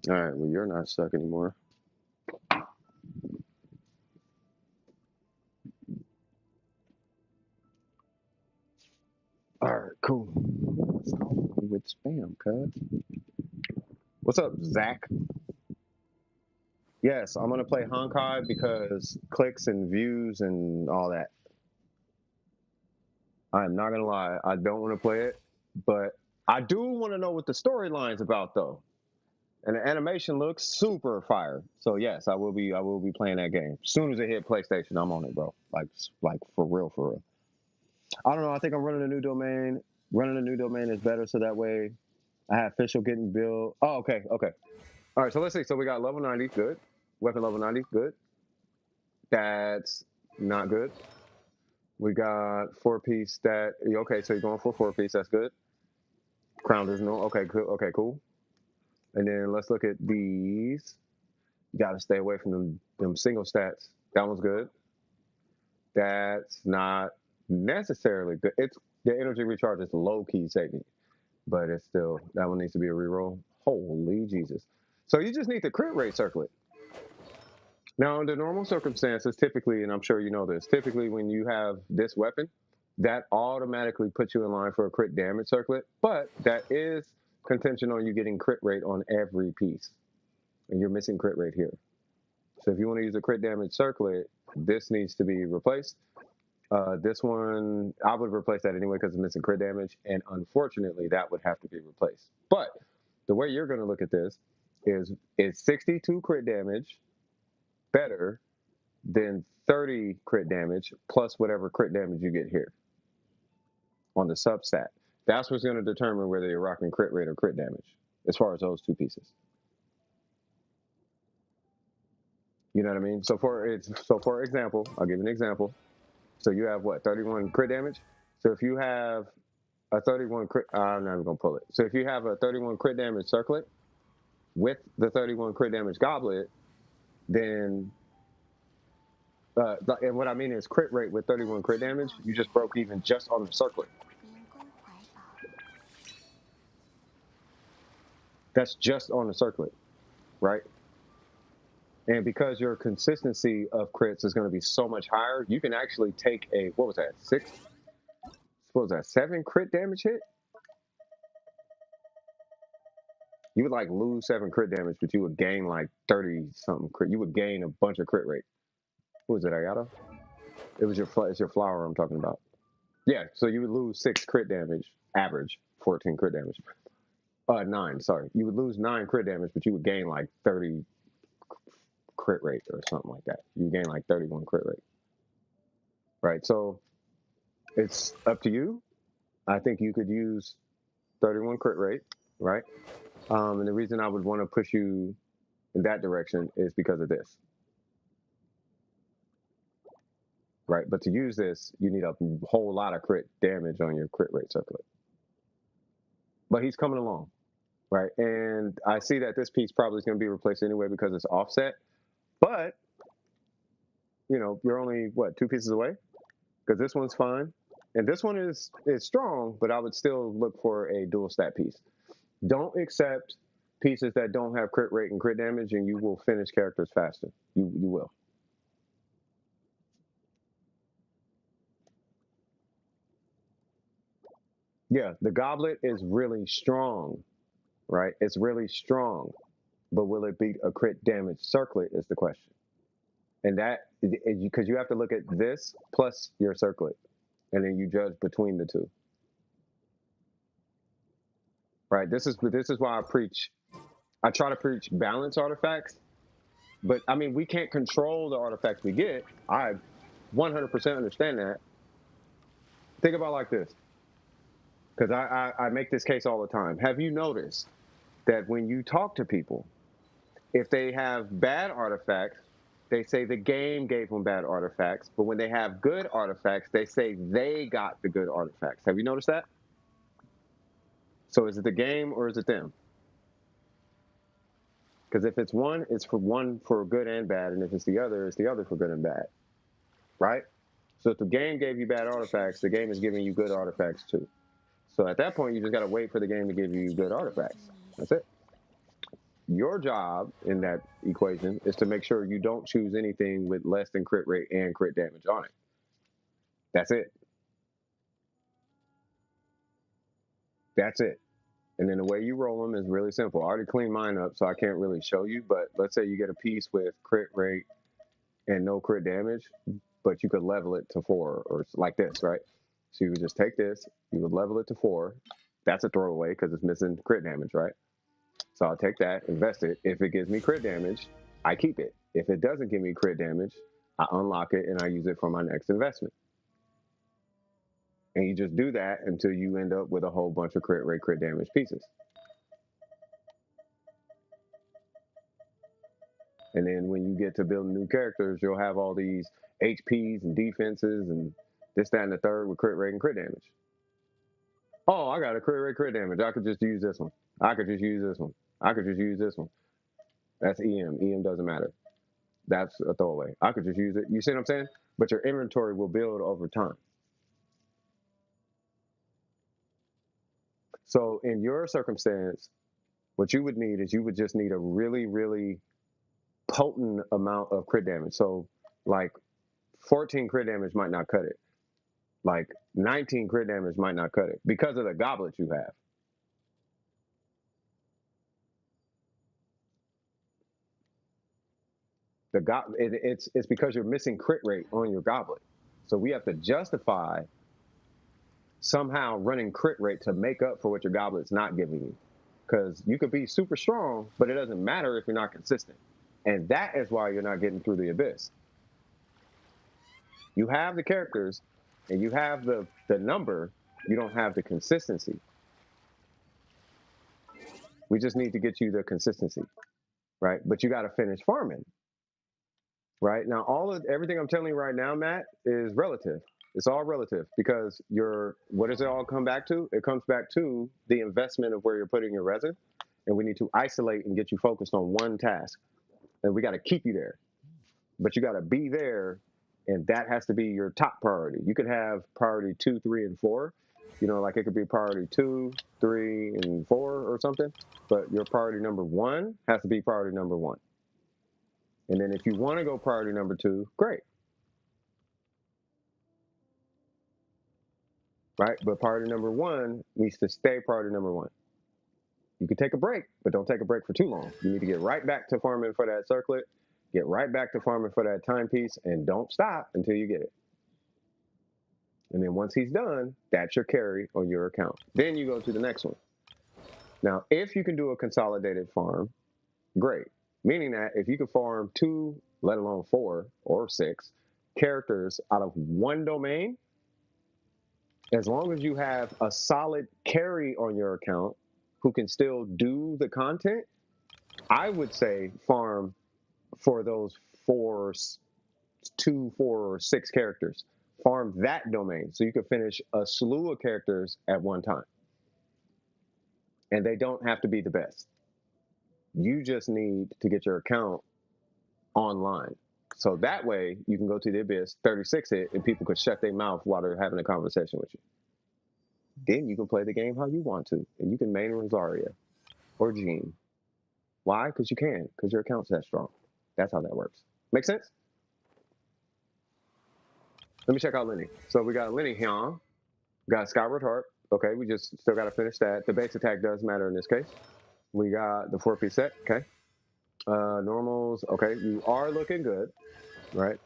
All right, well, you're not stuck anymore. All right, cool. Let's go with spam, cuz. What's up, Zach? Yes, I'm gonna play Honkai because clicks and views and all that. I'm not gonna lie, I don't want to play it, but I do want to know what the storyline's about though. And the animation looks super fire. So yes, I will be playing that game. As soon as it hit PlayStation, I'm on it, bro. Like for real, for real. I don't know, I think I'm running a new domain. Running a new domain is better so that way I have official getting built. Oh, okay, okay. All right, so let's see. So we got level 90, good. Weapon level 90, good. That's not good. We got 4-piece stat. Okay, so you're going for 4-piece. That's good. Crown is no. Okay, good. Okay, cool. And then let's look at these. You got to stay away from them single stats. That one's good. That's not necessarily good. It's the energy recharge is low key saving, but it's still that one needs to be a reroll. Holy Jesus! So you just need the crit rate circlet. Now, under normal circumstances, typically, and I'm sure you know this, typically when you have this weapon, that automatically puts you in line for a crit damage circlet, but that is contingent on you getting crit rate on every piece, and you're missing crit rate here. So if you want to use a crit damage circlet, this needs to be replaced. This one, I would replace that anyway because it's missing crit damage, and unfortunately, that would have to be replaced. But the way you're going to look at this is 62 crit damage better than 30 crit damage plus whatever crit damage you get here on the substat. That's what's going to determine whether you're rocking crit rate or crit damage as far as those two pieces. You know what I mean? So for example, I'll give you an example. So you have what, 31 crit damage? So if you have a 31 crit, I'm not even going to pull it. So if you have a 31 crit damage circlet with the 31 crit damage goblet, then and what I mean is crit rate with 31 crit damage, you just broke even just on the circlet. That's just on the circlet, right? And because your consistency of crits is going to be so much higher, you can actually take a, what was that, 7 crit damage hit? You would like lose 7 crit damage, but you would gain like 30 something crit. You would gain a bunch of crit rate. Who was it, Ayato? It's your flower I'm talking about. Yeah, so you would lose 6 crit damage, average 14 crit damage. 9, sorry. You would lose 9 crit damage, but you would gain like 30 crit rate or something like that. You gain like 31 crit rate. Right, so it's up to you. I think you could use 31 crit rate, right? And the reason I would want to push you in that direction is because of this. Right, but to use this, you need a whole lot of crit damage on your crit rate circlet. But he's coming along, right? And I see that this piece probably is going to be replaced anyway because it's offset. But, you know, you're only, what, 2 pieces away? Because this one's fine. And this one is strong, but I would still look for a dual stat piece. Don't accept pieces that don't have crit rate and crit damage, and you will finish characters faster. You will. Yeah, the goblet is really strong, right? It's really strong. But will it beat a crit damage circlet is the question. And that, because you have to look at this plus your circlet, and then you judge between the two. Right? This is why I try to preach balance artifacts, but I mean, we can't control the artifacts we get. I 100% understand that. Think about it like this, because I make this case all the time. Have you noticed that when you talk to people, if they have bad artifacts, they say the game gave them bad artifacts, but when they have good artifacts, they say they got the good artifacts. Have you noticed that? So is it the game or is it them? Because if it's one for good and bad, and if it's the other for good and bad, right? So if the game gave you bad artifacts, the game is giving you good artifacts too. So at that point, you just got to wait for the game to give you good artifacts. That's it. Your job in that equation is to make sure you don't choose anything with less than crit rate and crit damage on it. That's it. That's it. And then the way you roll them is really simple. I already cleaned mine up, so I can't really show you. But let's say you get a piece with crit rate and no crit damage, but you could level it to 4 or like this, right? So you would just take this, you would level it to 4. That's a throwaway because it's missing crit damage, right? So I'll take that, invest it. If it gives me crit damage, I keep it. If it doesn't give me crit damage, I unlock it and I use it for my next investment. And you just do that until you end up with a whole bunch of crit rate, crit damage pieces. And then when you get to building new characters, you'll have all these HPs and defenses and this, that, and the third with crit rate and crit damage. Oh, I got a crit rate, crit damage. I could just use this one. I could just use this one. I could just use this one. That's EM. EM doesn't matter. That's a throwaway. I could just use it. You see what I'm saying? But your inventory will build over time. So in your circumstance, what you would need is you would just need a really, really potent amount of crit damage. So like 14 crit damage might not cut it. Like 19 crit damage might not cut it because of the goblet you have. It's because you're missing crit rate on your goblet. So we have to justify somehow running crit rate to make up for what your goblet's not giving you. Because you could be super strong, but it doesn't matter if you're not consistent. And that is why you're not getting through the abyss. You have the characters and you have the number, you don't have the consistency. We just need to get you the consistency, right? But you got to finish farming, right? Now, everything I'm telling you right now, Matt, is relative. It's all relative because what does it all come back to? It comes back to the investment of where you're putting your resin. And we need to isolate and get you focused on one task. And we got to keep you there. But you got to be there, and that has to be your top priority. You could have priority 2, 3, and 4. You know, like it could be priority 2, 3, and 4 or something. But your priority number 1 has to be priority number 1. And then if you want to go priority number 2, great. Right? But priority number 1 needs to stay priority number 1. You can take a break, but don't take a break for too long. You need to get right back to farming for that circlet, get right back to farming for that timepiece, and don't stop until you get it. And then once he's done, that's your carry on your account. Then you go to the next one. Now, if you can do a consolidated farm, great. Meaning that if you can farm 2, let alone 4 or 6 characters out of one domain, as long as you have a solid carry on your account who can still do the content, I would say farm for those 2, 4, or 6 characters. Farm that domain so you can finish a slew of characters at one time. And they don't have to be the best. You just need to get your account online. So that way you can go to the abyss, 36 hit, and people could shut their mouth while they're having a conversation with you. Then you can play the game how you want to. And you can main Rosaria or Jean. Why? Because you can. Because your account's that strong. That's how that works. Make sense? Let me check out Lenny. So we got Lenny here. Got Skyward Heart. Okay, we just still got to finish that. The base attack does matter in this case. We got the 4-piece set. Okay. Normals. Okay, you are looking good. Right.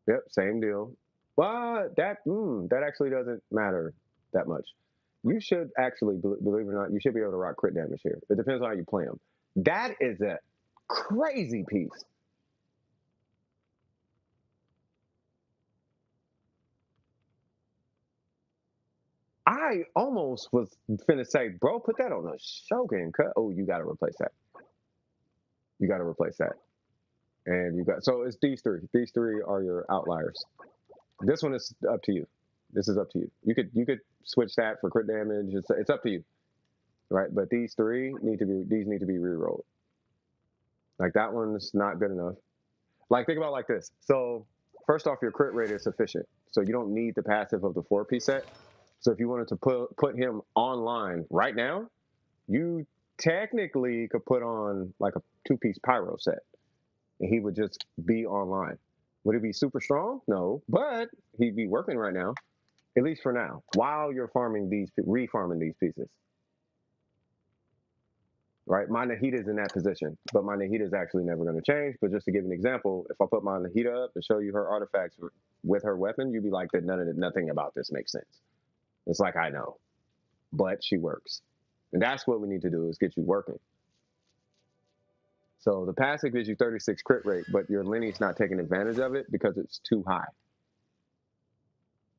Yep, same deal. But that actually doesn't matter that much. You should actually, believe it or not, you should be able to rock crit damage here. It depends on how you play them. That is a crazy piece. I almost was finna say, bro, put that on a Shogun cut. Oh, you got to replace that. You got to replace that. And you got, so it's these 3. These 3 are your outliers. This one is up to you. This is up to you. You could switch that for crit damage. It's up to you, right? But these 3 need to be re-rolled. Like that one's not good enough. Like think about it like this. So first off, your crit rate is sufficient. So you don't need the passive of the 4-piece set. So if you wanted to put him online right now, you technically could put on like a 2-piece pyro set and he would just be online. Would he be super strong? No, but he'd be working right now. at least for now, while you're farming these, refarming these pieces. Right, my Nahida is in that position, but my Nahida is actually never going to change. But just to give an example, if I put my Nahida up and show you her artifacts with her weapon, you'd be like, that nothing about this makes sense. It's like, I know, but she works, and that's what we need to do, is get you working. So the passive gives you 36 crit rate, but your Lenny's not taking advantage of it because it's too high.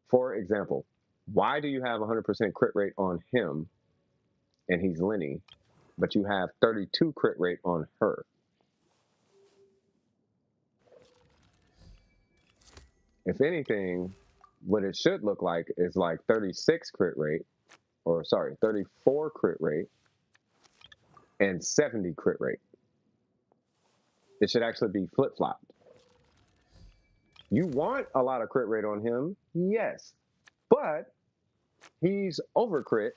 For example, why do you have 100% crit rate on him and he's Lenny, but you have 32 crit rate on her? If anything, what it should look like is like 36 crit rate, or sorry, 34 crit rate and 70 crit rate. It should actually be flip-flopped. You want a lot of crit rate on him, yes, but he's over crit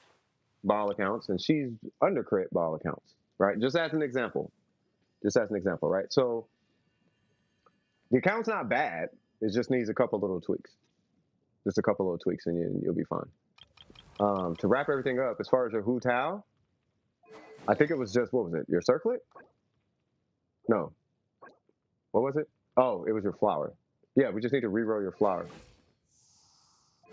by all accounts and she's under crit by all accounts, right? Just as an example, right? So the account's not bad. It just needs a couple little tweaks. Just a couple little tweaks and you'll be fine. To wrap everything up, as far as your Hu Tao, I think it was just, what was it? Your circlet? No. What was it? Oh, it was your flower. Yeah, we just need to reroll your flower.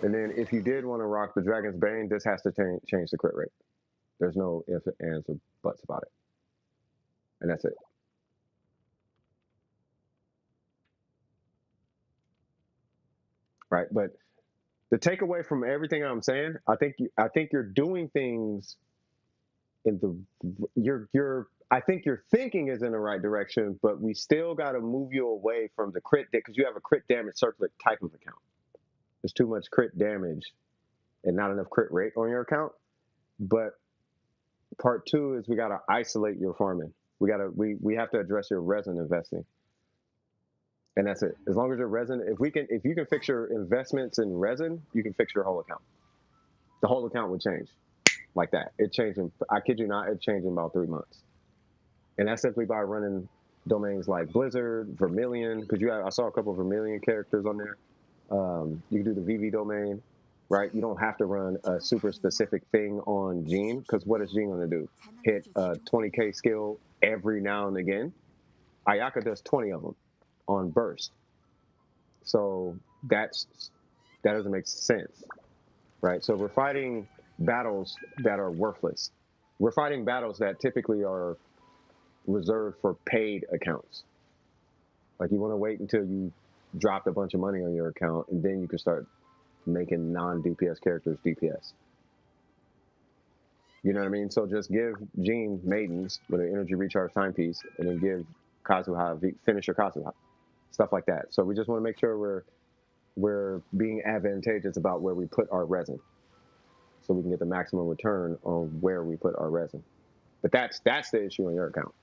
And then if you did want to rock the Dragon's Bane, this has to change the crit rate. There's no ifs, ands, or buts about it. And that's it. Right? But the takeaway from everything I'm saying, I think you're doing things in the I think your thinking is in the right direction, but we still got to move you away from the crit, because you have a crit damage circlet type of account. There's too much crit damage and not enough crit rate on your account. But part two is we got to isolate your farming. We have to address your resin investing. And that's it. As long as your resin, if you can fix your investments in resin, you can fix your whole account. The whole account would change like that. It changed I kid you not, it changed in about 3 months. And that's simply by running domains like Blizzard, Vermilion, because I saw a couple of Vermilion characters on there. You can do the VV domain, right? You don't have to run a super specific thing on Gene, because what is Gene going to do? Hit a 20k skill every now and again? Ayaka does 20 of them on burst. So that doesn't make sense, right? So we're fighting battles that are worthless. We're fighting battles that typically are reserved for paid accounts. Like, you want to wait until you dropped a bunch of money on your account, and then you can start making non-DPS characters DPS. You know what I mean? So just give Gene Maidens with an energy recharge timepiece, and then give Kazuha finisher Kazuha. Stuff like that. So we just want to make sure we're being advantageous about where we put our resin, so we can get the maximum return on where we put our resin. But that's the issue on your account.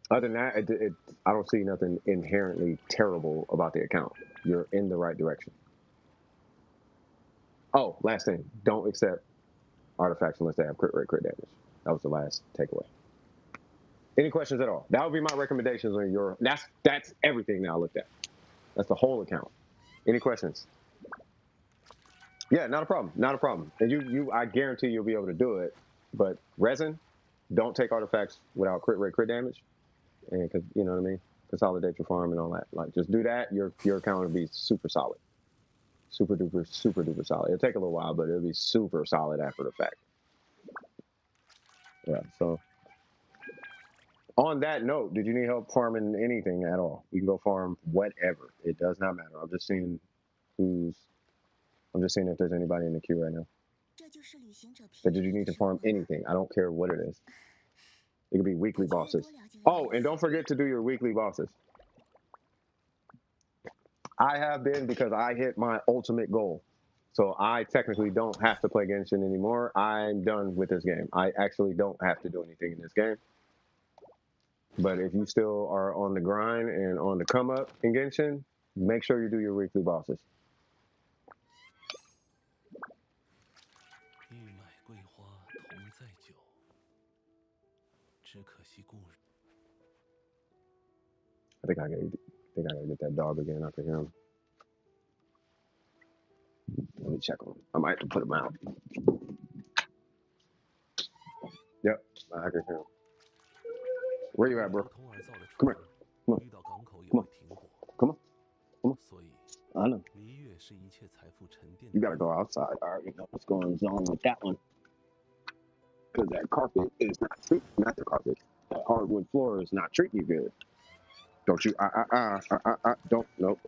Other than that, I don't see nothing inherently terrible about the account. You're in the right direction. Oh, last thing, don't accept artifacts unless they have crit rate, crit damage. That was the last takeaway. Any questions at all? That would be my recommendations on your. That's everything that I looked at. That's the whole account. Any questions? Yeah, not a problem. Not a problem. And I guarantee you'll be able to do it. But resin, don't take artifacts without crit rate, crit damage, and because you know what I mean. Consolidate your farm and all that. Like, just do that. Your account will be super solid, super duper solid. It'll take a little while, but it'll be super solid after the fact. Yeah. So, on that note, did you need help farming anything at all? You can go farm whatever. It does not matter. I'm just seeing if there's anybody in the queue right now. But did you need to farm anything? I don't care what it is. It could be weekly bosses. Oh, and don't forget to do your weekly bosses. I have been, because I hit my ultimate goal. So I technically don't have to play Genshin anymore. I'm done with this game. I actually don't have to do anything in this game. But if you still are on the grind and on the come up in Genshin, make sure you do your weekly bosses. I think I gotta get that dog again. I can hear him. me check on him. I might have to put him out. Yep, I can hear him. Where you at, bro? Come here. Come on. Come on. Come on. Come on. I know. You gotta go outside. I already know what's going on with that one. Because that carpet is not the carpet. That hardwood floor is not treating you good. Don't you? Don't. Nope.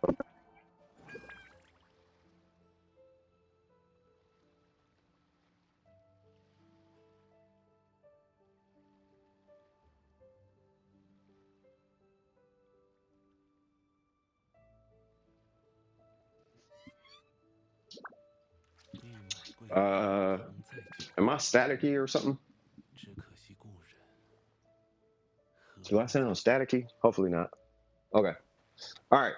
Am I staticky or something? Do I sound staticky? Hopefully not. Okay. All right.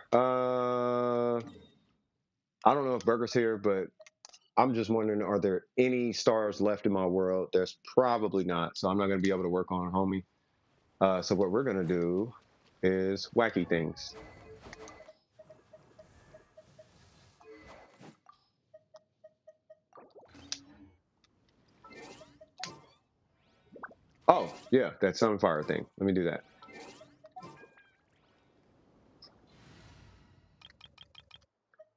I don't know if Burger's here, but I'm just wondering, are there any stars left in my world? There's probably not, so I'm not going to be able to work on homie. So what we're going to do is wacky things. Oh, yeah, that sunfire thing. Let me do that.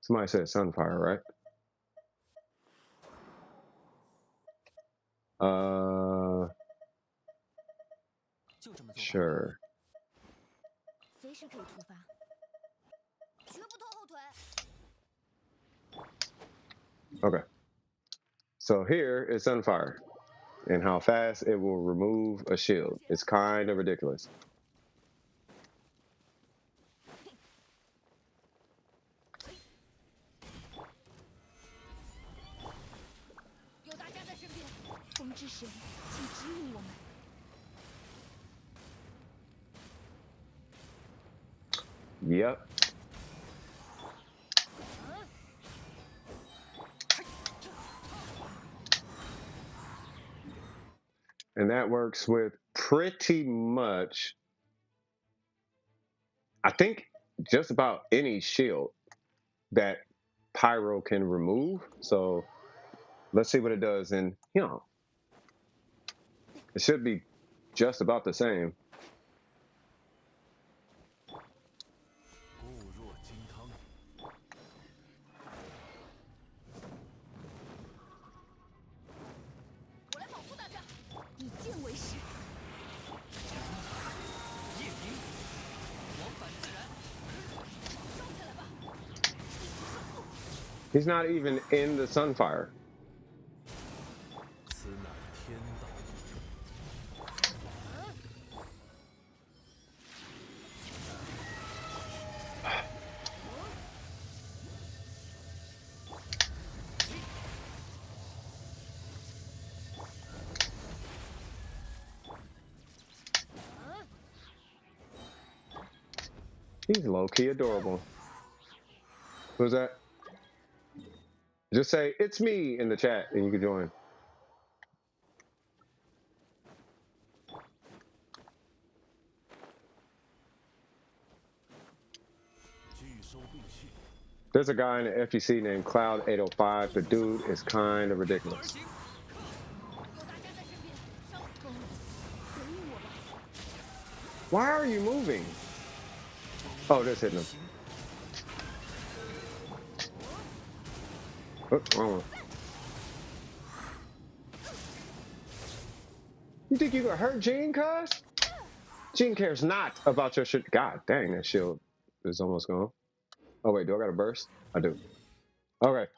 Somebody said sunfire, right? Sure. Okay. So here is sunfire, and how fast it will remove a shield. It's kind of ridiculous. Yep. And that works with pretty much, I think, just about any shield that Pyro can remove. So let's see what it does. And, you know, it should be just about the same. He's not even in the sunfire. He's low-key adorable. Who's that? Just say, "It's me" in the chat, and you can join. There's a guy in the FGC named Cloud805. The dude is kind of ridiculous. Why are you moving? Oh, that's hitting him. Oops, wrong one. You think you gonna hurt Jean, cuz? Jean cares not about your shit. God dang, that shield is almost gone. Oh, wait, do I got a burst? I do. Okay.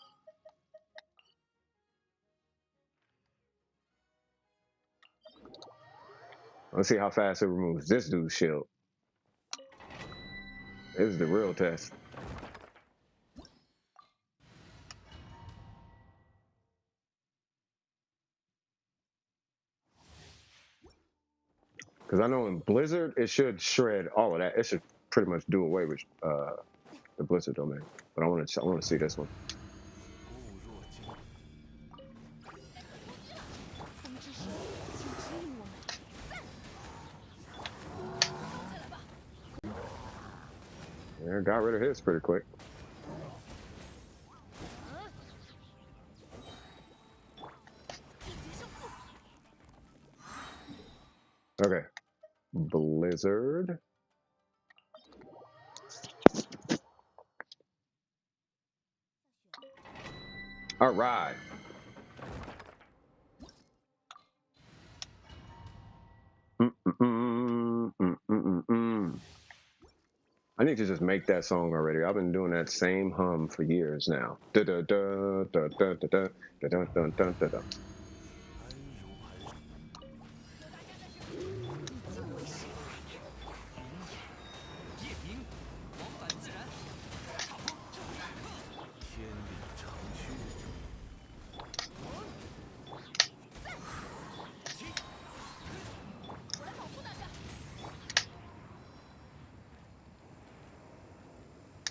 Let's see how fast it removes this dude's shield. This is the real test. Because I know in Blizzard, it should shred all of that. It should pretty much do away with the Blizzard domain. But I want to see this one. Yeah, got rid of his pretty quick. Blizzard. All right. I need to just make that song already. I've been doing that same hum for years now. Da da da da da da da da da da da da. 以静为师。夜兵往返自然，差不多。天理长驱。我来保护大家。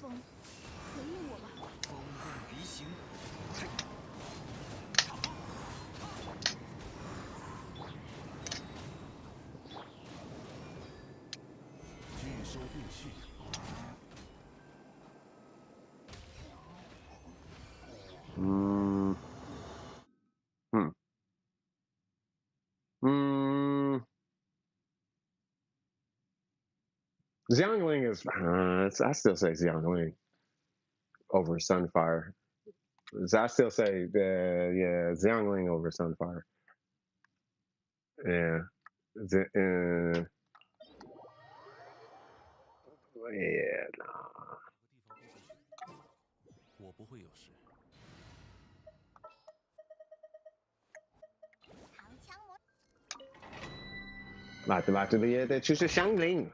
风，回应我吧。风动离形。差不多。拒收并蓄。 Xiangling is, I still say Xiangling over Sunfire. I still say, yeah, Xiangling over Sunfire. Yeah. Yeah, nah. 我不会有事。长枪魔。来这里的就是香菱。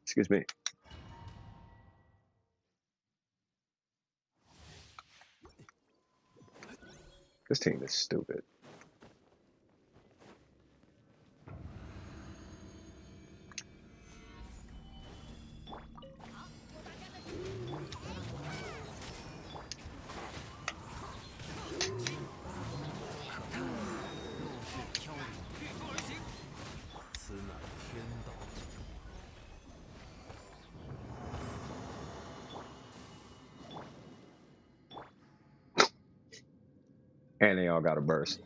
Excuse me. This team is stupid. And they all got a burst.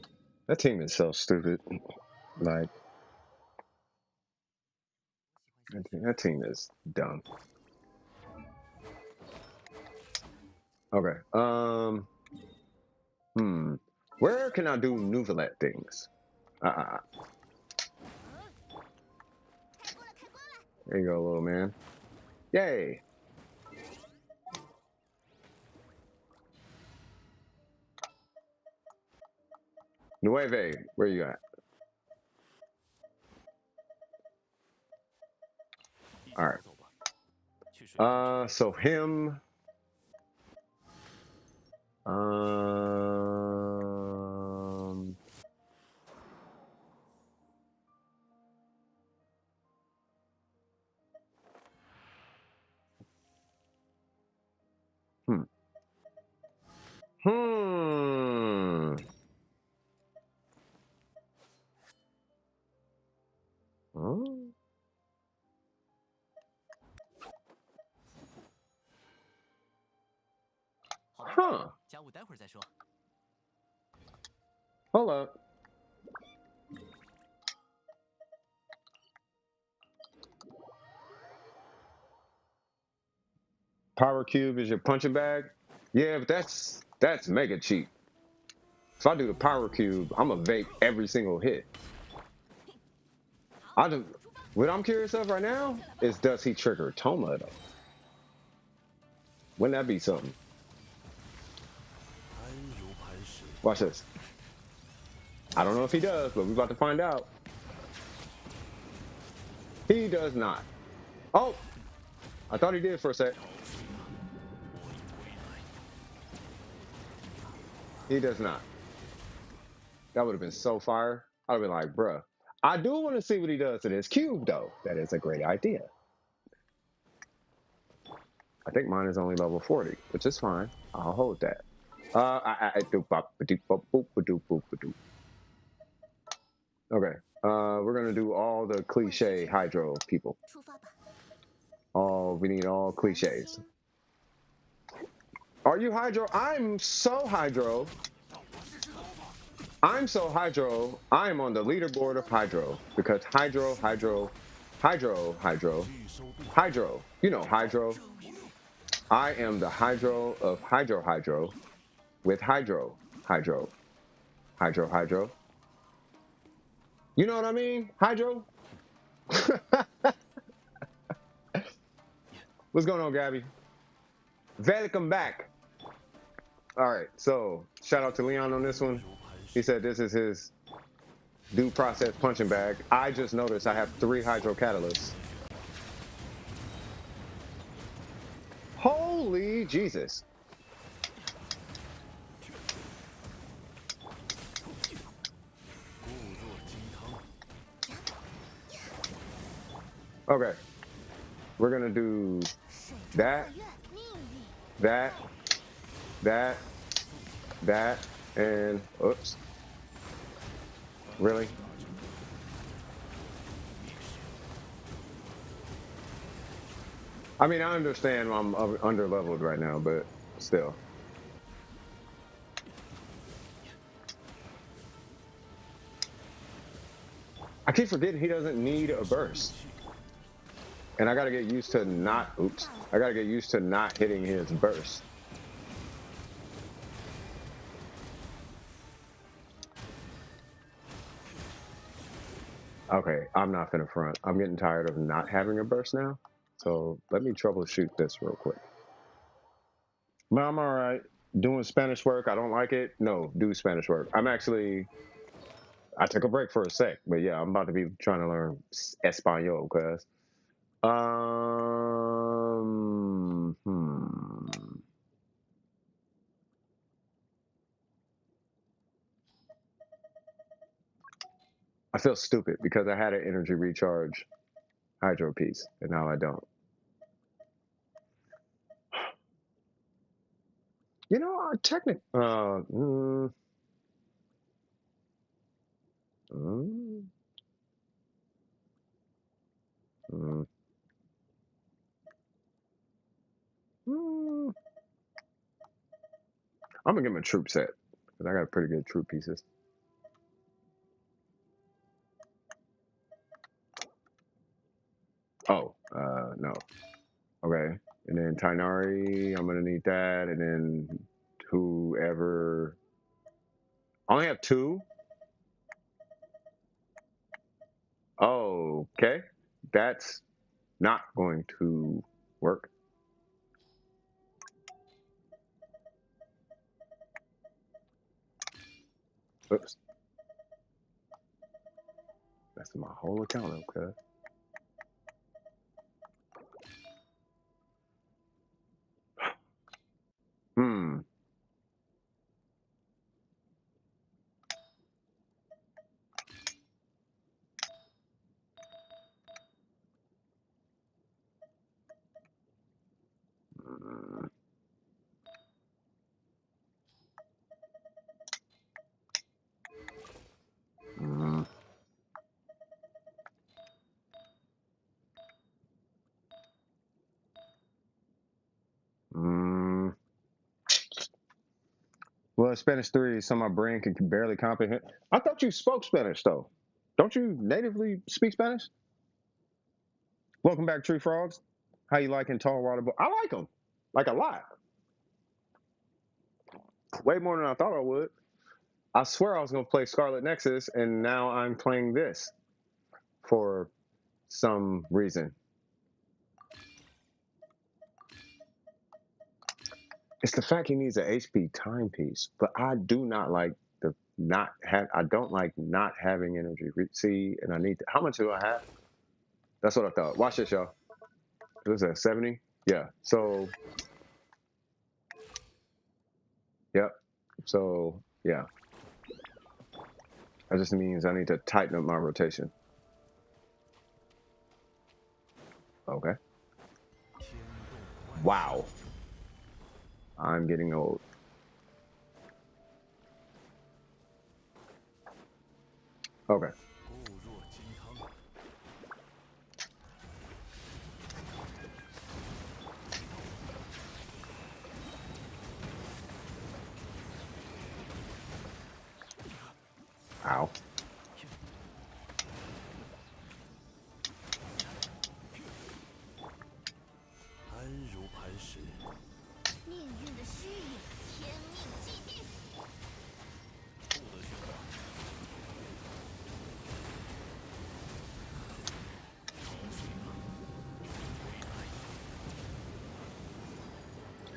That team is so stupid. Like, that team is dumb. Okay. Where can I do NEUVILLETE things? There you go, little man. Yay. Nueve, where you at? All right. So him. Huh. 家务待会儿再说。Hold up. Power cube is your punching bag? Yeah, but that's mega cheap. If I do the power cube, I'm gonna vape every single hit. What I'm curious of right now is, does he trigger Toma though? Wouldn't that be something? Watch this. I don't know if he does, but we're about to find out. He does not. Oh! I thought he did for a sec. He does not. That would have been so fire. I would have been like, bruh. I do want to see what he does to this cube, though. That is a great idea. I think mine is only level 40, which is fine. I'll hold that. Okay. We're gonna do all the cliche hydro people. We need all cliches. Are you hydro? I'm so hydro. I'm so hydro. I am on the leaderboard of hydro because hydro, hydro, hydro, hydro, hydro. You know hydro. I am the hydro of hydro, hydro with hydro, hydro, hydro, hydro. You know what I mean? Hydro. What's going on, Gabby? Welcome back. All right, so shout out to Leon on this one. He said this is his due process punching bag. I just noticed I have 3 hydro catalysts. Holy Jesus. Okay, we're gonna do that, that, and oops. Really? I mean, I understand I'm under leveled right now, but still. I keep forgetting he doesn't need a burst. And I gotta get used to not, oops. I gotta get used to not hitting his burst. Okay, I'm not finna front. I'm getting tired of not having a burst now. So let me troubleshoot this real quick. But I'm all right. Doing Spanish work, I don't like it. No, do Spanish work. I took a break for a sec, but yeah, I'm about to be trying to learn Espanol, cuz. I feel stupid because I had an energy recharge hydro piece, and now I don't. You know, our technic. I'm gonna give him a troop set because I got pretty good troop pieces. Oh, no. Okay, and then Tainari, I'm gonna need that, and then whoever. I only have 2. Oh, okay, that's not going to work. Oops. That's my whole account, okay. Well, Spanish 3, so my brain can barely comprehend. I thought you spoke Spanish, though. Don't you natively speak Spanish? Welcome back, Tree Frogs. How you liking Tall Water Boy? I like them, like a lot. Way more than I thought I would. I swear I was going to play Scarlet Nexus, and now I'm playing this for some reason. It's the fact he needs an HP timepiece, but I do not like the I don't like not having energy. See, and I need to, how much do I have? That's what I thought. Watch this, y'all. What is that, 70? Yeah. So, yep. So, yeah. That just means I need to tighten up my rotation. Okay. Wow. I'm getting old. Okay.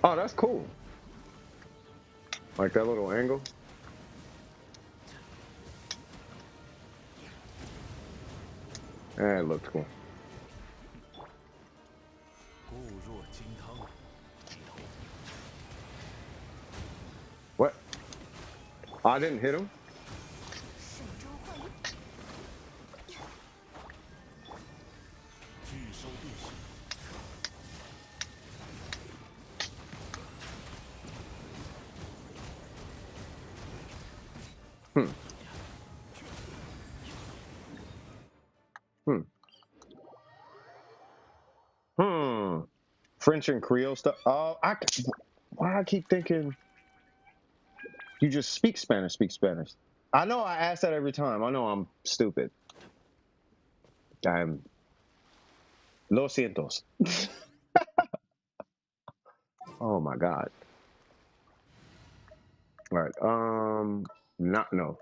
Oh, that's cool. Like that little angle. That looks cool. What? I didn't hit him. French and Creole stuff. Oh, why I keep thinking you just speak Spanish, speak Spanish. I know I ask that every time. I know I'm stupid. I'm Lo sientos. Oh my God. All right. Not no.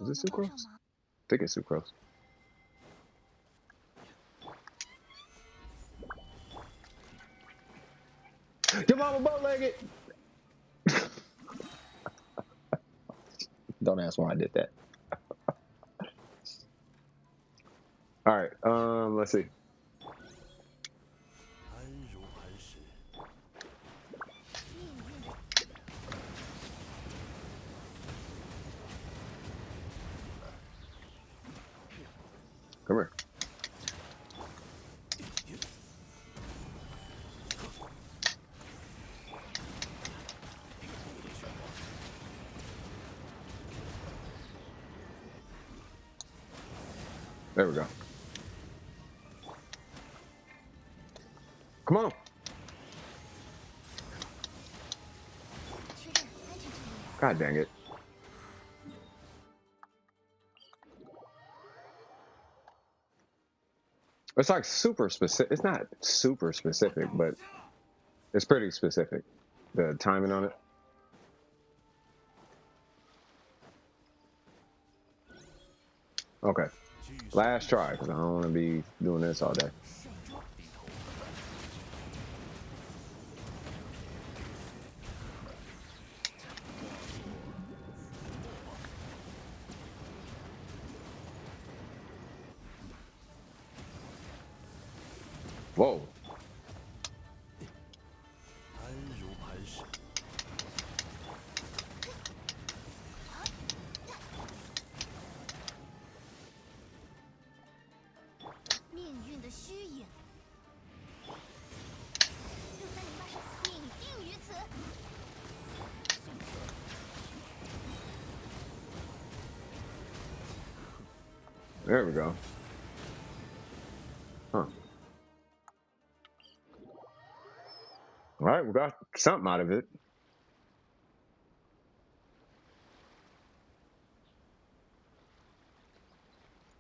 Is it sucrose? I think it's sucrose. Your mama bow-legged. Don't ask why I did that. All right. Let's see. Come here. There we go. Come on. God dang it. It's like super specific. It's not super specific, but it's pretty specific. The timing on it. Okay. Last try, because I don't want to be doing this all day. Whoa. There we go. Huh. All right, we got something out of it.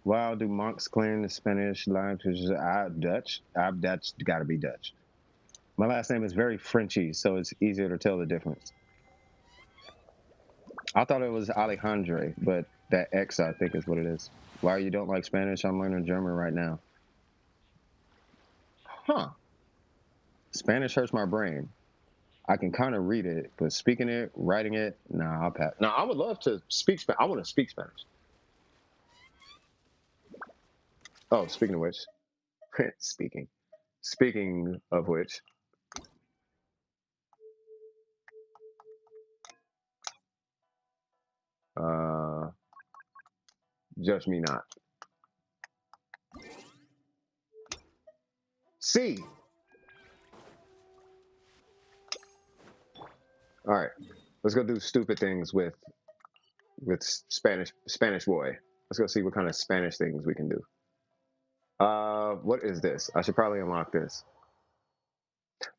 Wow, do monks claim the Spanish language is Dutch? Dutch, gotta be Dutch. My last name is very Frenchy, so it's easier to tell the difference. I thought it was Alejandre, but that X I think is what it is. Why you don't like Spanish? I'm learning German right now. Huh. Spanish hurts my brain. I can kind of read it, but speaking it, writing it, nah, I'll pass. Now, I would love to speak Spanish. I want to speak Spanish. Oh, speaking of which, speaking of which, judge me not. C. All right, let's go do stupid things with Spanish boy. Let's go see what kind of Spanish things we can do. What is this? I should probably unlock this.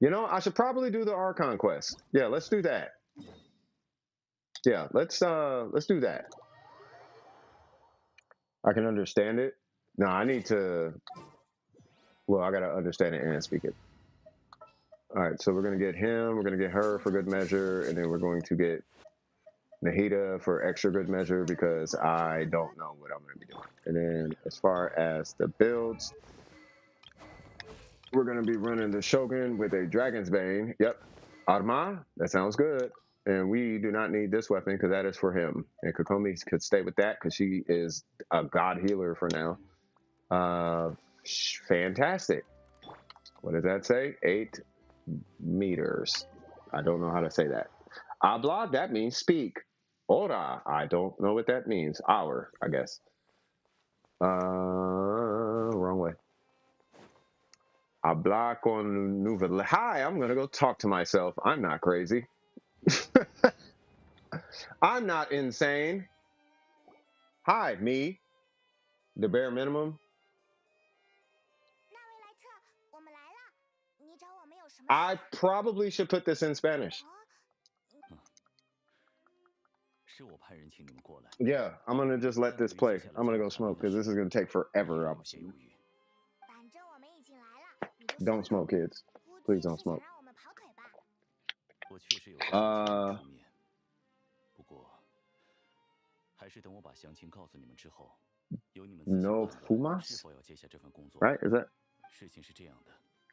You know, I should probably do the Archon quest. Yeah, let's do that. Yeah, let's do that. I can understand it. No, I need to. Well, I gotta understand it and speak it. All right, so we're gonna get him. We're gonna get her for good measure, and then we're going to get Nahida for extra good measure because I don't know what I'm going to be doing. And then as far as the builds, we're going to be running the Shogun with a Dragon's Bane. Yep. Arma, that sounds good. And we do not need this weapon because that is for him. And Kokomi could stay with that because she is a god healer for now. Fantastic. What does that say? 8 meters. I don't know how to say that. Habla, that means speak. Ora, I don't know what that means. Hour, I guess. Wrong way. Habla con NEUVILLETE. Hi, I'm gonna go talk to myself. I'm not crazy. I'm not insane. Hi, me. The bare minimum. I probably should put this in Spanish. Yeah, I'm gonna just let this play. I'm gonna go smoke because this is gonna take forever. I'm assuming. Don't smoke, kids. Please don't smoke. No fumas? Right? Is that?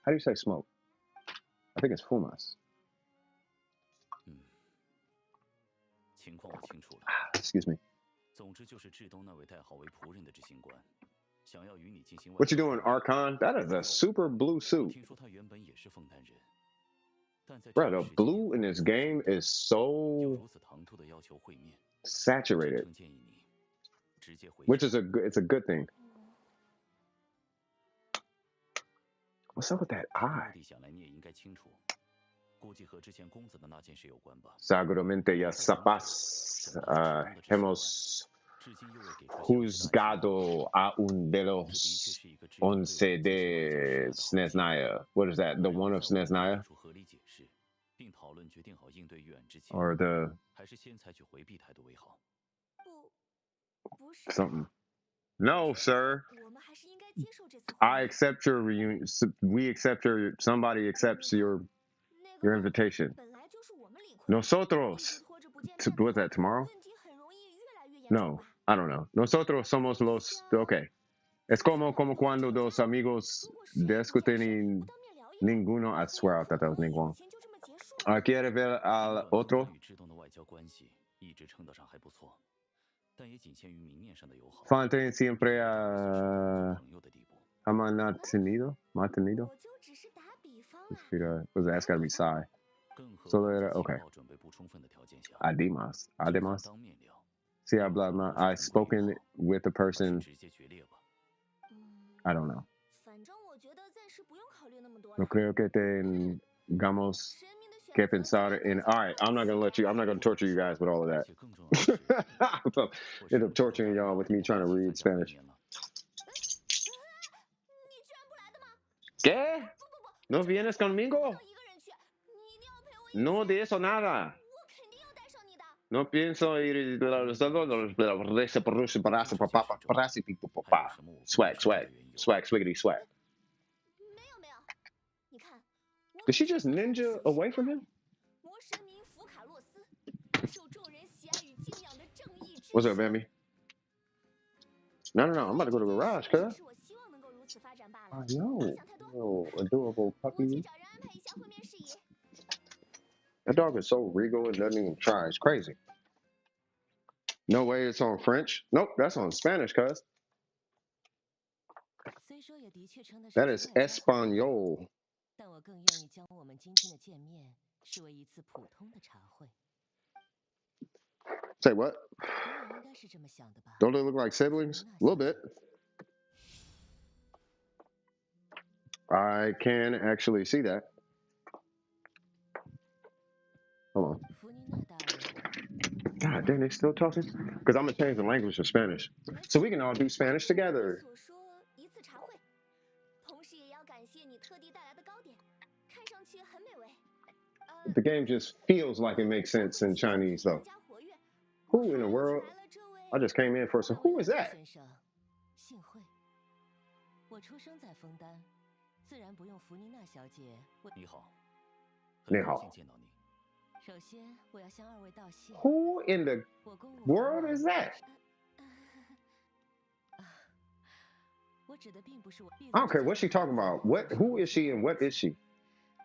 How do you say smoke? I think it's fumas. Excuse me. What you doing, Archon? That is a super blue suit. Bro, the blue in this game is so saturated, which is it's a good thing. What's up with that eye? Seguramente ya sabes, hemos juzgado a un de los 11 de Snezhnaya. What is that? The one of Snezhnaya? Or the something. No, sir. I accept your reunion. We accept your. Somebody accepts your invitation. Nosotros. What's that, tomorrow? No, I don't know. Nosotros somos los. Okay. Es como cuando dos amigos discuten y ninguno. I swear I thought that was ninguno. ¿Quiere ver al otro? Fontaine siempre ha mantenido. That's gotta be Psy. So okay. Además. See, I've spoken with a person. I don't know. No creo que tengamos que pensar en. All right, I'm not gonna torture you guys with all of that. End up torturing y'all with me trying to read Spanish. ¿Qué? ¿No vienes conmigo? No de eso nada. No pienso ir. Swag, swiggity, swag. Did she just ninja away from him? What's up, Bambi? No, I'm about to go to the garage, cuz. I know. Yo, adorable puppy. That dog is so regal and doesn't even try. It's crazy. No way it's on French. Nope, that's on Spanish, cuz. That is Espanol. Say what? Don't they look like siblings? A little bit. I can actually see that. Hold on. God, damn, they still talking? Because I'm going to change the language to Spanish. So we can all do Spanish together. The game just feels like it makes sense in Chinese, though. Who in the world? I just came in for some. Who is that? Ni hao. Who in the world is that? I don't care what she talking about. Who is she and what is she?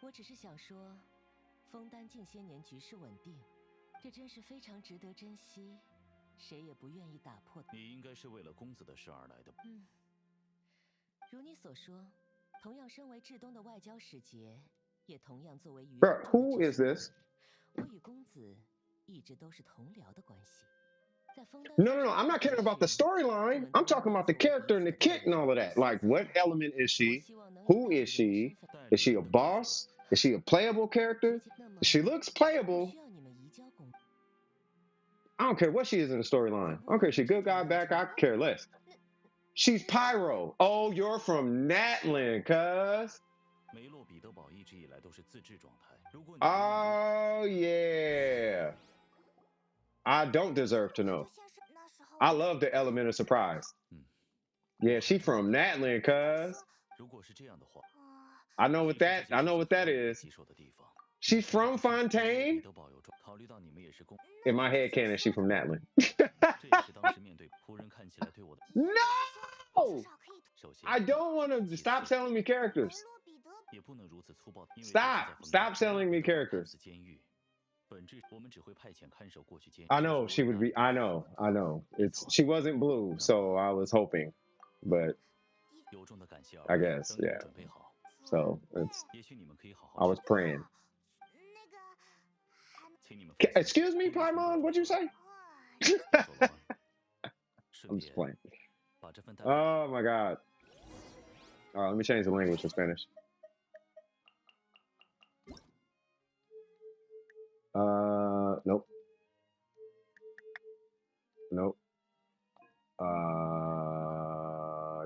我只是想说，枫丹近些年局势稳定，这真是非常值得珍惜，谁也不愿意打破。你应该是为了公子的事而来的。如你所说，同样身为至东的外交使节，也同样作为余。Bro, who is this? 我与公子一直都是同僚的关系。 No, I'm not caring about the storyline. I'm talking about the character and the kit and all of that. Like, what element is she? Who is she? Is she a boss? Is she a playable character? She looks playable. I don't care what she is in the storyline. I don't care if she's good guy, bad guy, I care less. She's Pyro. Oh, you're from Natlan, cuz. Oh, yeah. I don't deserve to know. I love the element of surprise. Yeah, she from Natlan, cuz. I know what that is. She's from Fontaine. In my head canon, she from Natlan. No! I don't want to stop selling me characters. Stop selling me characters. I know she would be. I know. She wasn't blue, so I was hoping, but I guess, yeah. So I was praying. Excuse me, Paimon, what'd you say? I'm just playing. Oh my god. All right, let me change the language to Spanish. Nope. Nope.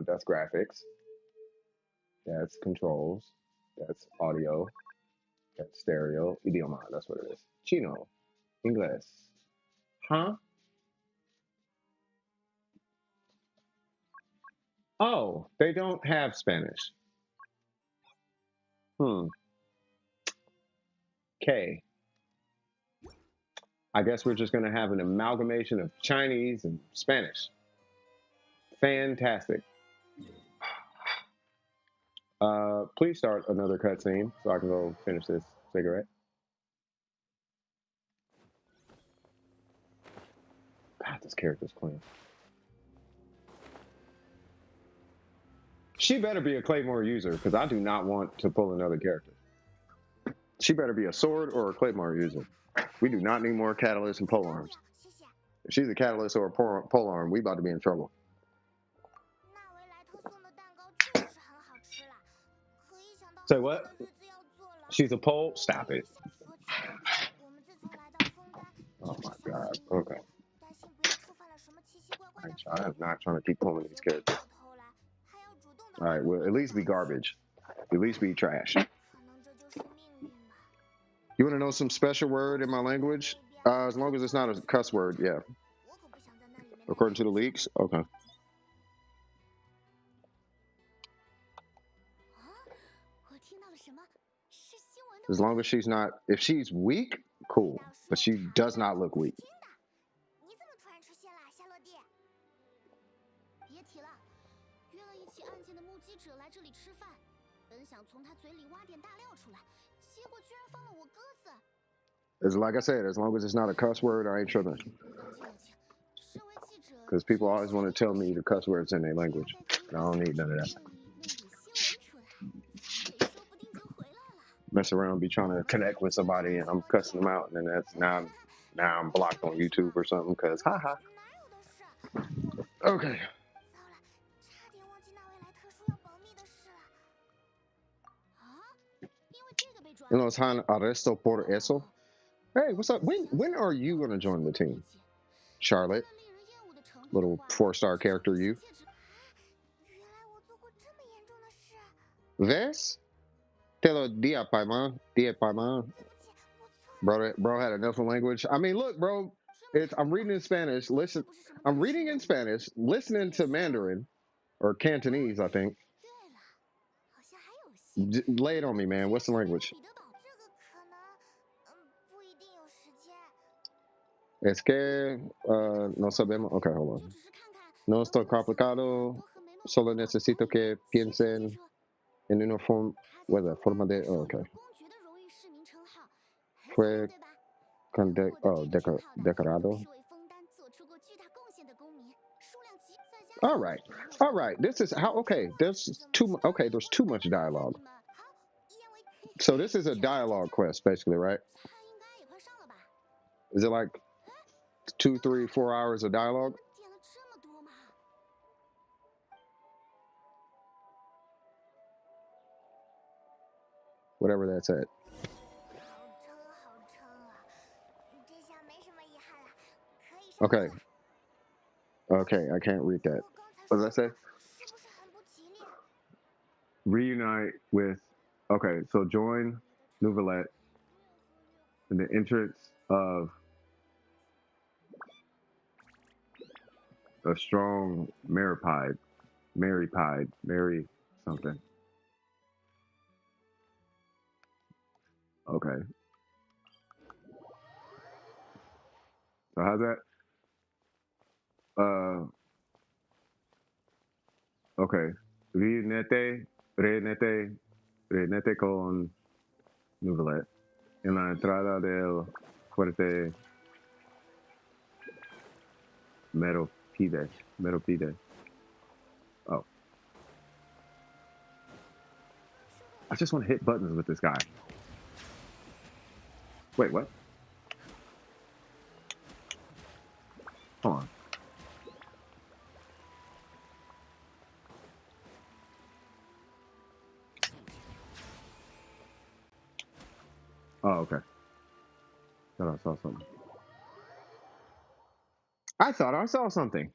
That's graphics. That's controls. That's audio. That's stereo. Idioma, that's what it is. Chino. Inglés. Huh? Oh, they don't have Spanish. Okay. I guess we're just going to have an amalgamation of Chinese and Spanish. Fantastic. Please start another cutscene so I can go finish this cigarette. God, this character's clean. She better be a Claymore user, because I do not want to pull another character. She better be a sword or a Claymore user. We do not need more catalysts and polearms. If she's a catalyst or a polearm, we about to be in trouble. Say what? She's a pole? Stop it. Oh my god. Okay. I'm not trying to keep pulling these characters. Alright, well, at least be garbage. At least be trash. You want to know some special word in my language? As long as it's not a cuss word, yeah. According to the leaks? Okay. As long as she's not, if she's weak, cool. But she does not look weak. It's like I said, as long as it's not a cuss word, I ain't tripping. Because people always want to tell me the cuss words in their language. I don't need none of that. Mess around, be trying to connect with somebody, and I'm cussing them out, and then that's now I'm blocked on YouTube or something. Because haha. Okay. You know, it's arresto por eso. Hey, what's up? When are you gonna join the team, Charlotte? Little 4-star character, you. ¿Ves? Te lo dia, Paimon. Dia, Paimon. Bro had enough of language. I mean, look, bro. I'm reading in Spanish. Listen, I'm reading in Spanish, listening to Mandarin or Cantonese, I think. Lay it on me, man. What's the language? Es que no sabemos. Okay, hold on. No está complicado. Solo necesito que piensen en una forma de. Oh, okay. Fue decorado. All right. All right. This is how. Okay. There's too much dialogue. So this is a dialogue quest, basically, right? Is it like 2, 3, 4 hours of dialogue? Whatever that's at. Okay. Okay, I can't read that. What did I say? Reunite with. Okay, so join NEUVILLETE in the entrance of a strong Mary something. Okay. So how's that? Okay. Reunete con NEUVILLETE en la entrada del fuerte Meropide. Oh. I just want to hit buttons with this guy. Wait, what? Hold on. Oh, okay. Thought I saw something. I thought I saw something.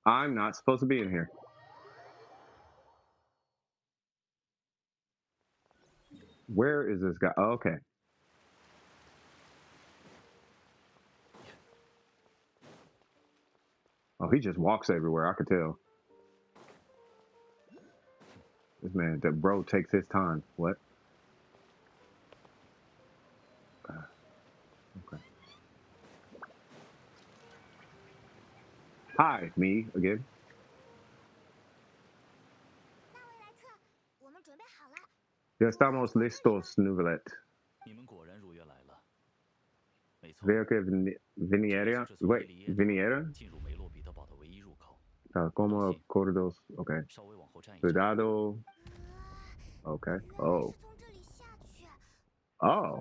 I'm not supposed to be in here. Where is this guy? Oh, okay. Oh, he just walks everywhere. I could tell. This man, that bro takes his time. What? Okay. Hi, me again. Ya estamos listos, NEUVILLETE. Veo que viniera. Wait, viniera. Como cordos. Okay. Cuidado. Okay. Oh. Oh.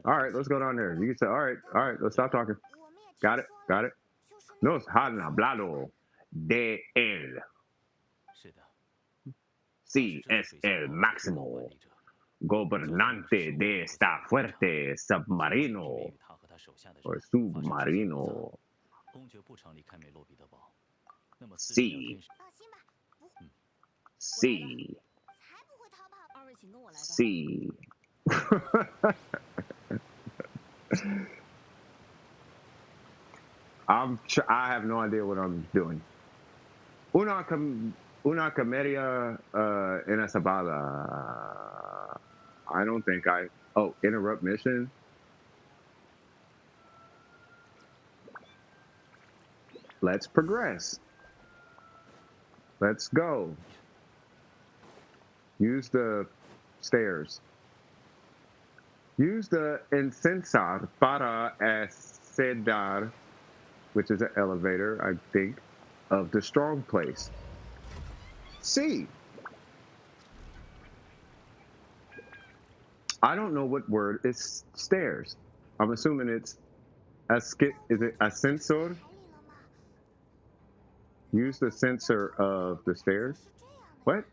All right, let's go down there. You can say, all right, let's stop talking. Got it. Nos han hablado de él. Sí, es el máximo gobernante de esta fuerte submarino. O submarino. Sí. Sí. Sí. I have no idea what I'm doing. Una comedia en esa bala. I don't think oh, interrupt mission. Let's progress. Let's go. Use the stairs. Use the ascensor para acceder, which is an elevator, I think, of the strong place. C. I don't know what word is stairs. I'm assuming it's is it ascensor? Use the sensor of the stairs. What?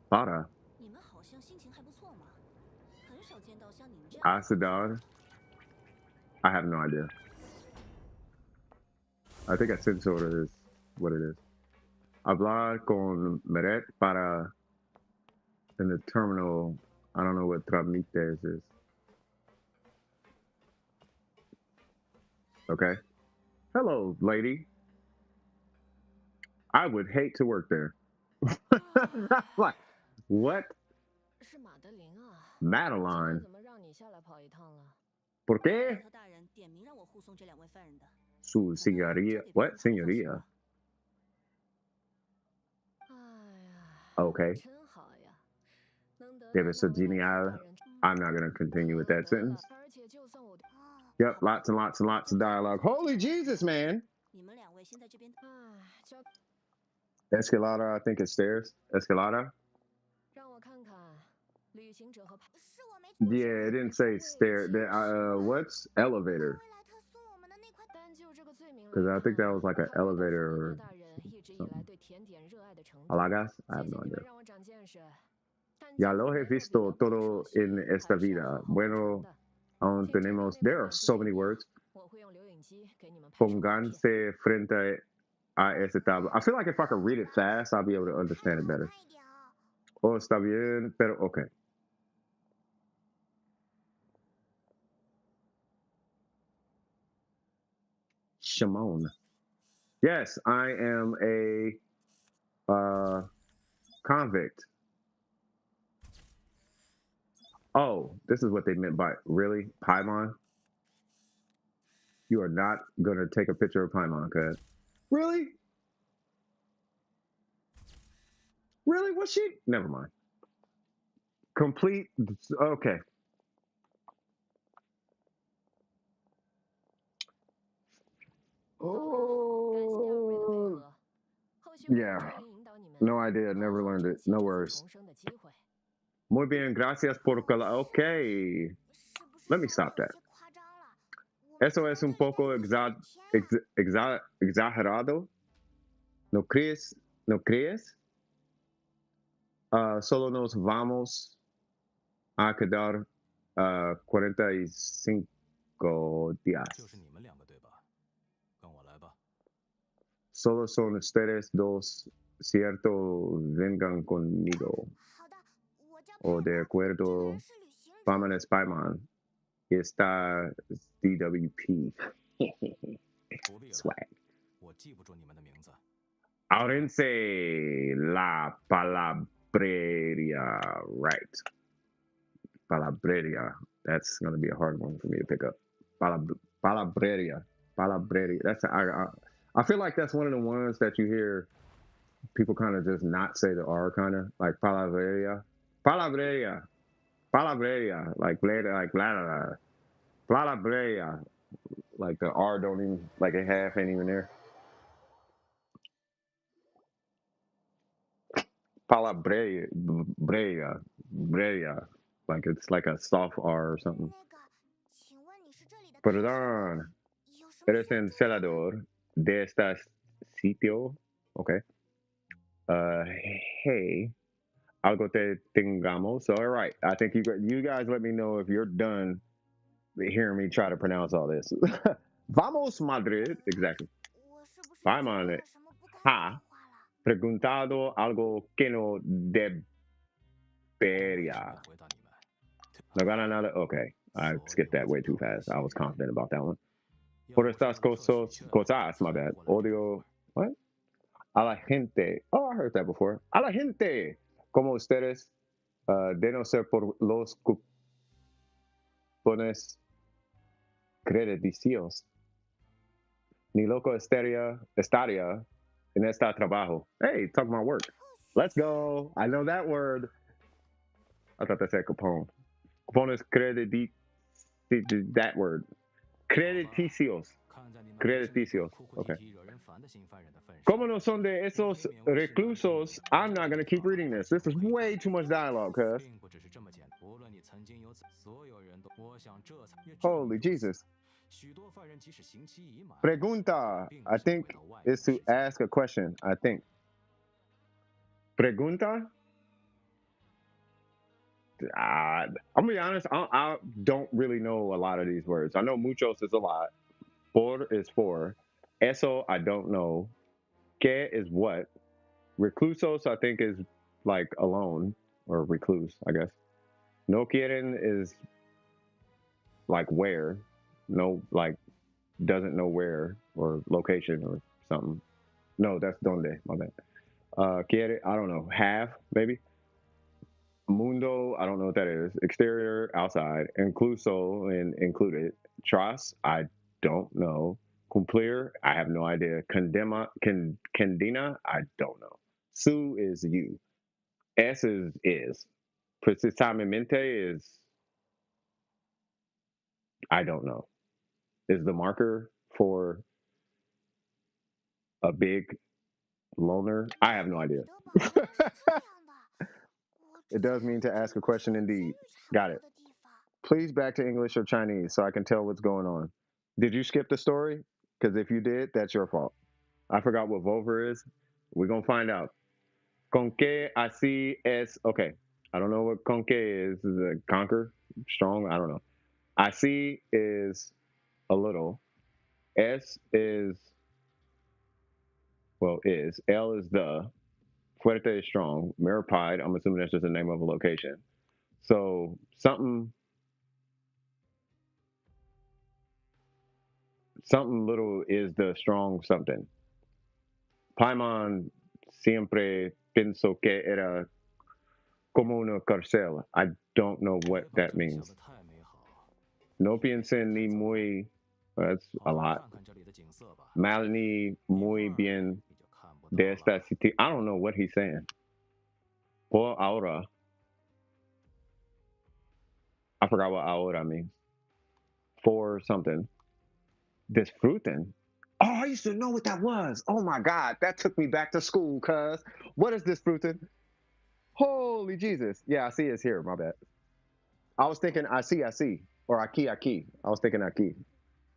Para. Acidar. I have no idea. I think ascensor is what it is. Hablar con Meret para in the terminal. I don't know what tramites is. Okay. Hello, lady. I would hate to work there. Like, what? Madeline. ¿Por qué? Su señoría. What? Señoría. Okay. Debe ser genial. I'm not going to continue with that sentence. Yep, lots and lots and lots of dialogue. Holy Jesus, man! Escalada, I think it's stairs. Escalada? Yeah, it didn't say stair. What's elevator? Because I think that was like an elevator or something. Halagas? I have no idea. Ya lo he visto todo en esta vida. Bueno, aún tenemos. There are so many words. Pónganse frente a ese tabla. I feel like if I could read it fast, I'll be able to understand it better. Oh, está bien, pero okay. Shimon. Yes, I am a convict. Oh, this is what they meant by really Paimon. You are not gonna take a picture of Paimon, cuz. Really? Really? Was she? Never mind. Complete. Okay. Oh. Yeah. No idea. Never learned it. No worries. Muy bien. Gracias por okay. Let me stop that. Eso es un poco exagerado. ¿No crees? ¿No crees? Solo nos vamos a quedar 45 días. Solo son ustedes dos, ¿cierto? Vengan conmigo. O de acuerdo, vámonos, Paimon. Está DWP. Swag. Ábrense la palabrería. Right. Palabrería. That's going to be a hard one for me to pick up. Palabrería. Palabrería. That's I feel like that's one of the ones that you hear people kind of just not say the R, kind of like palabrería. Palabrería. Palabrería. Like blah, like blah, blah, blah. Palabrería. Like the R don't even, like a half ain't even there. Palabrería. Breya. Like it's like a soft R or something. Perdón. Eres el celador de este sitio. Okay. Hey. Algo te tengamos. So, all right. I think you guys let me know if you're done hearing me try to pronounce all this. Vamos, Madrid. Exactly. Paimon. Ha. Preguntado algo que no debería. No gana nada. Okay. I skipped that way too fast. I was confident about that one. Por estas cosas, my bad. Odio. What? A la gente. Oh, I heard that before. A la gente. Como ustedes. De no ser por los cupones crediticios. Ni loco estaría en este trabajo. Hey, talk about work. Let's go. I know that word. I thought that said Capone. Cupones crediticios. That word. Crediticios. Crediticios. Okay. Como no son de esos reclusos, I'm not going to keep reading this. This is way too much dialogue, cuz. Holy Jesus. Pregunta, I think, is to ask a question, I think. Pregunta? I'm going to be honest, I don't really know a lot of these words. I know muchos is a lot. Por is for. Eso, I don't know. Que is what? Reclusos, I think, is like alone or recluse, I guess. No quieren is like where. No, like doesn't know where or location or something. No, that's donde, my bad. Quiere, I don't know, have maybe. Mundo, I don't know what that is. Exterior, outside. Incluso, and included. Tras, I don't know. Cumplir, I have no idea. Candina, I don't know. Su is you. S is. Precisamente is, I don't know. Is the marker for a big loner? I have no idea. It does mean to ask a question indeed. Got it. Please back to English or Chinese so I can tell what's going on. Did you skip the story? Because if you did, that's your fault. I forgot what Volver is. We're going to find out. Con que así es. Okay. I don't know what con que is. Is it conquer? Strong? I don't know. Así is a little. S is, well, is. L is the. Fuerte is strong. Maripide, I'm assuming that's just the name of a location. So something little is the strong something. Paimon siempre pensó que era como una cárcel. I don't know what that means. No piensen ni muy, that's a lot. Mal ni muy bien de esta city. I don't know what he's saying. Por ahora. I forgot what ahora means. For something. Disfruten. Oh, I used to know what that was. Oh my God, that took me back to school, cuz. What is disfruten? Holy Jesus. Yeah, I see it's here, my bad. I was thinking I see. Or aquí. I was thinking aquí.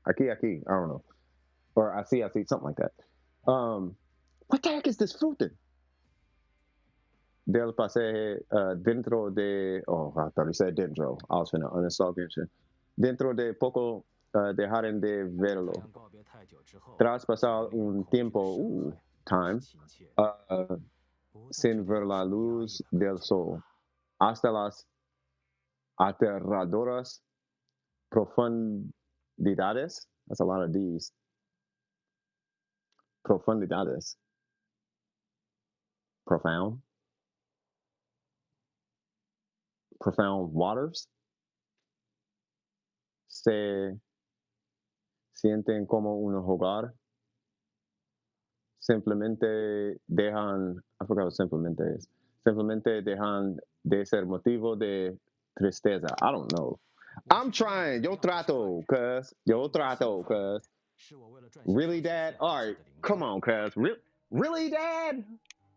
Aquí. I don't know. Or I see, something like that. What the heck is disfruten? Del pase dentro de, oh, I thought he said dentro. I was finna uninstall Genshin. Dentro de poco dejarán de verlo. Tras pasar un tiempo, time, sin ver la luz del sol, hasta las aterradoras profundidades. That's a lot of D's. Profundidades. Profound. Profound waters. Se sienten como un hogar. Simplemente dejan, I forgot what simplemente is. Simplemente dejan de ser motivo de tristeza. I don't know. I'm trying. Yo trato, cuz. Really, Dad? All right. Come on, cuz. Really, Dad?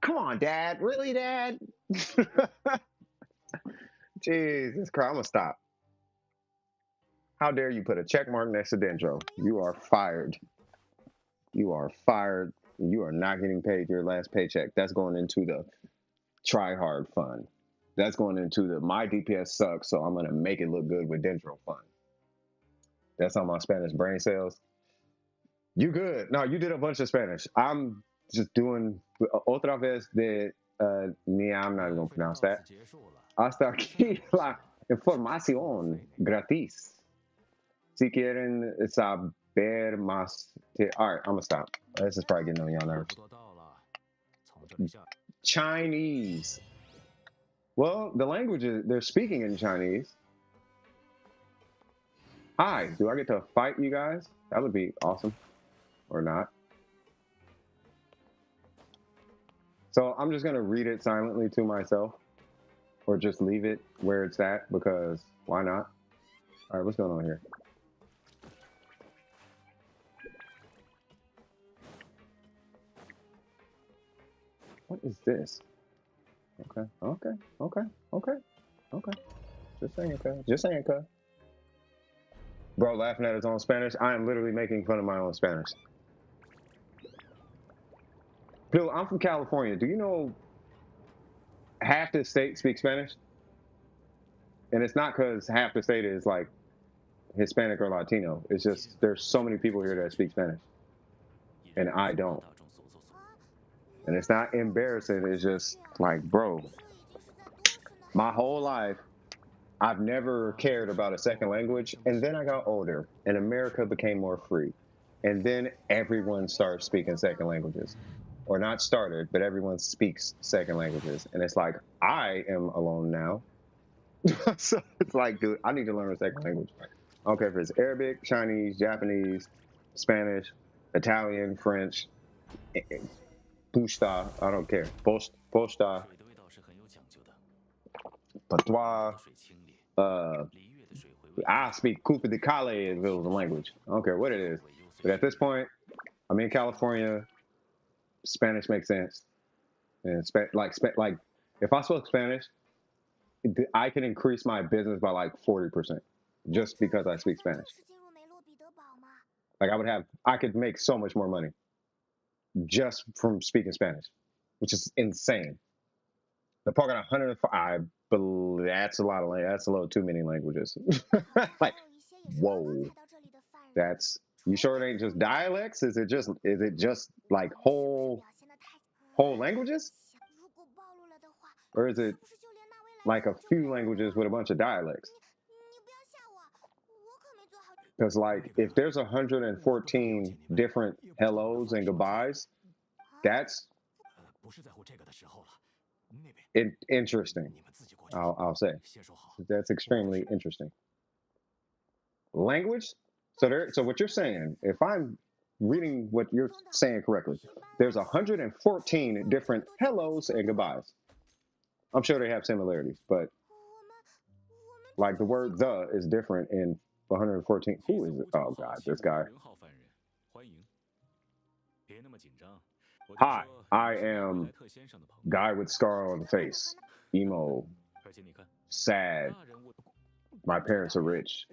Come on, Dad. Really, Dad? Jesus Christ. I'm going to stop. How dare you put a check mark next to Dendro? You are fired. You are fired. You are not getting paid your last paycheck. That's going into the try hard fund. That's going into the my DPS sucks, so I'm going to make it look good with Dendro fund. That's on my Spanish brain cells. You good. No, you did a bunch of Spanish. I'm just doing otra vez de ni I'm not going to pronounce that. Hasta aquí la información gratis. Si quieren saber más. All right, I'm going to stop. This is probably getting on y'all nerves. Chinese. Well, the languages, they're speaking in Chinese. Hi, do I get to fight you guys? That would be awesome. Or not. So I'm just going to read it silently to myself. Or just leave it where it's at, because why not? All right, what's going on here? What is this? Okay. Just saying, cuz. Bro, laughing at his own Spanish. I am literally making fun of my own Spanish. Dude, I'm from California. Do you know half the state speaks Spanish? And it's not because half the state is like Hispanic or Latino. It's just there's so many people here that speak Spanish. And I don't. And it's not embarrassing. It's just like, bro, my whole life, I've never cared about a second language. And then I got older and America became more free. And then everyone started speaking second languages. or not started, but everyone speaks second languages. And it's like, I am alone now. So it's like, dude, I need to learn a second language. I don't care if it's Arabic, Chinese, Japanese, Spanish, Italian, French, Pushta, I don't care. Posta, Patois, I speak Kupa de Kale if it was a language. I don't care what it is. But at this point, I'm in California. Spanish makes sense. And like if I spoke Spanish, I can increase my business by like 40% just because I speak Spanish. Like I could make so much more money just from speaking Spanish, which is insane. The park got 105. I believe that's a lot of that's a little too many languages. Like, whoa, that's, you sure it ain't just dialects? Is it just like whole languages, or is it like a few languages with a bunch of dialects? Because like if there's 114 different hellos and goodbyes, that's interesting. I'll say that's extremely interesting. Language. So what you're saying, if I'm reading what you're saying correctly, there's 114 different hellos and goodbyes. I'm sure they have similarities, but like the word "the" is different in 114. Who is it? Oh God, this guy. Hi, I am guy with scar on the face, emo, sad. My parents are rich,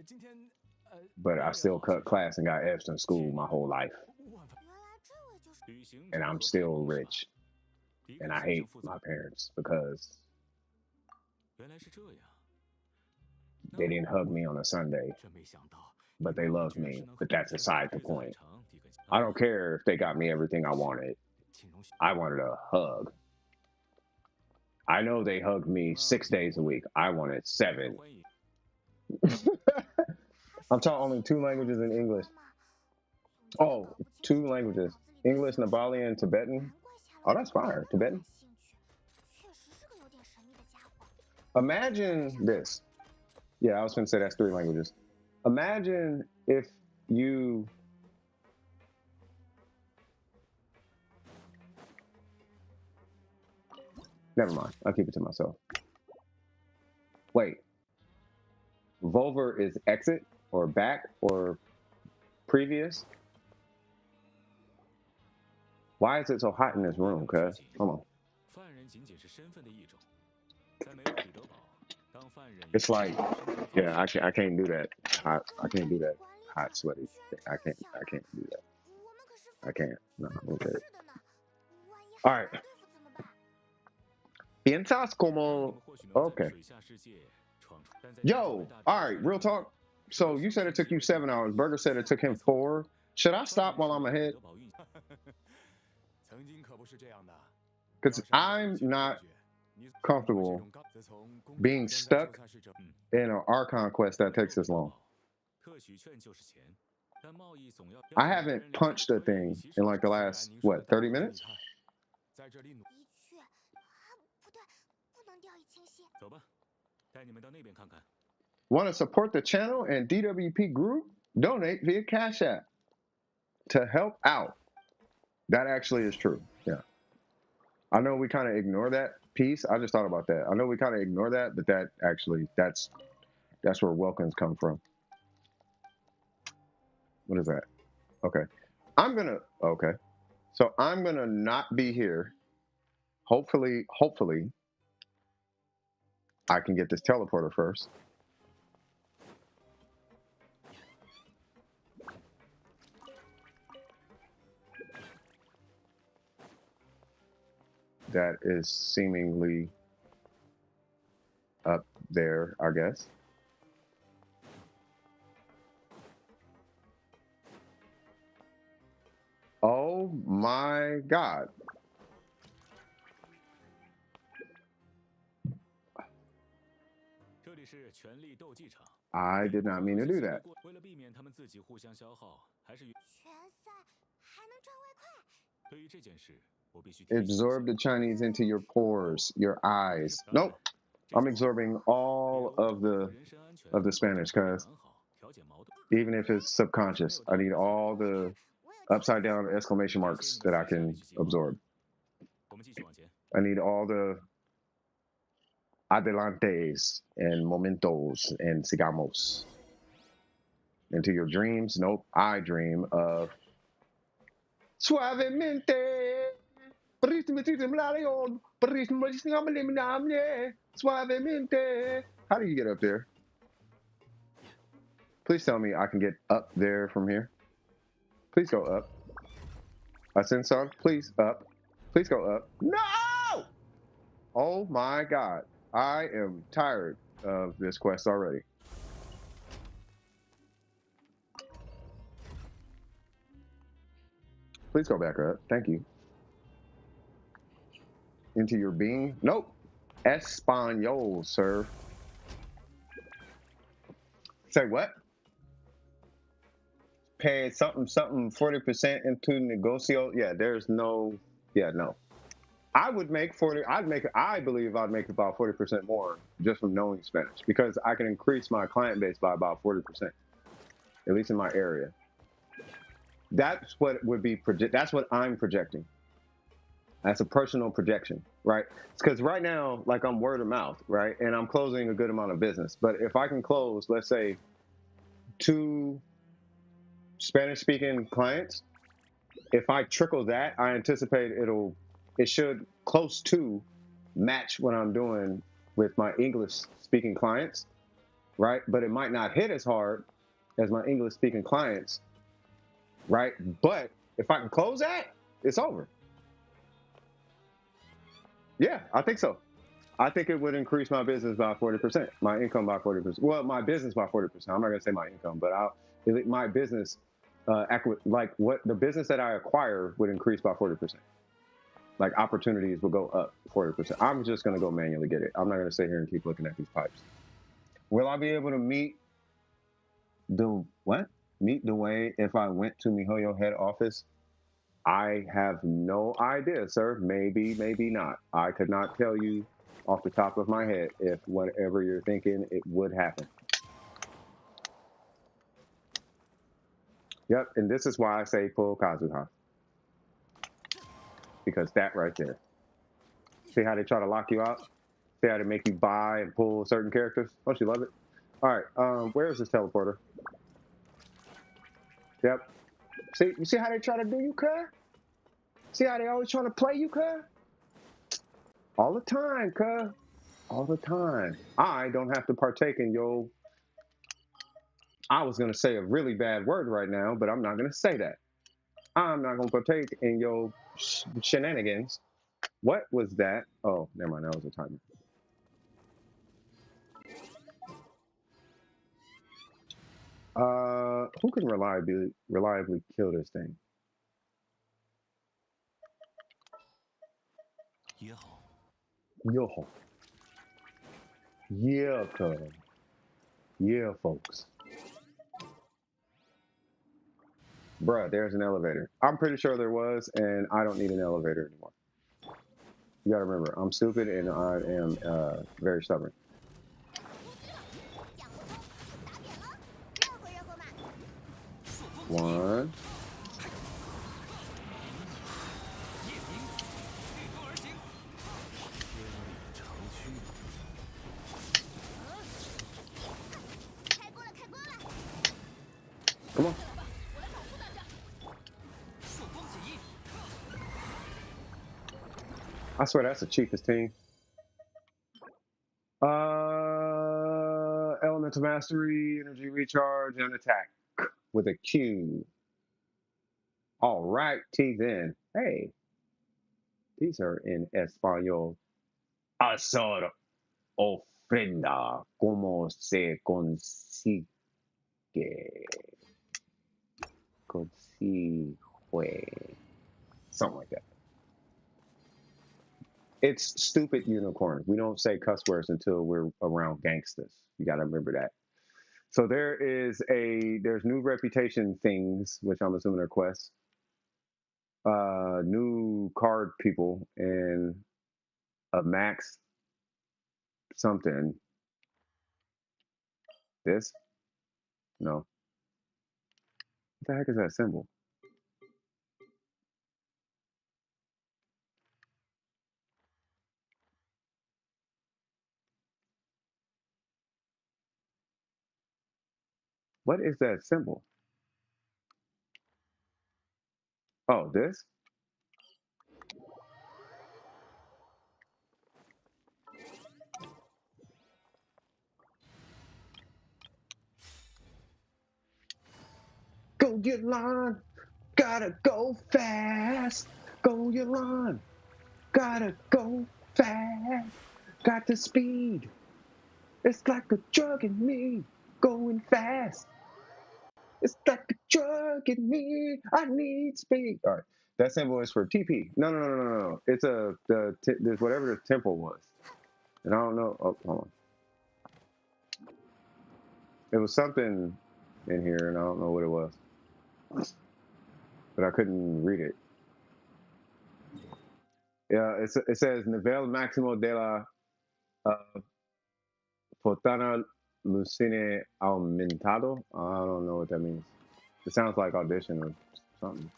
but I still cut class and got F's in school my whole life. And I'm still rich. And I hate my parents because they didn't hug me on a Sunday, but they loved me. But that's aside the point. I don't care if they got me everything I wanted. I wanted a hug. I know they hugged me 6 days a week. I wanted 7. I'm taught only 2 languages in English. Oh, 2 languages. English, Nepali, and Tibetan. Oh, that's fire. Tibetan. Imagine this. Yeah, I was going to say that's 3 languages. Imagine if you... Never mind. I'll keep it to myself. Wait. Volver is exit or back or previous? Why is it so hot in this room, cuz? Hold on. It's like, yeah, I can't do that. I can't do that. Hot, sweaty. I can't do that. I can't. No, okay. All right. Piensas como... Okay. Yo, all right, real talk. So you said it took you 7 hours. Burger said it took him 4. Should I stop while I'm ahead? Because I'm not comfortable being stuck in an Archon quest that takes this long. I haven't punched a thing in like the last, what, 30 minutes? Want to support the channel and DWP group? Donate via Cash App to help out. That actually is true. Yeah. I know we kind of ignore that piece. I just thought about that. I know we kind of ignore that, but that actually, that's where welcomes come from. What is that? Okay. Okay. So I'm going to not be here. Hopefully, I can get this teleporter first. That is seemingly up there, I guess. Oh my God. I did not mean to do that. Absorb the Chinese into your pores, your eyes. Nope. I'm absorbing all of the Spanish, cuz even if it's subconscious, I need all the upside down exclamation marks that I can absorb. I need all the adelantes and momentos and sigamos into your dreams. Nope. I dream of suavemente. Suavemente. How do you get up there? Please tell me I can get up there from here. Please go up. Ascension, please up. Please go up. No! Oh my God. I am tired of this quest already. Please go back up. Thank you. Into your being? Nope. Espanol, sir. Say what? Paying something 40% into negocio. Yeah, there's no. Yeah, no. I would make 40. I believe I'd make about 40% more just from knowing Spanish, because I can increase my client base by about 40%, at least in my area. That's what would be that's what I'm projecting. That's a personal projection, right? Because right now, like, I'm word of mouth, right? And I'm closing a good amount of business. But if I can close, let's say, 2 Spanish-speaking clients, if I trickle that, I anticipate it should close to match what I'm doing with my English-speaking clients, right? But it might not hit as hard as my English-speaking clients, right? But if I can close that, it's over. Yeah, I think so. I think it would increase my business by 40%, my income by 40%. Well, my business by 40%. I'm not going to say my income, but my business, like what the business that I acquire would increase by 40%. Like, opportunities will go up 40%. I'm just going to go manually get it. I'm not going to sit here and keep looking at these pipes. Will I be able to meet the way if I went to MiHoYo head office? I have no idea, sir. Maybe, maybe not. I could not tell you off the top of my head if whatever you're thinking, it would happen. Yep, and this is why I say pull Kazuha. Because that right there. See how they try to lock you out? See how they make you buy and pull certain characters? Don't you love it? All right, where is this teleporter? Yep. See, you see how they try to do you, cuz? See how they always trying to play you, cuz? All the time, cuz. All the time. I don't have to partake in your... I was going to say a really bad word right now, but I'm not going to say that. I'm not going to partake in your shenanigans. What was that? Oh, never mind. That was a timer. Who can reliably kill this thing? Yo. Yeah, cuz. Yeah, folks. Bruh, there's an elevator. I'm pretty sure there was, and I don't need an elevator anymore. You gotta remember, I'm stupid and I am very stubborn. One. Come on. I swear that's the cheapest team. Elemental Mastery, Energy Recharge, and Attack with a Q. All right, then. Hey, these are in Espanol. Hacer ofrenda, ¿cómo se consigue? Consigue. Something like that. It's stupid unicorn. We don't say cuss words until we're around gangsters. You got to remember that. So there's new reputation things, which I'm assuming are quests. new card people and a max something. This? No. What the heck is that symbol? What is that symbol? Oh, this? Go get line. Gotta go fast. Go your line. Gotta go fast. Got the speed. It's like a drug in me. Going fast. It's like a drug in me. I need speed. All right. That symbol is for TP. No. It's there's whatever the temple was. And I don't know. Oh, hold on. It was something in here, and I don't know what it was. But I couldn't read it. Yeah, it says Nivel Maximo de la Fontana Lucine Aumentado. I don't know what that means. It sounds like audition or something.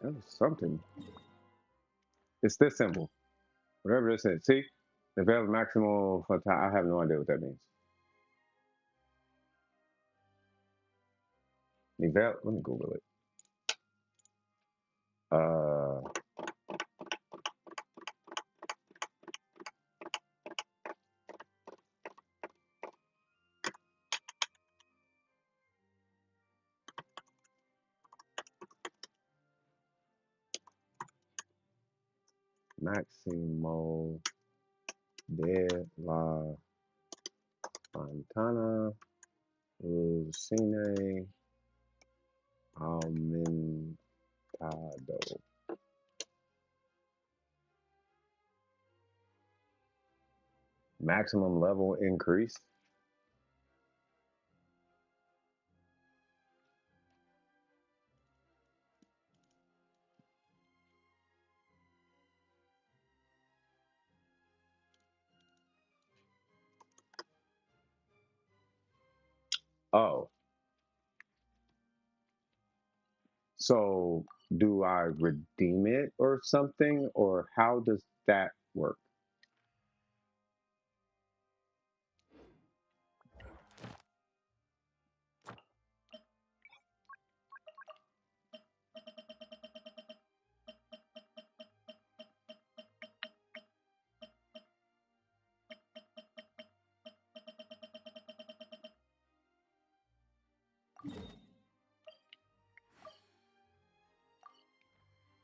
That was something. It's this symbol. Whatever this is. See? Nivel Maximo Fontana. I have no idea what that means. Nivel. Let me Google it. Maximo de la Fontana Lucine Aumentado. Maximum level increase. Oh. So do I redeem it or something, or how does that work?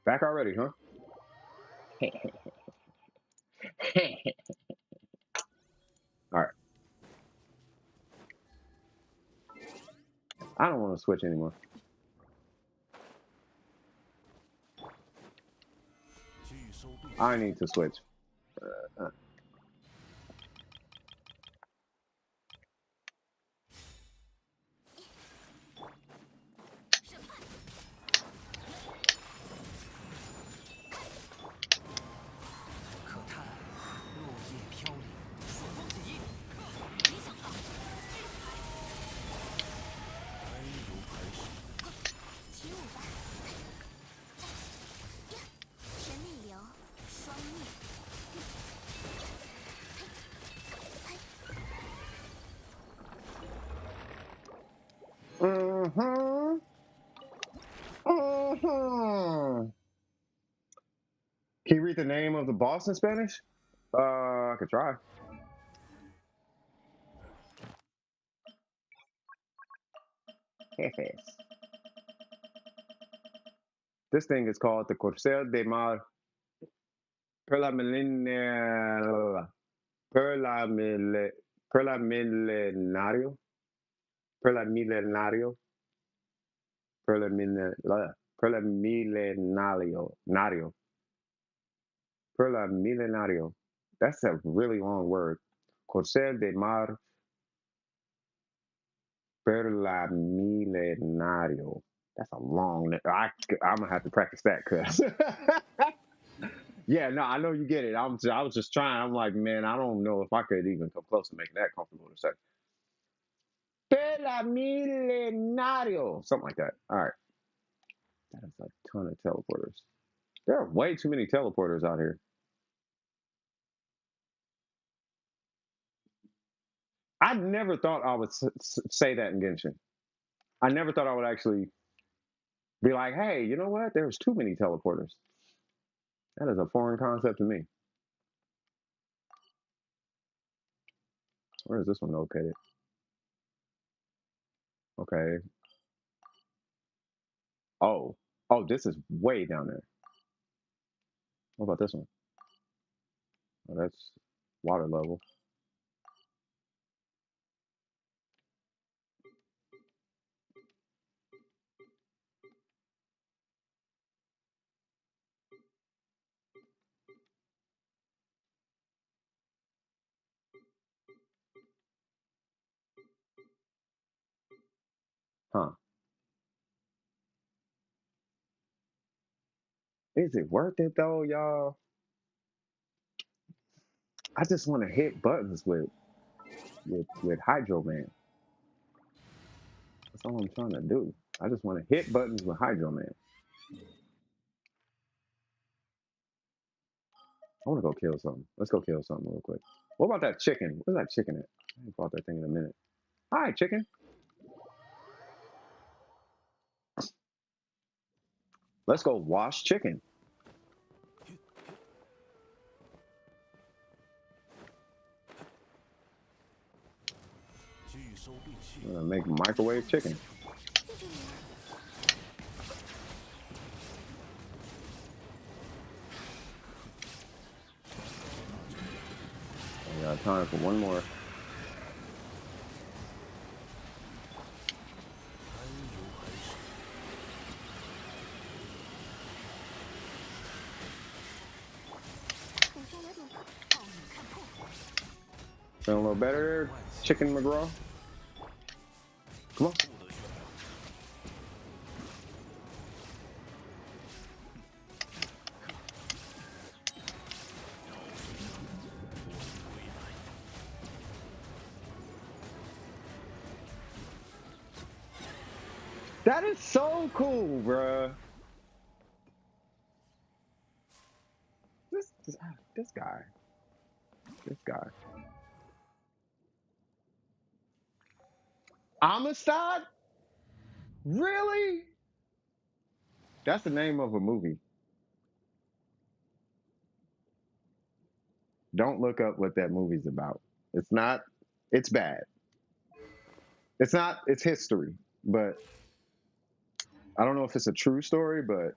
Back already, huh? All right. I don't want to switch anymore. I need to switch. Can you read the name of the boss in Spanish? I could try. This thing is called the Corcel de Mar Perla Perla Milenario. Perla Milenario. Preliminario. Preliminario. That's a really long word. Corcel de mar preliminario. That's a long. I'm gonna have to practice that, cause. Yeah, no, I know you get it. I was just trying. I'm like, man, I don't know if I could even come close to making that comfortable to say. Preliminario. Something like that. All right. That is a ton of teleporters. There are way too many teleporters out here. I never thought I would say that in Genshin. I never thought I would actually be like, hey, you know what? There's too many teleporters. That is a foreign concept to me. Where is this one located? Okay. Oh, this is way down there. What about this one? Oh, that's water level. Huh. Is it worth it though, y'all? I just want to hit buttons with Hydro Man. That's all I'm trying to do. I just want to hit buttons with Hydro Man. I want to go kill something. Let's go kill something real quick. What about that chicken? Where's that chicken at? I haven't fought that thing in a minute. Hi, chicken. Let's go wash chicken. I'm gonna make microwave chicken. I got time for one more. Feeling a little better, Chicken McGraw? Come on. That is so cool, bruh. This guy. Amistad? Really? That's the name of a movie. Don't look up what that movie's about. It's not, it's bad. It's not, it's history, but I don't know if it's a true story, but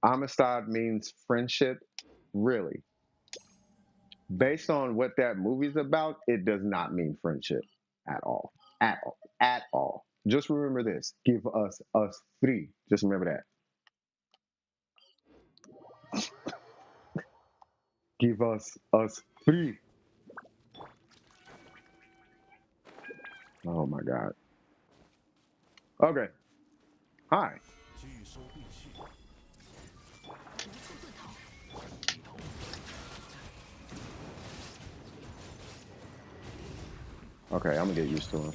Amistad means friendship. Really. Based on what that movie's about, it does not mean friendship at all. At all. At all. Just remember this. Give us free. Just remember that. Give us free. Oh my God. Okay. Hi. Okay, I'm gonna get used to him.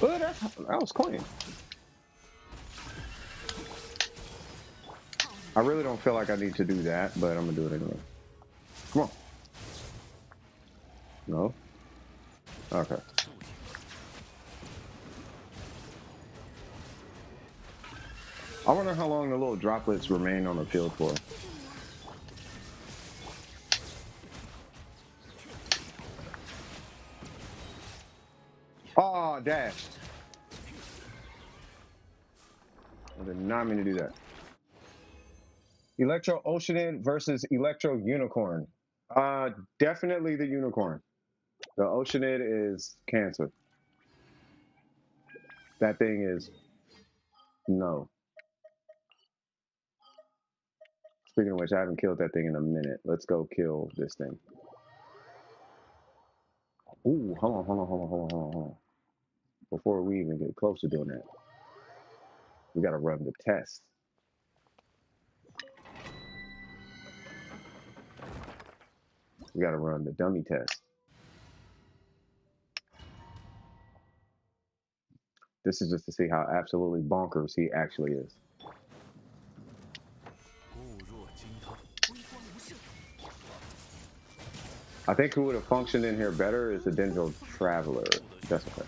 Oh, that was clean. I really don't feel like I need to do that, but I'm gonna do it anyway. Come on. No? Okay. I wonder how long the little droplets remain on the field for. Oh, dash. I did not mean to do that. Electro Oceanid versus Electro Unicorn. Definitely the Unicorn. The Oceanid is cancer. That thing is no. Speaking of which, I haven't killed that thing in a minute. Let's go kill this thing. Ooh, hold on. Before we even get close to doing that, we gotta run the test. We gotta run the dummy test. This is just to see how absolutely bonkers he actually is. I think who would have functioned in here better is the Dendro Traveler. That's okay.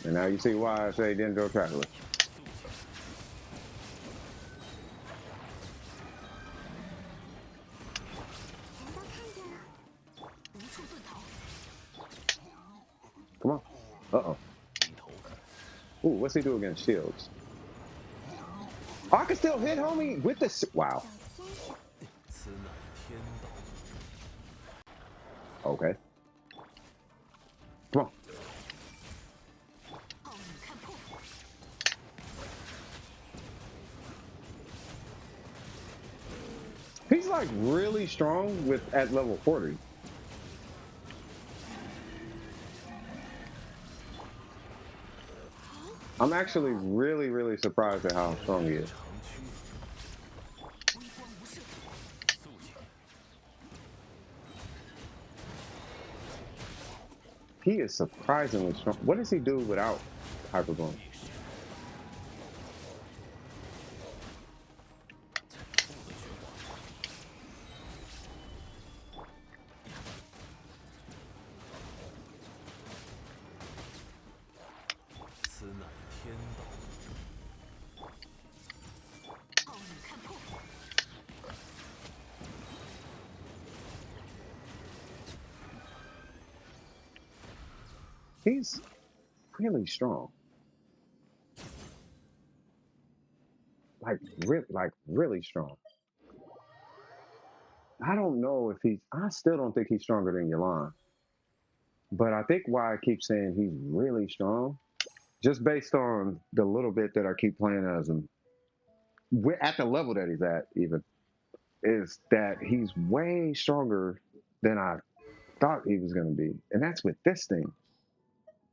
And now you see why I say Dendro Traveler. Come on. Uh-oh. Ooh, what's he do against shields? Oh, I can still hit homie with this. Wow. Okay. Come on. He's like really strong with at level 40. I'm actually really surprised at how strong he is. He is surprisingly strong. What does he do without Hyperboom? He's really strong. Like really strong. I don't know if I still don't think he's stronger than Yalan. But I think why I keep saying he's really strong, just based on the little bit that I keep playing as him, at the level that he's at even, is that he's way stronger than I thought he was going to be. And that's with this thing.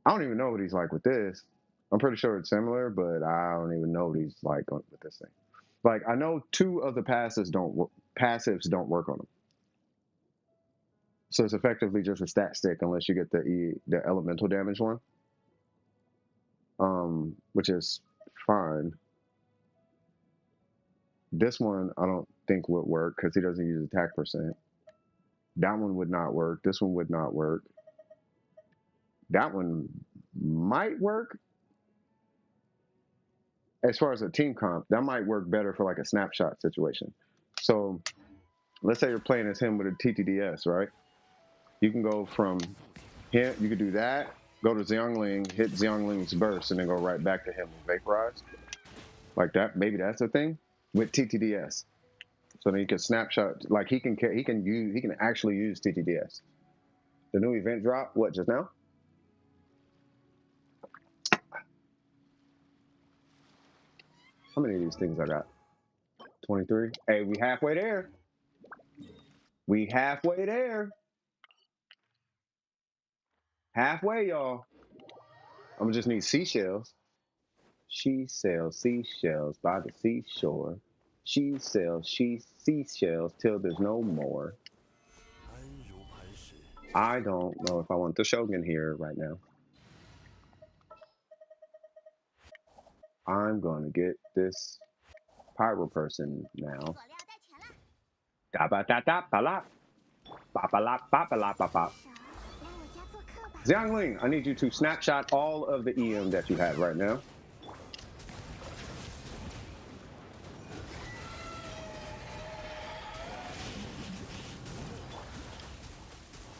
I don't even know what he's like with this. I'm pretty sure it's similar, but I don't even know what he's like with this thing. Like, I know 2 of the passives don't work on him. So it's effectively just a stat stick unless you get the elemental damage one, which is fine. This one I don't think would work because he doesn't use attack percent. That one would not work. This one would not work. That one might work. As far as a team comp, that might work better for like a snapshot situation. So let's say you're playing as him with a TTDS, right? You can go from him, you could do that, go to Xiangling, hit Xiangling's burst, and then go right back to him with Vaporize. Like that, maybe that's a thing with TTDS. So then you can snapshot, like he can actually use TTDS. The new event drop, what, just now? How many of these things I got? 23. Hey, we halfway there. We halfway there. Halfway, y'all. I'm gonna just need seashells. She sells seashells by the seashore. She sells seashells till there's no more. I don't know if I want the Shogun here right now. I'm gonna get this pyro person now. 佐料带钱了。 Da ba da da ba la. Ba ba la ba ba la ba ba. 手，来我家做客吧。 Xiangling, I need you to snapshot all of the EM that you have right now.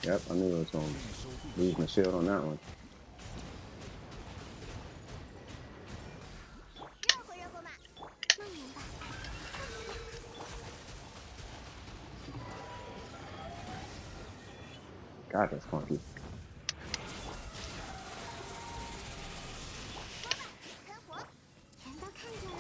Yep, I knew I was going to lose my shield on that one. 热乎热乎嘛，慢点吧。 God, that's clunky. 喷火，全都看着了。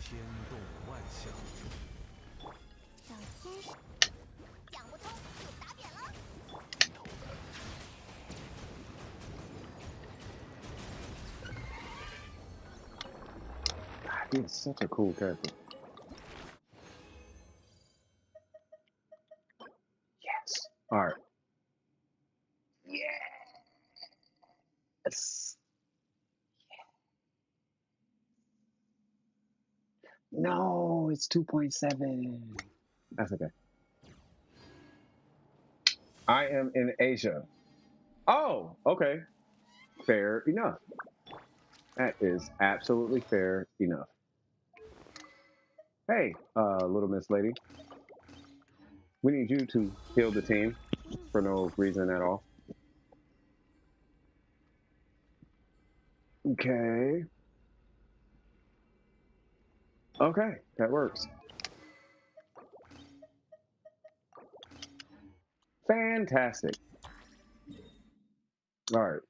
天动万象，首先是讲不通就打扁了。 God, he's such a cool character. Yes. All right. Yes. No, it's 2.7. That's okay. I am in Asia. Oh, okay. Fair enough. That is absolutely fair enough. Hey, little Miss Lady. We need you to heal the team for no reason at all. Okay. Okay, that works. Fantastic. All right.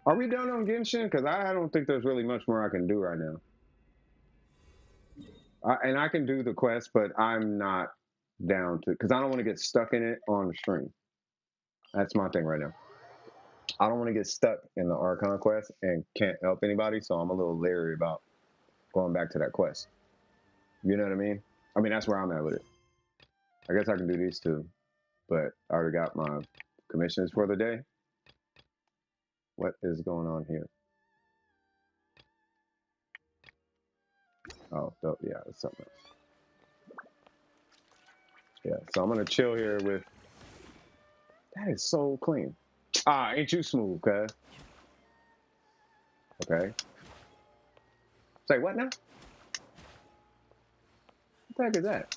Are we done on Genshin? Because I don't think there's really much more I can do right now. And I can do the quest, but I'm not down to, because I don't want to get stuck in it on the stream. That's my thing right now. I don't want to get stuck in the Archon quest and can't help anybody, so I'm a little leery about going back to that quest. You know what I mean? I mean, that's where I'm at with it. I guess I can do these two, but I already got my commissions for the day. What is going on here? Oh, yeah, it's something else. Yeah, so I'm gonna chill here with. That is so clean. Ah, ain't you smooth, cuz? Okay. Say what now? What the heck is that?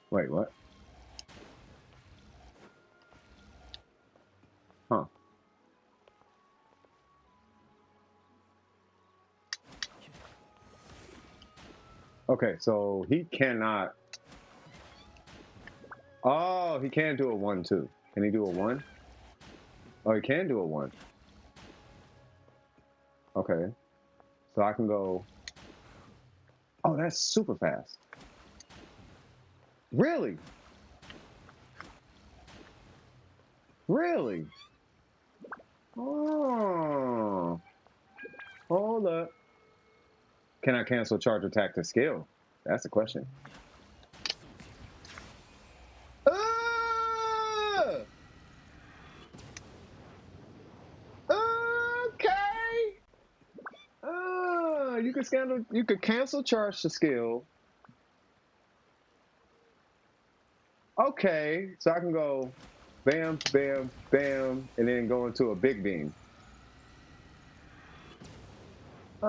Wait, what? Huh. Okay, so he cannot. Oh, he can do a 1-2. Can he do a 1? Oh, he can do a 1. Okay. So I can go. Oh, that's super fast. Really? Really? Oh. Hold up. Can I cancel charge attack to skill? That's the question. Okay. You could cancel charge to skill. Okay, so I can go bam, bam, bam, and then go into a big beam. Ah.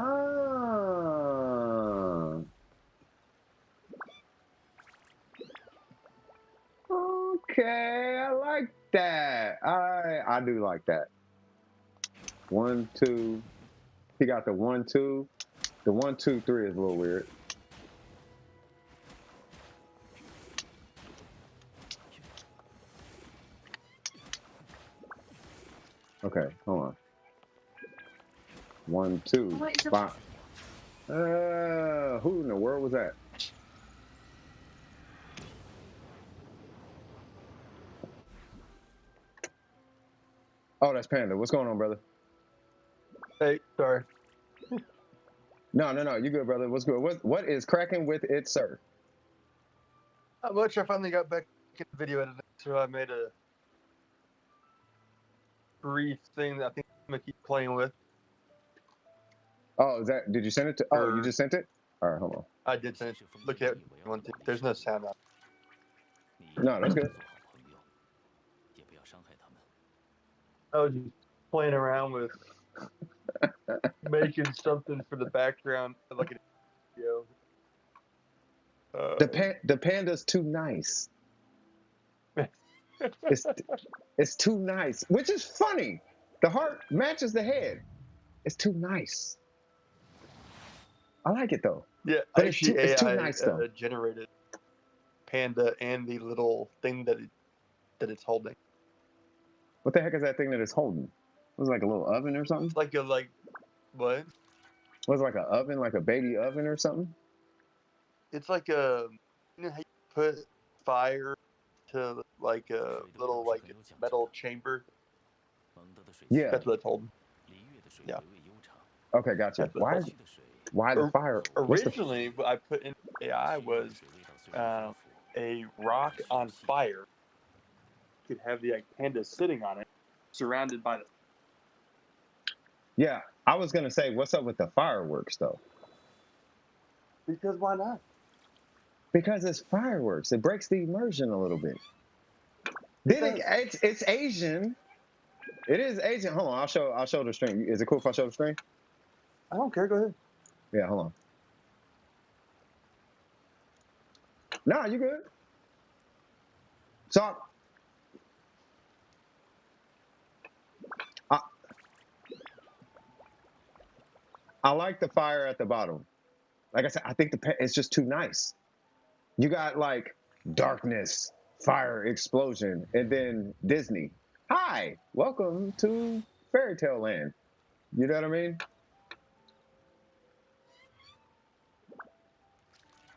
Okay. that. I do like that. 1, 2. He got the 1, 2. The 1, 2, 3 is a little weird. Okay, hold on. 1, 2, 5. Who in the world was that? Oh, that's Panda. What's going on, brother? Hey, sorry. No, you good, brother. What's good? What is cracking with it, sir? Not much. I finally got back in video editing, so I made a brief thing that I think I'm gonna keep playing with. Oh, did you send it to? Oh, you just sent it? All right, hold on. I did send it. Look at one thing. There's no sound on. No, that's good. I was just playing around with making something for the background, like a video. The panda's too nice. It's too nice, which is funny. The heart matches the head. It's too nice. I like it though. Yeah, but actually, it's too AI nice though. generated panda and the little thing that it's holding. What the heck is that thing that it's holding? It was like a little oven or something? It's like what? Was it like an oven, like a baby oven or something? It's like how you put fire to like a little metal chamber. Yeah. That's what it's holding. Yeah. Okay, gotcha. Why the fire? Originally, what I put in AI was a rock on fire. You could have the panda sitting on it, surrounded by the. Yeah, I was gonna say, what's up with the fireworks though? Because why not? Because it's fireworks. It breaks the immersion a little bit. It's Asian. It is Asian. Hold on, I'll show the screen. Is it cool if I show the screen? I don't care. Go ahead. Yeah, hold on. Nah, you good. So I like the fire at the bottom. Like I said, I think it's just too nice. You got like darkness, fire, explosion, and then Disney. Hi, welcome to Fairy Tale Land. You know what I mean?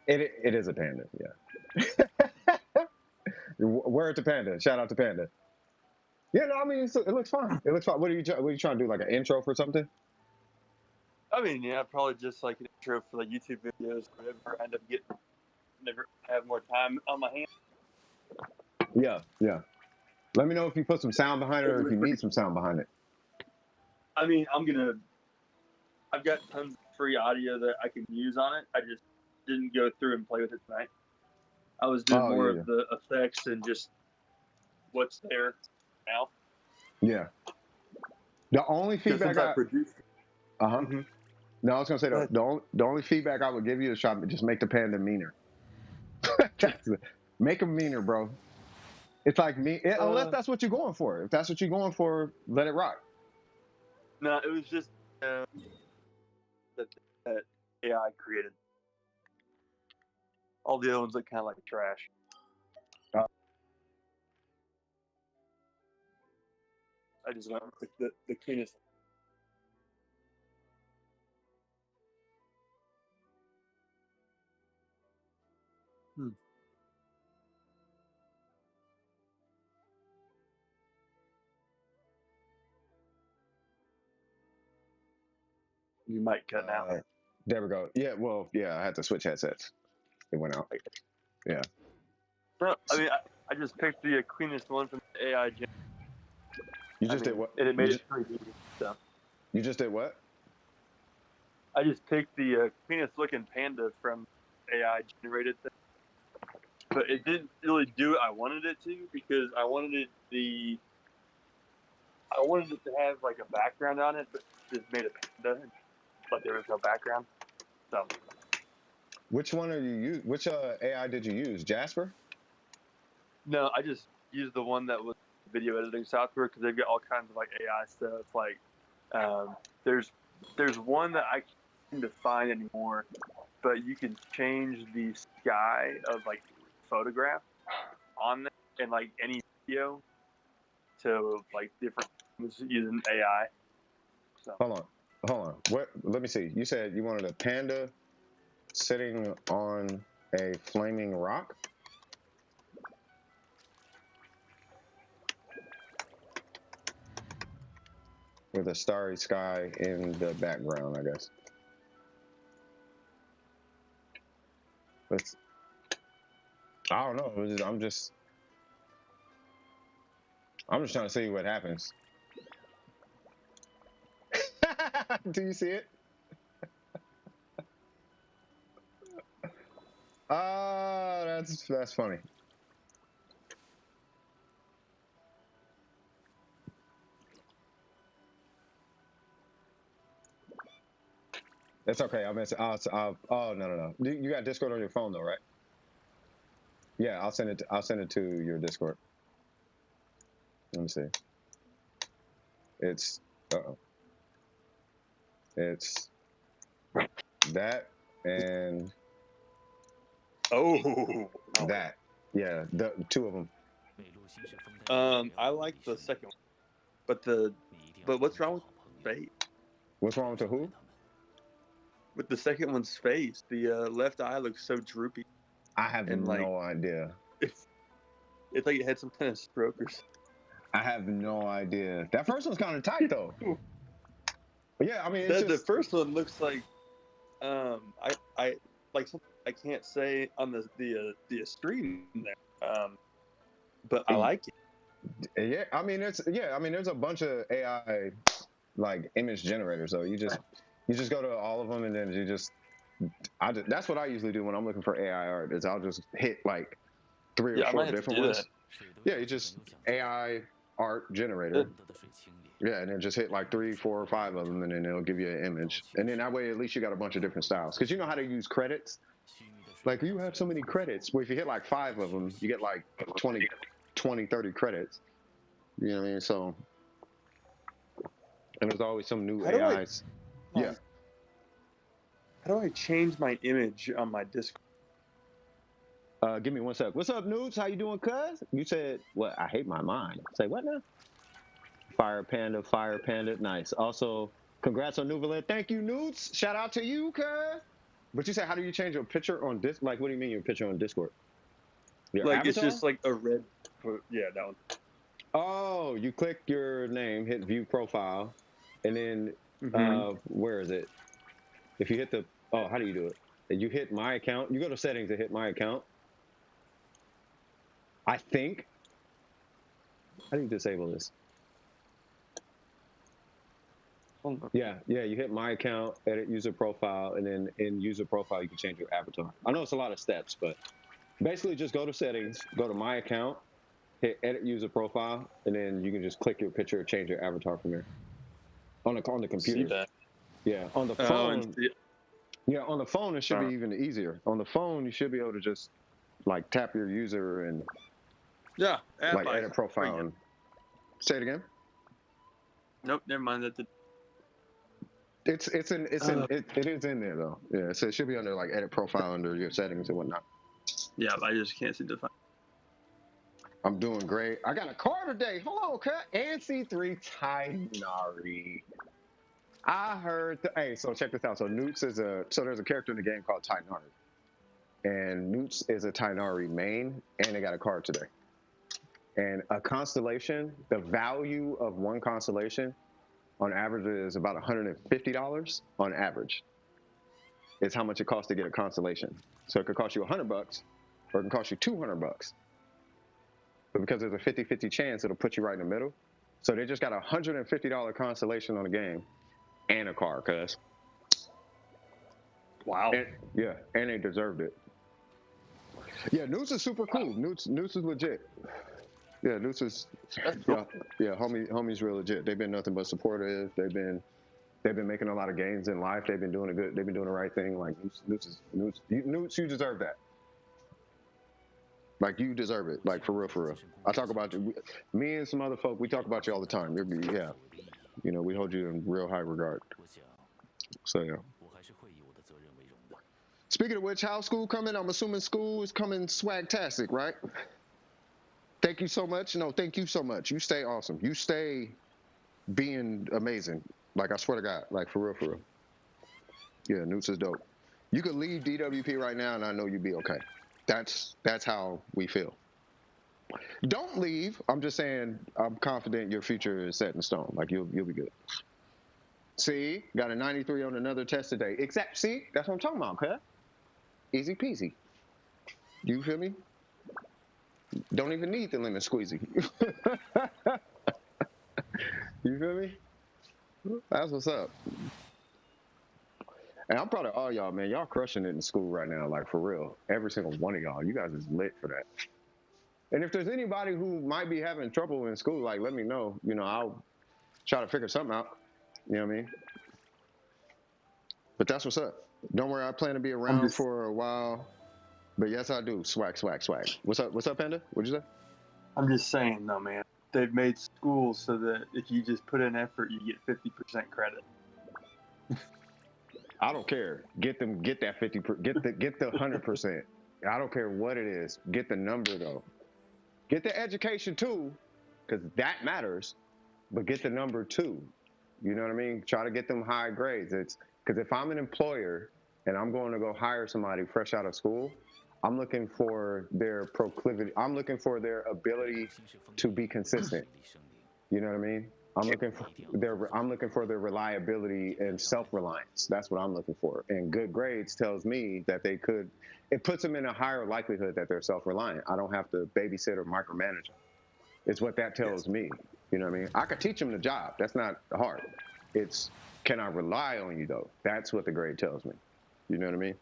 It is a panda, yeah. Word to Panda. Shout out to Panda. Yeah, no, I mean it looks fine. It looks fine. What are you trying to do? Like an intro for something? I mean, yeah, probably just like an intro for like YouTube videos. Whatever I end up getting, never have more time on my hands. Yeah. Let me know if you put some sound behind it or if you need some sound behind it. I mean, I've got tons of free audio that I can use on it. I just didn't go through and play with it tonight. I was doing more of the effects and just what's there now. Yeah. The only feedback I produced. Mm-hmm. No, I was gonna say the only feedback I would give you is try to just make the panda meaner. Make him meaner, bro. It's like me, unless that's what you're going for. If that's what you're going for, let it rock. No, it was just that AI created. All the other ones look kind of like trash. I just went with the cleanest. You might cut now. There we go. Yeah, well, yeah, I had to switch headsets. It went out. Yeah. No, I mean, I just picked the cleanest one from the AI gen. You just did what? And it made it 3D. So. You just did what? I just picked the cleanest looking panda from AI generated thing. But it didn't really do what I wanted it to because I wanted it to have like a background on it, but just made a panda, but there was no background. So. Which one are you use? Which AI did you use? Jasper? No, I just used the one that was video editing software because they've got all kinds of like AI stuff. Like there's one that I can't seem to find anymore, but you can change the sky of like photograph on there and like any video to like different things using AI. So. Hold on. What? Let me see. You said you wanted a panda sitting on a flaming rock? With a starry sky in the background, I guess. I don't know. I'm just trying to see what happens. Do you see it? Oh, that's funny. It's okay. Oh no. You got Discord on your phone though, right? Yeah, I'll send it to your Discord. Let me see. It's it's that and that. Yeah, the two of them. I like the second one, but what's wrong with the face? What's wrong with the who? With the second one's face, the left eye looks so droopy. I have no idea. It's like it had some kind of stroke or something. I have no idea. That first one's kind of tight though. Yeah, I mean, the first one looks like I like something I can't say on the stream there. But I like it. Yeah, I mean there's a bunch of AI like image generators though. You just go to all of them and then that's what I usually do when I'm looking for AI art is I'll just hit like 3 or 4 different ones. Yeah, you just AI art generator. Yeah, and then just hit like 3, 4, or 5 of them, and then it'll give you an image. And then that way, at least you got a bunch of different styles. Because you know how to use credits? Like, you have so many credits. Well, if you hit like 5 of them, you get like 20, 30 credits. You know what I mean? So, and there's always some new AIs. Yeah. How do I change my image on my Discord? Give me 1 sec. What's up, Nudes? How you doing, cuz? You said, what? I hate my mind. Say, what now? Fire Panda. Nice. Also, congrats on NEUVILLETE. Thank you, Nudes. Shout out to you, cuz. But you said, how do you change your picture on Discord? Like, what do you mean your picture on Discord? Your like, avatar? it's just like a red. Yeah, that one. Oh, you click your name, hit view profile, and then, where is it? If you hit how do you do it? You hit my account. You go to settings and hit my account. I think. How do you disable this? Yeah, you hit my account, edit user profile, and then in user profile, you can change your avatar. I know it's a lot of steps, but basically just go to settings, go to my account, hit edit user profile, and then you can just click your picture, change your avatar from there. On the computer. See that. Yeah, on the phone. Yeah, on the phone, it should be even easier. On the phone, you should be able to just like tap your user and like edit profile. And, say it again. Nope, never mind. It is in there though. Yeah, so it should be under like edit profile under your settings and whatnot. Yeah, I just can't seem to find. I'm doing great. I got a car today. Hello, cut. NC3 Tainari. I heard. Hey, so check this out. So Newts is there's a character in the game called Tainari, and Newts is a Tainari main, and they got a card today. And a constellation, the value of one constellation, on average is about $150 on average. Is how much it costs to get a constellation. So it could cost you $100, or it can cost you $200. But because there's a 50-50 chance, it'll put you right in the middle. So they just got a $150 constellation on the game. And a car, cuz. Wow. And they deserved it. Yeah, Noose is super cool. Noose is legit. Yeah, Noose is homie's real legit. They've been nothing but supportive. They've been making a lot of gains in life. They've been doing the right thing. Like Noose, you deserve that. Like you deserve it. Like for real, for real. I talk about you. Me and some other folk. We talk about you all the time. Yeah. You know, we hold you in real high regard. So yeah. Speaking of which, how's school coming? I'm assuming school is coming swagtastic, right? Thank you so much. No, thank you so much. You stay awesome. You stay being amazing. Like I swear to God. Like for real, for real. Yeah, Newts is dope. You could leave DWP right now, and I know you'd be okay. That's how we feel. Don't leave. I'm just saying. I'm confident your future is set in stone. Like you'll be good. See, got a 93 on another test today. Except, see, that's what I'm talking about, cuz. Easy peasy. You feel me? Don't even need the lemon squeezy. You feel me? That's what's up. And I'm proud of all y'all, man. Y'all crushing it in school right now, like for real. Every single one of y'all. You guys is lit for that. And if there's anybody who might be having trouble in school, like let me know. You know, I'll try to figure something out. You know what I mean? But that's what's up. Don't worry, I plan to be around for a while. But yes, I do. Swag, swag, swag. What's up? What's up, Panda? What'd you say? I'm just saying, though, man. They've made schools so that if you just put in effort, you get 50% credit. I don't care. Get that 50. Get the 100%. I don't care what it is. Get the number though. Get the education too, because that matters. But get the number too. You know what I mean? Try to get them high grades. It's because if I'm an employer and I'm going to go hire somebody fresh out of school, I'm looking for their proclivity. I'm looking for their ability to be consistent. You know what I mean? I'm looking for their reliability and self-reliance. That's what I'm looking for. And good grades tells me that it puts them in a higher likelihood that they're self-reliant. I don't have to babysit or micromanage them. It's what that tells me. You know what I mean? I could teach them the job. That's not hard. It's, can I rely on you though? That's what the grade tells me. You know what I mean?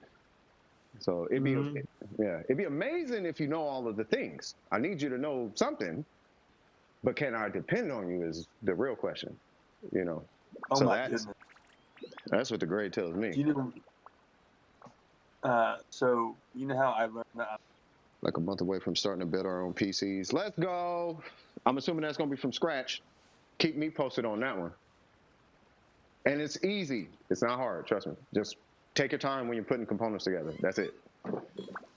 So it'd be amazing if you know all of the things. I need you to know something, but can I depend on you is the real question. You know. Oh, so my goodness. That's what the grade tells me. You know, so you know how I learned that. Like a month away from starting to build our own PCs. Let's go. I'm assuming that's going to be from scratch. Keep me posted on that one. And it's easy. It's not hard. Trust me. Just take your time when you're putting components together. That's it.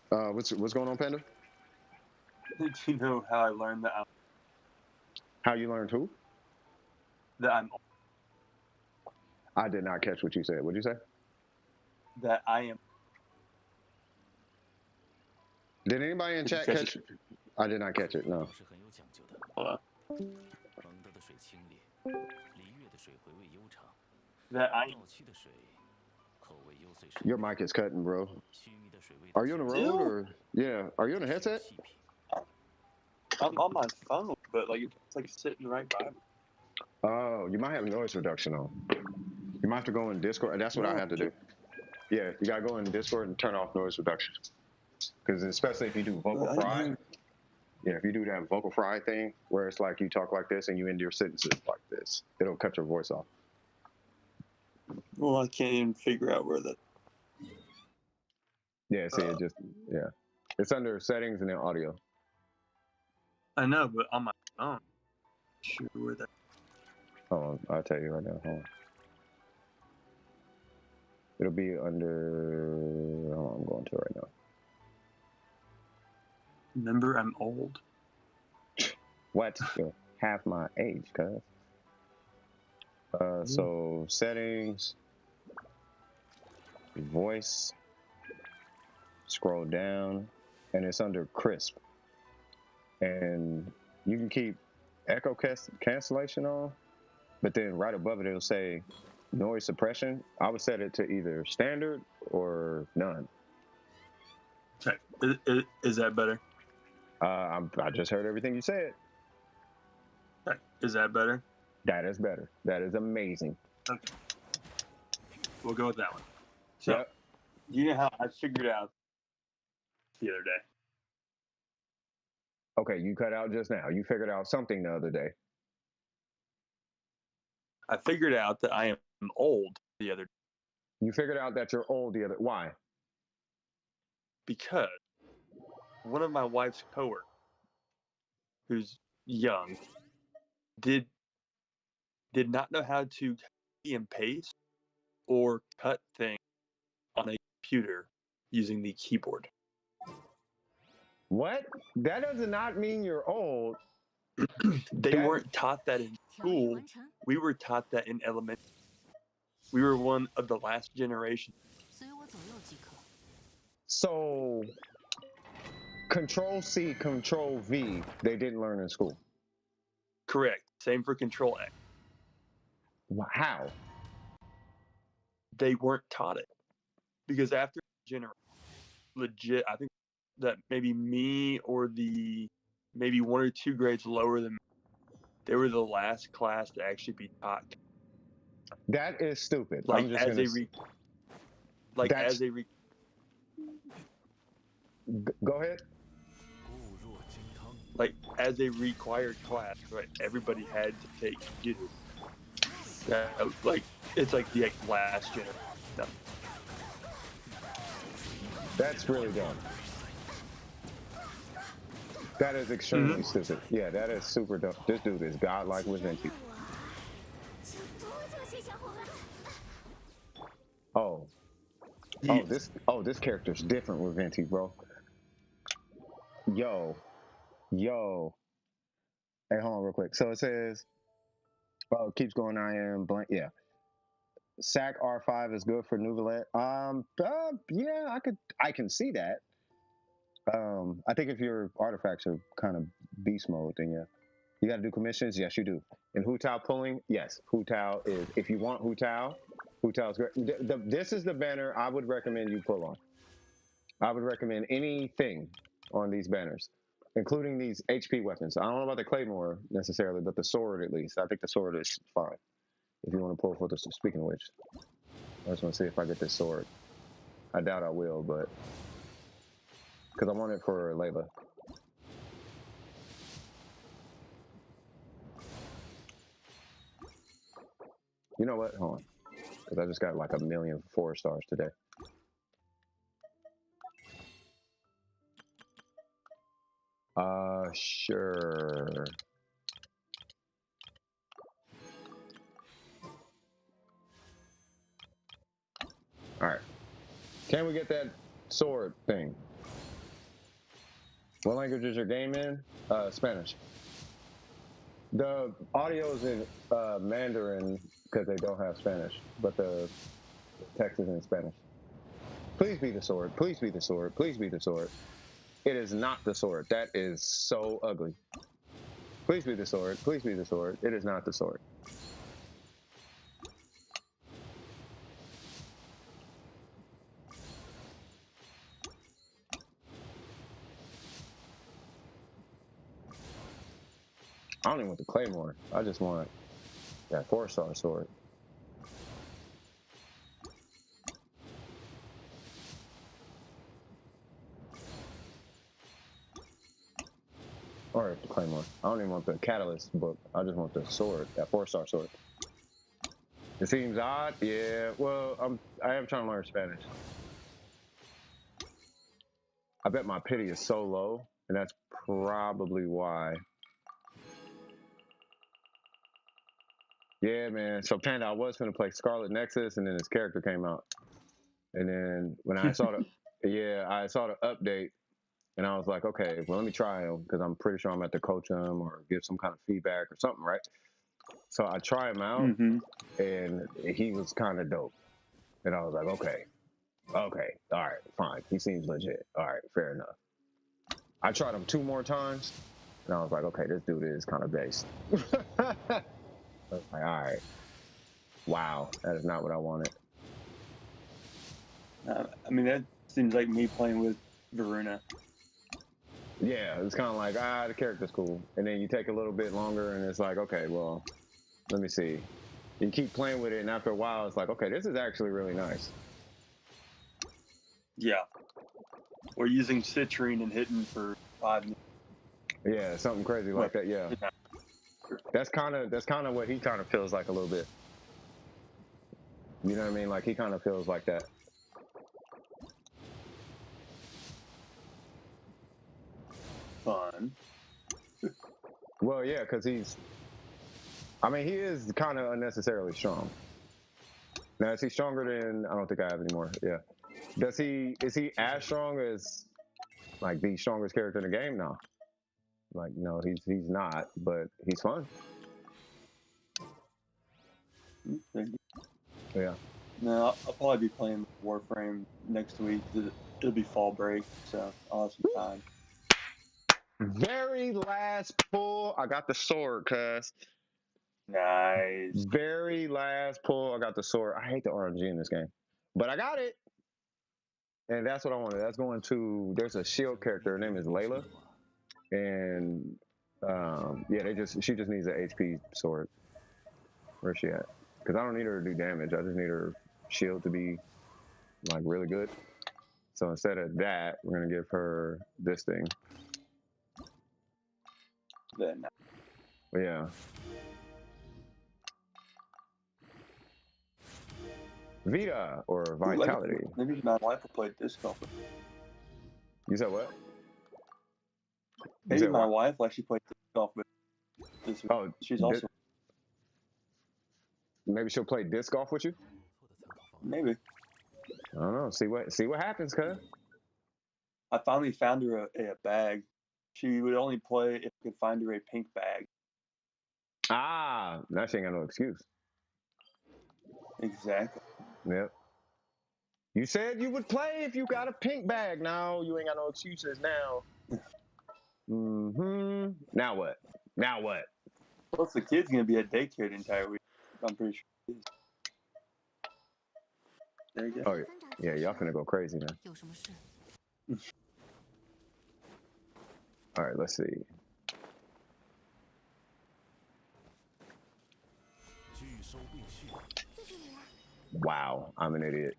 What's going on, Panda? Did you know how I learned that? How you learned who? That I'm old. I did not catch what you said. What'd you say? That I am. Did anybody in chat catch it? I did not catch it, no. That I am. Your mic is cutting, bro. Are you on the road or? Yeah. Are you on a headset? I'm on my phone, but like it's like sitting right by me. Oh, you might have noise reduction on. You might have to go in Discord. That's what I have to do. Yeah, you gotta go in Discord and turn off noise reduction. Because especially if you do vocal fry. Yeah, if you do that vocal fry thing where it's like you talk like this and you end your sentences like this, it'll cut your voice off. Well, I can't even figure out where that. Yeah, see, it's under settings and then audio. I know, but on my phone, sure where that. Hold on, I'll tell you right now. Hold on. It'll be under. Oh, I'm going to it right now. Remember, I'm old. What? You're half my age, cuz. So settings, voice, scroll down, and it's under crisp. And you can keep echo cancellation on, but then right above it, it'll say noise suppression. I would set it to either standard or none. Okay. Is that better? I just heard everything you said. Okay. Is that better? That is better. That is amazing. Okay. We'll go with that one. So, You know how I figured out the other day? Okay, you cut out just now. You figured out something the other day. I figured out that I am old the other day. You figured out that you're old the other. Why? Because one of my wife's coworkers, who's young, did not know how to copy and paste or cut things on a computer using the keyboard. What? That does not mean you're old. They weren't taught that in school. We were taught that in elementary. We were one of the last generations. So, Control C, Control V, they didn't learn in school. Correct. Same for Control X. How? They weren't taught it. Because after generation, legit, I think that maybe me or maybe 1 or 2 grades lower than me, they were the last class to actually be taught. That is stupid. Like I'm just as gonna. Go ahead. Like as a required class, right? Everybody had to take computer. Like it's like the last generation. No. That's really dumb. That is extremely stupid. Yeah, that is super dumb. This dude is godlike with Venti. Oh. This character's different with Venti, bro. Yo. Hey, hold on real quick. So it says, it keeps going. I am blank. Yeah. SAC R5 is good for NEUVILLETE. Yeah, I can see that. I think if your artifacts are kind of beast mode, then yeah. You got to do commissions? Yes, you do. And Hu Tao pulling? Yes. Hu Tao is, if you want Hu Tao's great. This is the banner I would recommend you pull on. I would recommend anything on these banners, including these HP weapons. I don't know about the Claymore necessarily, but the sword at least. I think the sword is fine. If you want to pull for this, speaking of which, I just want to see if I get this sword. I doubt I will, but because I want it for Layla. You know what? Hold on. Because I just got like 1,000,000 4 stars today. Sure. All right. Can we get that sword thing? What language is your game in? Spanish. The audio's in Mandarin because they don't have Spanish, but the text is in Spanish. Please be the sword. Please be the sword. Please be the sword. It is not the sword. That is so ugly. Please be the sword. Please be the sword. It is not the sword. I don't even want the Claymore. I just want that 4-star sword. Or the Claymore. I don't even want the Catalyst book. I just want the sword, that 4-star sword. It seems odd. Yeah, well, I am trying to learn Spanish. I bet my pity is so low, and that's probably why. Yeah, man. So Panda, I was gonna play Scarlet Nexus, and then his character came out, and then when I saw I saw the update, and I was like, okay, well, let me try him because I'm pretty sure I'm at to coach him or give some kind of feedback or something, right? So I try him out, and he was kind of dope, and I was like, okay, all right, fine. He seems legit. All right, fair enough. I tried him 2 more times, and I was like, okay, this dude is kind of based. I was like, all right. Wow, that is not what I wanted. I mean, that seems like me playing with Varuna. Yeah, it's kind of like, the character's cool. And then you take a little bit longer, and it's like, okay, well, let me see. You keep playing with it, and after a while, it's like, okay, this is actually really nice. Yeah. Or using citrine and hitting for 5 minutes. Yeah, something crazy like that. Yeah, that's kind of what he kind of feels like a little bit. You know what I mean? Like he kind of feels like that. fun. Well, yeah, because he's. I mean, he is kind of unnecessarily strong. Now, is he stronger than? I don't think I have any more. Yeah. Does he? Is he as strong as like the strongest character in the game? No. Like, no, he's not. But he's fun. Yeah. No, I'll probably be playing Warframe next week. It'll be fall break, so I'll have some time. Very last pull, I got the sword, cuz. Nice. Very last pull, I got the sword. I hate the RNG in this game, but I got it, and that's what I wanted. That's going to. There's a shield character. Her name is Layla, and yeah, she just needs an HP sword. Where's she at? Because I don't need her to do damage. I just need her shield to be like really good. So instead of that, we're gonna give her this thing. Then. Yeah. Vita or Vitality. Maybe my wife will play disc golf. You said what? Maybe my wife will actually play disc golf with this. Oh, she's also. Maybe she'll play disc golf with you. Maybe. I don't know. See what happens, cuz. I finally found her a bag. She would only play if I could find her a pink bag. Ah, now she ain't got no excuse. Exactly. Yep. You said you would play if you got a pink bag. Now you ain't got no excuses now. Now what? Now what? Plus, the kid's gonna be at daycare the entire week. I'm pretty sure. There you go. Oh yeah, y'all finna go crazy now. All right, let's see. Wow, I'm an idiot.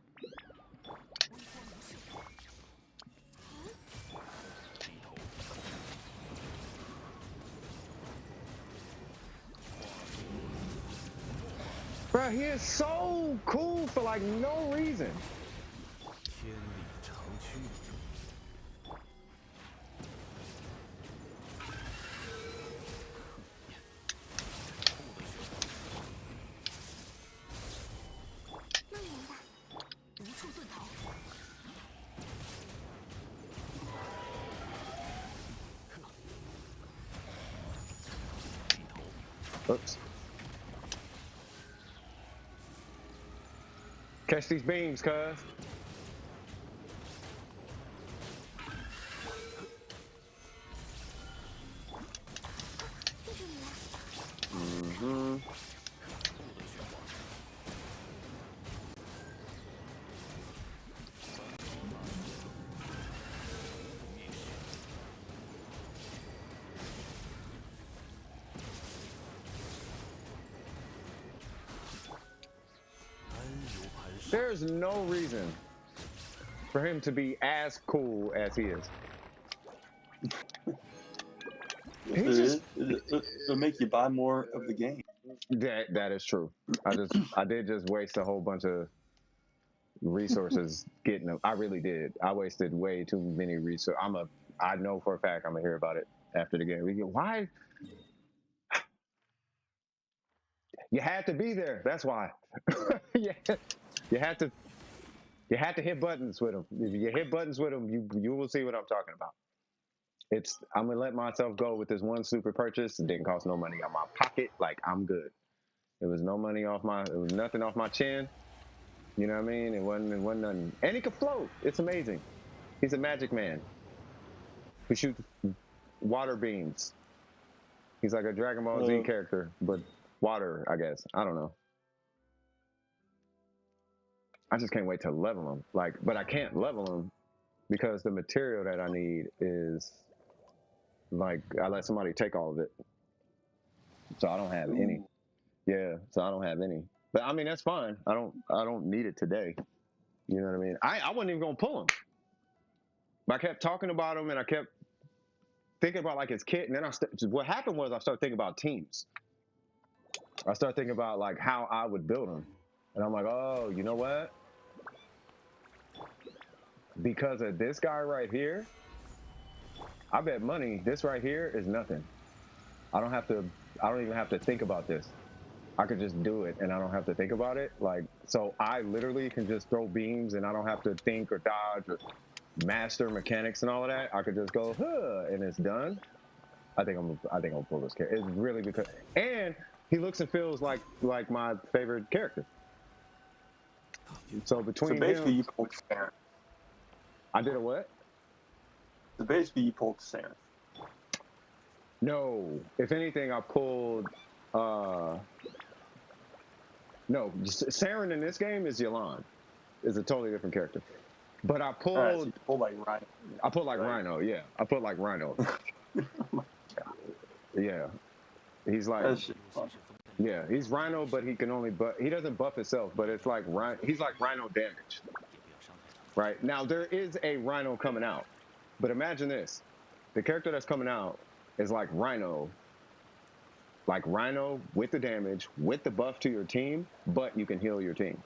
Bro, he is so cool for like no reason. Oops. Catch these beams, cuz. There's no reason for him to be as cool as he is. It'll make you buy more of the game. That is true. I did just waste a whole bunch of resources getting them. I really did. I wasted way too many resources. I know for a fact I'm gonna hear about it after the game. Why? You had to be there. That's why. Yeah. You had to hit buttons with them. If you hit buttons with them, you will see what I'm talking about. I'm gonna let myself go with this one super purchase. It didn't cost no money out my pocket. Like, I'm good. It was no money off it was nothing off my chin. You know what I mean? It wasn't nothing. And he could float. It's amazing. He's a magic man who shoots water beams. He's like a Dragon Ball Z character, but water, I guess. I don't know. I just can't wait to level him. But I can't level him because the material that I need is I let somebody take all of it. So I don't have any. Yeah, so I don't have any. But I mean, that's fine. I don't need it today. You know what I mean? I wasn't even gonna pull him. But I kept talking about him and I kept thinking about like his kit, and then what happened was I started thinking about teams. I started thinking about like how I would build him. And I'm like, oh, you know what? Because of this guy right here, I bet money, this right here is nothing. I don't even have to think about this. I could just do it and I don't have to think about it. Like, so I literally can just throw beams and I don't have to think or dodge or master mechanics and all of that. I could just go, huh, and it's done. I think I'll pull this character. It's really because, and he looks and feels like my favorite character. So between basically him, you pulled Saren. I did a what? So basically you pulled Saren. No, if anything, I pulled. No, Saren in this game is Yelan. Is a totally different character. But I pulled. Right, so you pulled like Rhino. I pulled like Rhino. Yeah, I put like Rhino. Oh my God. Yeah, he's like. That shit's fun. Yeah, he's Rhino, but he can only he doesn't buff himself, but it's like he's like Rhino damage. Right now, there is a Rhino coming out, but imagine this: the character that's coming out is like Rhino with the damage, with the buff to your team, but you can heal your team.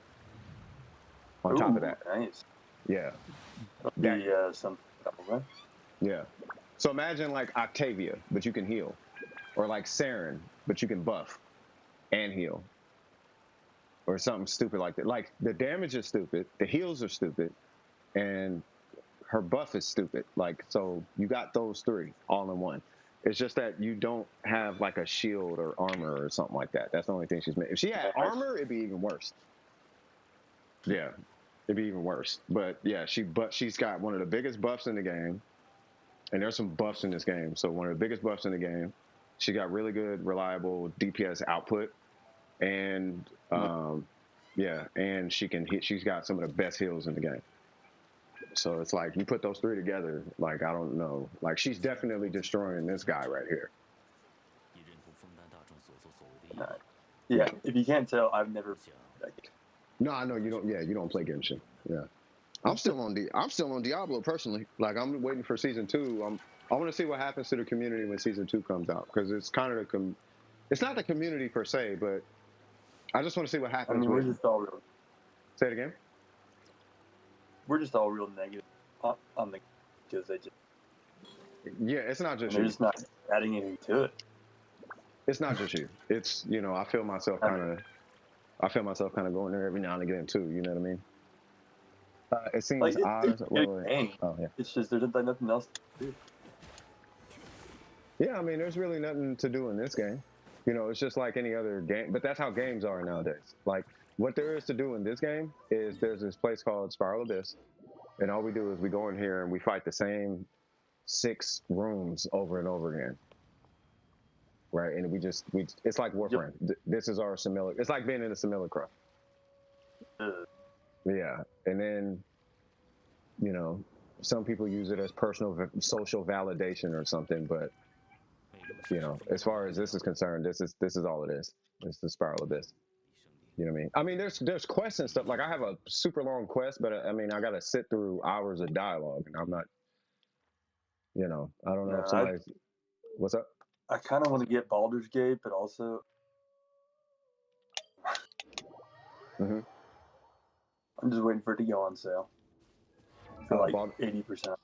On top of that, nice. Yeah. Something. Right? Yeah. So imagine like Octavia, but you can heal, or like Saren, but you can buff and heal, or something stupid like that. Like the damage is stupid, the heals are stupid, and her buff is stupid. Like, so you got those three all in one. It's just that you don't have like a shield or armor or something like that. That's the only thing she's made. If she had armor, it'd be even worse. Yeah, it'd be even worse. But yeah, she's got one of the biggest buffs in the game, and there's some buffs in this game. So one of the biggest buffs in the game. She got really good, reliable DPS output, and and she can hit. She's got some of the best heals in the game. So it's like you put those three together. Like, I don't know. Like, she's definitely destroying this guy right here. Yeah, if you can't tell, I've never. No, I know you don't. Yeah, you don't play Genshin. Yeah, I'm still on Diablo personally. Like, I'm waiting for season 2. I want to see what happens to the community when season 2 comes out, because it's kind of it's not the community per se, but I just want to see what happens. I mean, we're just all real. Say it again. We're just all real negative on the, because they just. Yeah, it's not just they're you. just not adding anything to it. It's not just you. It's, I feel myself kind of going there every now and again too. You know what I mean? It seems like, odd. Oh, yeah. It's just there's nothing else to do. Yeah, I mean, there's really nothing to do in this game. It's just like any other game. But that's how games are nowadays. Like, what there is to do in this game is there's this place called Spiral Abyss, and all we do is we go in here and we fight the same 6 rooms over and over again. Right, and it's like Warframe. Yep. This is our simulacrum. It's like being in a simulacrum. Yeah, and then, some people use it as personal social validation or something, but as far as this is concerned, this is all it is. It's the Spiral Abyss. You know what I mean? I mean, there's quests and stuff. Like, I have a super long quest, but I mean, I got to sit through hours of dialogue, and I'm not. I don't know if somebody's. What's up? I kind of want to get Baldur's Gate, but also. Mm-hmm. I'm just waiting for it to go on sale. For like 80%.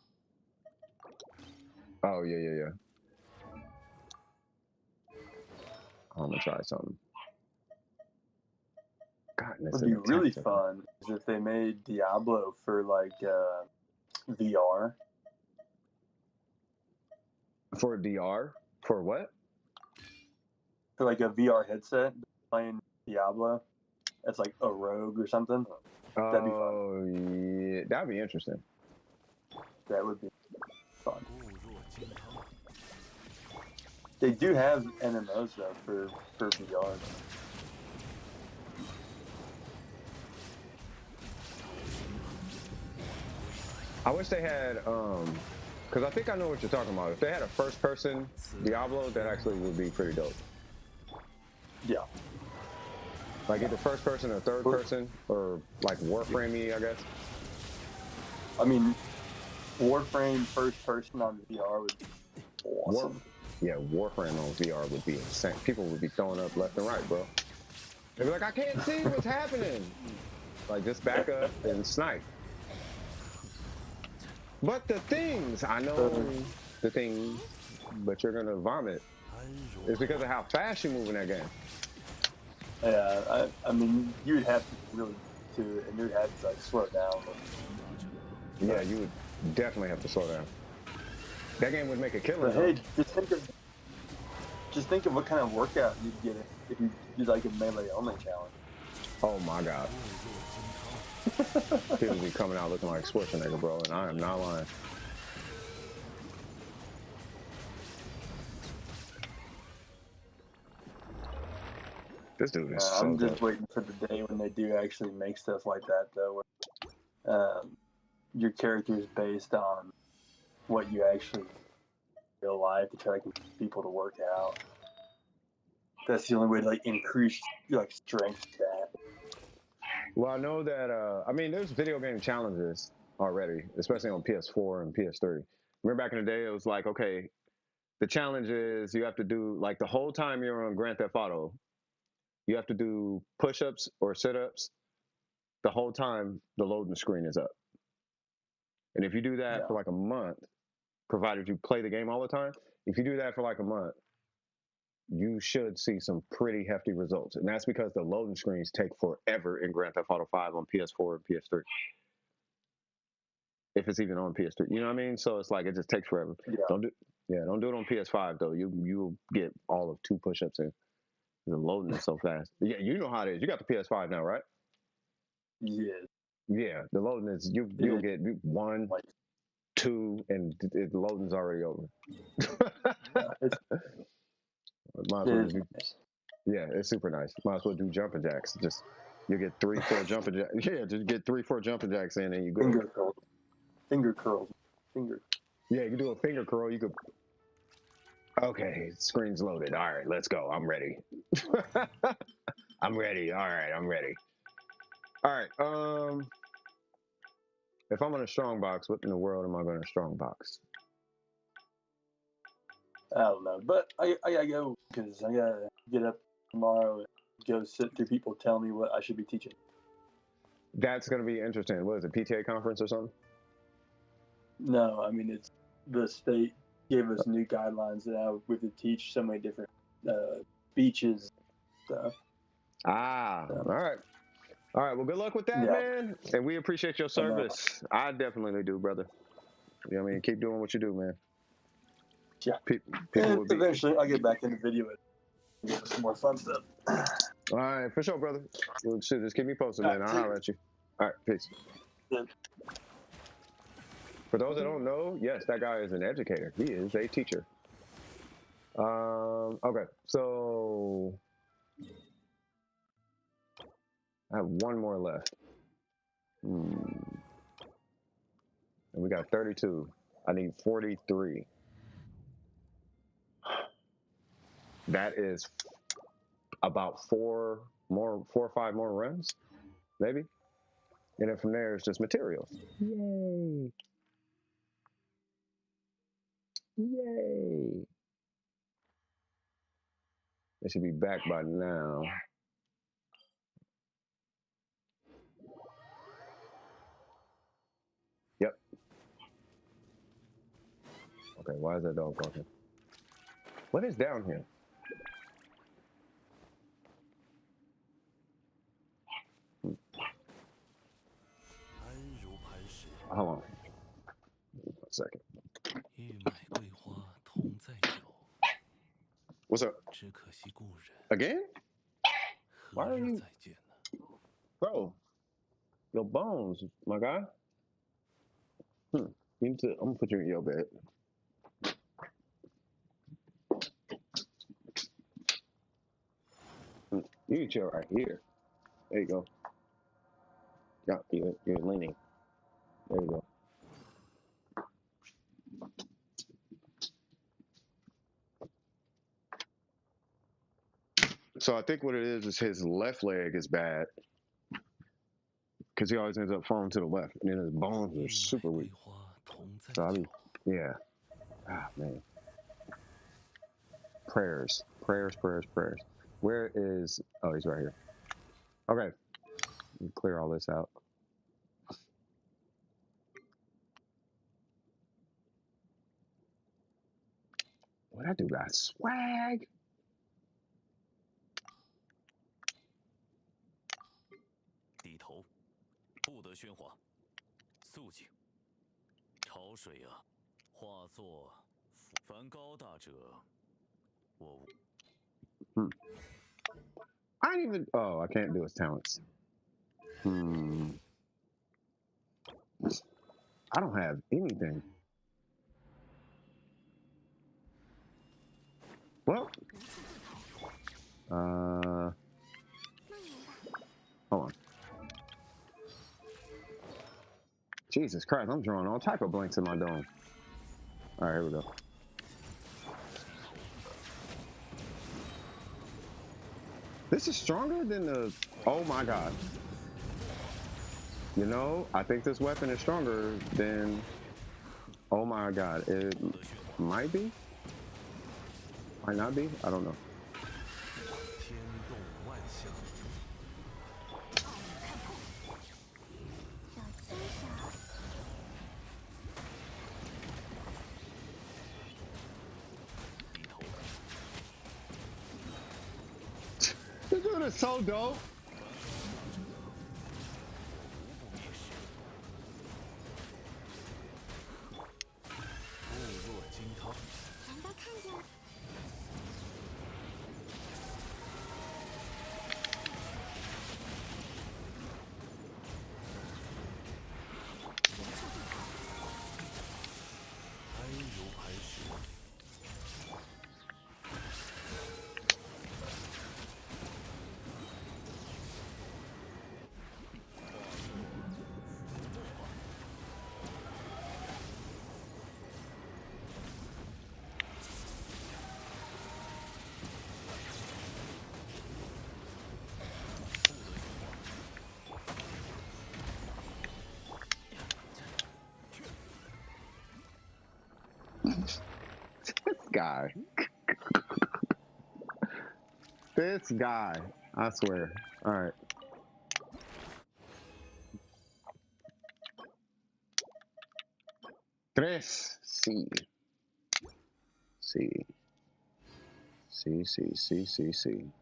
Oh, yeah. I'm gonna try something. God, What'd be really fun is if they made Diablo for like VR. For VR? For what? For like a VR headset playing Diablo. That's like a rogue or something. That'd be fun. Oh, yeah. That'd be interesting. That would be fun. They do have MMOs though for VR. I wish they had, because I think I know what you're talking about. If they had a first-person Diablo, that actually would be pretty dope. Yeah. Like either first person or third person, or like Warframe-y, I guess. I mean, Warframe first person on VR would be awesome. Warframe on VR would be insane. People would be throwing up left and right, bro. They'd be like, I can't see what's happening. Like, just back up and snipe. But the things I know, the thing, but you're gonna vomit. It's because of how fast you move in that game. Yeah, I mean, you would have to really to it, and you would have to like slow down. Yeah, you would definitely have to slow down. That game would make a killer. But hey, just think of what kind of workout you'd get if you did like a melee only challenge. Oh my god. People be coming out looking like Schwarzenegger, bro, and I am not lying. This dude is so I'm just dope. waiting for the day when they do actually make stuff like that, though, where your character is based on what you actually in real life to try to get people to work out. That's the only way to like increase like strength stat. Well, I know that. I mean, there's video game challenges already, especially on PS4 and PS3. Remember back in the day, it was like, okay, the challenge is you have to do like the whole time you're on Grand Theft Auto, you have to do push-ups or sit-ups the whole time the loading screen is up. And if you do that for like a month, provided you play the game all the time, if you do that for like a month, you should see some pretty hefty results. And that's because the loading screens take forever in Grand Theft Auto 5 on PS4 and PS3. If it's even on PS3, you know what I mean? So it's like it just takes forever. Yeah. Don't do it on PS5 though. You'll get all of 2 push-ups in. The loading is so fast. Yeah, you know how it is. You got the PS5 now, right? Yeah. Yeah, the loading is you'll get 1, 2, and the loading's already over. Might as well just yeah, it's super nice. Might as well do jumping jacks. Just you get 3, 4 jumping jacks. Yeah, just get 3, 4 jumping jacks in, and you go. Finger curls. Yeah, you can do a finger curl. You could. Okay, screen's loaded. All right, let's go. I'm ready. I'm ready. All right, I'm ready. All right. If I'm in a strong box, what in the world am I going to strong box? I don't know, but I gotta go because I gotta get up tomorrow and go sit through people tell me what I should be teaching. That's going to be interesting. What is it, PTA conference or something? No, I mean it's the state gave us new guidelines now we have to teach so many different speeches stuff. All right. All right. Well, good luck with that, man. And we appreciate your service. I definitely do, brother. You know what I mean? Keep doing what you do, man. Yeah. People eventually, I'll get back into video and get some more fun stuff. All right, for sure, brother. Well, shit, just keep me posted, man. I'll holler at you. All right, peace. Yeah. For those that don't know, yes, that guy is an educator. He is a teacher. Okay, so I have 1 more left. And we got 32. I need 43. That is about 4 or 5 more runs, maybe. And then from there, it's just materials. Yay! Yay! They should be back by now. Yep. Okay, why is that dog barking? What is down here? Hold on. 1 second. What's up? Again? Why are you... Bro, your bones, my guy. You need to... I'm gonna put you in your bed. You can chill right here. There you go. Yeah, you're leaning. There you go. So I think what it is his left leg is bad because he always ends up falling to the left, and then his bones are super weak. So I mean, yeah. Ah, man. Prayers. Where is... Oh, he's right here. Okay. Clear all this out. that dude got swag. 低头，不得喧哗，肃静。潮水啊，化作凡高大者，我无。I didn't even. Oh, I can't do his talents. I don't have anything. Well, hold on. Jesus Christ, I'm drawing all type of blanks in my dome. All right, here we go. This is stronger than the. Oh my God. You know, I think this weapon is stronger than. Oh my God, it might be. Might not be. I don't know. 天动万象。小牵手。 低头， This dude is so dope. 无不灭世。固若金汤。 全都看见了。 安如磐石。 This guy. This guy. I swear. All right. Tres. C. C. C. C. C. C. C.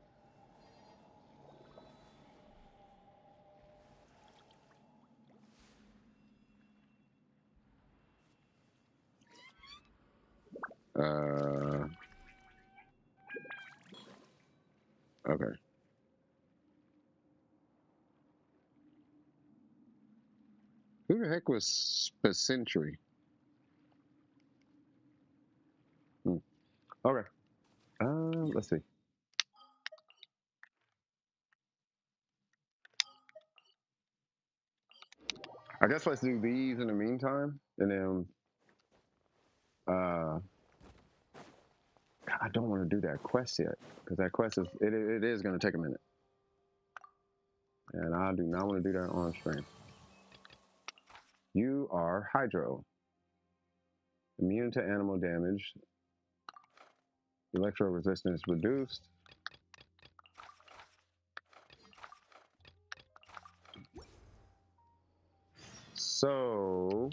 Okay. Who the heck was Spacentry? Okay. Let's see. I guess let's do these in the meantime, and then I don't want to do that quest yet because that quest is it is going to take a minute, and I do not want to do that on stream. You are Hydro. Immune to animal damage. Electro resistance reduced. So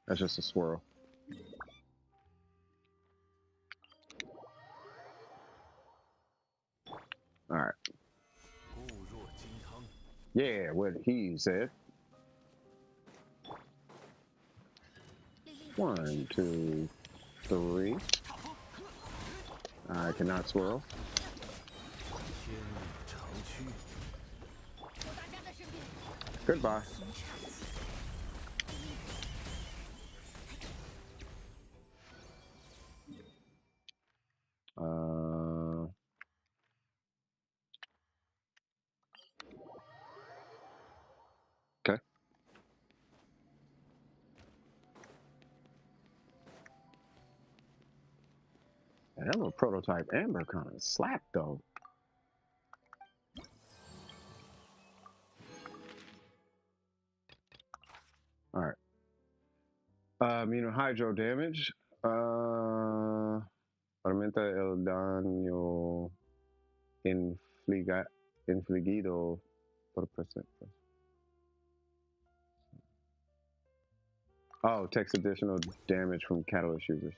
that's just a swirl. All right. Yeah, what he said. 1, 2, 3. I cannot swirl. 天理长驱。 Goodbye. Okay. That little prototype Amber kind of slapped though. All right. Immune hydro damage. Aumenta el daño infligido por percent. Oh, takes additional damage from catalyst users.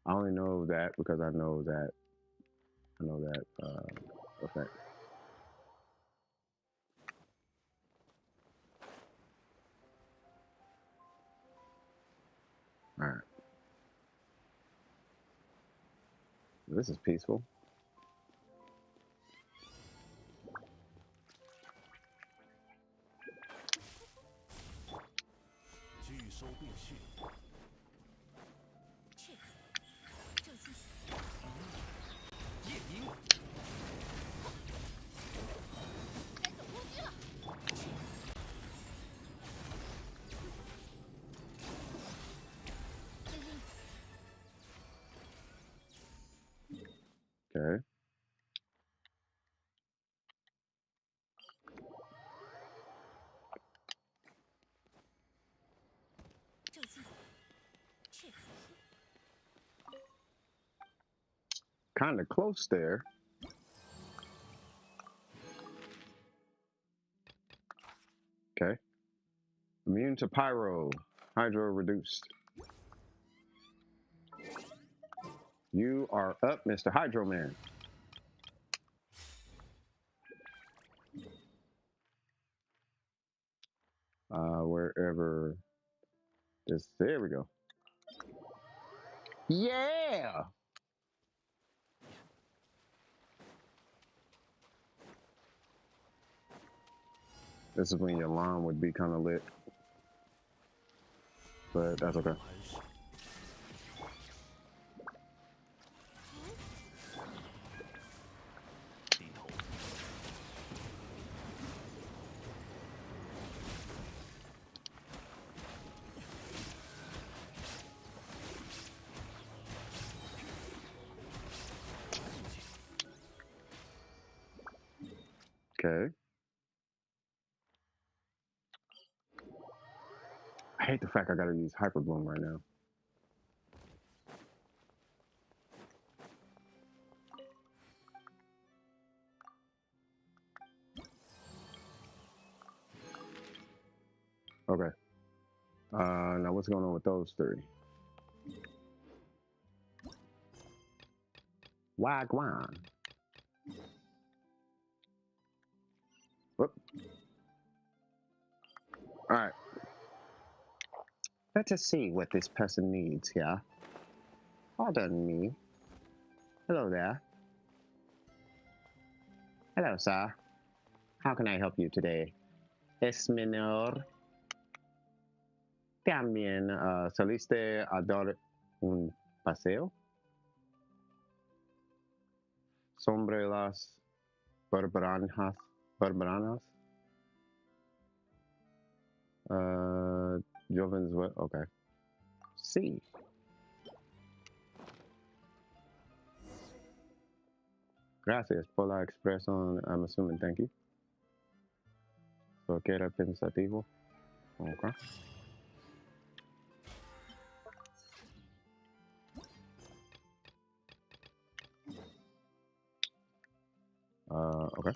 I only know that because I know that effect. All right. This is peaceful. Okay. Kind of close there. Okay. Immune to pyro. Hydro reduced. You are up, Mr. Hydro Man. Wherever this, there we go. Yeah. This is when your alarm would be kind of lit, but that's okay. Okay. I hate the fact I gotta use Hyper Bloom right now. Okay. Now what's going on with those three? Wagwan. Whoop. All right. Let us see what this person needs here. Pardon me. Hello there. Hello, sir. How can I help you today? Es menor. También saliste a dar un paseo sobre las barbaranas. Jovens, okay. Sí. Gracias por la expresión. I'm assuming, thank you. So, que era pensativo. Okay. Okay.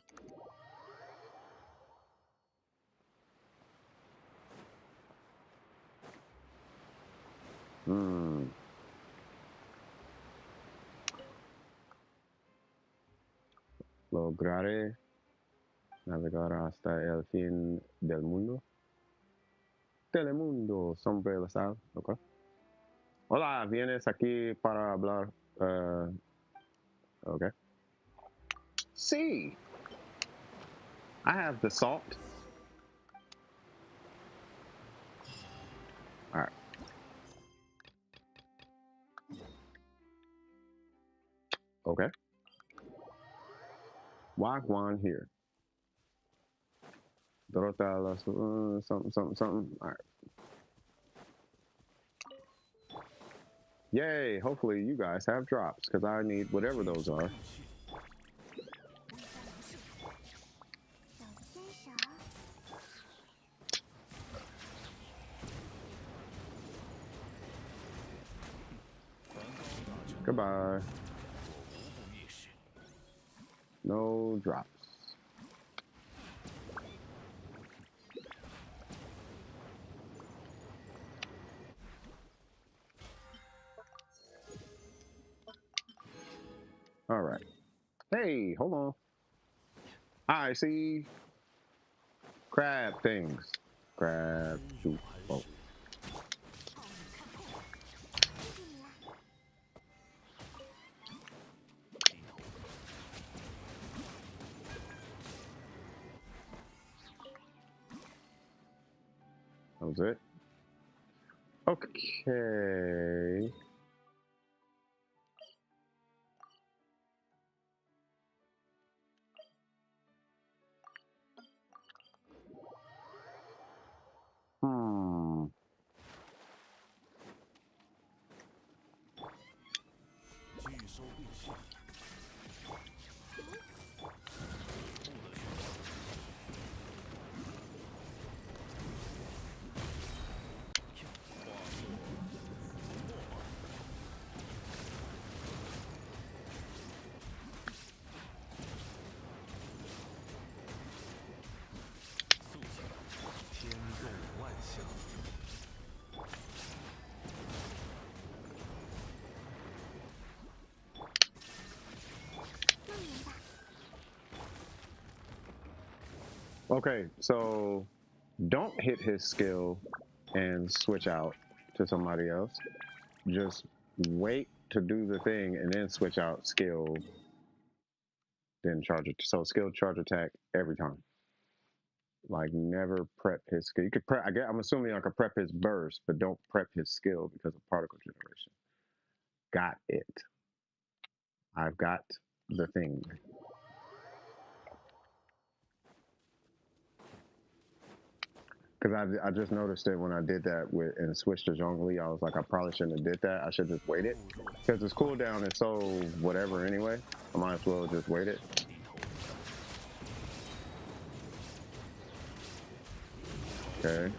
Lograré navegar hasta el fin del mundo. Telemundo, sobre la sal. Okay. Hola, vienes aquí para hablar. Okay. Sí. I have the salt. All right. Okay. Wagwan here. Dorota, something. All right. Yay! Hopefully you guys have drops because I need whatever those are. Goodbye. No drops. All right. Hey, hold on. I see crab things. Crab. Shoot. Oh. That was it. Okay. Hmm. Okay, so don't hit his skill and switch out to somebody else. Just wait to do the thing and then switch out skill, then charge it. So skill, charge attack every time. Like never prep his skill. You could prep. I'm assuming I could prep his burst, but don't prep his skill because of particle generation. Got it. I've got the thing. Because I just noticed it when I did that with and switched to Zhongli. I was like, I probably shouldn't have did that. I should just wait it. Because his cooldown is so whatever anyway. I might as well just wait it. Okay.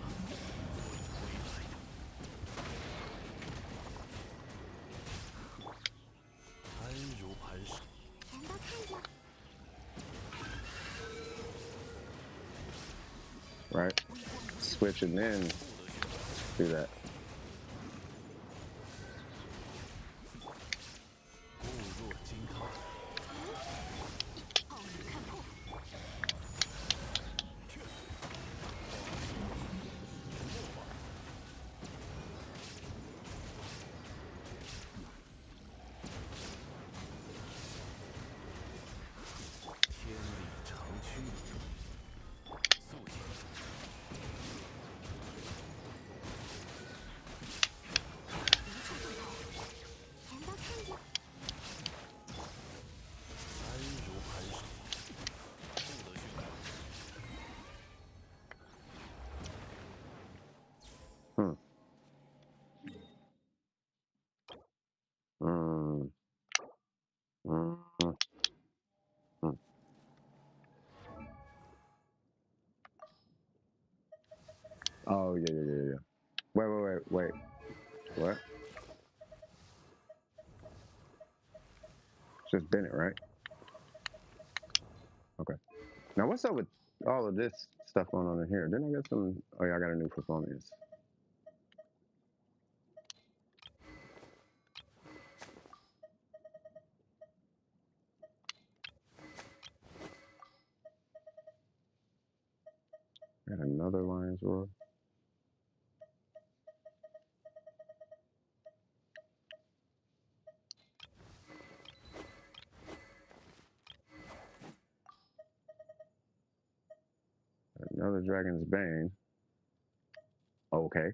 Right. Switch and then do that. Hmm. Mm. Mm. Mm. Oh yeah. Wait. What? It's just Bennett, right? Okay. Now what's up with all of this stuff going on in here? Didn't I get some? Oh yeah, I got a new performance. Got another Lion's Roar. Another Dragon's Bane. Okay.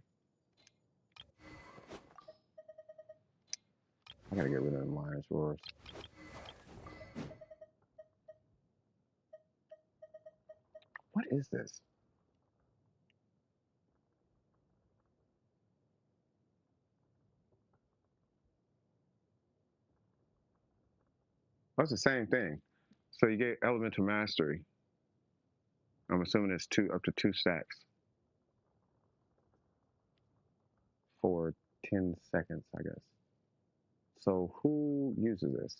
I gotta get rid of them Lion's Roars. What is this? Oh, it's the same thing. So you get Elemental Mastery. I'm assuming it's up to 2 stacks for 10 seconds, I guess. So who uses this?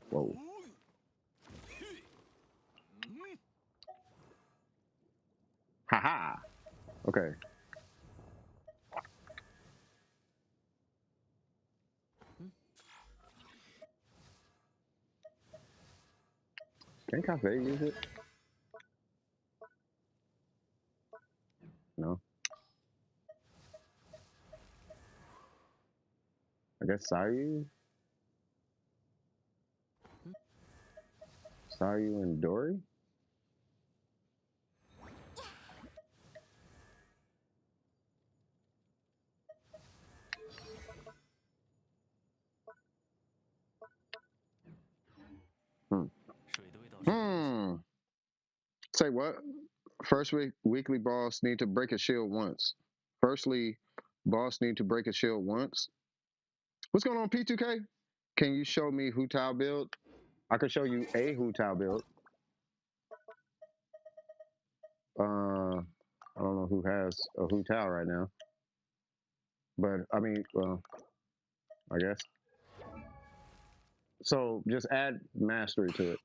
Whoa. Haha. Okay. Can Cafe use it? No. I guess Sayu? Sayu and Dory? Say what? First weekly boss need to break a shield once. Firstly, boss need to break a shield once. What's going on, P2K? Can you show me Hu Tao build? I can show you a Hu Tao build. I don't know who has a Hu Tao right now. But, I mean, well, I guess. So, just add mastery to it.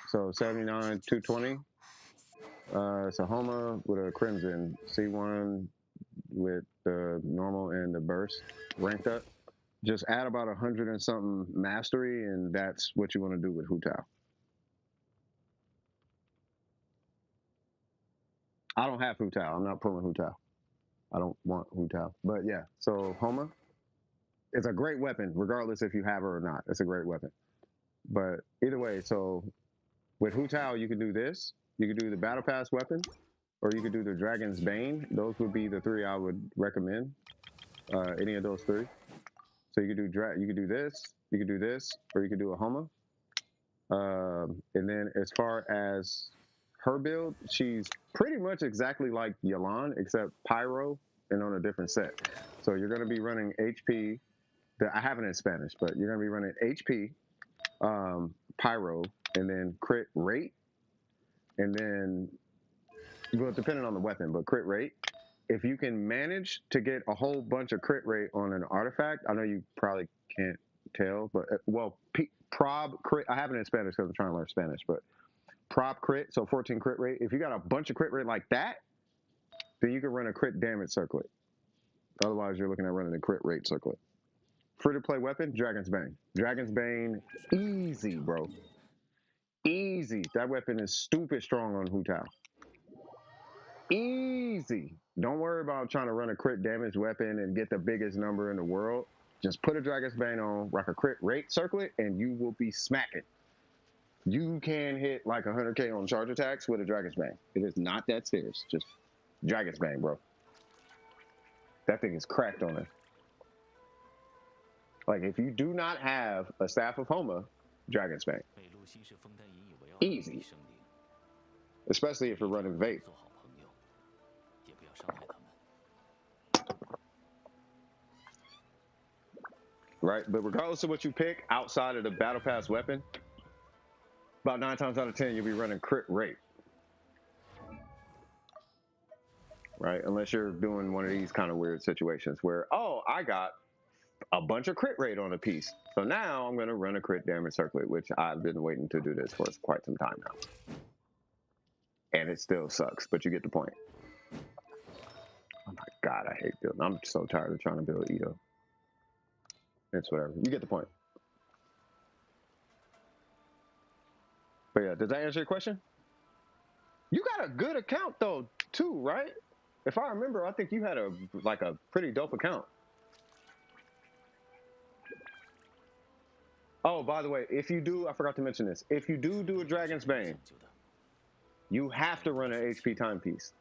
So, 79, 220. It's a Homa with a Crimson. C1 with the normal and the burst ranked up. Just add about 100 and something mastery, and that's what you want to do with Hu Tao. I don't have Hu Tao. I'm not pulling Hu Tao. I don't want Hu Tao. But yeah, so Homa, it's a great weapon, regardless if you have her or not. It's a great weapon. But either way, so with Hu Tao, you can do this. You can do the Battle Pass weapon, or you could do the Dragon's Bane. Those would be the three I would recommend. Any of those three. So you could do this, you could do this, or you could do a Homa. And then as far as her build, she's pretty much exactly like Yelan, except Pyro and on a different set. So you're going to be running HP. I have it in Spanish, but you're going to be running HP, Pyro, and then crit rate. And then, well, depending on the weapon, but crit rate. If you can manage to get a whole bunch of crit rate on an artifact, I know you probably can't tell, but well, prob crit, I have it in Spanish because I'm trying to learn Spanish, but prob crit, so 14 crit rate. If you got a bunch of crit rate like that, then you can run a crit damage circlet. Otherwise, you're looking at running a crit rate circlet. Free to play weapon, Dragon's Bane. Dragon's Bane, easy, bro. Easy. That weapon is stupid strong on Hu Tao. Easy. Don't worry about trying to run a crit damage weapon and get the biggest number in the world. Just put a Dragon's Bane on, rock a crit rate circlet, and you will be smacking. You can hit like 100K on charge attacks with a Dragon's Bane. It is not that serious. Just Dragon's Bane, bro. That thing is cracked on it. Like, if you do not have a Staff of Homa, Dragon's Bane. Easy. Especially if you're running Vape. Right? But regardless of what you pick outside of the Battle Pass weapon, about 9 times out of 10, you'll be running crit rate. Right? Unless you're doing one of these kind of weird situations where, oh, I got a bunch of crit rate on a piece. So now I'm going to run a crit damage circlet, which I've been waiting to do this for quite some time now. And it still sucks, but you get the point. Oh my God, I hate building. I'm so tired of trying to build Ito. It's whatever. You get the point. But yeah, does that answer your question? You got a good account though, too, right? If I remember, I think you had a pretty dope account. Oh, by the way, if you do, I forgot to mention this. If you do a Dragon's Bane, you have to run an HP timepiece.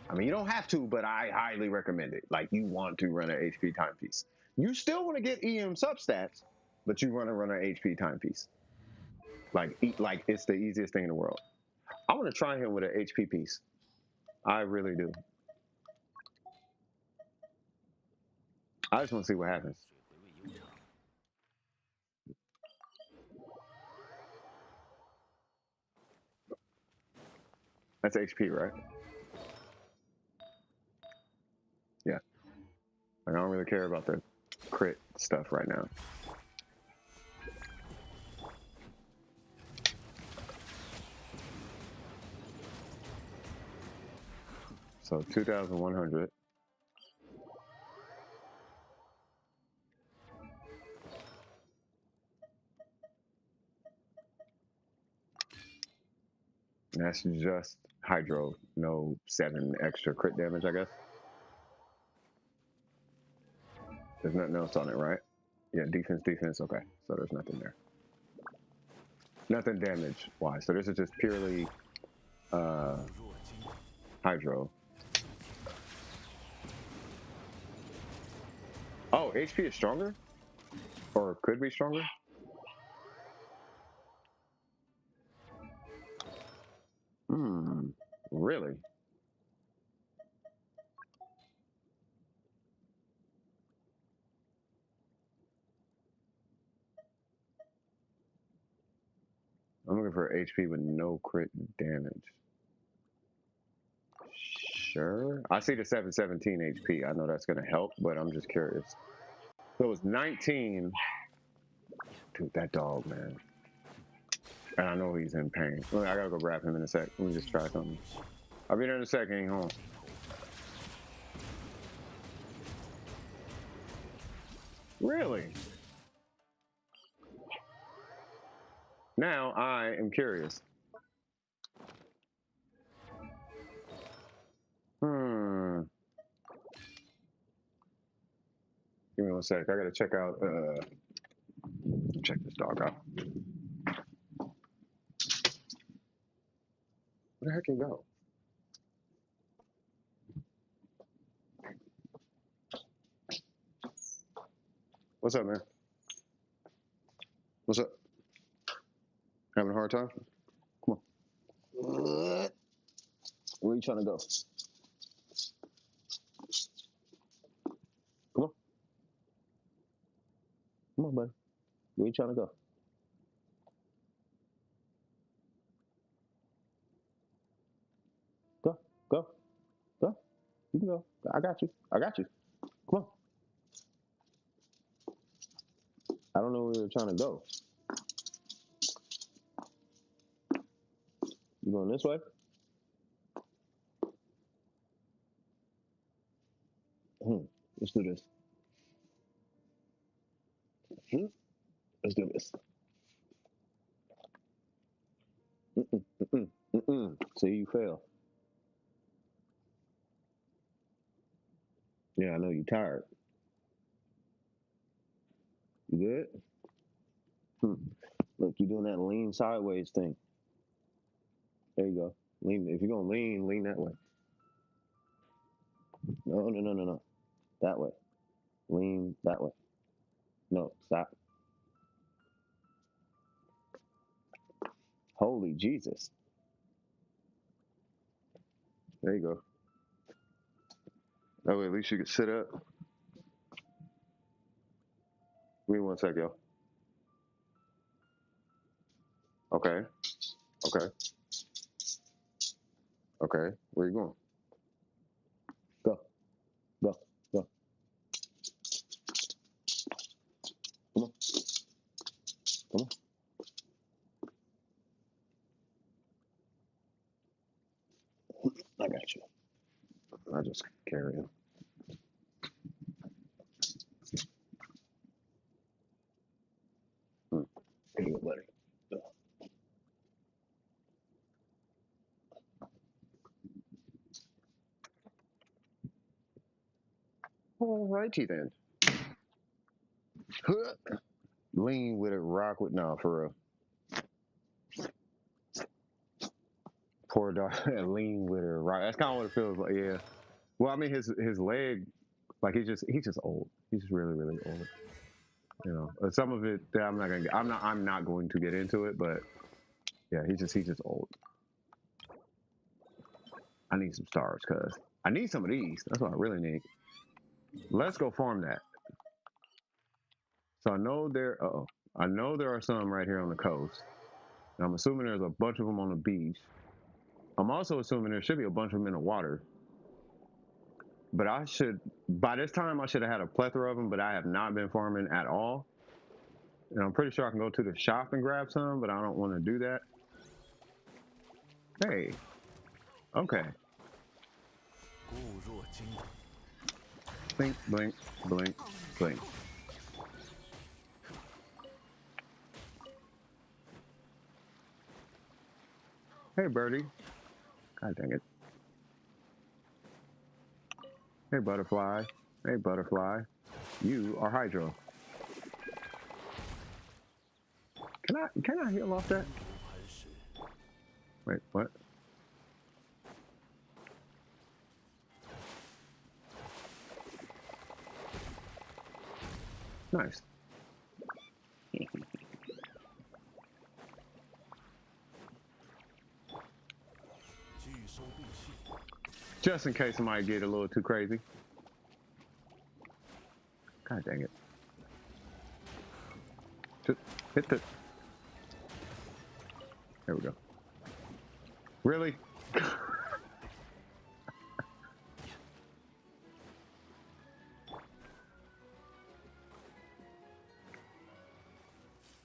I mean, you don't have to, but I highly recommend it. Like, you want to run an HP timepiece. You still want to get EM substats, but you want to run an HP timepiece. Like it's the easiest thing in the world. I want to try him with an HP piece. I really do. I just want to see what happens. That's HP, right? Yeah. Like, I don't really care about the crit stuff right now. So 2,100. That's just Hydro. No 7 extra crit damage, I guess. There's nothing else on it, right? Yeah, defense. Okay, so there's nothing there. Nothing damage-wise. So this is just purely Hydro. Oh, HP is stronger? Or could be stronger? Really? I'm looking for HP with no crit damage. Sure. I see the 717 HP. I know that's going to help, but I'm just curious. So it was 19. Dude, that dog, man. And I know he's in pain. Look, I gotta go grab him in a sec. Let me just try something. I'll be there in a sec. Hang on. Really? Now I am curious. Give me 1 sec. I gotta check out. Check this dog out. Where the heck can he go? What's up, man? What's up? Having a hard time? Come on. Where are you trying to go? Come on. Come on, buddy. Where are you trying to go? Go. Go. Go. You can go. I got you. I got you. Come on. I don't know where you're trying to go. You going this way? Let's do this. Let's do this. See, you fail. Yeah, I know you're tired. You good? Look, you're doing that lean sideways thing. There you go. Lean. If you're gonna lean that way. No. That way. Lean that way. No, stop. Holy Jesus. There you go. That way at least you can sit up. Give me 1 sec, yo. Okay. Okay. Okay. Where you going? Go. Go. Go. Come on. Come on. I got you. I just carry him. Here you go, buddy. All righty then. Lean with it, rock with for real. Poor dog. Lean with it, rock. That's kind of what it feels like. Yeah. Well, I mean, his leg, like he's just old. He's just really old. You know, some of it that I'm not going to get into it, but yeah, he's just old. I need some stars, cuz I need some of these. That's what I really need. Let's go farm that. So I know there are some right here on the coast. And I'm assuming there's a bunch of them on the beach. I'm also assuming there should be a bunch of them in the water. But by this time, I should have had a plethora of them, but I have not been farming at all. And I'm pretty sure I can go to the shop and grab some, but I don't want to do that. Hey. Okay. Blink, blink, blink, blink. Hey, birdie. God dang it. Hey, butterfly. Hey, butterfly. You are Hydro. Can I heal off that? Wait, what? Nice. Just in case somebody get a little too crazy. God dang it. Just hit the... There we go. Really?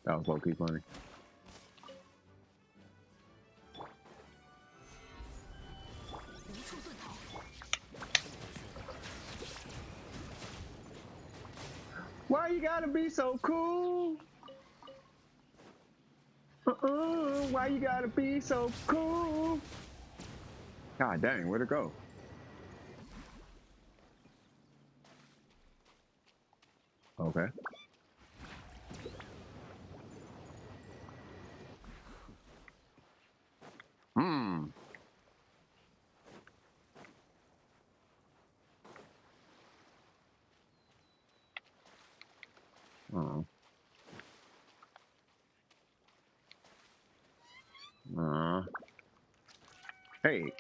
That was low-key funny. Why you gotta be so cool? Why you gotta be so cool? God dang, where'd it go? Okay. Hmm. Oh. Hey.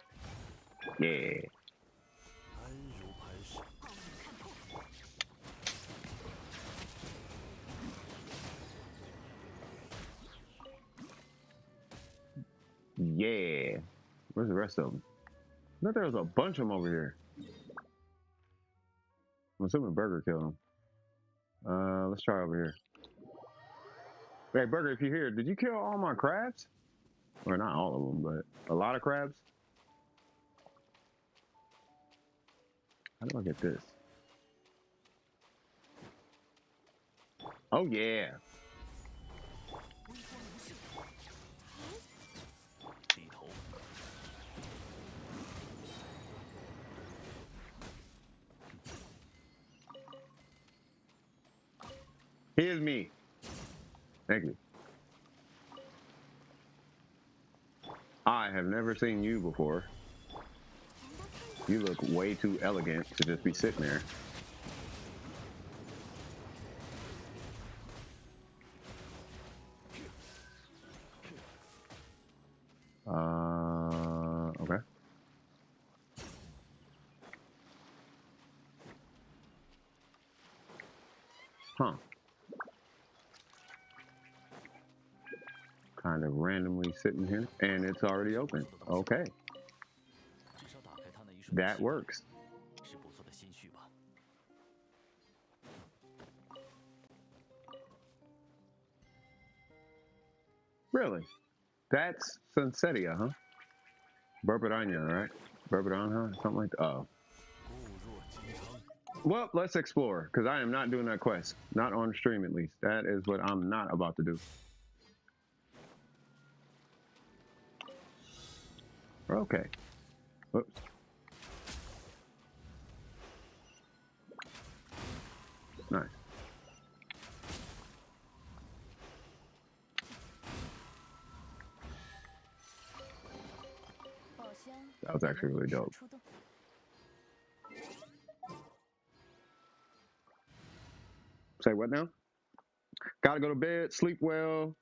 Yeah. Yeah. Where's the rest of them? I thought there was a bunch of them over here. I'm assuming Burger killed them. Let's try over here. Hey, Burger, if you're here, did you kill all my crabs? Or not all of them, but a lot of crabs? How do I get this? Oh, yeah. Here's me. Thank you. I have never seen you before. You look way too elegant to just be sitting there. Okay. Huh. Kind of randomly sitting here, and it's already open. Okay. That works. Really? That's Sunsetia, huh? Burbidania, right? Burbidania, something like that. Oh. Well, let's explore, because I am not doing that quest. Not on stream, at least. That is what I'm not about to do. Okay. Whoops. Nice. That was actually really dope. Say what now? Gotta go to bed, sleep well,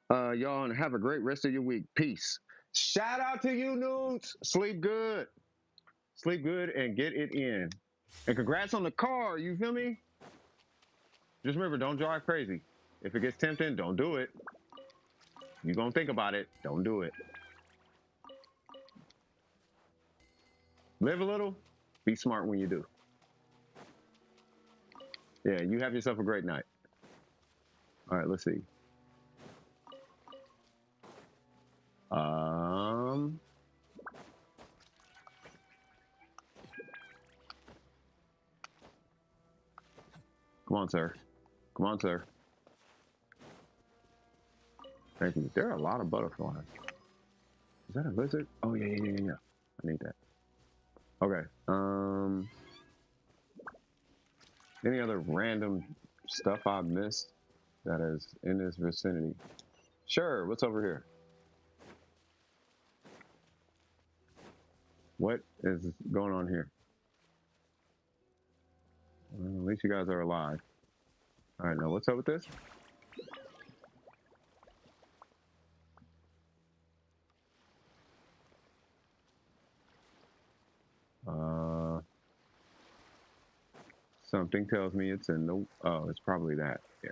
y'all, and have a great rest of your week. Peace. Shout out to you, nudes. Sleep good. Sleep good and get it in. And congrats on the car, you feel me? Just remember, don't drive crazy. If it gets tempting, don't do it. You're gonna think about it, don't do it. Live a little, be smart when you do. Yeah, you have yourself a great night. All right, let's see. Come on, sir. Come on, sir. Thank you. There are a lot of butterflies. Is that a lizard? Oh yeah. I need that. Okay. Any other random stuff I missed that is in this vicinity? Sure. What's over here? What is going on here? Well, at least you guys are alive. All right, now what's up with this? Something tells me it's in the, oh, it's probably that, yeah.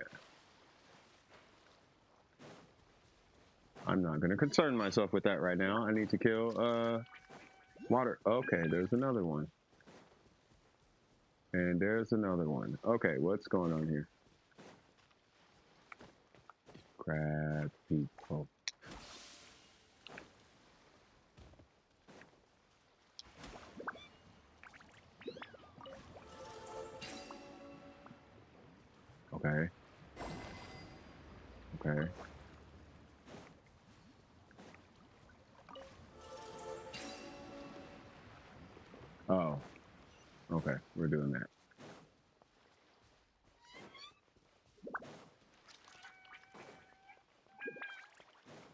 I'm not gonna concern myself with that right now. I need to kill, water. Okay, there's another one. And there's another one. Okay, what's going on here? Crab people. Okay. Okay. Oh. Okay, we're doing that.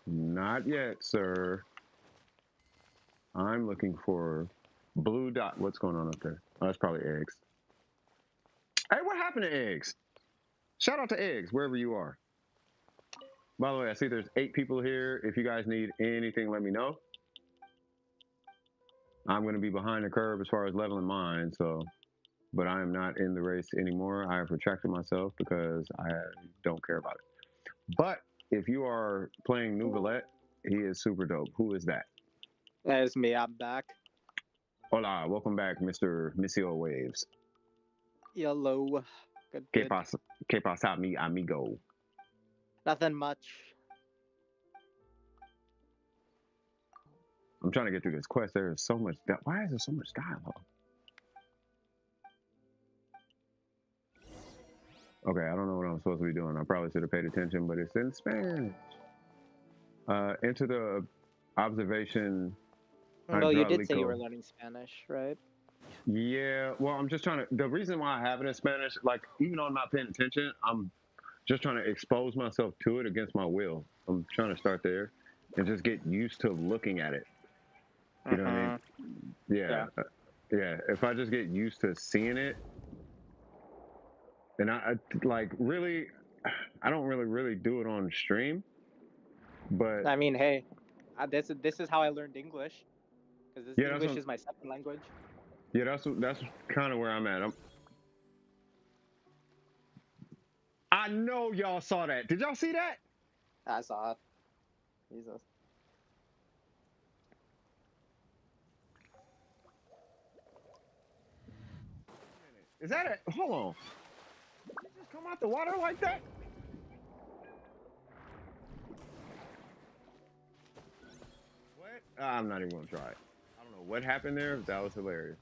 Not yet, sir. I'm looking for blue dot. What's going on up there? Oh, that's probably eggs. Hey, what happened to eggs? Shout out to eggs, wherever you are. By the way, I see there's 8 people here. If you guys need anything, let me know. I'm going to be behind the curve as far as leveling mine, so, but I am not in the race anymore. I have retracted myself because I don't care about it. But if you are playing NEUVILLETE, he is super dope. Who is that? That is me. I'm back. Hola, welcome back, Mr. Missio Waves. Hello. Good. ¿Qué pasa, mi amigo? Nothing much. I'm trying to get through this quest. There is so much. Why is there so much dialogue? Okay, I don't know what I'm supposed to be doing. I probably should have paid attention, but it's in Spanish. Enter the observation. Well, you did say you were learning Spanish, right? Yeah, well, I'm just trying to. The reason why I have it in Spanish, like, even though I'm not paying attention, I'm just trying to expose myself to it against my will. I'm trying to start there and just get used to looking at it. You know what I mean? Yeah. Yeah. If I just get used to seeing it, and I like really, I don't really do it on stream, but I mean, hey, this is how I learned English, because English is my second language. Yeah, that's kind of where I'm at. I know y'all saw that. Did y'all see that? I saw it. Jesus. Is that it? Hold on. Did you just come out the water like that? What? I'm not even gonna try it. I don't know what happened there, but that was hilarious.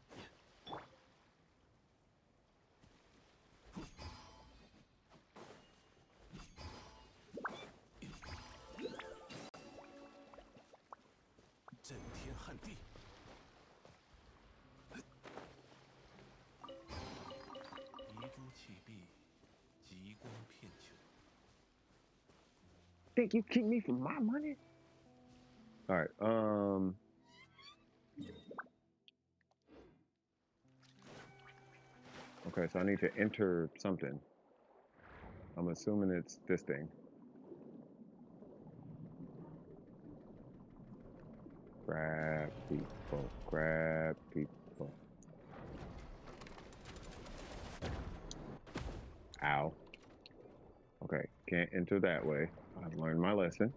Think you keep me from my money? All right. Okay, so I need to enter something. I'm assuming it's this thing. Grab people. Grab people. Ow. Okay, can't enter that way. I've learned my lesson.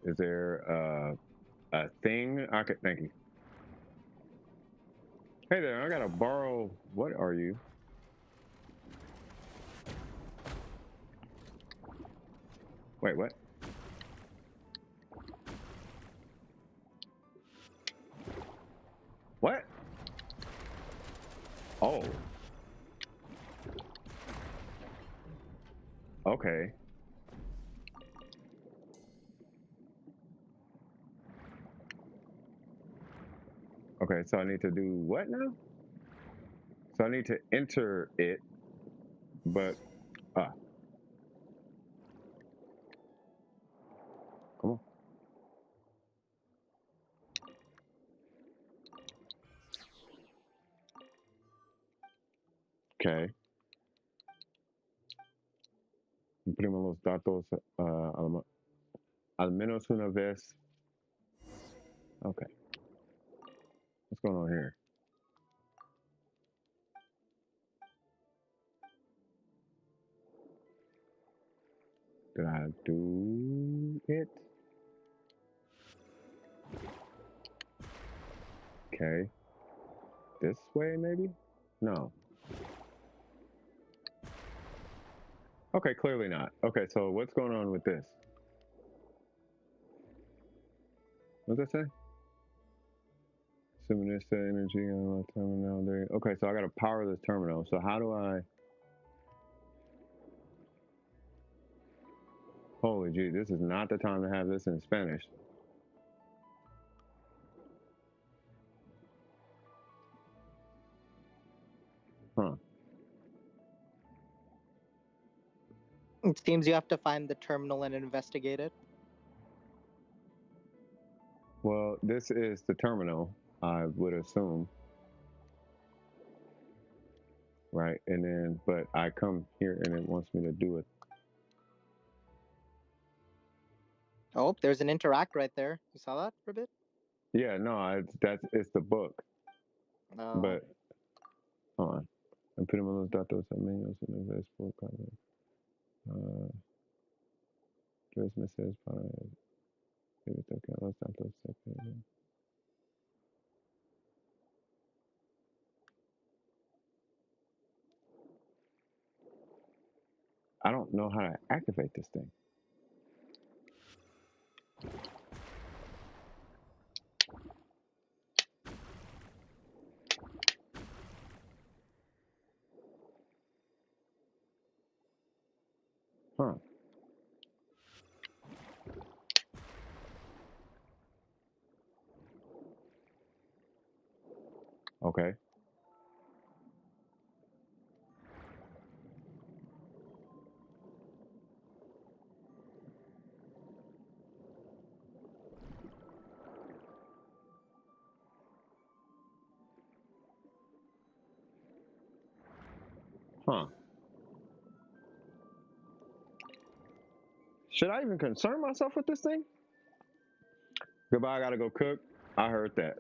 Is there a thing I could, thank you. Hey there, I gotta borrow, what are you? Wait, what? What? Oh. Okay. so I need to do what now? So I need to enter it, but come on. Okay. Imprima los datos al menos una vez. Okay. What's going on here? Did I do it? Okay. This way, maybe? No. Okay, clearly not. Okay, so what's going on with this? What's that say? Suminista energy on the terminal there. Okay, so I gotta power this terminal. So how do I? Holy gee, this is not the time to have this in Spanish. Huh. It seems you have to find the terminal and investigate it. Well, this is the terminal, I would assume. Right, and then, but I come here and it wants me to do it. Oh, there's an interact right there. You saw that for a bit? Yeah, no, it's the book. Oh. But hold on. I'm putting los datos amigos en el Facebook. Tres meses para verificar los datos. I don't know how to activate this thing. Huh. Okay. Huh. Should I even concern myself with this thing? Goodbye, I gotta go cook. I heard that.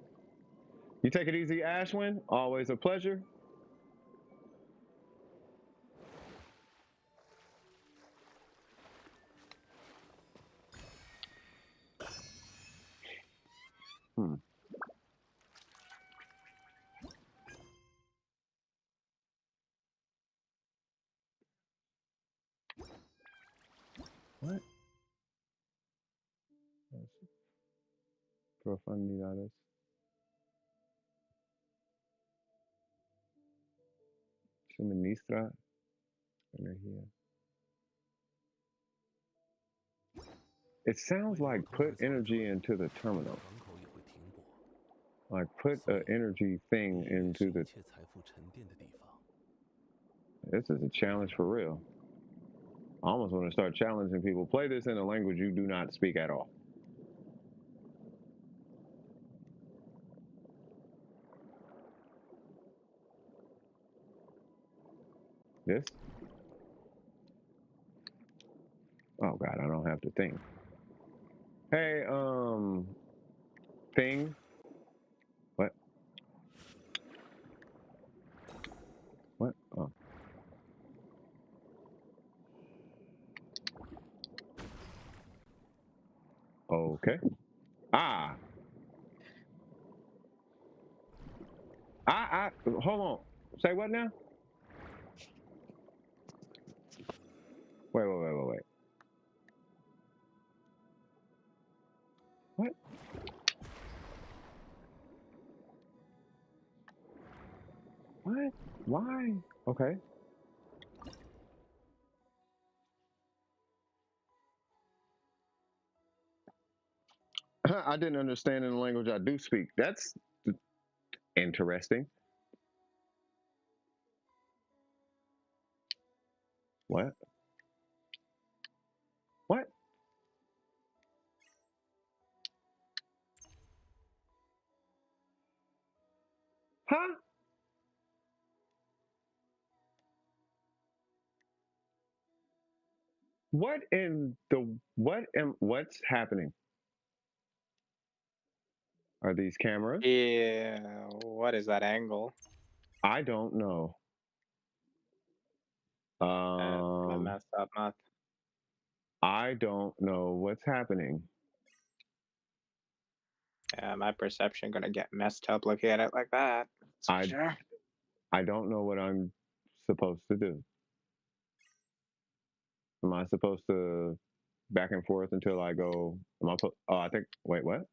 You take it easy, Ashwin. Always a pleasure. What? Profundidades. Suministra energía. It sounds like put energy into the terminal. Like put an energy thing into the... This is a challenge for real. I almost want to start challenging people. Play this in a language you do not speak at all. This? Oh God, I don't have to think. Hey, thing. What? What? Oh. Okay. Hold on. Say what now? Wait. What? What? Why? Okay. I didn't understand in the language I do speak. That's Interesting. What? What? Huh? What in the what's happening? Are these cameras? Yeah, what is that angle? I don't know. That's messed up, not. I don't know what's happening. Yeah, my perception gonna get messed up looking at it like that. That's for sure. I don't know what I'm supposed to do. Am I supposed to back and forth until I go? Oh, I think. Wait, what?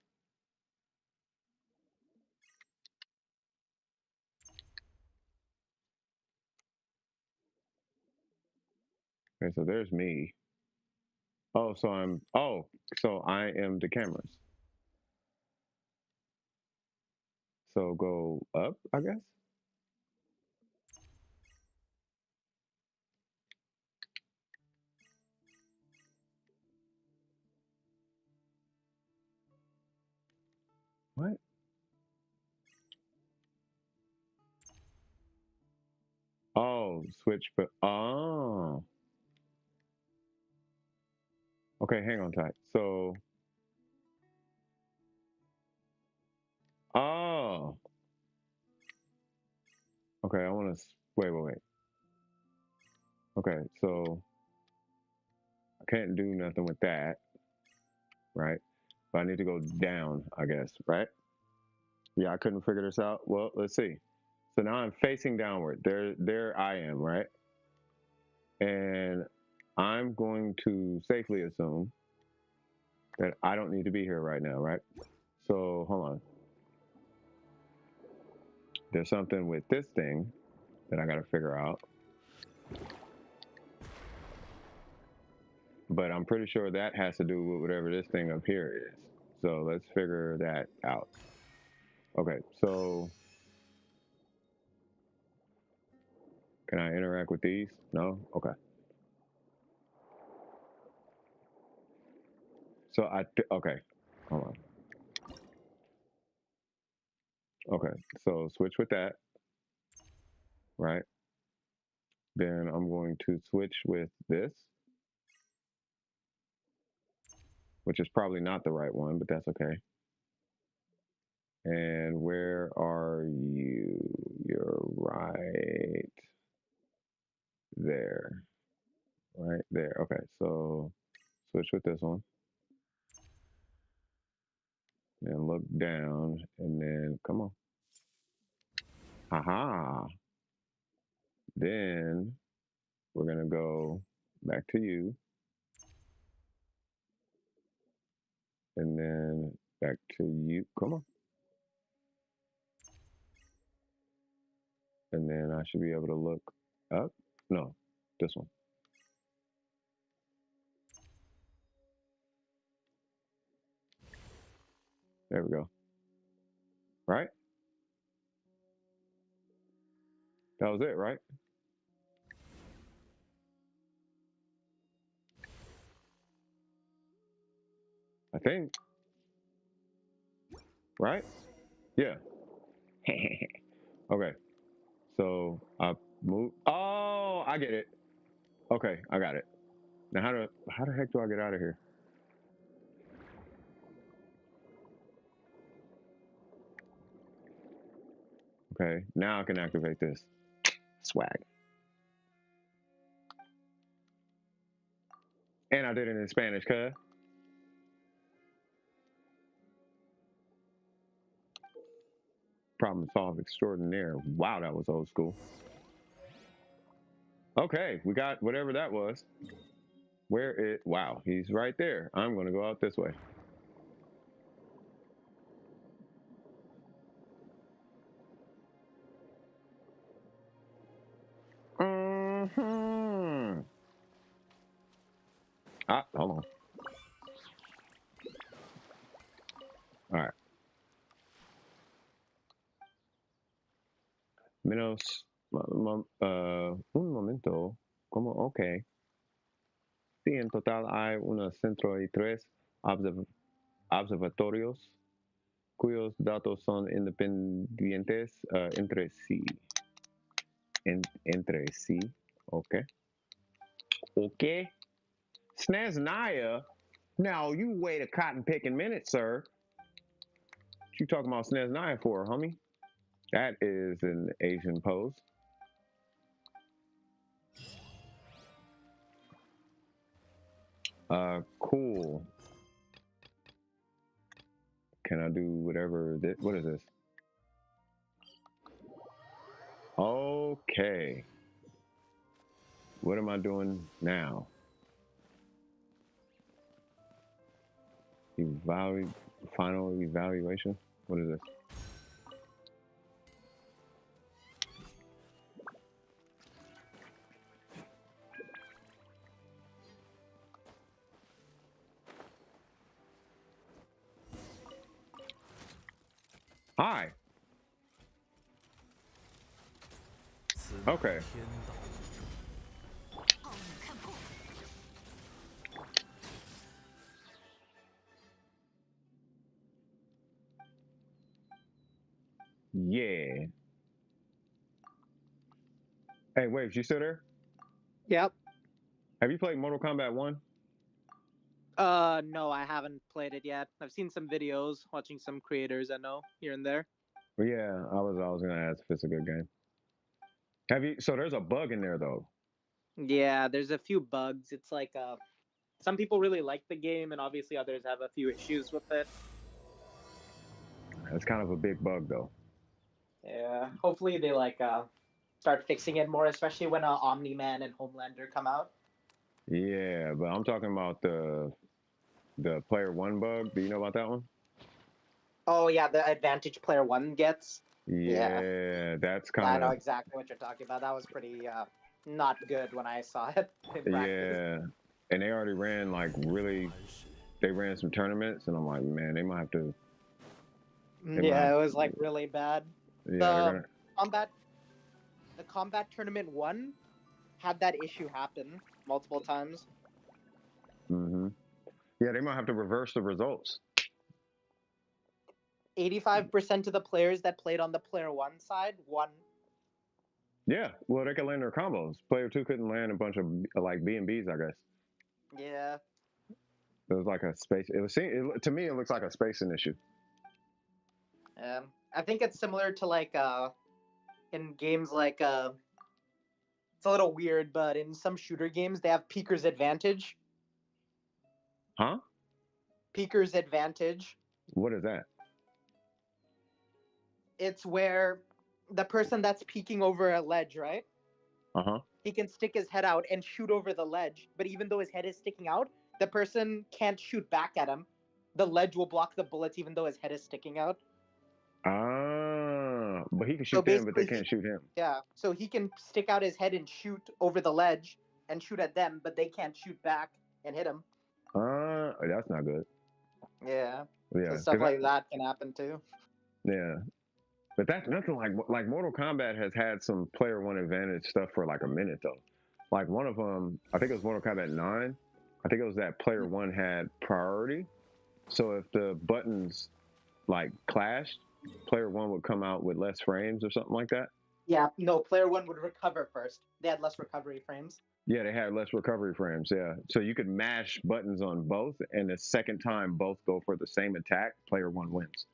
Okay, so there's me. Oh, so I am the cameras. So go up, I guess. What? Oh, switch, but oh. Okay, hang on tight. So, oh. Okay, I want to wait. Okay, so I can't do nothing with that, right? But I need to go down, I guess, right? Yeah, I couldn't figure this out. Well, let's see. So now I'm facing downward. There I am, right? And I'm going to safely assume that I don't need to be here right now, right? So hold on. There's something with this thing that I got to figure out. But I'm pretty sure that has to do with whatever this thing up here is. So let's figure that out. Okay, so can I interact with these? No? Okay. So okay, hold on. Okay, so switch with that, right? Then I'm going to switch with this, which is probably not the right one, but that's okay. And where are you? You're right there. Right there. Okay, so switch with this one. And look down, and then come on. Haha. Then we're gonna go back to you. And then back to you. Come on. And then I should be able to look up. No, this one. There we go. Right? That was it, right? I think. Right? Yeah. Okay. So I move. Oh, I get it. Okay, I got it. Now how the heck do I get out of here? Okay, now I can activate this. Swag. And I did it in Spanish, cuz. Problem solved extraordinaire. Wow, that was old school. Okay, we got whatever that was. Wow, he's right there. I'm gonna go out this way. Mm-hmm. Ah, hold on. All right. Menos, un momento, como, ok. Sí, en total hay unos 103 observatorios cuyos datos son independientes entre sí. Entre sí, ok. Okay. Snezhnaya? Now, you wait a cotton picking minute, sir. What you talking about Snezhnaya for, homie? That is an Asian pose. Cool. Can I do whatever this? What is this? Okay. What am I doing now? Final evaluation? What is this? Hi. Okay. Yeah. Hey, Waves, you still there? Yep. Have you played Mortal Kombat 1? No, I haven't played it yet. I've seen some videos, watching some creators I know here and there. Well, yeah, I was gonna ask if it's a good game. Have you? So there's a bug in there though. Yeah, there's a few bugs. It's like some people really like the game, and obviously others have a few issues with it. It's kind of a big bug though. Yeah, hopefully they start fixing it more, especially when Omni-Man and Homelander come out. Yeah, but I'm talking about the player one bug. Do you know about that one? Oh yeah, the advantage player one gets. Yeah, that's kind I know of. exactly what you're talking about. That was pretty not good when I saw it in practice. Yeah, and they already ran they ran some tournaments, and I'm like, man, they might have to. Yeah, it was like really bad. Yeah, The combat tournament one had that issue happen multiple times. Mm-hmm. Yeah, they might have to reverse the results. 85% of the players that played on the player one side won. Yeah, well, they could land their combos. Player two couldn't land a bunch of like B&Bs, I guess. Yeah. It was like a space. To me, it looks like a spacing issue. I think it's similar to in games it's a little weird, but in some shooter games they have Peeker's Advantage. Huh? Peeker's Advantage. What is that? It's where the person that's peeking over a ledge, right? Uh-huh. He can stick his head out and shoot over the ledge, but even though his head is sticking out, the person can't shoot back at him. The ledge will block the bullets even though his head is sticking out. Ah, but he can shoot them, but they can't shoot him. Yeah, so he can stick out his head and shoot over the ledge and shoot at them, but they can't shoot back and hit him. That's not good. Yeah. Yeah. So stuff like that can happen too. Yeah. But that's nothing like Mortal Kombat has had some player one advantage stuff for like a minute though. Like one of them, I think it was Mortal Kombat 9. I think it was that player one had priority. So if the buttons like clashed, player one would come out with less frames or something like that. Yeah, no, player one would recover first. They had less recovery frames. Yeah, they had less recovery frames. Yeah, so you could mash buttons on both, and the second time both go for the same attack, player one wins.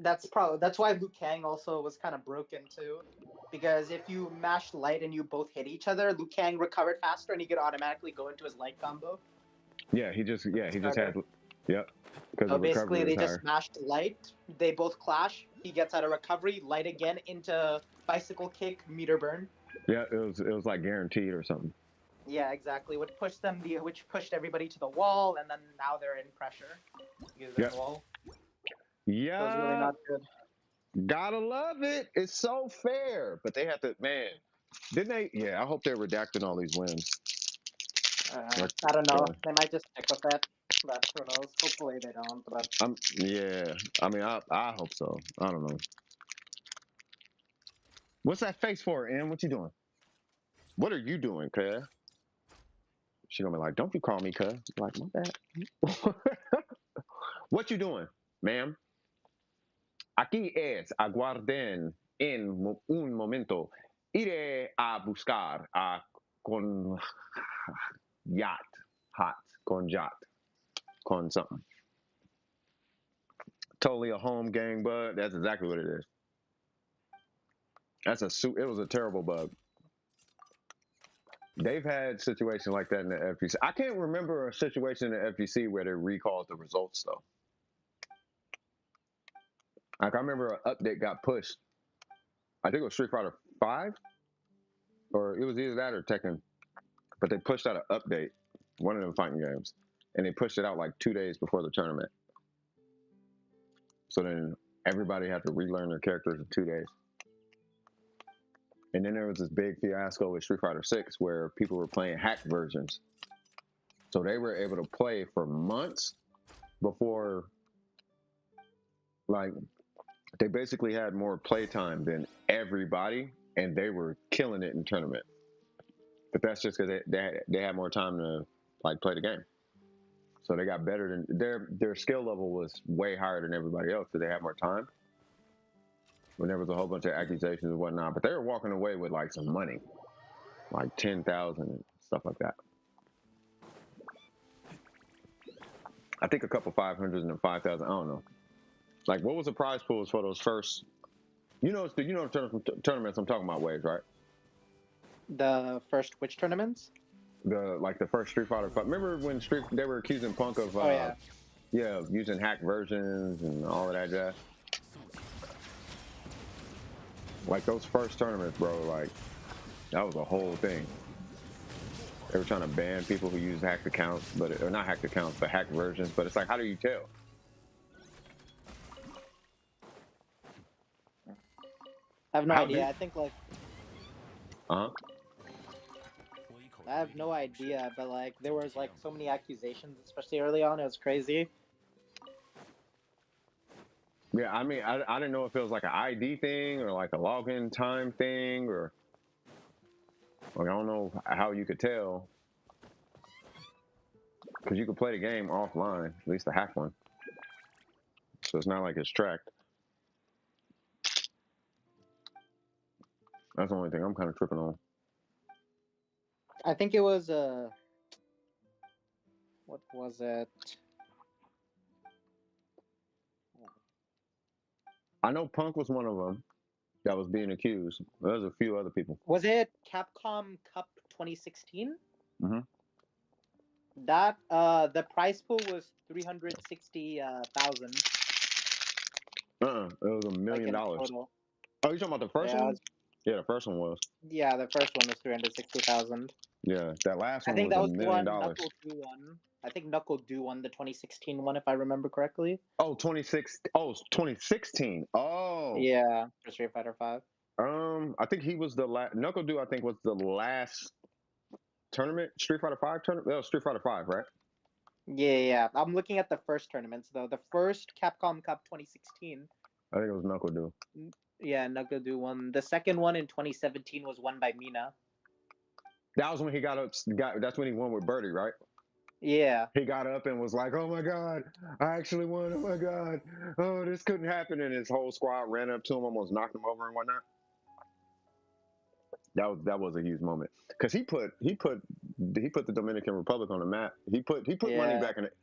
That's why Liu Kang also was kind of broken too, because if you mashed light and you both hit each other, Liu Kang recovered faster and he could automatically go into his light combo. Yeah, he just had. Yep. So basically, they just mashed light. They both clash. He gets out of recovery. Light again into bicycle kick, meter burn. Yeah, it was like guaranteed or something. Yeah, exactly. Which pushed everybody to the wall, and then now they're in pressure. Yeah. Wall. Yeah. So it's really not good. Gotta love it. It's so fair. But they have to, man. Didn't they? Yeah, I hope they're redacting all these wins. I don't know. They might just stick with it. But who knows? Hopefully they don't. But yeah. I mean, I hope so. I don't know. What's that face for, Em? What you doing? What are you doing, cuz? She gonna be like, don't you call me cuz. Like, my bad. What you doing, ma'am? Aquí es aguarden en un momento. Iré a buscar a con yacht. Hot. Con yacht. Con something. Totally a home gang bug. That's exactly what it is. It was a terrible bug. They've had situations like that in the FGC. I can't remember a situation in the FGC where they recalled the results though. Like I remember an update got pushed. I think it was Street Fighter 5, or it was either that or Tekken. But they pushed out an update, one of them fighting games, and they pushed it out like 2 days before the tournament. So then everybody had to relearn their characters in 2 days. And then there was this big fiasco with Street Fighter 6 where people were playing hacked versions. So they were able to play for months before, like, they basically had more playtime than everybody, and they were killing it in tournament. But that's just because they had more time to like play the game. So they got better than their skill level was way higher than everybody else, so they had more time. When there was a whole bunch of accusations and whatnot, but they were walking away with like some money, like 10,000 and stuff like that. I think a couple 500s and 5,000. I don't know. Like, what was the prize pools for those first? You know the tournaments I'm talking about, Waves, right? The first which tournaments? The first Street Fighter. Remember when they were accusing Punk of using hacked versions and all of that jazz? Like those first tournaments, bro, like that was a whole thing. They were trying to ban people who use hacked accounts, or not hacked accounts, but hacked versions. But it's like, how do you tell? I have no idea. I think like. I have no idea, but like there was like so many accusations, especially early on. It was crazy. Yeah, I mean, I didn't know if it was like an ID thing or like a login time thing, or like, I don't know how you could tell, because you could play the game offline, at least the hack one. So it's not like it's tracked. That's the only thing I'm kind of tripping on. I think it was what was it? I know Punk was one of them that was being accused. There's a few other people. Was it Capcom Cup 2016? Mm-hmm. That the prize pool was 360,000. It was $1 million. Total. Oh, you talking about the first one? Yeah, the first one was. Yeah, the first one was 360,000. Yeah, that last one I think was that was $1 the million. one Knuckle Do won. I think Knuckle Do won the 2016 one, if I remember correctly. Oh, 2016. Oh. Yeah, for Street Fighter 5. I think he was the last. Knuckle Do, I think, was the last tournament. Street Fighter 5 tournament. That was Street Fighter 5, right? Yeah. I'm looking at the first tournaments though. The first Capcom Cup 2016. I think it was Knuckle Do. Yeah, Knuckle Do won. The second one in 2017 was won by Mina. That was when he got up. That's when he won with Birdie, right? Yeah. He got up and was like, "Oh my God, I actually won! Oh my God, oh, this couldn't happen!" And his whole squad ran up to him, almost knocked him over and whatnot. That was a huge moment, because he put the Dominican Republic on the map. He put money back in it.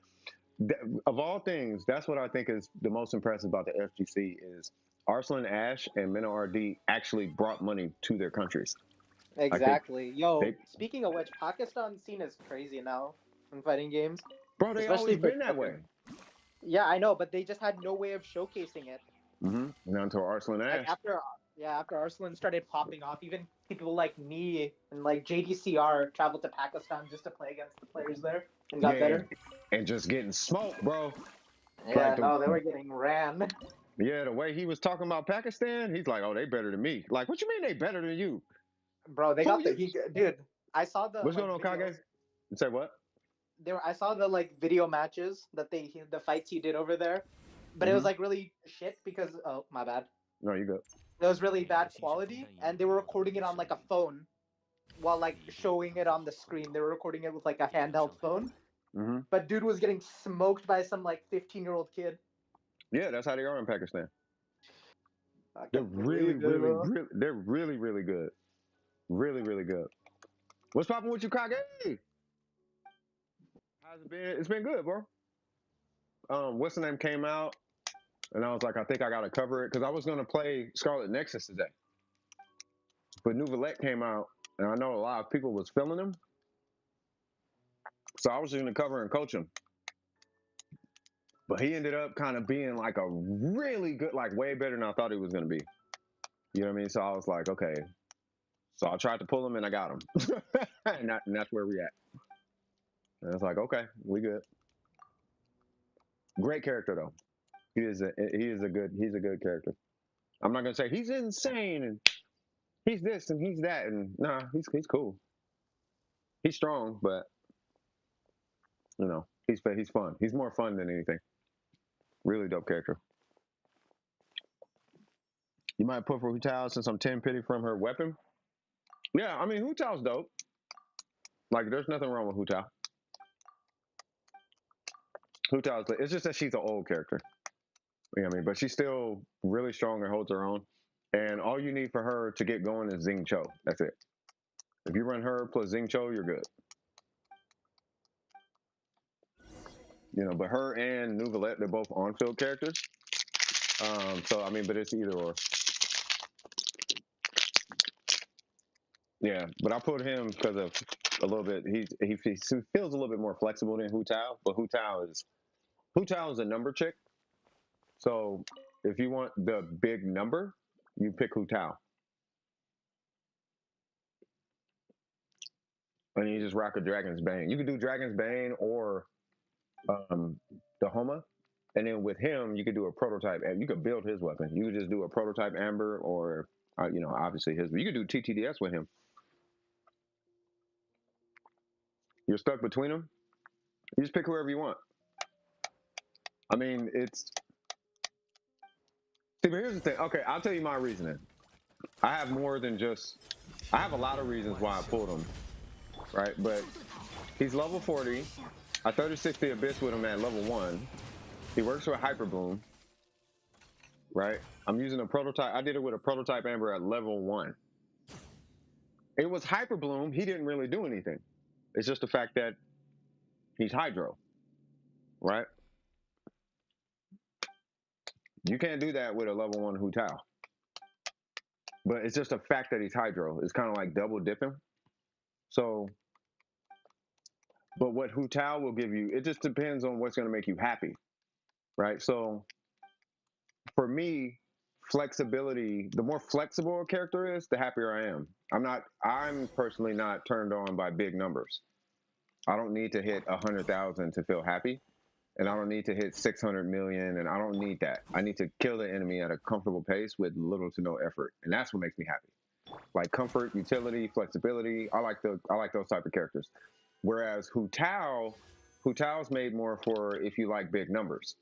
Of all things, that's what I think is the most impressive about the FGC is Arslan Ash and Minnow RD actually brought money to their countries. Exactly. Speaking of which, Pakistan's scene is crazy now in fighting games. Bro, they always been that way. Yeah, I know, but they just had no way of showcasing it. Mm-hmm. Not until Arslan Ash. After Arslan started popping off, even people like me and like JDCR traveled to Pakistan just to play against the players there and got better. And just getting smoked, bro. Yeah, they were getting ran. Yeah, the way he was talking about Pakistan, he's like, "Oh, they better than me." Like, what you mean they better than you? Bro, they got dude. I saw the. What's going on, Kage? You say what? I saw the like video matches that the fights he did over there, but it was like really shit because my bad. No, you good. That was really bad quality, and they were recording it on like a phone while like showing it on the screen. They were recording it with like a handheld phone. Mm-hmm. But dude was getting smoked by some like 15-year-old kid. Yeah, that's how they are in Pakistan. They're really they're really, really good. Really, really good. What's popping with you, Kage? How's it been? It's been good, bro. What's the name came out, and I was like, I think I gotta cover it because I was gonna play Scarlet Nexus today, but NEUVILLETE came out, and I know a lot of people was feeling him, so I was just gonna cover and coach him. But he ended up kind of being like a really good, like way better than I thought he was gonna be. You know what I mean? So I was like, okay. So I tried to pull him, and I got him, and that's where we at. And it's like, okay, we good. Great character though. He's a good character. I'm not gonna say he's insane and he's this and he's that and nah, he's cool. He's strong, but you know, he's fun. He's more fun than anything. Really dope character. You might put for Hu Tao since I'm 10 pity from her weapon. Yeah, I mean Hu Tao's dope. Like there's nothing wrong with Hu Tao. Hu Tao's it's just that she's an old character. You know what I mean? But she's still really strong and holds her own. And all you need for her to get going is Xing Cho. That's it. If you run her plus Xing Cho, you're good. You know, but her and NEUVILLETE, they're both on-field characters. So I mean, but it's either or. Yeah, but I put him because of a little bit. He feels a little bit more flexible than Hu Tao, but Hu Tao is a number chick. So if you want the big number, you pick Hu Tao, and you just rock a Dragon's Bane. You could do Dragon's Bane or the Homa, and then with him you could do a prototype. You could build his weapon. You could just do a prototype Amber, or you know, obviously his. You could do TTDS with him. You're stuck between them. You just pick whoever you want. I mean, it's. See, but here's the thing. Okay, I'll tell you my reasoning. I have more than just. I have a lot of reasons why I pulled him, right? But he's level 40. I 36 the Abyss with him at level 1. He works with Hyper Bloom, right? I'm using a prototype. I did it with a prototype Amber at level 1. It was Hyper Bloom. He didn't really do anything. It's just the fact that he's Hydro, right? You can't do that with a level 1 Hu Tao. But it's just a fact that he's Hydro. It's kind of like double dipping. So, but what Hu Tao will give you, it just depends on what's going to make you happy, right? So, for me, flexibility, the more flexible a character is, the happier I am. I'm personally not turned on by big numbers. I don't need to hit 100,000 to feel happy. And I don't need to hit 600 million, and I don't need that. I need to kill the enemy at a comfortable pace with little to no effort, and that's what makes me happy. Like comfort, utility, flexibility. I like those type of characters. Whereas Hu Tao's made more for if you like big numbers,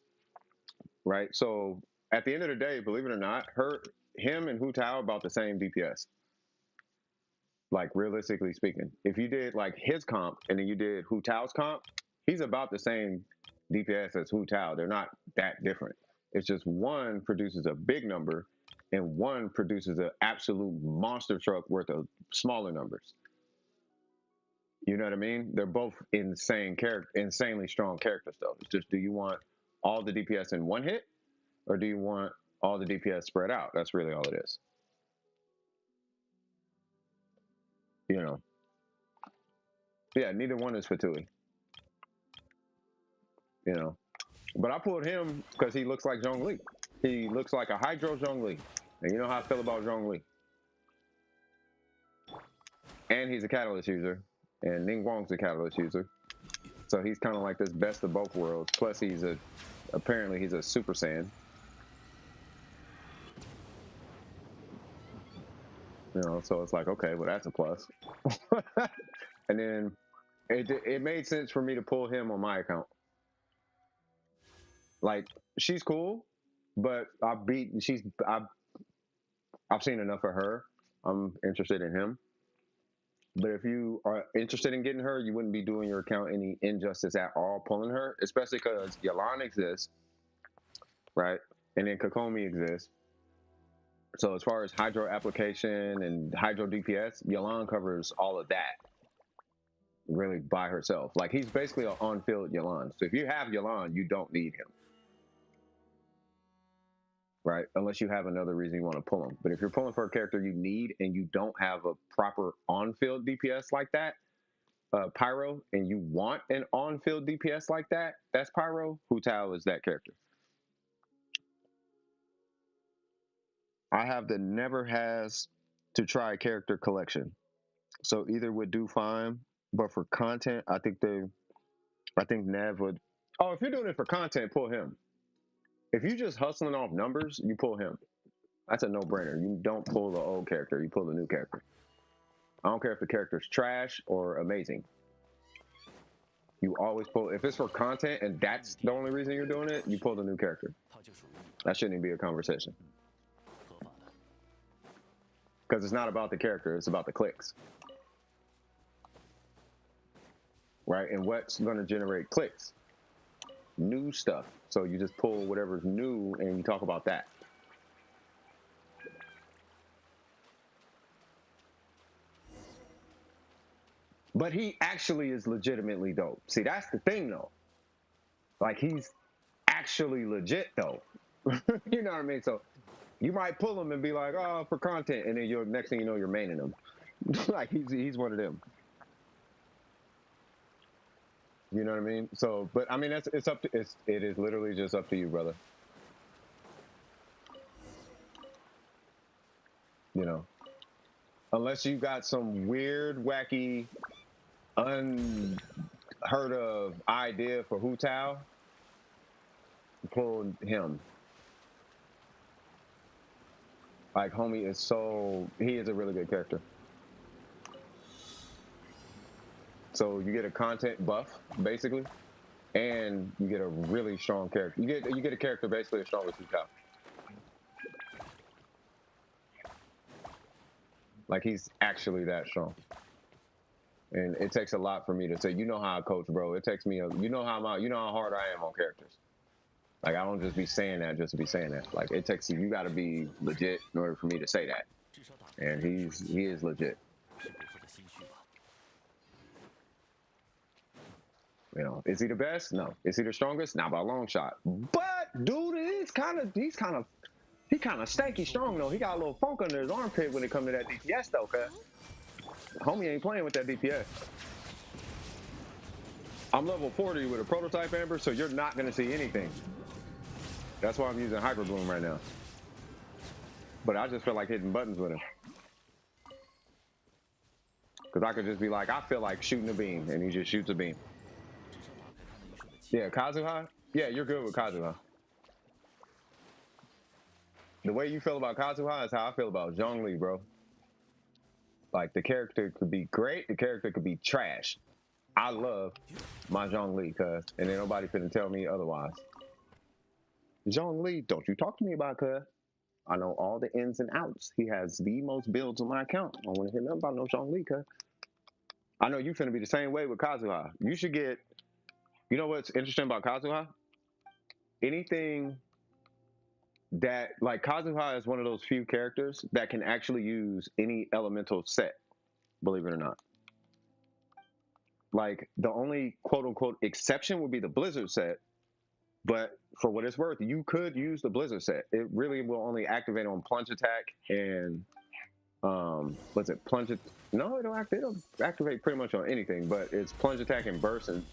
right? So at the end of the day, believe it or not, him and Hu Tao about the same DPS. Like realistically speaking, if you did like his comp and then you did Hu Tao's comp, he's about the same DPS as Hu Tao. They're not that different. It's just one produces a big number and one produces an absolute monster truck worth of smaller numbers. You know what I mean? They're both insanely strong characters though. It's just, do you want all the DPS in one hit or do you want all the DPS spread out? That's really all it is. You know? Yeah, neither one is Fatui. You know? But I pulled him because he looks like Zhongli. He looks like a Hydro Zhongli. And you know how I feel about Zhongli. And he's a Catalyst user. And Ningguang's a Catalyst user. So he's kind of like this best of both worlds. Plus apparently he's a Super Saiyan. You know, so it's like, okay, well that's a plus. And then it made sense for me to pull him on my account. Like, she's cool, but I've seen enough of her. I'm interested in him. But if you are interested in getting her, you wouldn't be doing your account any injustice at all pulling her, especially because Yelan exists, right? And then Kokomi exists. So as far as hydro application and hydro DPS, Yelan covers all of that really by herself. Like, he's basically an on-field Yelan. So if you have Yelan, you don't need him, right? Unless you have another reason you want to pull him. But if you're pulling for a character you need and you don't have a proper on-field DPS like that, Pyro, and you want an on-field DPS like that, that's Pyro. Hu Tao is that character. I have the never has to try character collection. So either would do fine, but for content, I think Nev would. Oh, if you're doing it for content, pull him. If you're just hustling off numbers, you pull him. That's a no-brainer. You don't pull the old character, you pull the new character. I don't care if the character's trash or amazing. You always pull, if it's for content and that's the only reason you're doing it, you pull the new character. That shouldn't even be a conversation. Because it's not about the character, it's about the clicks. Right? And what's going to generate clicks? New stuff. So you just pull whatever's new and you talk about that. But he actually is legitimately dope. See, that's the thing, though. Like, he's actually legit, though. You know what I mean? So you might pull him and be like, oh, for content, and then you're next thing you know, you're maining him. Like, he's one of them. You know what I mean? So, but I mean, it is literally just up to you, brother. You know, unless you got some weird, wacky, unheard of idea for Hu Tao, pull him. Like, homie he is a really good character. So you get a content buff, basically, and you get a really strong character. You get a character basically as strong as Hu Tao. Like, he's actually that strong. And it takes a lot for me to say, you know how I coach, bro. It takes me you know how hard I am on characters. Like, I don't just be saying that just to be saying that. Like, it takes you got to be legit in order for me to say that. And he is legit. You know, is he the best? No. Is he the strongest? Not by a long shot. But dude, he's kind of stanky strong though. He got a little funk under his armpit when it comes to that DPS though, cuz homie ain't playing with that DPS. I'm level 40 with a prototype Amber, so you're not gonna see anything. That's why I'm using Hyper Bloom right now. But I just feel like hitting buttons with him. Cause I could just be like, I feel like shooting a beam, and he just shoots a beam. Yeah, Kazuha? Yeah, you're good with Kazuha. The way you feel about Kazuha is how I feel about Zhongli, bro. Like, the character could be great, the character could be trash. I love my Zhongli, cuz, and then nobody couldn't tell me otherwise. Zhongli, don't you talk to me about cuz. I know all the ins and outs. He has the most builds on my account. I don't want to hear nothing about no Zhongli, cuz. I know you finna be the same way with Kazuha. You should get, you know what's interesting about Kazuha? Anything that, like, Kazuha is one of those few characters that can actually use any elemental set, believe it or not. Like, the only quote-unquote exception would be the Blizzard set, but for what it's worth, you could use the Blizzard set. It really will only activate on plunge attack and, what's it, plunge it? No, it'll activate pretty much on anything, but it's plunge attack and burst and,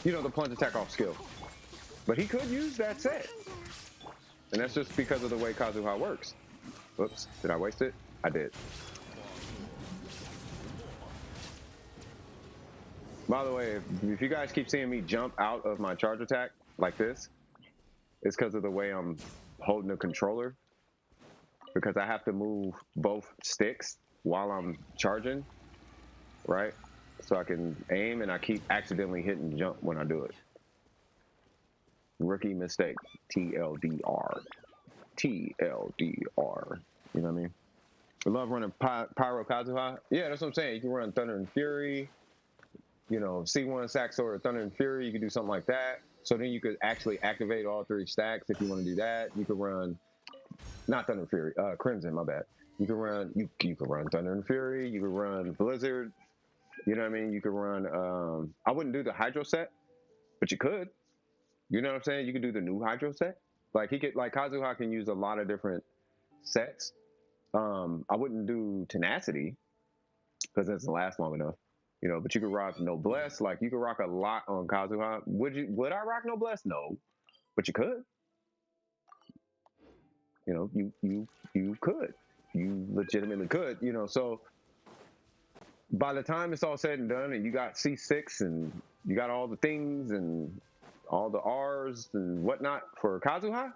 you know, the plunge attack off skill. But he could use that set. And that's just because of the way Kazuha works. Whoops, did I waste it? I did. By the way, if you guys keep seeing me jump out of my charge attack like this, it's because of the way I'm holding the controller. Because I have to move both sticks while I'm charging, right? So I can aim, and I keep accidentally hitting jump when I do it. Rookie mistake, TLDR. TLDR. You know what I mean? We love running Pyro Kazuha. Yeah, that's what I'm saying. You can run Thunder and Fury, you know, C1 Saxor or Thunder and Fury. You could do something like that. So then you could actually activate all 3 stacks if you want to do that. You could run, not Thunder and Fury, Crimson, my bad. You could run, you could run Thunder and Fury. You could run Blizzard. You know what I mean? You could run, I wouldn't do the Hydro set, but you could. You know what I'm saying? You could do the new Hydro set. Like Kazuha can use a lot of different sets. I wouldn't do Tenacity because it doesn't last long enough, you know. But you could rock Noblesse. Like you could rock a lot on Kazuha. Would I rock Noblesse? No, but you could. You know, you could. You legitimately could. You know, so by the time it's all said and done, and you got C6 and you got all the things and all the R's and whatnot for Kazuha,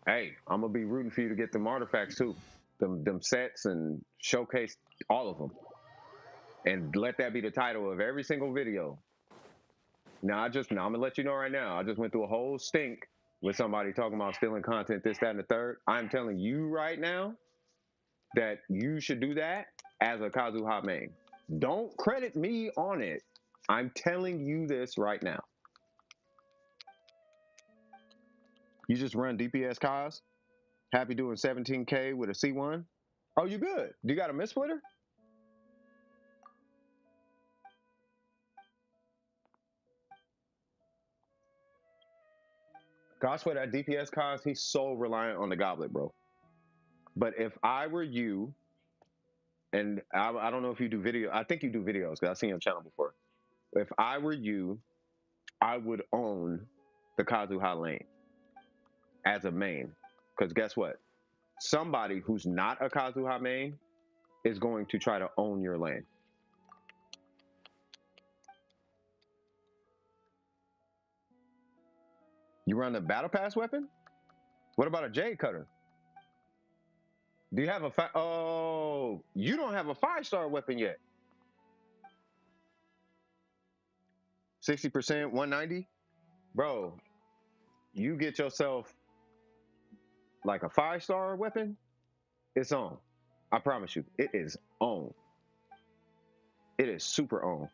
hey, I'm gonna be rooting for you to get them artifacts too, them sets, and showcase all of them, and let that be the title of every single video. Now I'm gonna let you know right now. I just went through a whole stink with somebody talking about stealing content, this, that, and the third. I'm telling you right now that you should do that as a Kazuha main. Don't credit me on it. I'm telling you this right now. You just run DPS Kaz. Happy doing 17K with a C1. Oh, you good? Do you got a mid-splitter? God swear that DPS Kaz, he's so reliant on the goblet, bro. But if I were you, and I don't know if you do video, I think you do videos because I've seen your channel before. If I were you, I would own the Kazuha lane as a main. Because guess what? Somebody who's not a Kazuha main is going to try to own your lane. You run the battle pass weapon? What about a Jade Cutter? Do you have a oh, you don't have a 5-star weapon yet. 60%, 190? Bro, you get yourself like a 5-star weapon, it's on. I promise you, it is on. It is super on.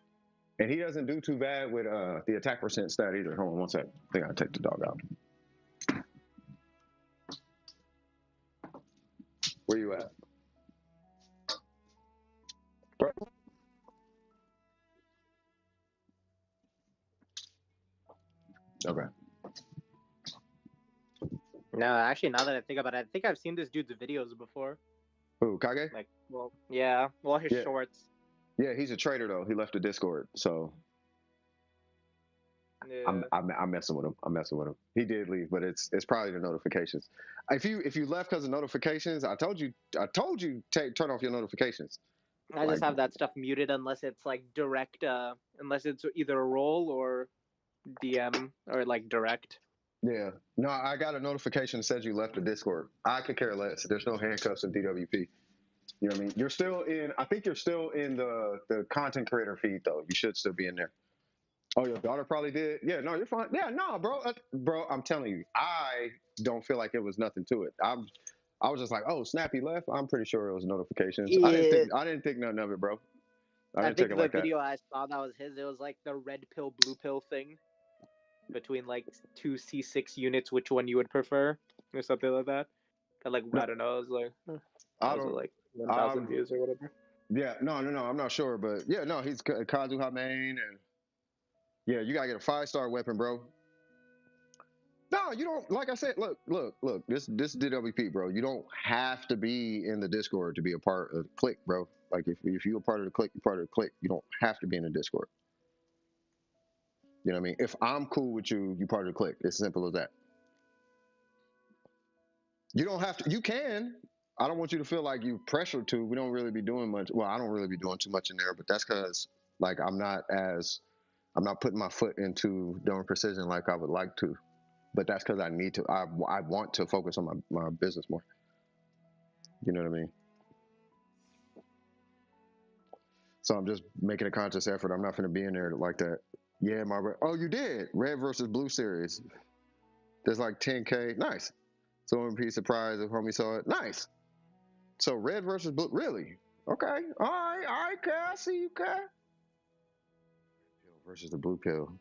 And he doesn't do too bad with the attack percent stat either. Hold on one sec. I think I'll take the dog out. Where you at? Okay. No, actually, now that I think about it, I think I've seen this dude's videos before. Who, Kage? Like, well, yeah, well, his shorts. Yeah, he's a trader though. He left the Discord, so yeah. I'm messing with him. I'm messing with him. He did leave, but it's probably the notifications. If you left because of notifications, I told you turn off your notifications. I just have that stuff muted unless it's like direct, unless it's either a roll or DM or like direct. Yeah. No, I got a notification that says you left the Discord. I could care less. There's no handcuffs in DWP. You know what I mean? You're still in, I think you're still in the content creator feed though. You should still be in there. Oh, your daughter probably did? Yeah, no, you're fine. Yeah, no, bro. Bro, I'm telling you, I don't feel like it was nothing to it. I was just like, oh, Snappy left. I'm pretty sure it was notifications. Yeah. I didn't think nothing of it, bro. I think the video I saw that was his. It was like the red pill, blue pill thing between like 2 C6 units. Which one you would prefer, or something like that? And like I don't know. It was like I don't like 1,000 views or whatever. Yeah, no. I'm not sure, but yeah, no, he's Kazuha main, and yeah, you gotta get a 5-star weapon, bro. No, you don't. Like I said, look. This is DWP, bro. You don't have to be in the Discord to be a part of the clique, bro. Like if you're a part of the clique, you're part of the clique. You don't have to be in the Discord. You know what I mean? If I'm cool with you, you're part of the clique. It's simple as that. You don't have to. You can. I don't want you to feel like you pressured to. We don't really be doing much. Well, I don't really be doing too much in there, but that's because like I'm not putting my foot into doing precision like I would like to. But that's because I need to. I want to focus on my business more. You know what I mean? So I'm just making a conscious effort. I'm not going to be in there like that. Yeah, oh, you did. Red versus blue series. There's like 10K. Nice. So I wouldn't be surprised if homie saw it. Nice. So red versus blue. Really? Okay. All right, Kat. I see you, Kat. Pill versus the blue pill.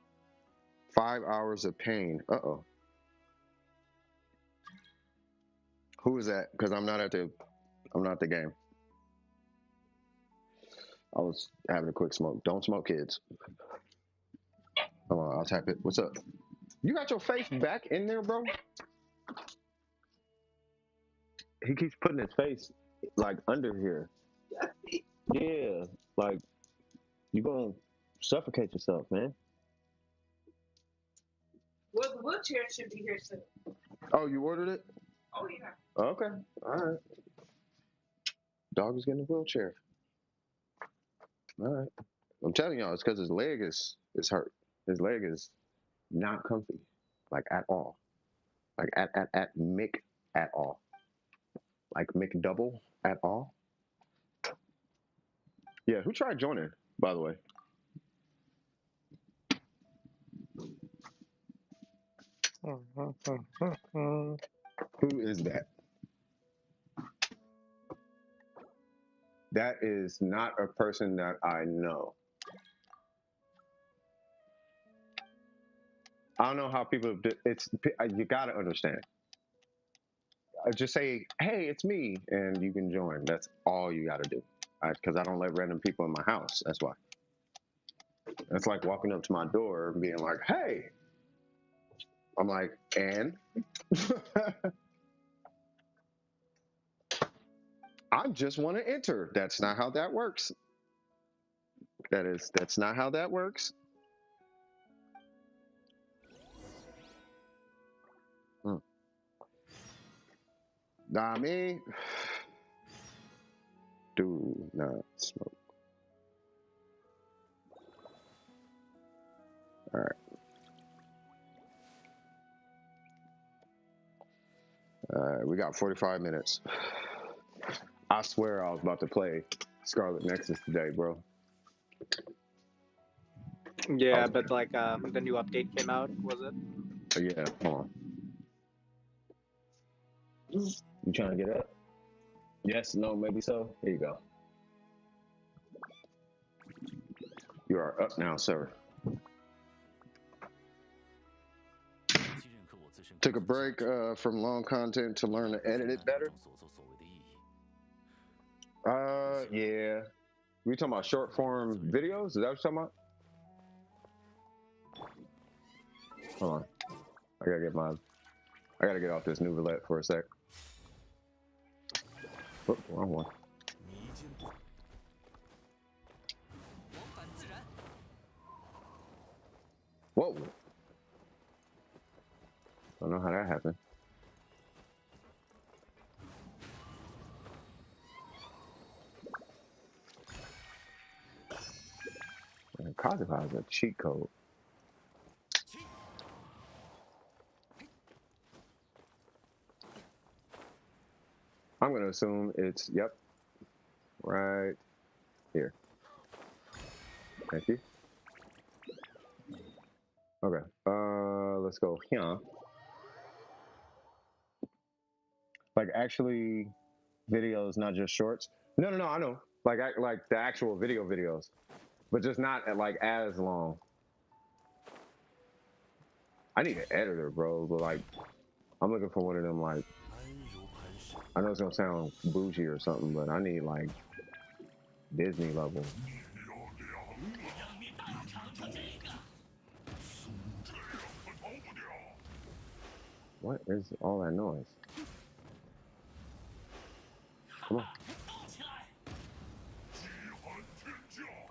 5 hours of pain. Uh-oh. Who is that? Because I'm not at the game. I was having a quick smoke. Don't smoke, kids. Come on, I'll tap it. What's up? You got your face back in there, bro? He keeps putting his face like under here. Yeah, like you gonna suffocate yourself, man. Well, the wheelchair should be here soon. Oh, you ordered it? Oh yeah. Okay, all right. Dog is getting a wheelchair. All right. I'm telling y'all, it's because his leg is hurt. His leg is not comfy, like at all. Like at Mick at all. Like McDouble at all. Yeah, who tried joining, by the way? Who is that? That is not a person that I know. I don't know how people. It's you gotta understand. Just say, "Hey, it's me," and you can join. That's all you gotta do. Because I don't let random people in my house. That's why. It's like walking up to my door and being like, "Hey." I'm like, and I just want to enter. That's not how that works. That's not how that works. Nah, me. Do not smoke. All right. We got 45 minutes. I swear I was about to play Scarlet Nexus today, bro. Yeah, but like the new update came out, was it? Yeah, hold on. You trying to get up? Yes, no, maybe so. Here you go. You are up now, sir. Took a break from long content to learn to edit it better. Yeah. We talking about short form videos? Is that what you're talking about? Hold on. I gotta get off this NEUVILLETE for a sec. Oh, wrong one. Whoa. Don't know how that happened. Kazuha is a cheat code. I'm going to assume it's, yep, right here. Thank you. Okay, let's go here. Like actually videos, not just shorts. No, I know. Like the actual videos, but just not like as long. I need an editor, bro, but like I'm looking for one of them, like, I know it's gonna sound bougie or something, but I need like Disney level. What is all that noise? Come on.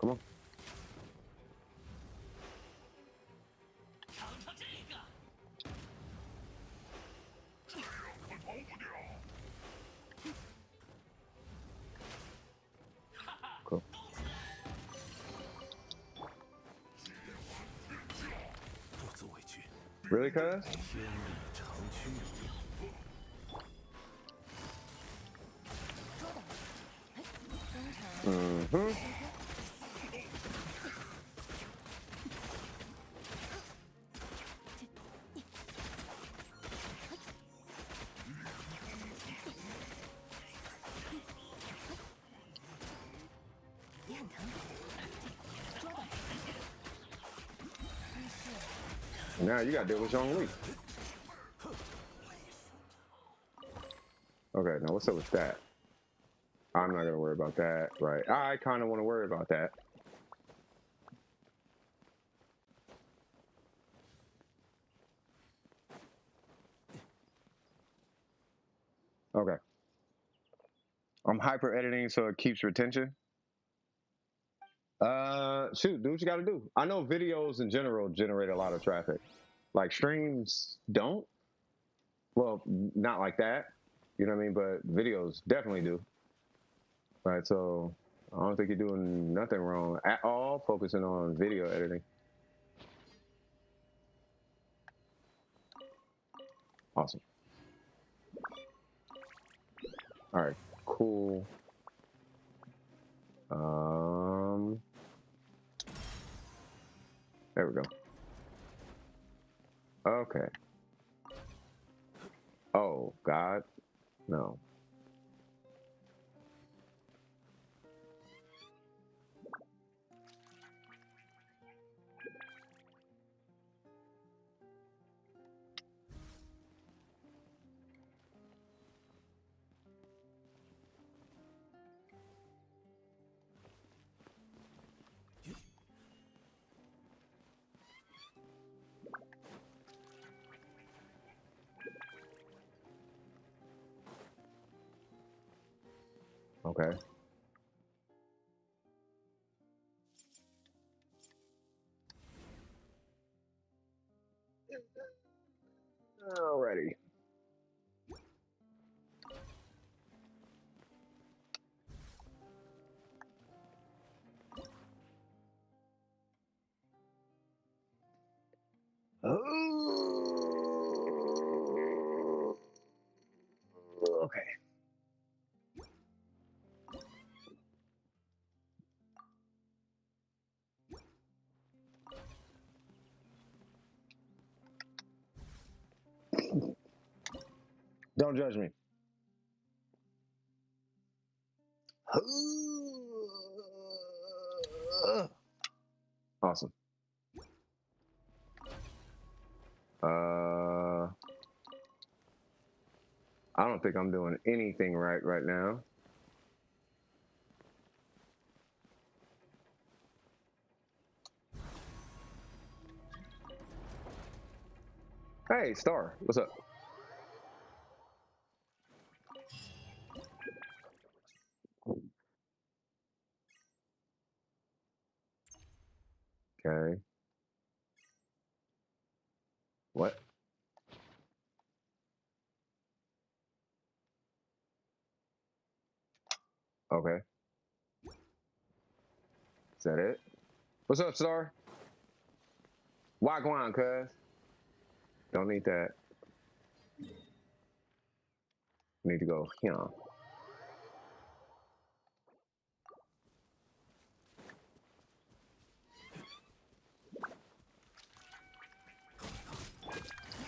Come on. Cool. Really, cuz? Mm-hmm. Now you gotta deal with Zhongli. Okay, now what's up with that? I'm not gonna worry about that, right? I kind of want to worry about that. Okay. I'm hyper editing so it keeps retention. Shoot, do what you gotta do. I know videos in general generate a lot of traffic. Like streams don't. Well, not like that. You know what I mean? But videos definitely do. Right, so I don't think you're doing nothing wrong at all focusing on video editing. Awesome. All right, cool. There we go. Okay. Oh, God. No. Okay. Alrighty. Oh. Okay. Don't judge me. Awesome. I don't think I'm doing anything right now. Hey, Star, what's up? Okay. What? Okay. Is that it? What's up, Star? Wagwan, cuz. Don't need that. Need to go here.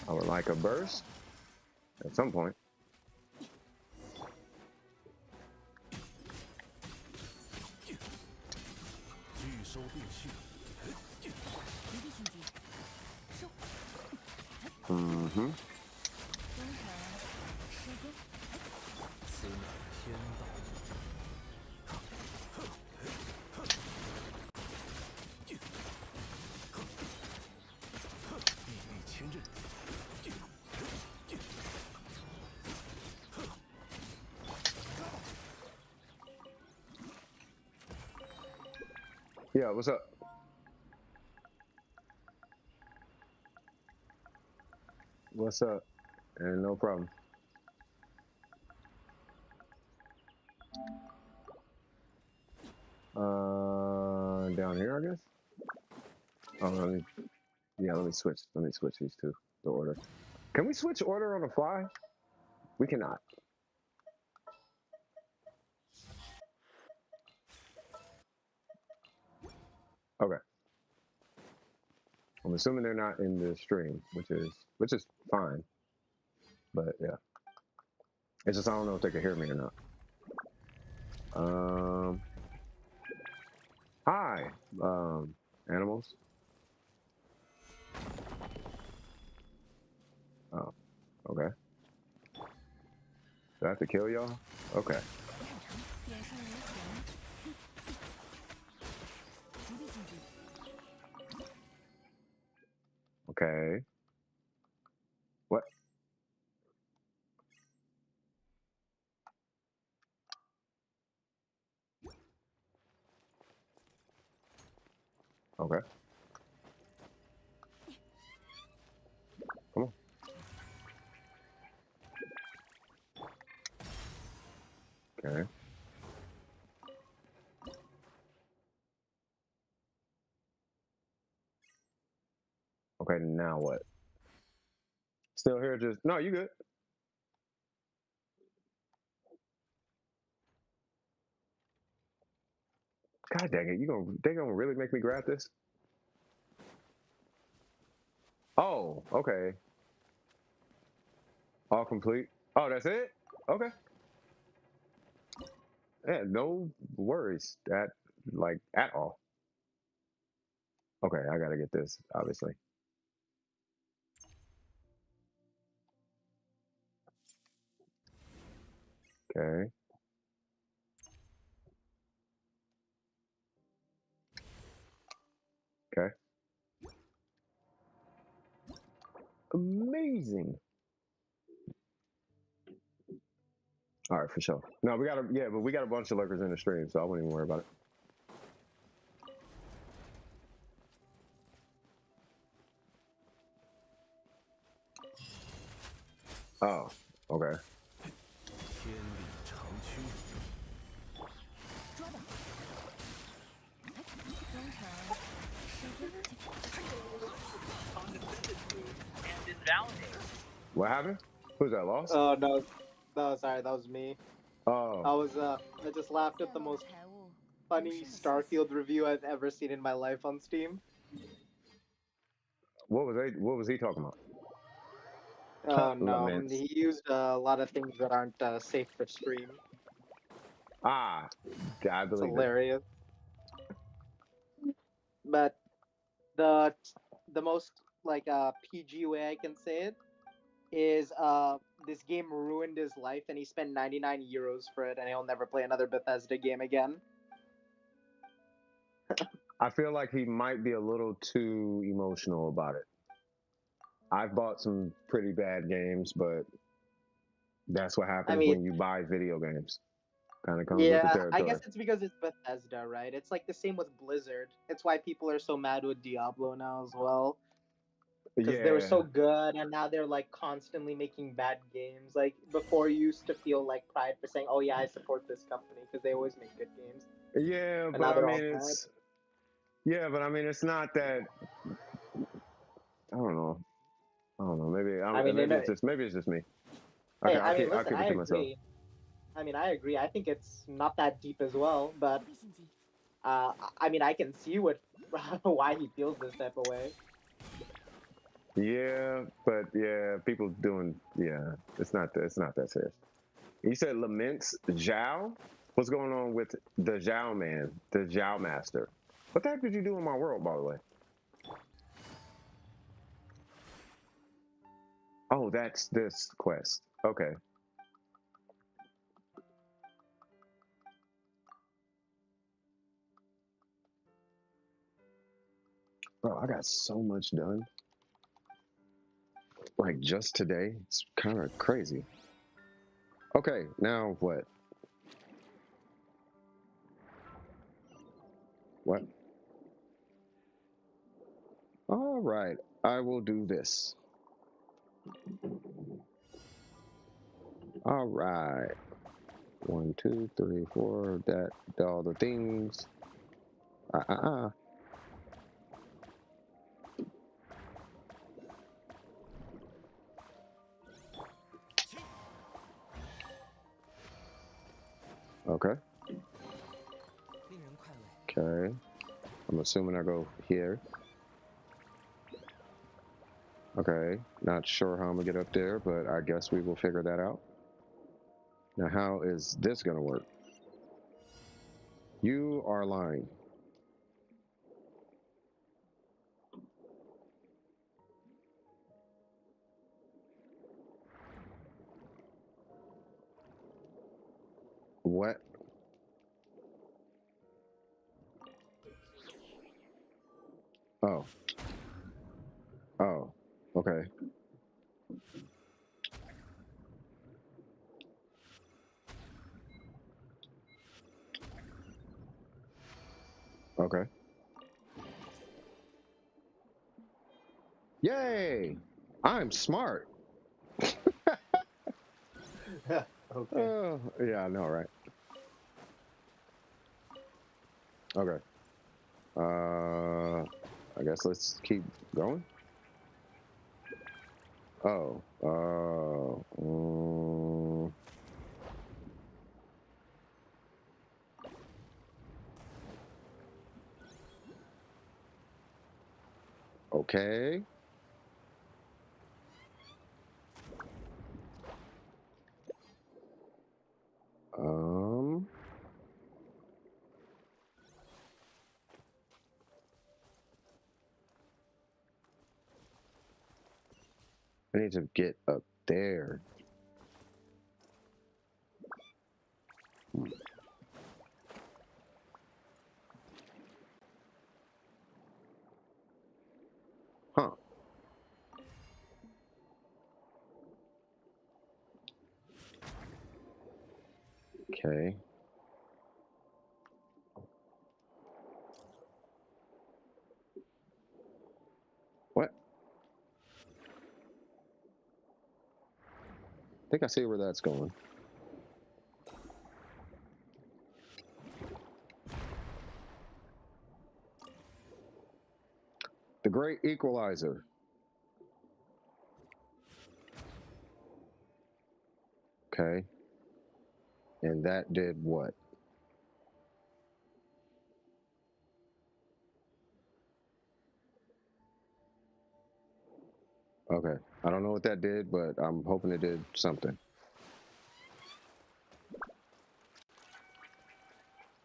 I would like a burst at some point. Mm-hmm. Yeah, what's up? What's up? And no problem. Down here, I guess. Oh, let me switch. Let me switch these two. The order. Can we switch order on the fly? We cannot. Okay. I'm assuming they're not in the stream, which is fine. But yeah, it's just I don't know if they can hear me or not. Hi, animals. Okay. Do I have to kill y'all? Okay. Okay. What? Okay. Come on. Okay. Okay, now what? Still here, just... No, you good. God dang it, they gonna really make me grab this? Oh, okay. All complete. Oh, that's it? Okay. Yeah, no worries at all. Okay, I gotta get this, obviously. Okay. Okay. Amazing. All right, for sure. No, but we got a bunch of lurkers in the stream, so I wouldn't even worry about it. Oh, okay. What happened? Who's that, Lost? Oh, no, sorry, that was me. Oh. I just laughed at the most funny Starfield review I've ever seen in my life on Steam. What was he talking about? Oh, no, Laments. he used a lot of things that aren't safe for stream. Ah, I believe it's hilarious. But the most PG way I can say it is this game ruined his life and he spent 99 euros for it and he'll never play another Bethesda game again. I feel like he might be a little too emotional about it. I've bought some pretty bad games, but that's what happens when you buy video games. Kind of comes with the territory. I guess it's because it's Bethesda, right? It's like the same with Blizzard. It's why people are so mad with Diablo now as well. Because they were so good, and now they're like constantly making bad games. Like before, you used to feel like pride for saying, "Oh yeah, I support this company," because they always make good games. Yeah, and but I mean, it's not that. I don't know. Maybe it's just me. Okay, hey, I'll keep it to myself. I agree. I think it's not that deep as well, but I can see why he feels this type of way. Yeah, but people doing it's not that serious. You said laments Zhao? What's going on with the Zhao man, the Zhao master? What the heck did you do in my world, by the way? Oh, that's this quest. Okay. Bro, I got so much done. Like just today. It's kind of crazy. Okay, now what? What? All right, I will do this. All right. 1, 2, 3, 4. That all the things. Okay. Okay. I'm assuming I go here. Okay. Not sure how I'm gonna get up there, but I guess we will figure that out. Now, how is this gonna work? You are lying. what? Oh. Oh. Okay. Okay. Yay! I'm smart. Okay. Yeah, I know, right? Okay. I guess let's keep going. Oh. Okay. I need to get up there. Huh. Okay. What? I think I see where that's going. The Great Equalizer. Okay. And that did what? Okay. I don't know what that did, but I'm hoping it did something.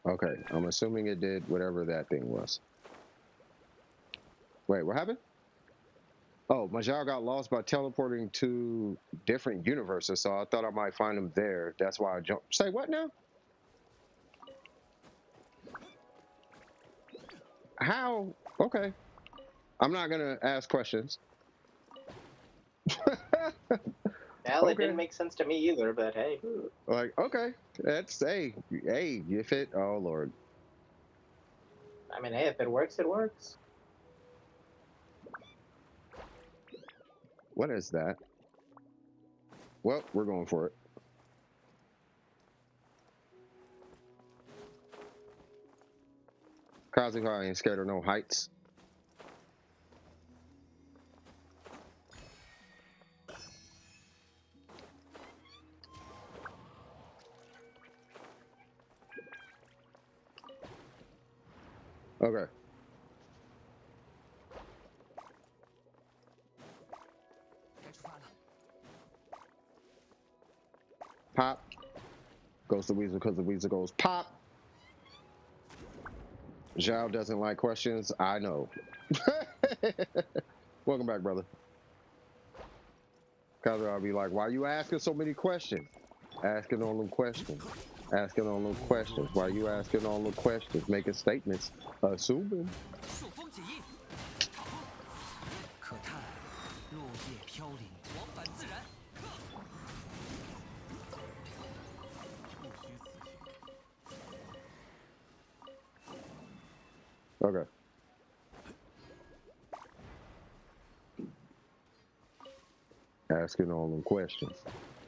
Okay. I'm assuming it did whatever that thing was. Wait, what happened? Oh, Majao got lost by teleporting to different universes, so I thought I might find him there. That's why I jumped. Say what now? How? Okay. I'm not gonna ask questions. Well, it Okay. didn't make sense to me either, but hey. Like, okay. That's hey, if it oh Lord. I mean, hey, if it works, it works. What is that? Well, we're going for it. Kazuha ain't scared of no heights. Okay. Pop. Goes the weasel because the weasel goes pop. Zhao doesn't like questions. I know. Welcome back, brother. Kazuha will be like, why are you asking so many questions? Asking all them questions. Asking all them questions. Why are you asking all them questions? Making statements. Assuming. Okay. Asking all them questions.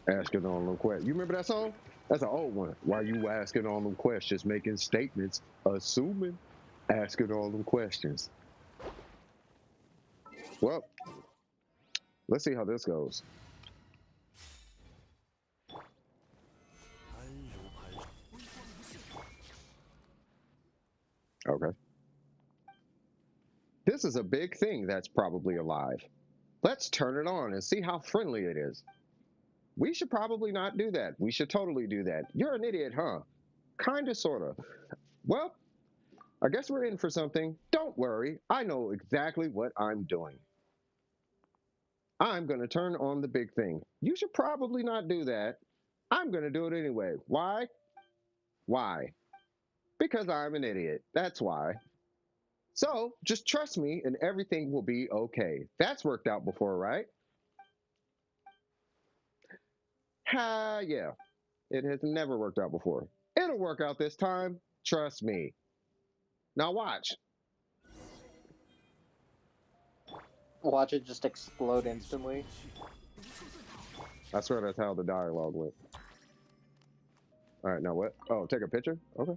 Asking all them questions. You remember that song? That's an old one. Why you asking all them questions? Making statements. Assuming. Asking all them questions. Well, let's see how this goes. Okay. This is a big thing that's probably alive. Let's turn it on and see how friendly it is. We should probably not do that. We should totally do that. You're an idiot, huh? Kinda, sorta. Well, I guess we're in for something. Don't worry, I know exactly what I'm doing. I'm gonna turn on the big thing. You should probably not do that. I'm gonna do it anyway. Why? Why? Because I'm an idiot. That's why. So just trust me and everything will be okay. That's worked out before, right? Yeah. It has never worked out before. It'll work out this time. Trust me. Now watch. Watch it just explode instantly. I swear that's how the dialogue went. All right, now what? Oh, take a picture? Okay.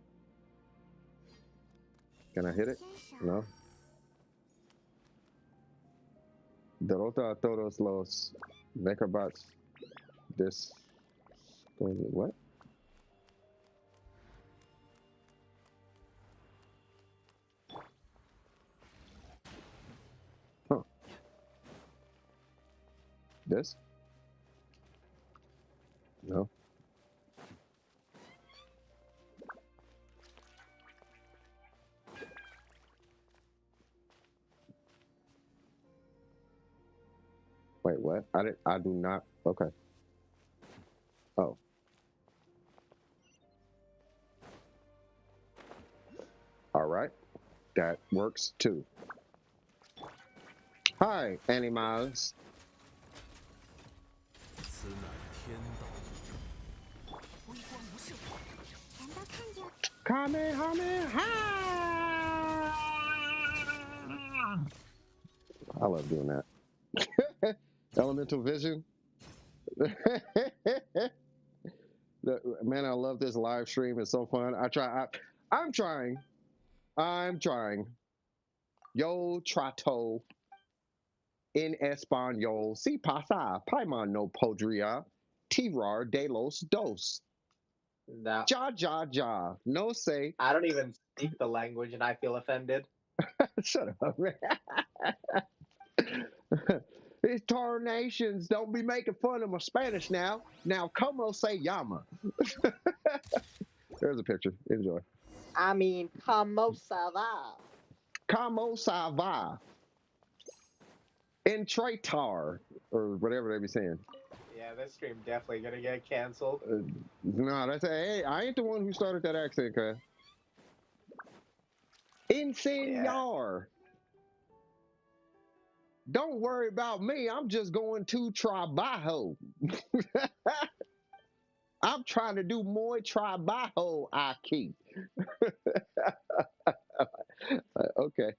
Can I hit it? No. Derrota a todos los mechabots. This. What? Huh. This? No. Wait, what? I do not. Okay. Oh. All right. That works too. Hi, animals. Kamehameha! I love doing that. Elemental vision. Man, I love this live stream. It's so fun. I'm trying. Yo trato en español. Si pasa, paima no podría tirar de los dos. No. Ja. No say. I don't even speak the language and I feel offended. Shut up, man. These tarnations don't be making fun of my Spanish now. Now, como se llama? There's a picture. Enjoy. I mean, como se va? Como se va? Entratar, or whatever they be saying. Yeah, this stream definitely gonna get canceled. No, hey, I ain't the one who started that accent, cuz. Enseñar. Yeah. Don't worry about me. I'm just going to trabajo. I'm trying to do muy trabajo aquí. Okay.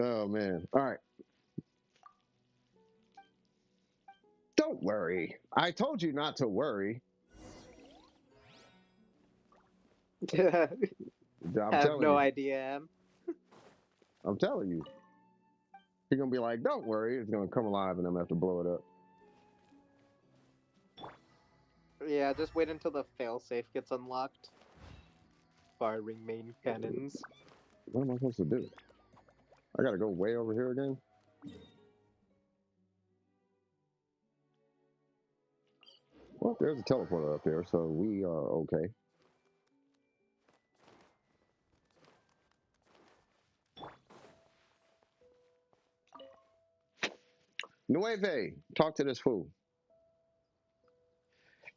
Oh, man. All right. Don't worry. I told you not to worry. I have no idea, Em. I'm telling you. He's going to be like, don't worry. It's going to come alive and I'm going to have to blow it up. Yeah, just wait until the failsafe gets unlocked. Firing main cannons. What am I supposed to do? I got to go way over here again? Well, there's a teleporter up there, so we are okay. Nueve, talk to this fool.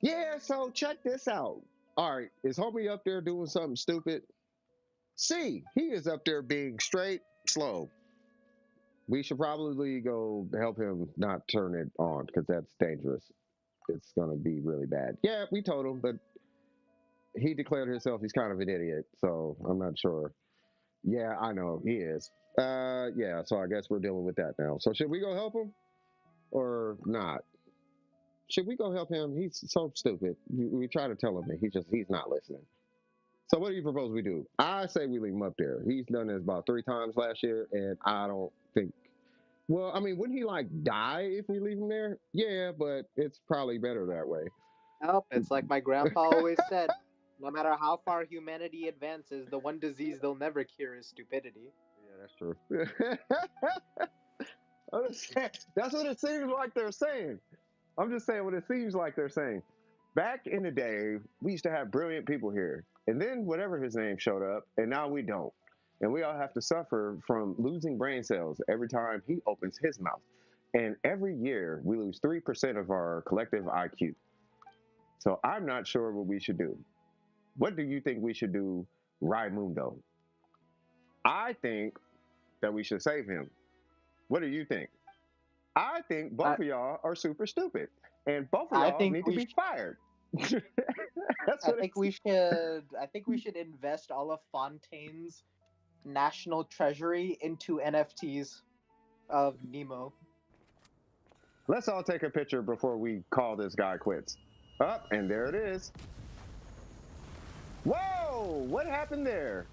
Yeah, so check this out. All right, is homie up there doing something stupid? See, he is up there being straight slow. We should probably go help him not turn it on because that's dangerous. It's going to be really bad. Yeah, we told him, but he declared himself he's kind of an idiot, so I'm not sure. Yeah, I know, he is. Yeah, so I guess we're dealing with that now. So should we go help him or not? Should we go help him? He's so stupid. We try to tell him that he's not listening. So what do you propose we do? I say we leave him up there. He's done this about 3 times last year, and I don't think. Well, I mean, wouldn't he like die if we leave him there? Yeah, but it's probably better that way. Nope, it's like my grandpa always said. No matter how far humanity advances, the one disease they'll never cure is stupidity. Yeah, that's true. That's what it seems like they're saying. I'm just saying what it seems like they're saying. Back in the day, we used to have brilliant people here. And then whatever his name showed up, and now we don't. And we all have to suffer from losing brain cells every time he opens his mouth. And every year, we lose 3% of our collective IQ. So I'm not sure what we should do. What do you think we should do, Raimundo? I think that we should save him. What do you think? I think both of y'all are super stupid, and both of I y'all think need to be fired. I think we should invest all of Fontaine's national treasury into NFTs of Nemo. Let's all take a picture before we call this guy quits. Up, and there it is. Whoa! What happened there?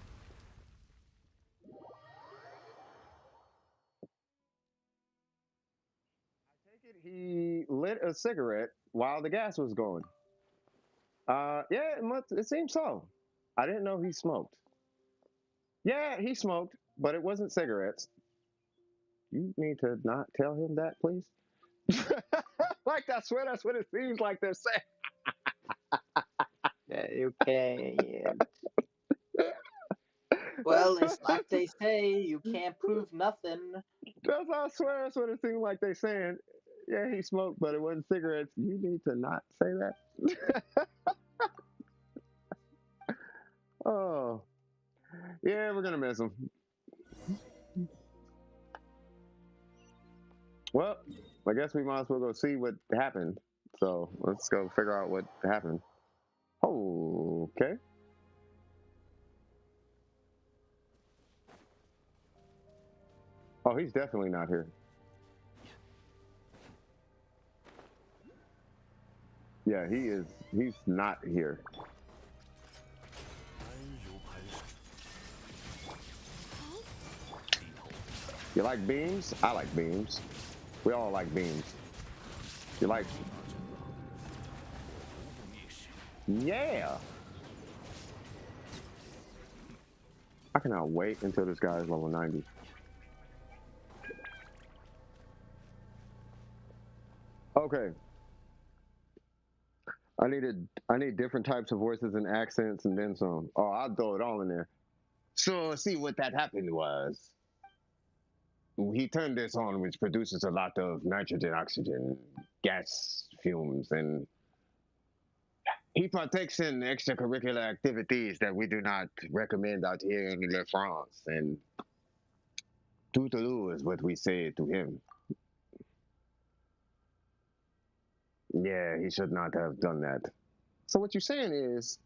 I take it he lit a cigarette while the gas was going. Yeah, it seems so. I didn't know he smoked. Yeah, he smoked, but it wasn't cigarettes. You need to not tell him that, please. Like, I swear that's what it seems like they're saying. Yeah, you can't. Well, it's like they say, you can't prove nothing. I swear that's what it seems like they're saying. Yeah, he smoked, but it wasn't cigarettes. You need to not say that. Oh, yeah, we're gonna miss him. Well, I guess we might as well go see what happened. So let's go figure out what happened. Oh, okay. Oh, he's definitely not here. Yeah, he is. He's not here. You like beams? I like beams. We all like beams. You like... Yeah! I cannot wait until this guy is level 90. Okay. I need different types of voices and accents and then some. Oh, I'll throw it all in there. So see what that happened was he turned this on, which produces a lot of nitrogen, oxygen, gas fumes, and he partakes in extracurricular activities that we do not recommend out here in La France. And Toulouse is what we say to him. Yeah, he should not have done that. So what you're saying is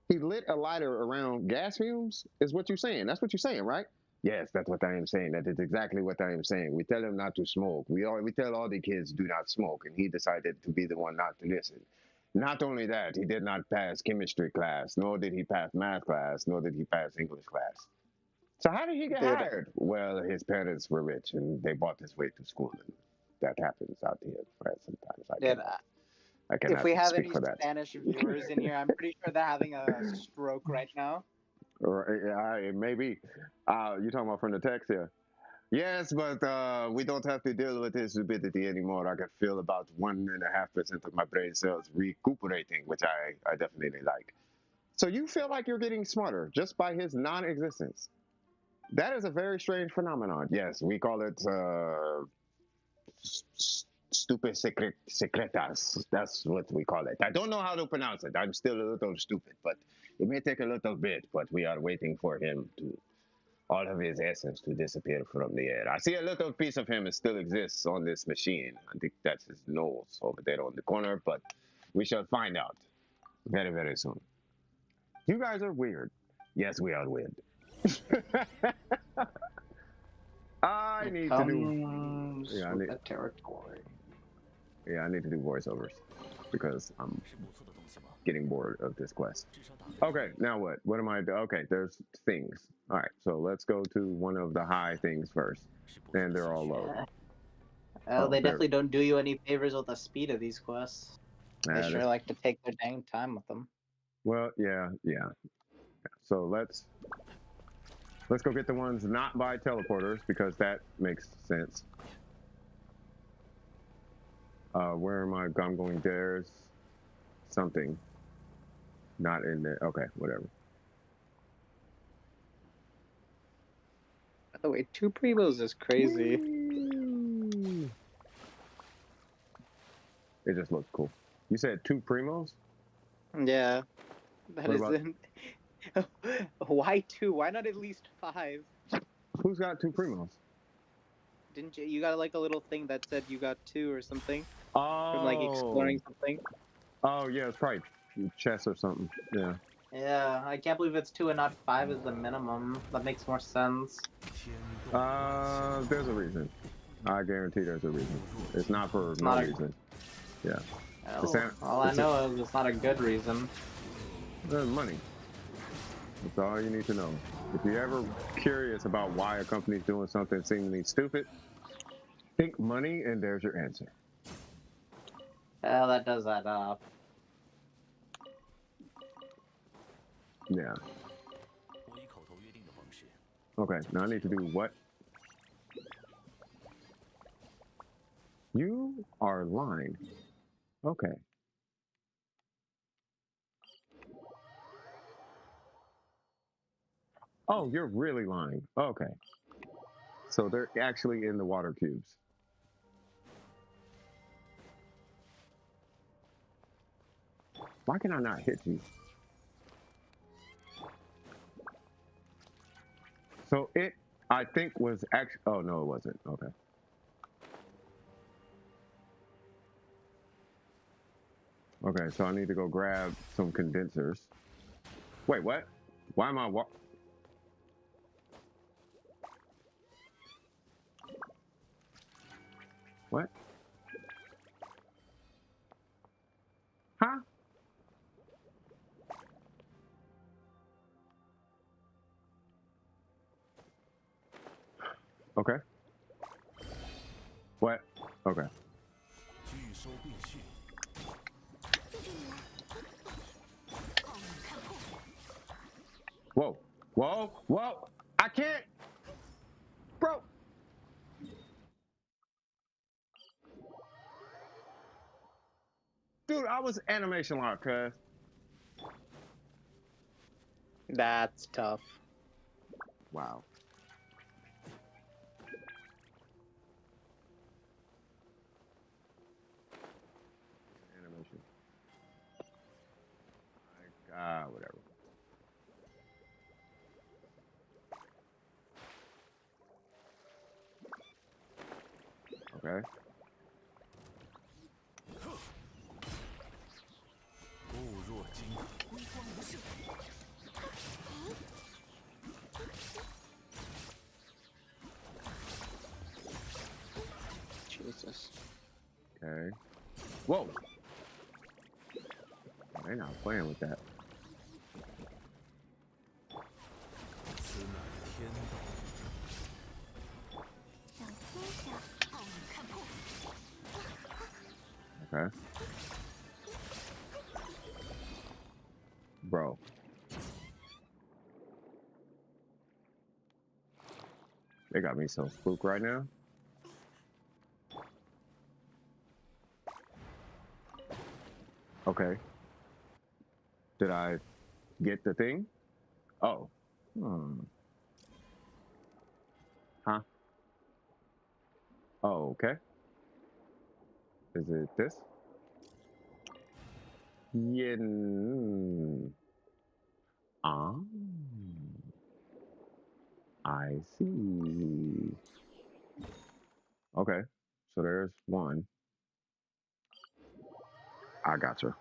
he lit a lighter around gas fumes, is what you're saying. That's what you're saying, right? Yes, that's what I am saying. That is exactly what I am saying. We tell him not to smoke. We tell all the kids do not smoke, and he decided to be the one not to listen. Not only that, he did not pass chemistry class, nor did he pass math class, nor did he pass English class. So how did he get hired? Well, his parents were rich, and they bought his way to school. And that happens out here sometimes. I cannot if we have speak any for that. Spanish viewers in here, I'm pretty sure they're having a stroke right now. Or it may be. You're talking about from the text here. Yes, but we don't have to deal with his stupidity anymore. I can feel about 1.5% of my brain cells recuperating, which I definitely like. So you feel like you're getting smarter just by his non-existence. That is a very strange phenomenon. Yes, we call it stupid secretas. That's what we call it. I don't know how to pronounce it. I'm still a little stupid, but it may take a little bit, but we are waiting for him to, all of his essence to disappear from the air. I see a little piece of him still exists on this machine. I think that's his nose over there on the corner, but we shall find out very, very soon. You guys are weird. Yes, we are weird. I need to do... Yeah, I need that territory. Yeah, I need to do voiceovers because I'm getting bored of this quest. Okay, now what? What am I doing? Okay, there's things. All right, so let's go to one of the high things first. And they're all low. Well, they definitely don't do you any favors with the speed of these quests. They sure like to take their dang time with them. Well, yeah. So let's go get the ones not by teleporters because that makes sense. Where am I? I'm going. There's something not in there. Okay, whatever. By the way, 2 primos is crazy. Whee! It just looks cool. You said 2 primos? Yeah. That isn't. Why 2? Why not at least 5? Who's got 2 primos? Didn't you? You got like a little thing that said you got 2 or something? Oh. From like exploring something. Oh yeah, it's probably chess or something. Yeah. Yeah, I can't believe it's 2 and not 5 is the minimum. That makes more sense. There's a reason. I guarantee there's a reason. It's not for no reason. Yeah. All I know is it's not a good reason. There's money. That's all you need to know. If you're ever curious about why a company's doing something seemingly stupid, think money and there's your answer. Well, that does add up. Yeah. Okay, now I need to do what? You are lying. Okay. Oh, you're really lying. Okay. So they're actually in the water cubes. Why can I not hit you? So it, I think, was actually, oh no, it wasn't. Okay. Okay, so I need to go grab some condensers. Wait, what? Why am I What? Huh? Okay. What? Okay. Whoa. Whoa. Whoa. I can't. Bro. Dude, I was animation lock, cuz. That's tough. Wow. Animation. Whatever. Okay. Jesus. Okay. Whoa. They're not playing with that. Okay. Bro. They got me so spooked right now. Okay. Did I get the thing? Oh. Huh? Oh, okay. Is it this? Yeah. I see. Okay. So there's one. I gotcha.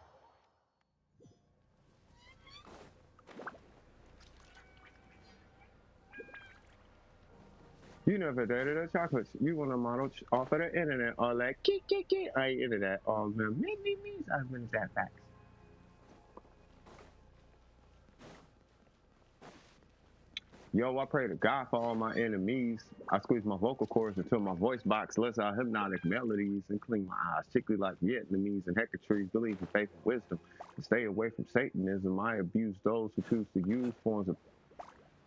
You never dated a chocolate. You want a model off of the internet or like I internet all the me. I've been that facts. Yo, I pray to God for all my enemies. I squeeze my vocal cords until my voice box lets out hypnotic melodies and clean my eyes, particularly like Vietnamese and hecatories, believe in faith and wisdom. And stay away from Satanism. I abuse those who choose to use forms of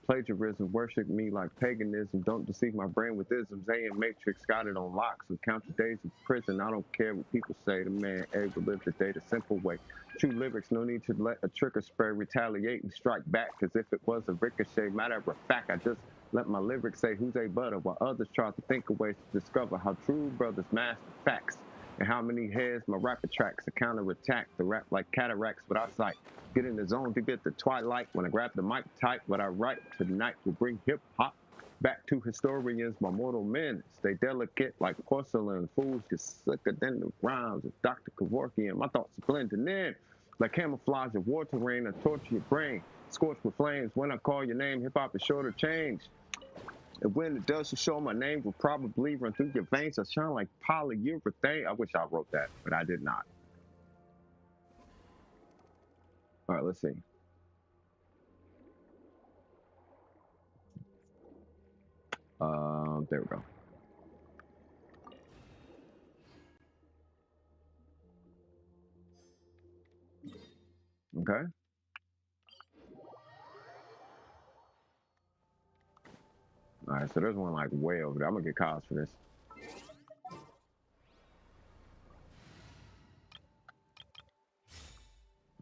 plagiarism, worship me like paganism, don't deceive my brain with isms. A and Matrix got it on lock, so count the days of prison. I don't care what people say, the man A will live the day the simple way. True lyrics, no need to let a trigger spray retaliate and strike back, cause if it was a ricochet, matter of fact, I just let my lyrics say who's a butter, while others try to think of ways to discover how true brothers master facts. And how many heads my rap attracts, a counterattack, the rap like cataracts without sight. Get in the zone to get the twilight. When I grab the mic, type what I write tonight will bring hip hop back to historians, my mortal men. Stay delicate like porcelain. Fools get slicker than the rhymes of Dr. Kevorkian. My thoughts are blending in like camouflage of war terrain. I torture your brain, scorched with flames. When I call your name, hip hop is sure to change. And when it does show, my name will probably run through your veins. I shine like polyurethane. I wish I wrote that, but I did not. All right, let's see. There we go. Okay. All right, so there's one like way over there. I'm gonna get cause for this.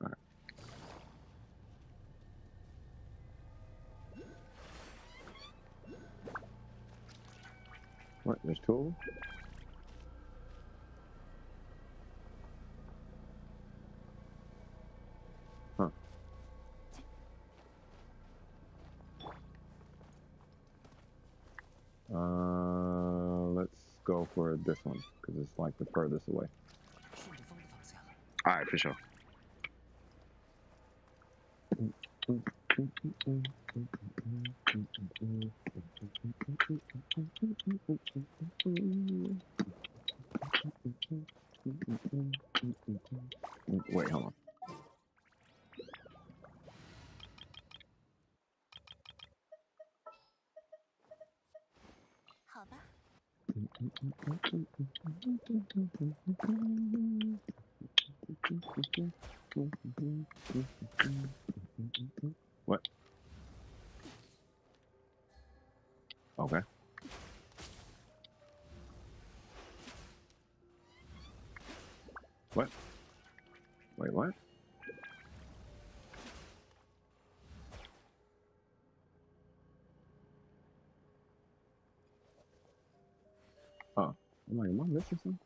All right. What? There's two? Huh. Let's go for this one because it's like the furthest away. All right, for sure. Wait, hold on. What? Okay. What? Wait, what? Oh, I'm like, am I missing something?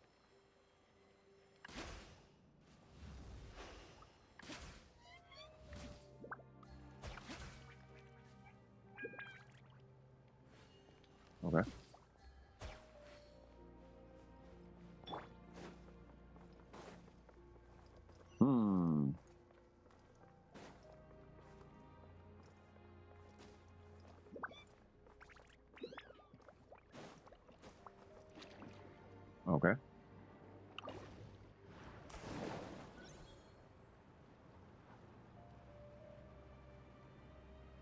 Okay. Okay.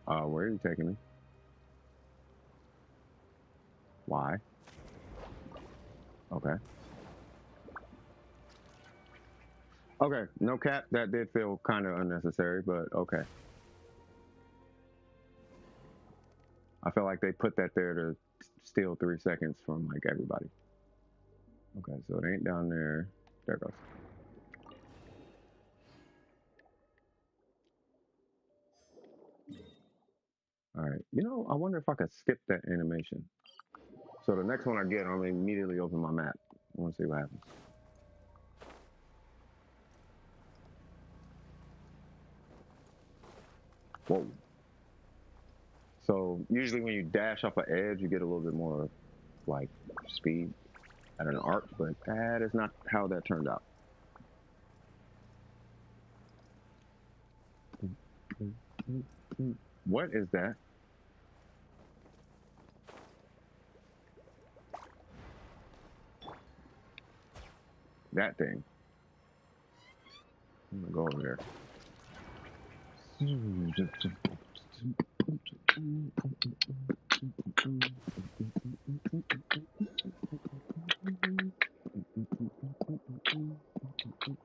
Where are you taking me? Why? Okay. Okay, no cap. That did feel kind of unnecessary, but okay. I feel like they put that there to steal 3 seconds from like everybody. Okay, so it ain't down there. There it goes. All right. You know, I wonder if I could skip that animation. So the next one I get, I'm gonna immediately open my map. I want to see what happens. Whoa. So usually when you dash off an edge, you get a little bit more like speed at an arc, but that is not how that turned out. What is that? That thing. I'm gonna go over there.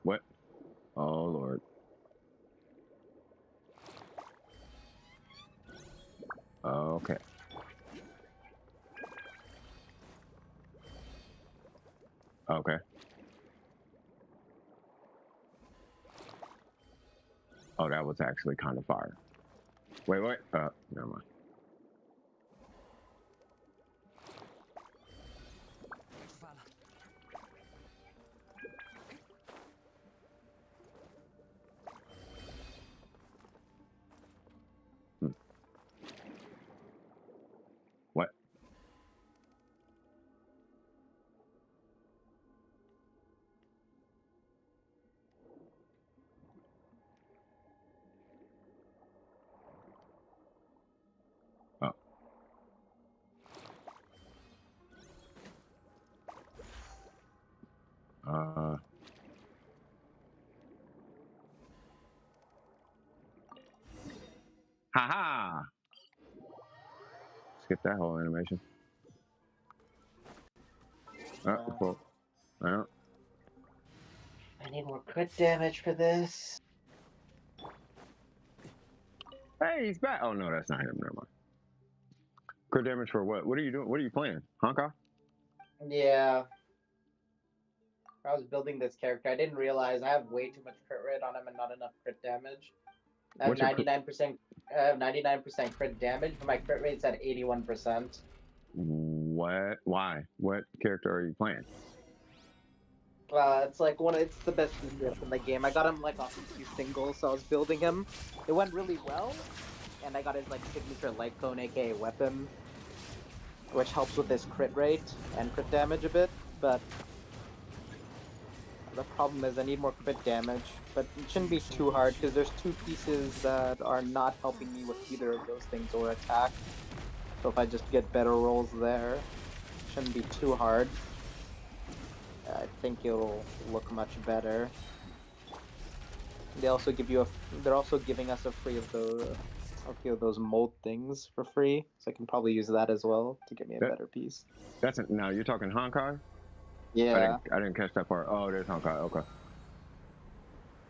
What? Oh Lord. Okay. Okay. Oh, that was actually kind of fire. Wait, what? Never mind. Ha! Skip that whole animation. Cool. I need more crit damage for this. Hey, he's back. Oh no, that's not him. Never mind. Crit damage for what? What are you doing? What are you playing? Honkai? Yeah. I was building this character. I didn't realize I have way too much crit rate on him and not enough crit damage. I have 99%. I have 99% crit damage, but my crit rate's at 81%. What? Why? What character are you playing? It's like it's the best in the game. I got him like off of 2 singles, so I was building him. It went really well, and I got his like signature light cone, aka weapon, which helps with his crit rate and crit damage a bit. But the problem is I need more crit damage, but it shouldn't be too hard because there's 2 pieces that are not helping me with either of those things or attack. So if I just get better rolls there, it shouldn't be too hard. I think it'll look much better. They also give you they're also giving us a free of those mold things for free, so I can probably use that as well to get me a better piece. Now you're talking Honkai? Yeah. I didn't catch that part. Oh, there's Honkai. Okay.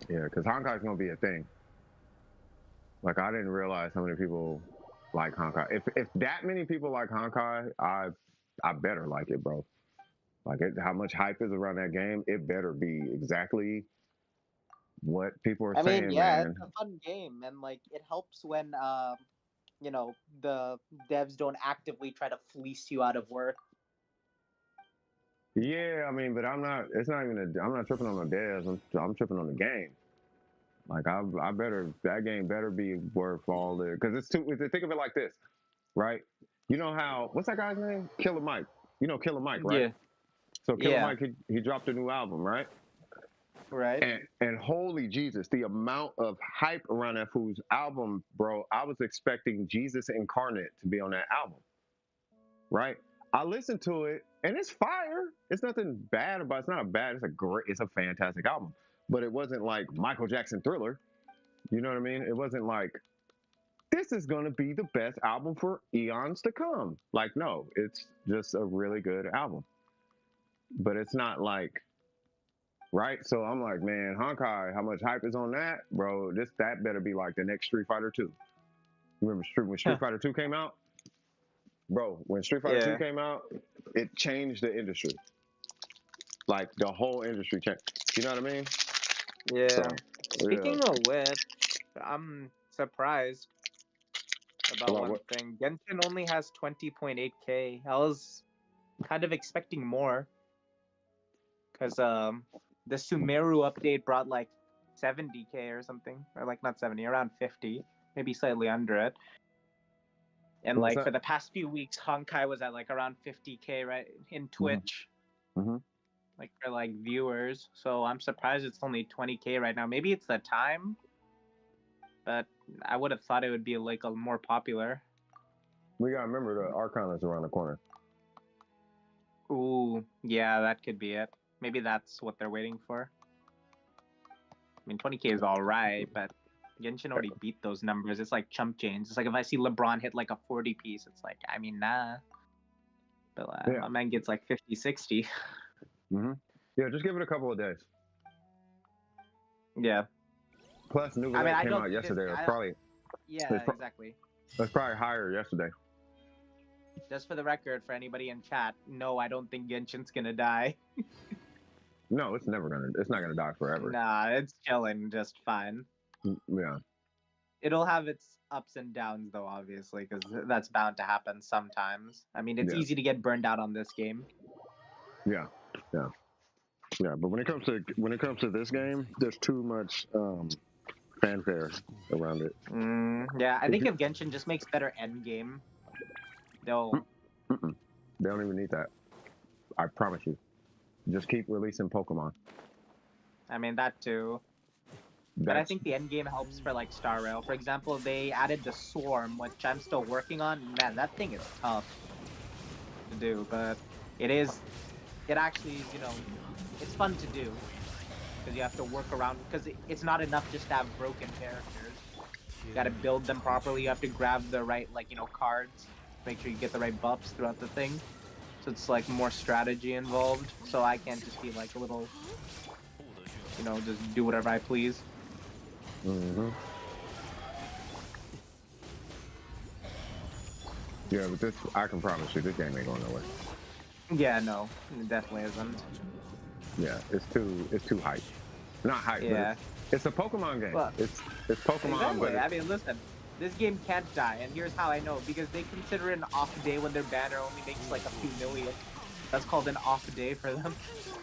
Yeah, because Honkai's gonna be a thing. Like I didn't realize how many people like Honkai. If that many people like Honkai, I better like it, bro. Like how much hype is around that game, it better be exactly what people are saying, man. It's a fun game, and like it helps when the devs don't actively try to fleece you out of work. Yeah, I mean, but I'm not tripping on the devs. I'm tripping on the game. Like that game better be worth all the, because it's too. Think of it like this, right? You know what's that guy's name? Killer Mike. You know Killer Mike, right? Yeah. So Killer Mike, he dropped a new album, right? Right. And holy Jesus, the amount of hype around that fool's album, bro. I was expecting Jesus incarnate to be on that album, right? I listened to it and it's fire. It's nothing bad about it. It's not a bad, it's a fantastic album. But it wasn't like Michael Jackson Thriller. You know what I mean? It wasn't like, this is going to be the best album for eons to come. Like, no, it's just a really good album. But it's not like, right? So I'm like, man, Honkai, how much hype is on that? Bro, that better be like the next Street Fighter 2. Remember when Street Fighter 2 came out? Bro, when Street Fighter 2 came out, it changed the industry. Like, the whole industry changed. You know what I mean? Yeah. So, speaking of which, I'm surprised about one thing. Genshin only has 20.8k. I was kind of expecting more. Because the Sumeru update brought like 70k or something. Or like not 70, around 50. Maybe slightly under it. And like for the past few weeks, Honkai was at like around 50k, right? In Twitch. Mm-hmm. Like for like viewers. So I'm surprised it's only 20k right now. Maybe it's the time. But I would have thought it would be like a more popular. We gotta remember the Arcana's around the corner. Ooh, yeah, that could be it. Maybe that's what they're waiting for. I mean, 20k is all right, but Genshin already beat those numbers. It's like chump change. It's like if I see LeBron hit like a 40 piece, it's like, I mean, nah. But my man gets like 50, 60. Mm-hmm. Yeah, just give it a couple of days. Yeah. Plus, NEUVILLETE came out yesterday. Exactly. That's probably higher yesterday. Just for the record, for anybody in chat, no, I don't think Genshin's gonna die. No, it's not gonna die forever. Nah, it's chilling just fine. Yeah. It'll have its ups and downs though, obviously, because that's bound to happen sometimes. I mean, it's easy to get burned out on this game. Yeah. But when it comes to this game, there's too much fanfare around it. Yeah, I think if Genshin just makes better end game, they don't even need that. I promise you. Just keep releasing Pokemon. I mean, that too. But I think the end game helps for like Star Rail. For example, they added the Swarm, which I'm still working on. Man, that thing is tough to do, but it actually is, it's fun to do. Because you have to work around, because it's not enough just to have broken characters. You gotta build them properly. You have to grab the right, like, you know, cards. Make sure you get the right buffs throughout the thing. So it's like more strategy involved. So I can't just be like a little, you know, just do whatever I please. Mm-hmm. Yeah, but this, I can promise you, this game ain't going nowhere. Yeah, no, it definitely isn't. Yeah, it's too hype. Not hype, yeah. but it's a Pokemon game. Well, it's Pokemon, exactly. but I mean, listen, this game can't die, and here's how I know: because they consider an off day when their banner only makes like a few million. That's called an off day for them.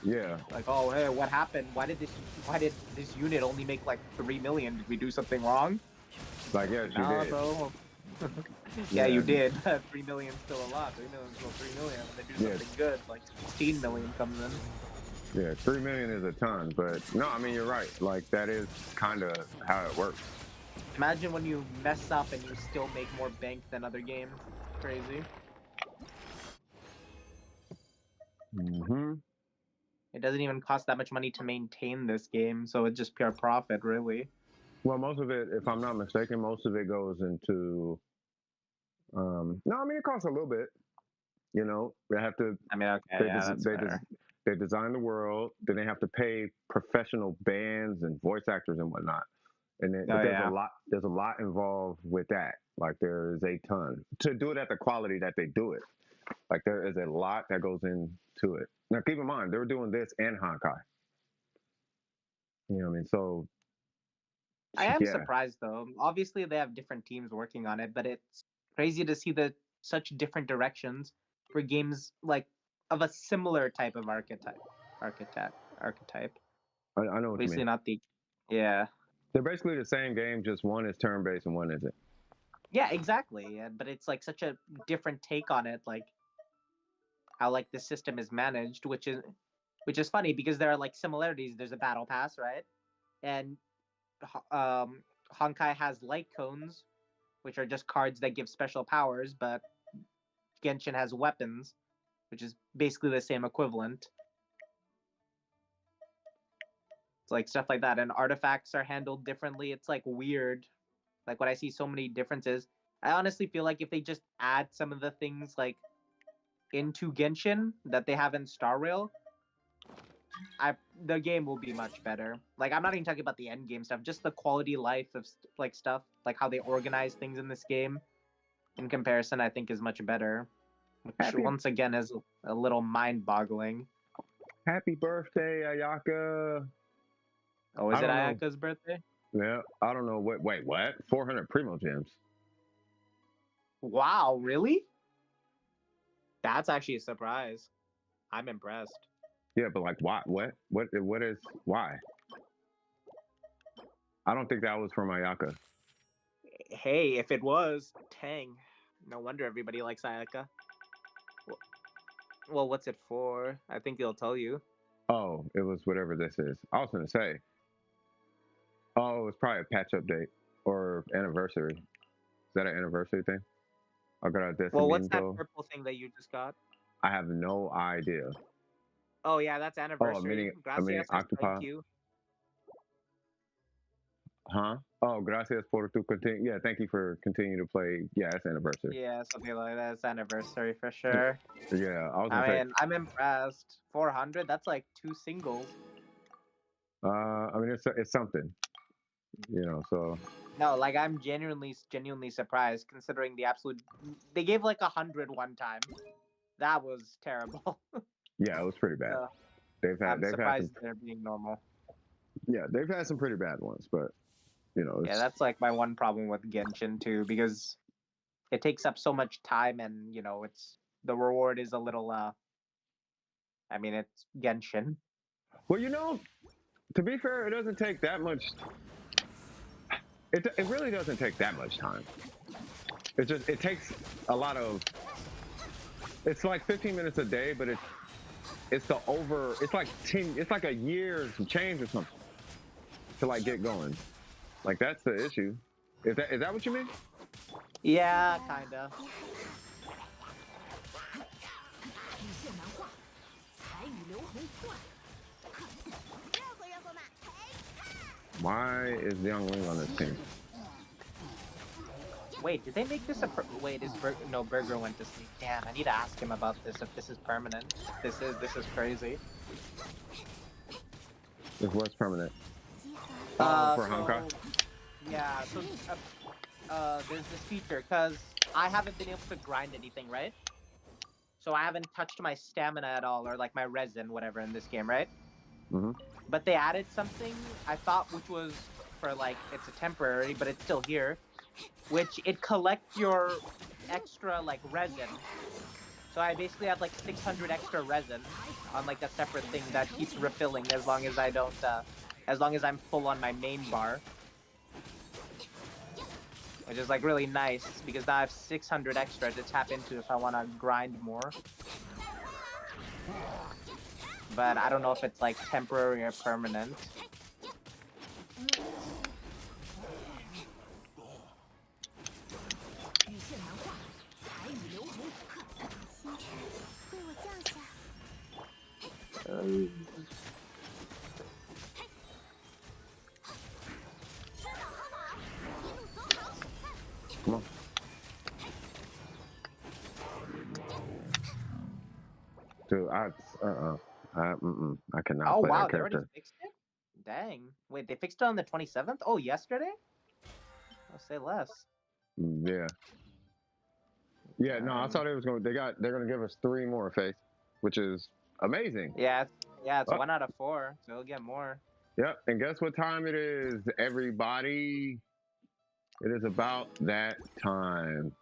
Yeah. Like, oh, hey, what happened? Why did this unit only make like 3 million? Did we do something wrong? Like, yes, you did. Bro. yeah, you did. 3 million still a lot. 3 million still 3 million. When they do something good, like 16 million comes in. Yeah, 3 million is a ton, but no, I mean, you're right. Like, that is kind of how it works. Imagine when you mess up and you still make more bank than other games. Crazy. Mm-hmm. It doesn't even cost that much money to maintain this game, so it's just pure profit, really. Well, most of it, if I'm not mistaken, most of it goes into. No, I mean, it costs a little bit. You know, they have to. I mean, okay, they design the world. Then they have to pay professional bands and voice actors and whatnot. And then, there's a lot. There's a lot involved with that. Like, there is a ton to do it at the quality that they do it. Like, there is a lot that goes into it. Now, keep in mind, they were doing this and Honkai. You know what I mean? So. I am surprised, though. Obviously, they have different teams working on it, but it's crazy to see such different directions for games like of a similar type of archetype. I know what Obviously you mean. not the. Yeah. They're basically the same game, just one is turn-based and one isn't. Yeah, exactly. Yeah, but it's like such a different take on it, like how like the system is managed, which is funny because there are like similarities. There's a battle pass, right? And Honkai has light cones, which are just cards that give special powers, but Genshin has weapons, which is basically the same equivalent. It's like stuff like that, and artifacts are handled differently. It's like weird. Like when I see so many differences, I honestly feel like if they just add some of the things like into Genshin that they have in Star Rail, the game will be much better. Like, I'm not even talking about the end game stuff, just the quality life of like stuff, like how they organize things in this game. In comparison, I think is much better. Which once again is a little mind-boggling. Happy birthday, Ayaka! Oh, is it Ayaka's birthday? Yeah, I don't know. Wait, what? 400 Primo Gems. Wow, really? That's actually a surprise. I'm impressed. Yeah, but like, why? What is, why? I don't think that was from Ayaka. Hey, if it was, dang. No wonder everybody likes Ayaka. Well, what's it for? I think they'll tell you. Oh, it was whatever this is. I was going to say. Oh, it's probably a patch update or anniversary. Is that an anniversary thing? Well, what's that purple thing that you just got? I have no idea. Oh, yeah, that's anniversary. Gracias, thank you. Huh? Oh, gracias por tu continue. Yeah, thank you for continuing to play. Yeah, it's anniversary. Yeah, something like that. It's anniversary for sure. Yeah, I'm impressed. 400. That's like 2 singles. I mean, it's something. You know, so. No, like I'm genuinely surprised considering the absolute. They gave like 100 one time. That was terrible. Yeah, it was pretty bad. I'm surprised they're being normal. Yeah, they've had some pretty bad ones, but you know. Yeah, that's like my one problem with Genshin too, because it takes up so much time, and you know, the reward is a little. I mean, it's Genshin. Well, you know, to be fair, it doesn't take that much. It really doesn't take that much time. It takes a lot of. It's like 15 minutes a day, but it's like 10. It's like a year to change or something to like get going. Like that's the issue. Is that what you mean? Yeah, kinda. Why is Young Wing on this team? Wait, did they make this a wait? No, Burger went to sleep. Damn, I need to ask him about this. If this is permanent. This is crazy. If what's permanent? For so, Honka? Yeah. So there's this feature because I haven't been able to grind anything, right? So I haven't touched my stamina at all, or like my resin, whatever, in this game, right? Mm-hmm. But they added something I thought which was for like it's a temporary, but it's still here, which it collects your extra like resin. So I basically have like 600 extra resin on like a separate thing that keeps refilling as long as I don't, as long as I'm full on my main bar. Which is like really nice because now I have 600 extra to tap into if I want to grind more. But I don't know if it's like temporary or permanent. Come on. Dude, I cannot Oh play wow, that they already character. fixed it? Dang. Wait, they fixed it on the 27th? Oh, yesterday? I'll say less. Yeah. Yeah, no, I thought it was they're gonna give us 3 more, Faith, which is amazing. Yeah, it's 1 out of 4, so we'll get more. Yep, and guess what time it is, everybody? It is about that time.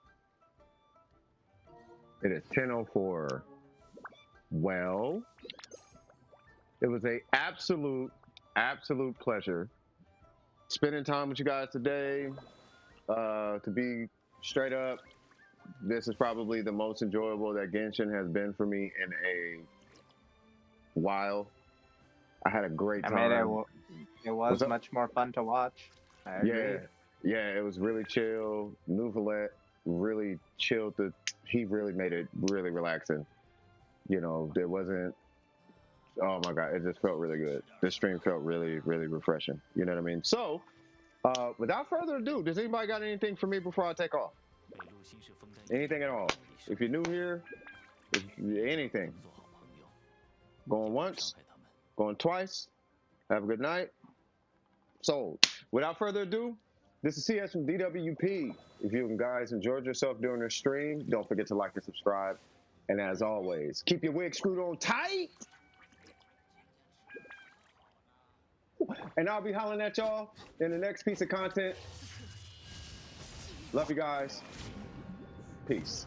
It is 10:04. Well, it was a absolute pleasure spending time with you guys today. To be straight up, this is probably the most enjoyable that Genshin has been for me in a while. I had a great time. I mean, it was much more fun to watch. I agree. Yeah, it was really chill. NEUVILLETE really chilled. He really made it really relaxing. You know, there wasn't. Oh my God, it just felt really good. This stream felt really, really refreshing. You know what I mean? So, without further ado, does anybody got anything for me before I take off? Anything at all? If you're new here, anything. Going once, going twice. Have a good night. So, without further ado, this is CS from DWP. If you guys enjoyed yourself during the stream, don't forget to like and subscribe. And as always, keep your wig screwed on tight. And I'll be hollering at y'all in the next piece of content. Love you guys. Peace.